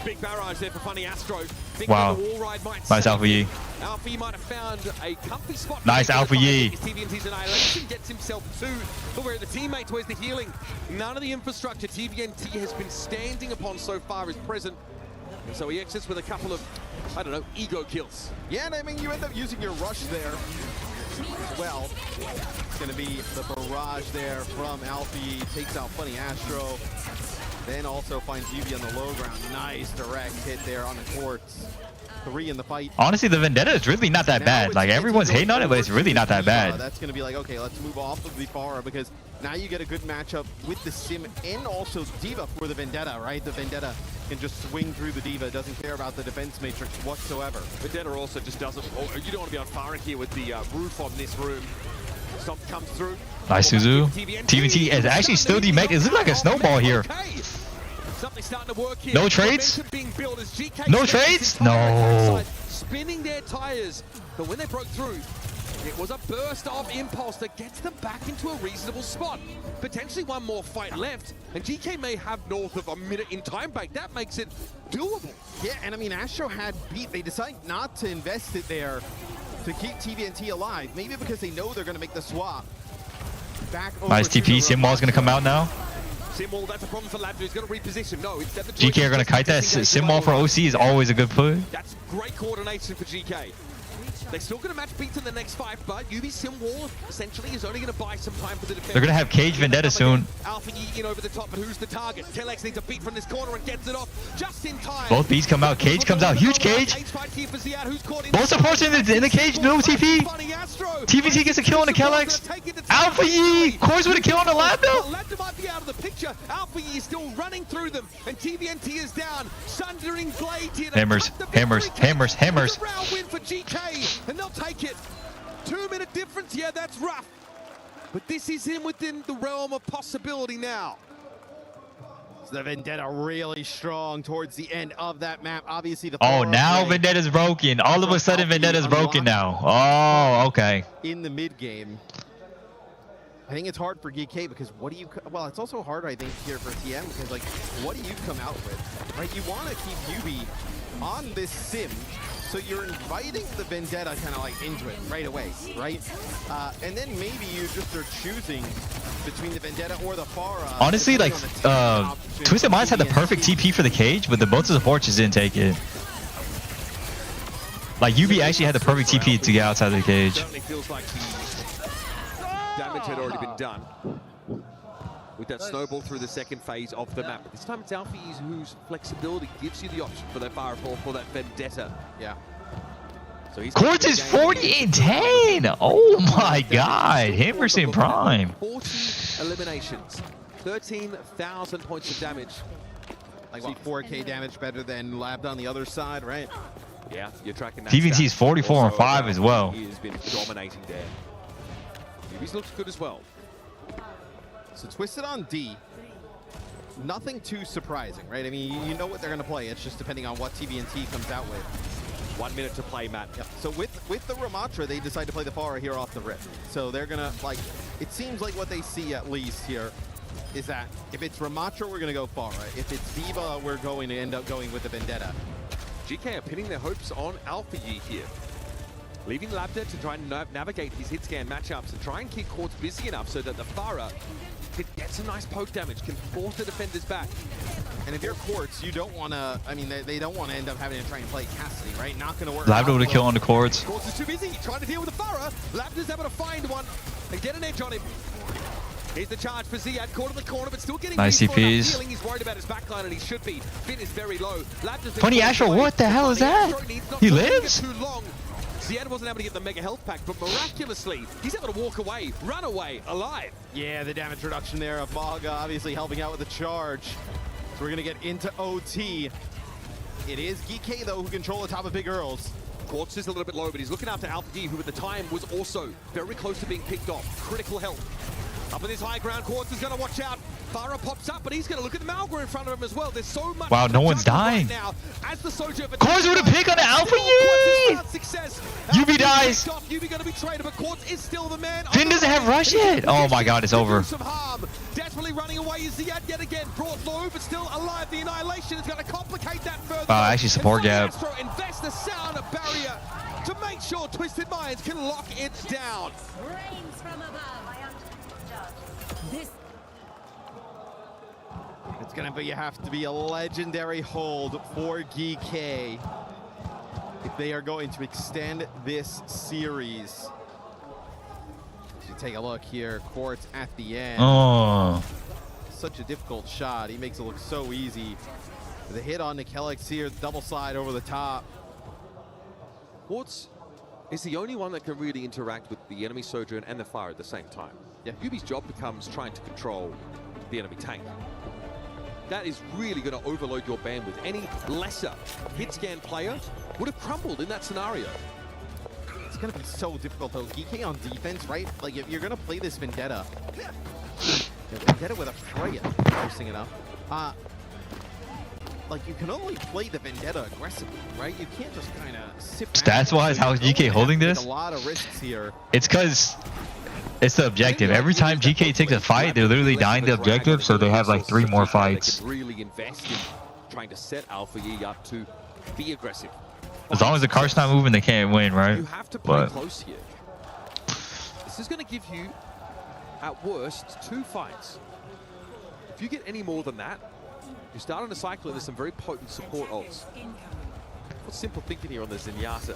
Big barrage there for Funny Astro. Big Wow. wall ride might Nice save Alpha Yi. Alpha Yi might have found a comfy spot. Nice Alpha Yi. TVNT's Annihilation gets himself two, but where the teammates, where's the healing? None of the infrastructure TVNT has been standing upon so far is present. And so he exits with a couple of, I don't know, ego kills. Yeah, and I mean, you end up using your rush there as well. It's going to be the barrage there from Alfie. Takes out Funny Astro. Then also finds Yubi on the low ground. Nice direct hit there on the courts. 3 in the fight. Honestly, the Vendetta is really not that bad. Like, everyone's hating on it, but it's really not that bad. That's going to be like, okay, let's move off of the Pharah because now you get a good matchup with the Sim and also D.Va for the Vendetta, right? The Vendetta can just swing through the D.Va, doesn't care about the defense matrix whatsoever. Vendetta also just doesn't, you don't want to be on Pharah here with the roof on this room. Stomp comes through. Nice, Suzu. TVNT is actually still demech. It looks like a snowball here. Something starting to work here. No trades? No trades? No. Spinning their tires. But when they broke through, it was a burst of impulse that gets them back into a reasonable spot. Potentially one more fight left, and GK may have north of a minute in time back. That makes it doable. Yeah, and I mean, Astro had beat. They decide not to invest it there to keep TVNT alive. Maybe because they know they're going to make the swap. Back over Nice TP. Simwall's going to come out now. Simwall, that's a problem for Labdra. He's going to reposition. No, instead the GK are going to kite that. Simwall for OC is always a good play. That's great coordination for GK. They're still going to match beats in the next fight, but Yubi Simwall essentially is only going to buy some time for the defense. They're going to have Cage Vendetta soon. Alpha Yi in over the top, but who's the target? Telex needs a beat from this corner and gets it off just in time. Both beats come out. Cage comes out. Huge Cage. Both supports in the cage. No TP. TVT gets a kill on the Kelex. Alpha Yi. Course with a kill on the Lambda. Lambda might be out of the picture. Alpha Yi is still running through them, and TVNT is down. Sundering Blade here. Hammers. Round win for GK. And they'll take it. 2-minute difference, yeah, that's rough. But this is within the realm of possibility now. So the Vendetta really strong towards the end of that map. Obviously, the now Vendetta's broken. All of a sudden, Vendetta's broken now. Oh, okay. In the mid game, I think it's hard for GK because what do you? Well, it's also hard, I think, here for TM because like, what do you come out with? Right, you want to keep Yubi on this sim. So you're inviting the Vendetta kind of like into it right away, right? And then maybe you just are choosing between the Vendetta or the Pharah. Honestly, like, Twisted Minds had the perfect TP for the cage, but the both of the supports just didn't take it. Like, Yubi actually had the perfect TP to get outside of the cage. Certainly feels like the damage had already been done with that snowball through the second phase of the map. But this time it's Alpha Yi whose flexibility gives you the option for that Firefall, for that Vendetta. Yeah. So he's Quartz is 40-10. Oh my God, Hammerson Prime. 40 eliminations, 13,000 points of damage. Like what, 4K damage better than Lambda on the other side, right? Yeah, you're tracking that. TVT is 44 and 5 as well. He has been dominating there. He's looked good as well. So Twisted on D, nothing too surprising, right? I mean, you know what they're going to play. It's just depending on what TVNT comes out with. 1 minute to play, Matt. Yep. So with the Ramattra, they decide to play the Pharah here off the rip. So they're going to, like, it seems like what they see at least here is that if it's Ramattra, we're going to go Pharah. If it's D.Va, we're going to end up going with the Vendetta. GK are pinning their hopes on Alpha Yi here. Leaving Lambda to try and navigate his hit scan matchups and try and keep Quartz busy enough so that the Pharah can get some nice poke damage, can force the defenders back. And if you're Quartz, you don't want to, I mean, they don't want to end up having to try and play Cassidy, right? Not going to work. Lambda with a kill on the Quartz. Quartz is too busy trying to deal with the Pharah. Lambda's able to find one and get an edge on him. Here's the charge for Ziad, caught in the corner, but still getting nice CPs. He's worried about his backline, and he should be. Finn is very low. Funny Astro, what the hell is that? He lives? Too long. Ziad wasn't able to get the mega health pack, but miraculously, he's able to walk away, run away, alive. Yeah, the damage reduction there of Maga obviously helping out with the charge. So we're going to get into OT. It is GK, though, who control the top of Big Earls. Quartz is a little bit low, but he's looking after Alpha Yi, who at the time was also very close to being picked off. Critical health. Up in this high ground, Quartz is going to watch out. Pharah pops up, but he's going to look at the Malgor in front of him as well. There's so much. Wow, no one's dying. Right now, as the Soldier Quartz with a pick on the Alpha Yi! Yubi dies. Yubi going to be traded, but Quartz is still the man. Finn doesn't have rush yet. Oh my God, it's over. Some harm. Desperately running away is Ziad yet again. Brought low, but still alive. The Annihilation is going to complicate that further. Actually, support gap. Astro invest the sound of barrier to make sure Twisted Minds can lock it down. Rains from above. This It's going to have to be a legendary hold for GK if they are going to extend this series. So take a look here, Quartz at the end. Oh. such a difficult shot. He makes it look so easy. The hit on Nikelix here, double slide over the top. Quartz is the only one that can really interact with the enemy Sojourn and the Fire at the same time. Yeah. Yubi's job becomes trying to control the enemy tank. That is really going to overload your bandwidth. Any lesser hit scan player would have crumbled in that scenario. It's going to be so difficult though. GK on defense, right? Like if you're going to play this Vendetta, Vendetta with a Freya, interesting enough. Like you can only play the Vendetta aggressively, right? You can't just kind of sit back. Stats-wise, how is GK holding this? A lot of risks here. It's because it's the objective. Every time GK takes a fight, they're literally dying the objective, so they have like 3 more fights. Really invest in trying to set Alpha Yi up to be aggressive. As long as the car's not moving, they can't win, right? You have to play close here. This is going to give you, at worst, 2 fights. If you get any more than that, you're starting to cycle into some very potent support ults. What's simple thinking here on the Zenyatta?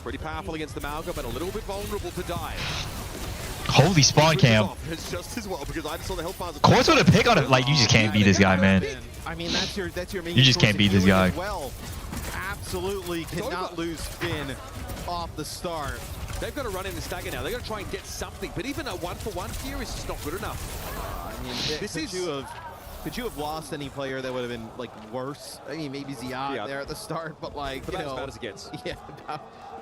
Pretty powerful against the Mauga, but a little bit vulnerable to die. Holy spawn cam. It's just as well because I saw the health bars. Course with a pick on it. Like, you just can't beat this guy, man. I mean, that's your main. You just can't beat this guy. Well, absolutely cannot lose Finn off the start. They've got to run in the stagger now. They've got to try and get something, but even a 1-for-1 here is just not good enough. I mean, could you have lost any player that would have been like worse? I mean, maybe Ziad there at the start, but like, you know, as bad as it gets. Yeah,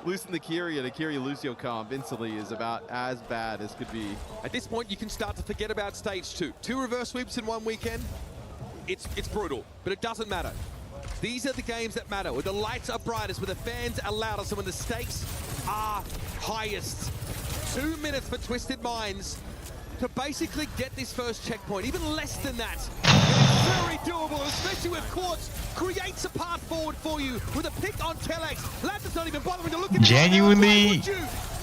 losing the Kyria Lucio comp instantly is about as bad as could be. At this point, you can start to forget about stage 2. 2 reverse sweeps in 1 weekend. It's brutal, but it doesn't matter. These are the games that matter, where the lights are brightest, where the fans are loudest, and when the stakes are highest. 2 minutes for Twisted Minds to basically get this first checkpoint, even less than that. It's very doable, especially with Quartz creates a path forward for you with a pick on Telex. Lambda's not even bothering to look at Genuinely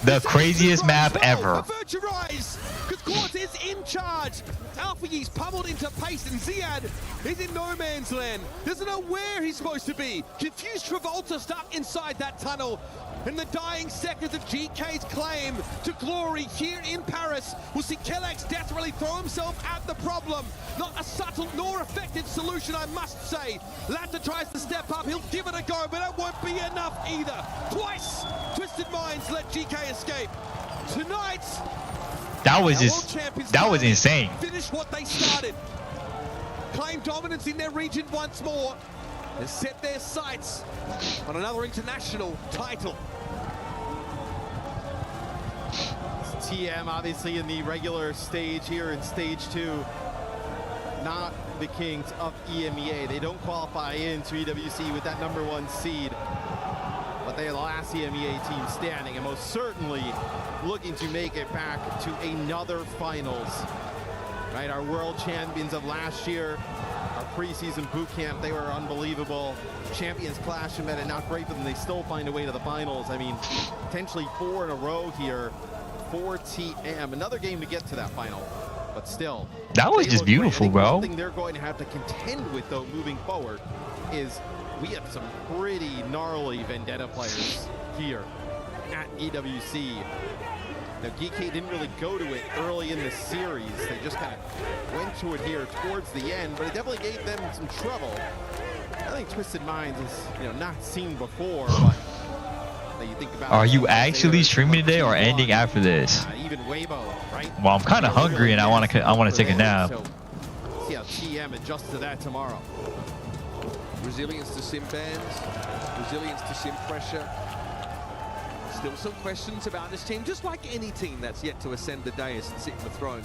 the craziest map ever. Virtualize, because Quartz is in charge. Alpha Yi's pummeled into pace, and Ziad is in no man's land. Doesn't know where he's supposed to be. Confused Travolta stuck inside that tunnel. In the dying seconds of GK's claim to glory here in Paris, we'll see Kelex desperately throw himself at the problem. Not a subtle nor effective solution, I must say. Lambda tries to step up, he'll give it a go, but that won't be enough either. Twice, Twisted Minds let GK escape. Tonight, that was insane. Finish what they started. Claim dominance in their region once more and set their sights on another international title. TM obviously in the regular stage here in stage 2. Not the kings of EMEA. They don't qualify into EWC with that #1 seed. But they are the last EMEA team standing, and most certainly looking to make it back to another finals. Right, our world champions of last year, our preseason boot camp, they were unbelievable. Champions clash and met it not great, but then they still find a way to the finals. I mean, potentially 4 in a row here for TM. Another game to get to that final, but still. That was just beautiful, bro. One thing they're going to have to contend with, though, moving forward, is we have some pretty gnarly Vendetta players here at EWC. Now, GK didn't really go to it early in the series. They just kind of went to it here towards the end, but it definitely gave them some trouble. I think Twisted Minds is, not seen before, but you think about. Are you actually streaming today or ending after this? Even Weibo, right? Well, I'm kind of hungry and I want to take a nap. So, see how TM adjusts to that tomorrow. Resilience to sim bans, resilience to sim pressure. Still some questions about this team, just like any team that's yet to ascend the dais and sit in the throne.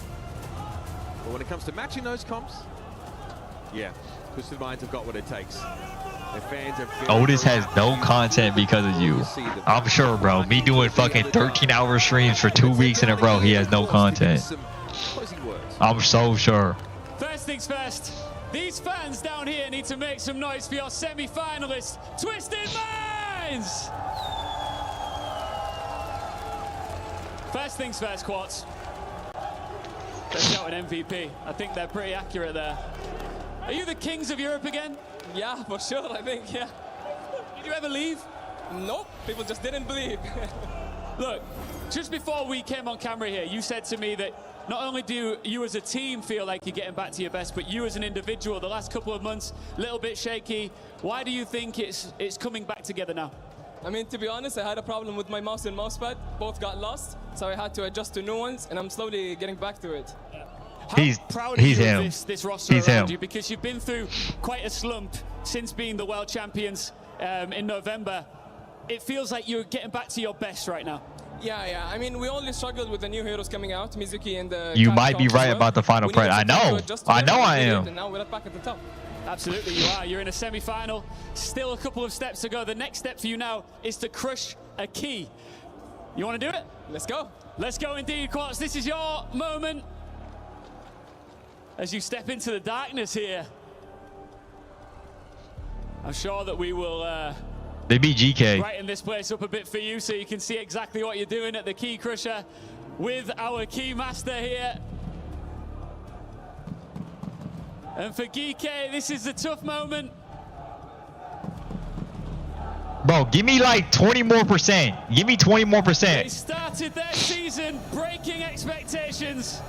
But when it comes to matching those comps, yeah, Twisted Minds have got what it takes. Their fans are Otis has no content because of you. I'm sure, bro. Me doing fucking 13-hour streams for 2 weeks in a row, he has no content. I'm so sure. First things first, these fans down here need to make some noise for your semi-finalists, Twisted Minds! First things first, Quartz. Let's shout an MVP. I think they're pretty accurate there. Are you the kings of Europe again? Yeah, for sure, I think, yeah. Did you ever leave? Nope, people just didn't believe. Look, just before we came on camera here, you said to me that not only do you as a team feel like you're getting back to your best, but you as an individual, the last couple of months, a little bit shaky. Why do you think it's coming back together now? I mean, to be honest, I had a problem with my mouse and mousepad. Both got lost, so I had to adjust to new ones, and I'm slowly getting back to it. How proud are you of this roster He's around him. you? Because you've been through quite a slump since being the world champions in November. It feels like you're getting back to your best right now. Yeah. I mean, we only struggled with the new heroes coming out, Mizuki and the. You might be right about the final press. I know I am. And now we're back at the top. Absolutely, you are. You're in a semi-final. Still a couple of steps to go. The next step for you now is to crush a key. You want to do it? Let's go. Let's go indeed, Quartz. This is your moment as you step into the darkness here. I'm sure that we will They beat GK. brighten this place up a bit for you so you can see exactly what you're doing at the Key Crusher with our Key Master here. And for GK, this is a tough moment. Bro, give me like 20 more %. Give me 20 more They %. started their season breaking expectations.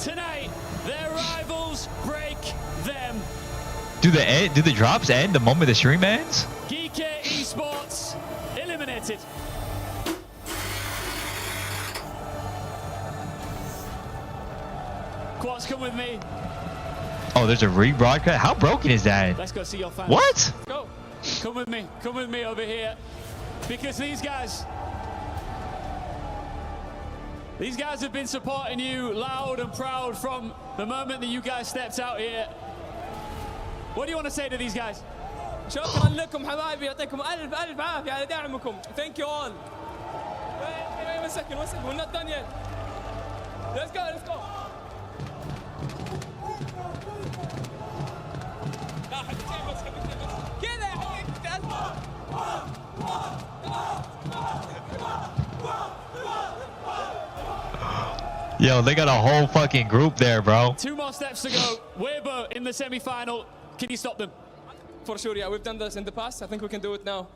Tonight, their rivals break them. Do the drops end the moment the stream ends? GK Esports eliminated. Quartz, come with me. Oh, there's a rebroadcast. How broken is that? Let's go see your fans. What? Let's go. Come with me. Come with me over here. Because these guys have been supporting you loud and proud from the moment that you guys stepped out here. What do you want to say to these guys? شكرا لكم حبايبي يعطيكم ألف عافية على دعمكم. Thank you all. Wait a second. We're not done yet. Let's go. كده يا Yo, they got a whole fucking group there, bro. 2 more steps to go. Weibo in the semi-final. Can you stop them? For sure, yeah. We've done this in the past. I think we can do it now.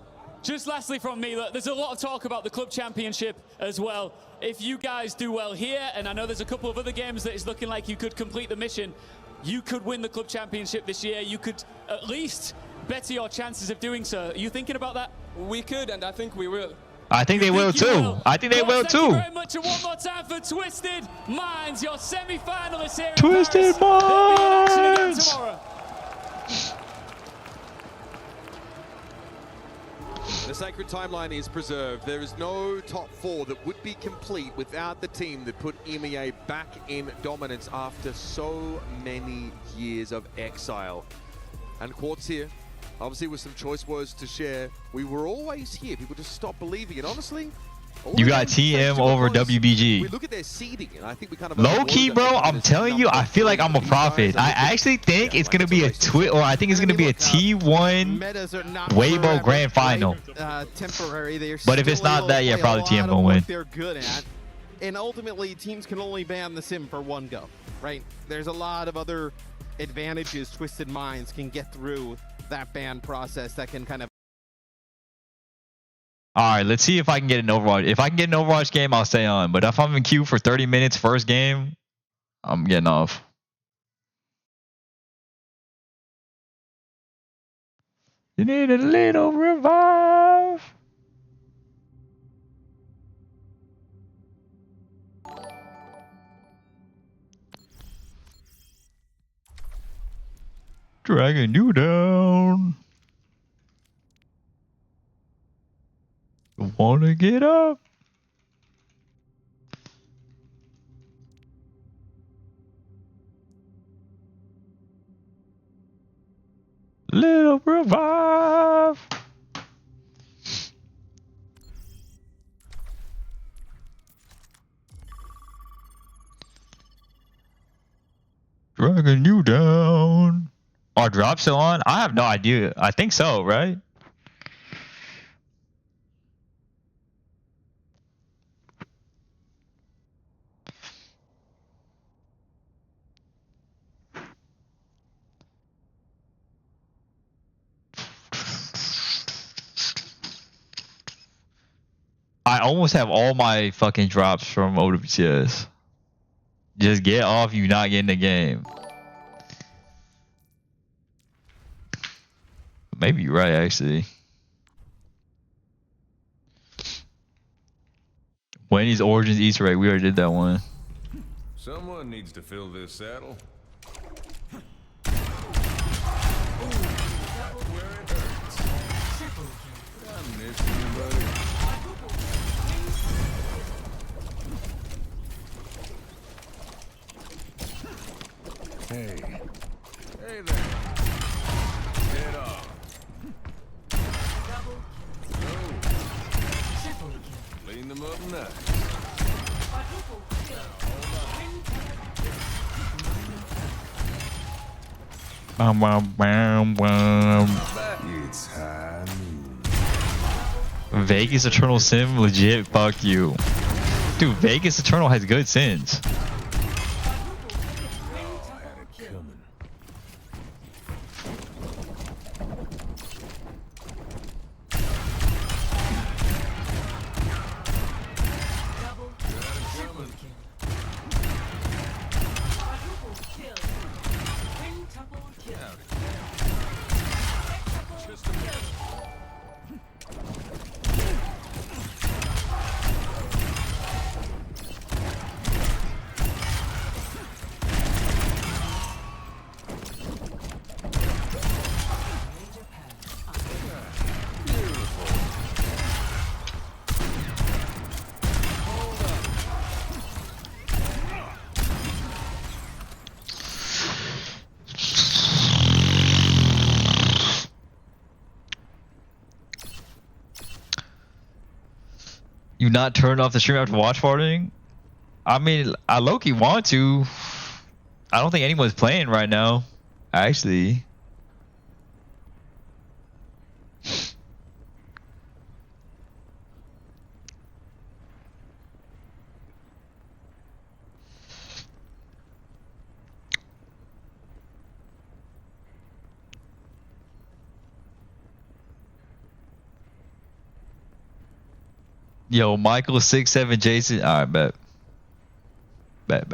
Just lastly from me, look, there's a lot of talk about the club championship as well. If you guys do well here, and I know there's a couple of other games that is looking like you could complete the mission, you could win the club championship this year. You could at least better your chances of doing so. Are you thinking about that? We could, and I think we will. I think they will too. I think they will too. Thank you very much, and one more time for Twisted Minds, your semi-finalists here in Twisted Paris. They'll be in action again Minds. tomorrow. The sacred timeline is preserved. There is no top 4 that would be complete without the team that put EMEA back in dominance after so many years of exile. And Quartz here, obviously with some choice words to share. We were always here. People just stopped believing. And honestly, You got TM over WBG. we look at their seeding, and I think we kind of Low key, bro, I'm telling you, I feel like I'm a prophet. I actually think it's gonna be a I think it's gonna be a T1 metas are not Weibo forever, Grand Final. right? Temporary. They're But if it's still not able that, to yeah, play probably a TM lot gonna of win. what they're good at. And ultimately, teams can only ban the sim for one go, right? There's a lot of other advantages Twisted Minds can get through that ban process that can kind of. All right, let's see if I can get an Overwatch. If I can get an Overwatch game, I'll stay on. But if I'm in queue for 30 minutes first game, I'm getting off. You need a little revive. Dragging you down. You wanna get up? Little revive. Dragging you down. Are drops still on? I have no idea. I think so, right? I almost have all my fucking drops from OWCS. Just get off. You not getting the game. Maybe you're right, actually. Wendy's Origins Easter egg. We already did that one. Someone needs to fill this saddle. Hey. Hey there. Get off. Clean them up nice. Bam, bam, bam, bam. It's high noon. Vegas Eternal Sim, legit, fuck you. Dude, Vegas Eternal has good sins. You not turn off the stream after watch partying? I mean, I low-key want to. I don't think anyone's playing right now, actually. Yo, Michael 6'7", Jason. All right, bet. Bet.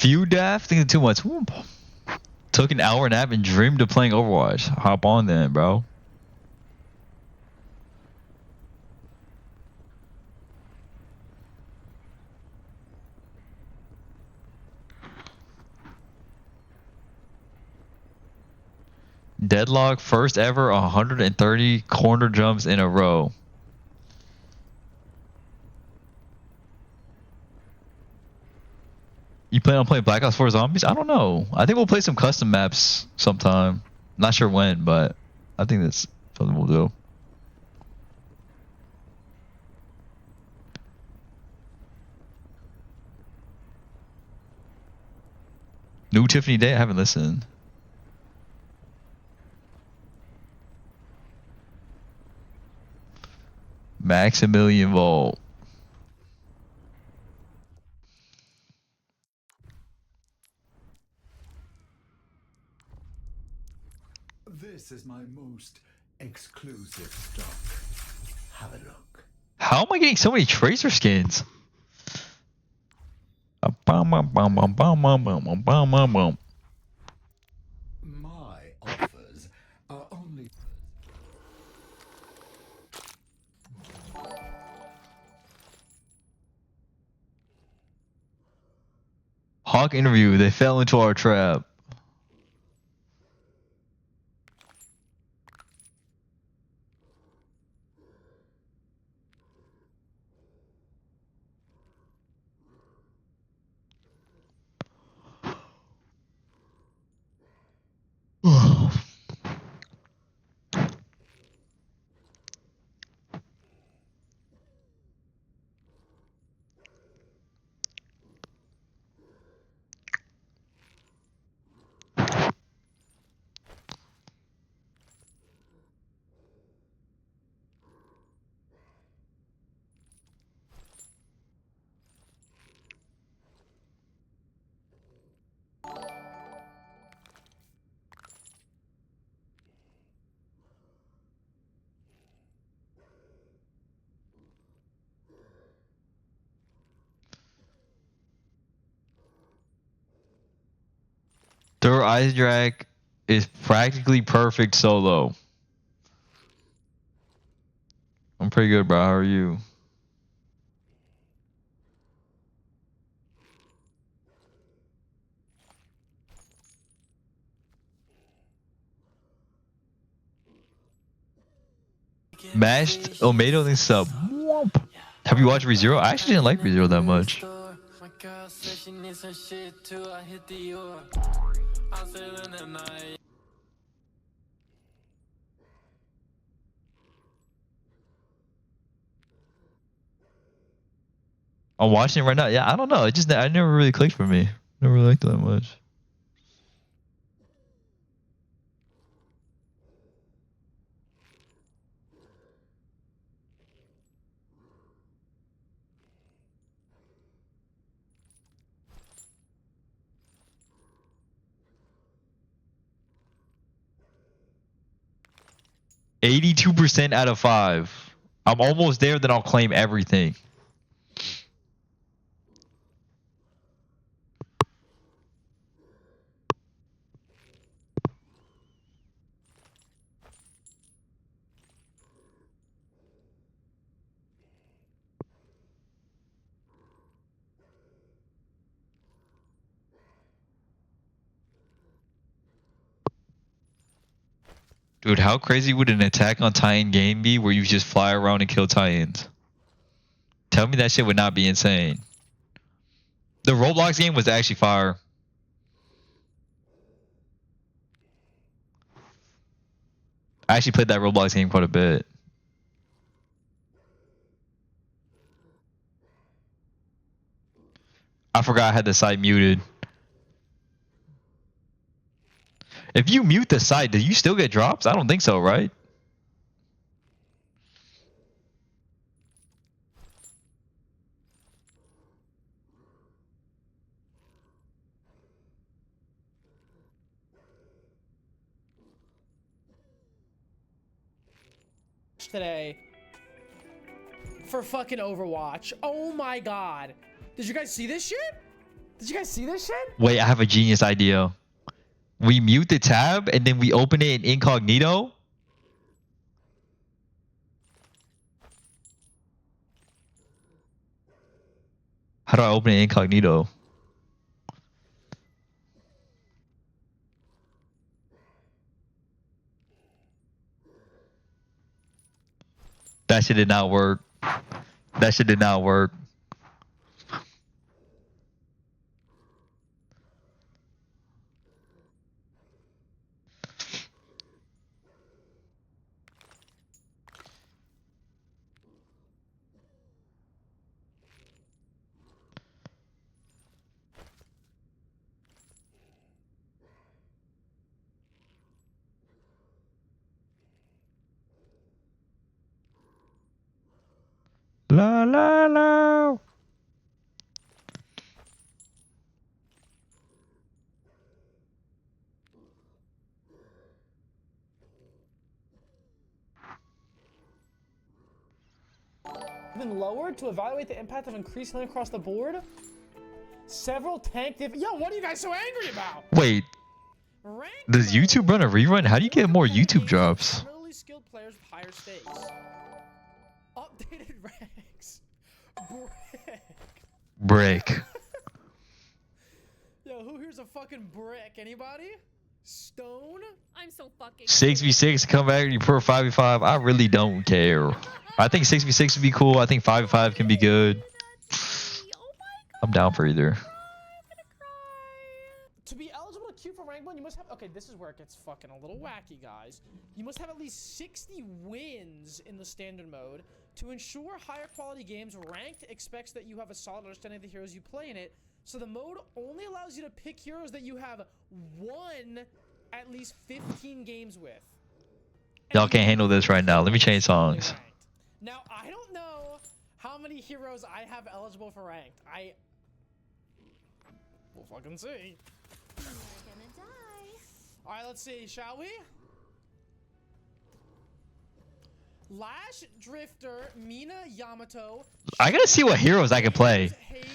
Few daft thinking too much. Whoop. Took an hour nap and dreamed of playing Overwatch. Hop on then, bro. Deadlock first ever 130 corner jumps in a row. You plan on playing Black Ops 4 Zombies? I don't know. I think we'll play some custom maps sometime. Not sure when, but I think that's something we'll do. New Tiffany Day? I haven't listened. Maximilian Volt. This is my most exclusive stock. Have a look. How am I getting so many Tracer skins? My offers are only... Hawk interview. They fell into our trap. Thor Isaac is practically perfect solo. I'm pretty good, bro. How are you? Mashed Omedo thinks sub. Have you watched ReZero? I actually didn't like ReZero that much. I'm watching it right now. Yeah, I don't know. It just I never really clicked for me. Never really liked it that much. %82 out of 5. I'm almost there, then I'll claim everything. Dude, how crazy would an Attack on Titan game be where you just fly around and kill Titans? Tell me that shit would not be insane. The Roblox game was actually fire. I actually played that Roblox game quite a bit. I forgot I had the site muted. If you mute the site, do you still get drops? I don't think so, right? Today for fucking Overwatch. Oh my god. Did you guys see this shit? Did you guys see this shit? Wait, I have a genius idea. We mute the tab and then we open it in incognito. How do I open it incognito? That shit did not work. That shit did not work. La la la. Been lowered to evaluate the impact of increased lane across the board. Several tank Yo, what are you guys so angry about? Wait. Does YouTube run a rerun? How do you get more YouTube drops? Similarly skilled players with higher stakes. Updated ranks. Break. Yo, who here's a fucking brick? Anybody? Stone? I'm so fucking 6v6 come back and you put 5v5. I really don't care. I think 6v6 would be cool. I think 5v5 can be good. I'm down for either. To be eligible to queue for rank 1, you must have... Okay, this is where it gets fucking a little wacky, guys. You must have at least 60 wins in the standard mode. To ensure higher quality games, Ranked expects that you have a solid understanding of the heroes you play in it. So the mode only allows you to pick heroes that you have won at least 15 games with. Y'all can't handle this right now. Let me change songs. Now, I don't know how many heroes I have eligible for Ranked. We'll fucking see. Alright, let's see, shall we? Lash, Drifter, Mina, Yamato. I gotta see what heroes I can play. Hayes,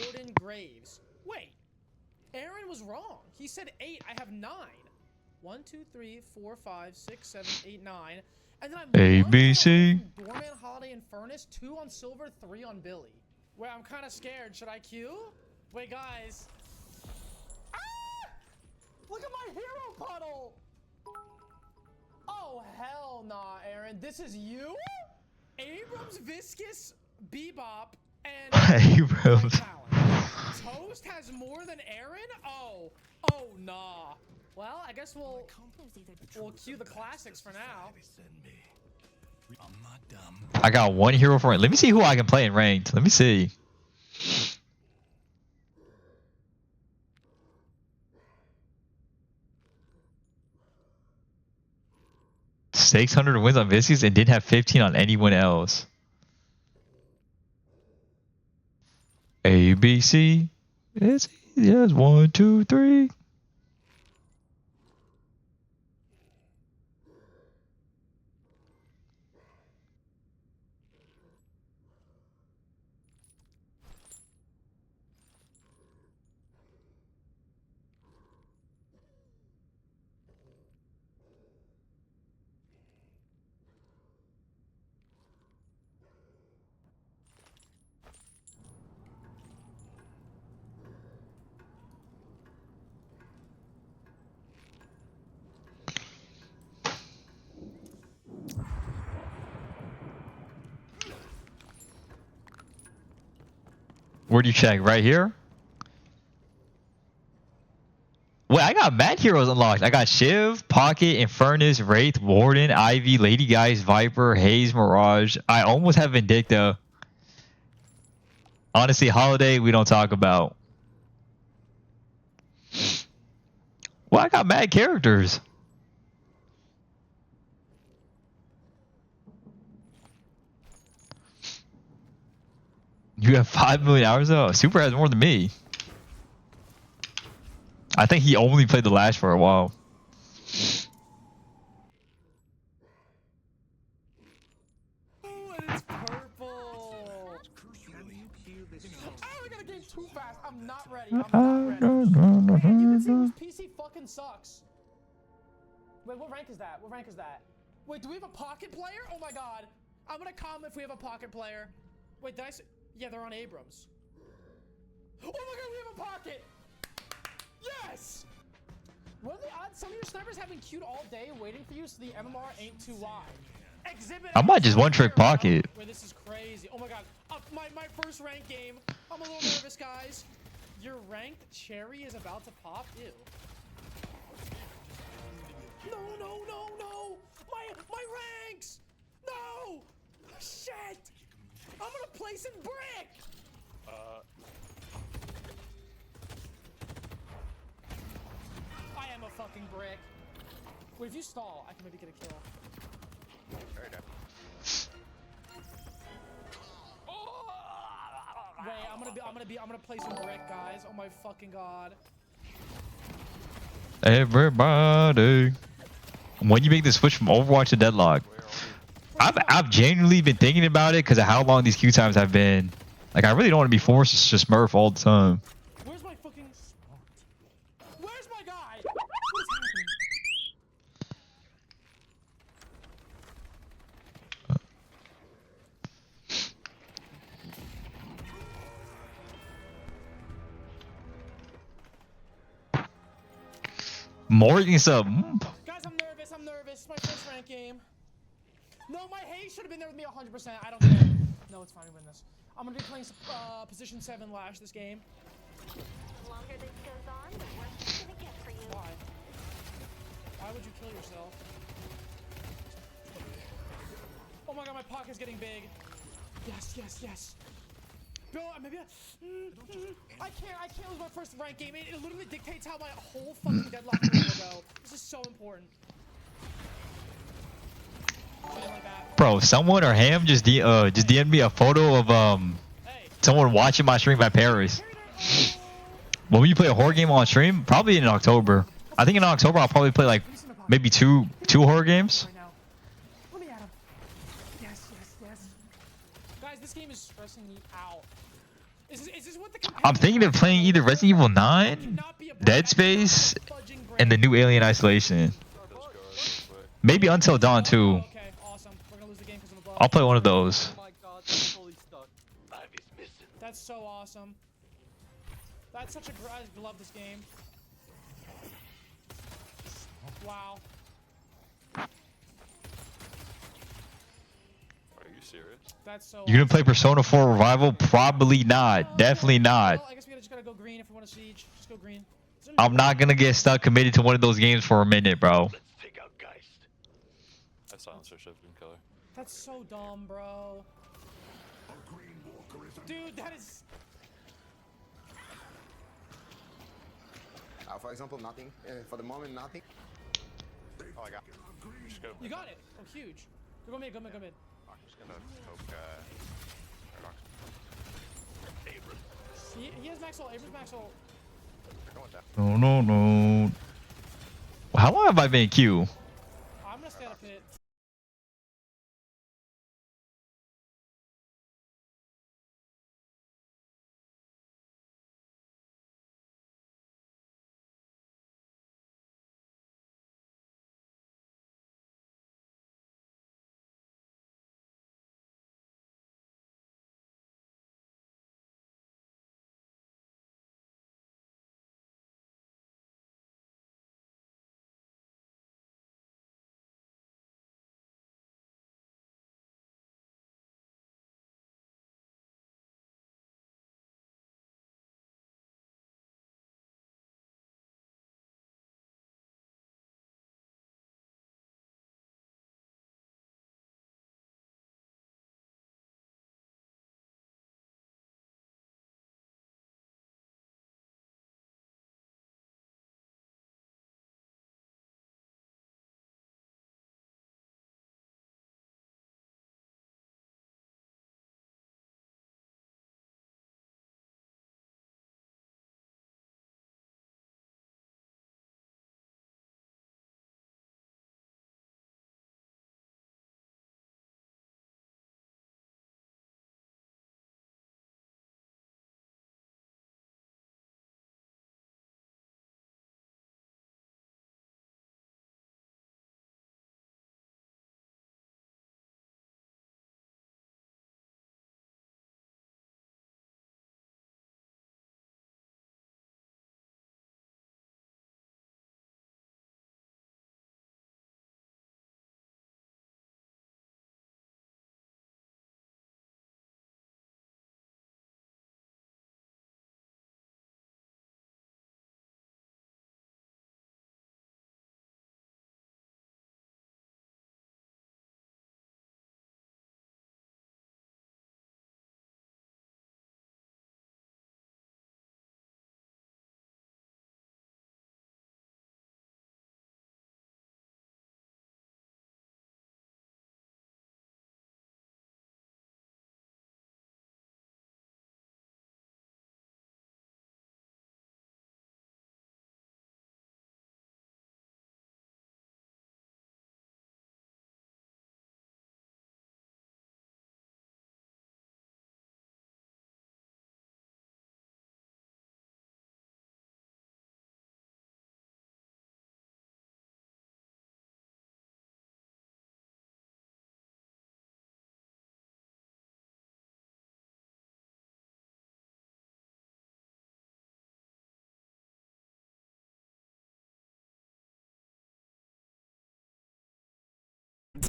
Warden, Graves. Wait. Aaron was wrong. He said 8. I have 9. 1, 2, 3, 4, 5, 6, 7, 8, 9. And then I'm ABC. Doorman, Holiday, and Furnace. 2 on Silver, 3 on Billy. Wait, I'm kind of scared. Should I queue? Wait, guys. Ah! Look at my hero puddle. Oh, hell nah, Aaron. This is you? Abrams, Viscous, Bebop, and Abrams. Toast has more than Aaron? Oh nah. Well, I guess we'll cue the classics for now. I got 1 hero for it. Let me see who I can play in ranked. Let me see. $600 wins on Viscous and didn't have 15 on anyone else. ABC. It's easy as 1, 2, 3. Where do you check? Right here? Wait, I got mad heroes unlocked. I got Shiv, Pocket, Infernus, Wraith, Warden, Ivy, Lady Guys, Viper, Haze, Mirage. I almost have Vindicta. Honestly, Holiday, we don't talk about. Well, I got mad characters. You have 5 million hours though? Super has more than me. I think he only played the Lash for a while. Oh, and it's purple. Oh, I got a game too fast. I'm not ready. I'm not ready. Man, you can see whose PC fucking sucks. Wait, what rank is that? What rank is that? Wait, do we have a pocket player? Oh my god. I'm gonna comment if we have a pocket player. Wait, did I say? Yeah, they're on Abrams. Oh my god, we have a pocket! Yes! What are the odds some of your snipers have been queued all day waiting for you so the MMR ain't too wide? Exhibit I might just one-trick pocket. Wait, this is crazy. Oh my god. My first rank game. I'm a little nervous, guys. Your ranked cherry is about to pop? Ew. No, no, no, no! My ranks! No! Shit! I'm gonna place in brick! I am a fucking brick. Wait, if you stall, I can maybe get a kill. Wait, I'm gonna place in brick, guys. Oh my fucking god. Everybody. When you make the switch from Overwatch to Deadlock, I've genuinely been thinking about it because of how long these queue times have been. Like, I really don't want to be forced to just smurf all the time. Where's my fucking... Where's my guy? What is happening? Morgan sub. Guys, I'm nervous. My first rank game. No, my Haze should have been there with me 100%. I don't care. No, it's fine. We win this. I'm gonna be playing position 7 Lash this game. The longer this goes on, the worse it's gonna get for you. Why? Why would you kill yourself? Oh my god, my pocket's getting big. Yes, yes, yes. Bro, maybe I can't lose my first rank game. It literally dictates how my whole fucking Deadlock will go. This is so important. Bro, someone or Ham just DM'd me a photo of someone watching my stream by Paris. When we play a horror game on stream, probably in October. I think in October I'll probably play like maybe two horror games. Let me at him. Yes, yes, yes. Guys, this game is stressing me out. Is this what the I'm thinking of playing either Resident Evil 9, Dead Space, and the new Alien Isolation. Maybe Until Dawn too. Okay, awesome. We're gonna lose the game because of a bug. I'll play one of those. That's so awesome. That's such a I love this game. Wow. Are you serious? That's so You gonna play Persona 4 Revival? Probably not. Definitely not. Well, I guess we just gotta go green if we want to siege. Just go green. I'm not gonna get stuck committed to one of those games for a minute, bro. That silencer should have been killer. That's so dumb, bro. Dude, that is. For example, nothing. For the moment, nothing. Oh, I got. Just go. You got it. Oh, huge. Go mid. Go mid. Go mid. I'm just gonna poke. He has Maxwell. Abrams Maxwell. No, no, no. How long have I been in queue? I'm gonna stay up pit.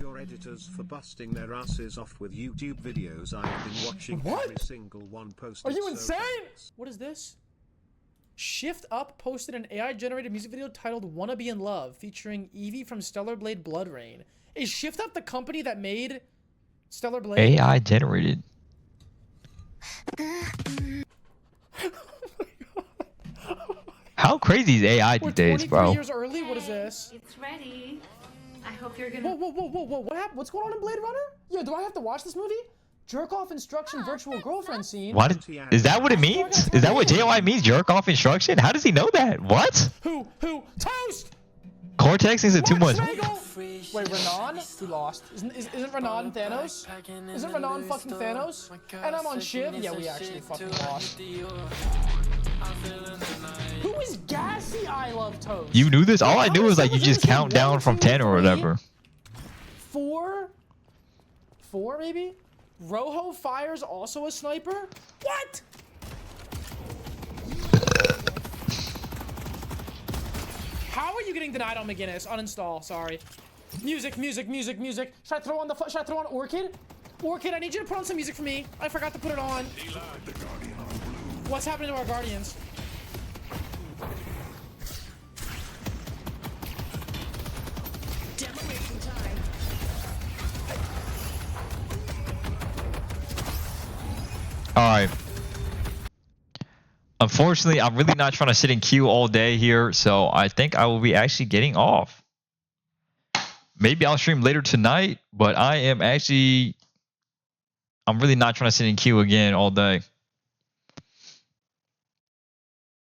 Your editors for busting their asses off with YouTube videos. I have been watching every single one posted. Are you so insane? thanks. What is this? Shift Up posted an AI-generated music video titled "Wanna Be in Love" featuring Eevee from Stellar Blade Blood Rain. Is Shift Up the company that made Stellar Blade? AI generated. How crazy is AI these days, bro? Years early. What is this? It's ready. I hope you're gonna. Whoa! What happened? What's going on in Blade Runner? Yeah, do I have to watch this movie? Jerk off instruction virtual girlfriend scene. What is that? What it means? Is that what JOI means? Jerk off instruction? How does he know that? What? Who? Toast! Cortex isn't too much. Wait, Renan? Who lost? Isn't Renan Thanos? Isn't Renan fucking Thanos? And I'm on Shiv? Yeah, we actually fucking lost. Who is Gassy I Love Toast? You knew this? All I knew was like you just count down from 10 or whatever. 4? 4 maybe? Rojo Fire's also a sniper? What? How are you getting denied on McGinnis? Uninstall, sorry. Music. Should I throw on Orchid? Orchid, I need you to put on some music for me. I forgot to put it on. What's happening to our Guardians? Demolition time. Alright. Unfortunately, I'm really not trying to sit in queue all day here, so I think I will be actually getting off. Maybe I'll stream later tonight, but I'm really not trying to sit in queue again all day.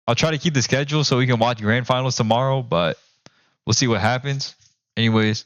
I'll try to keep the schedule so we can watch grand finals tomorrow, but we'll see what happens. Anyways,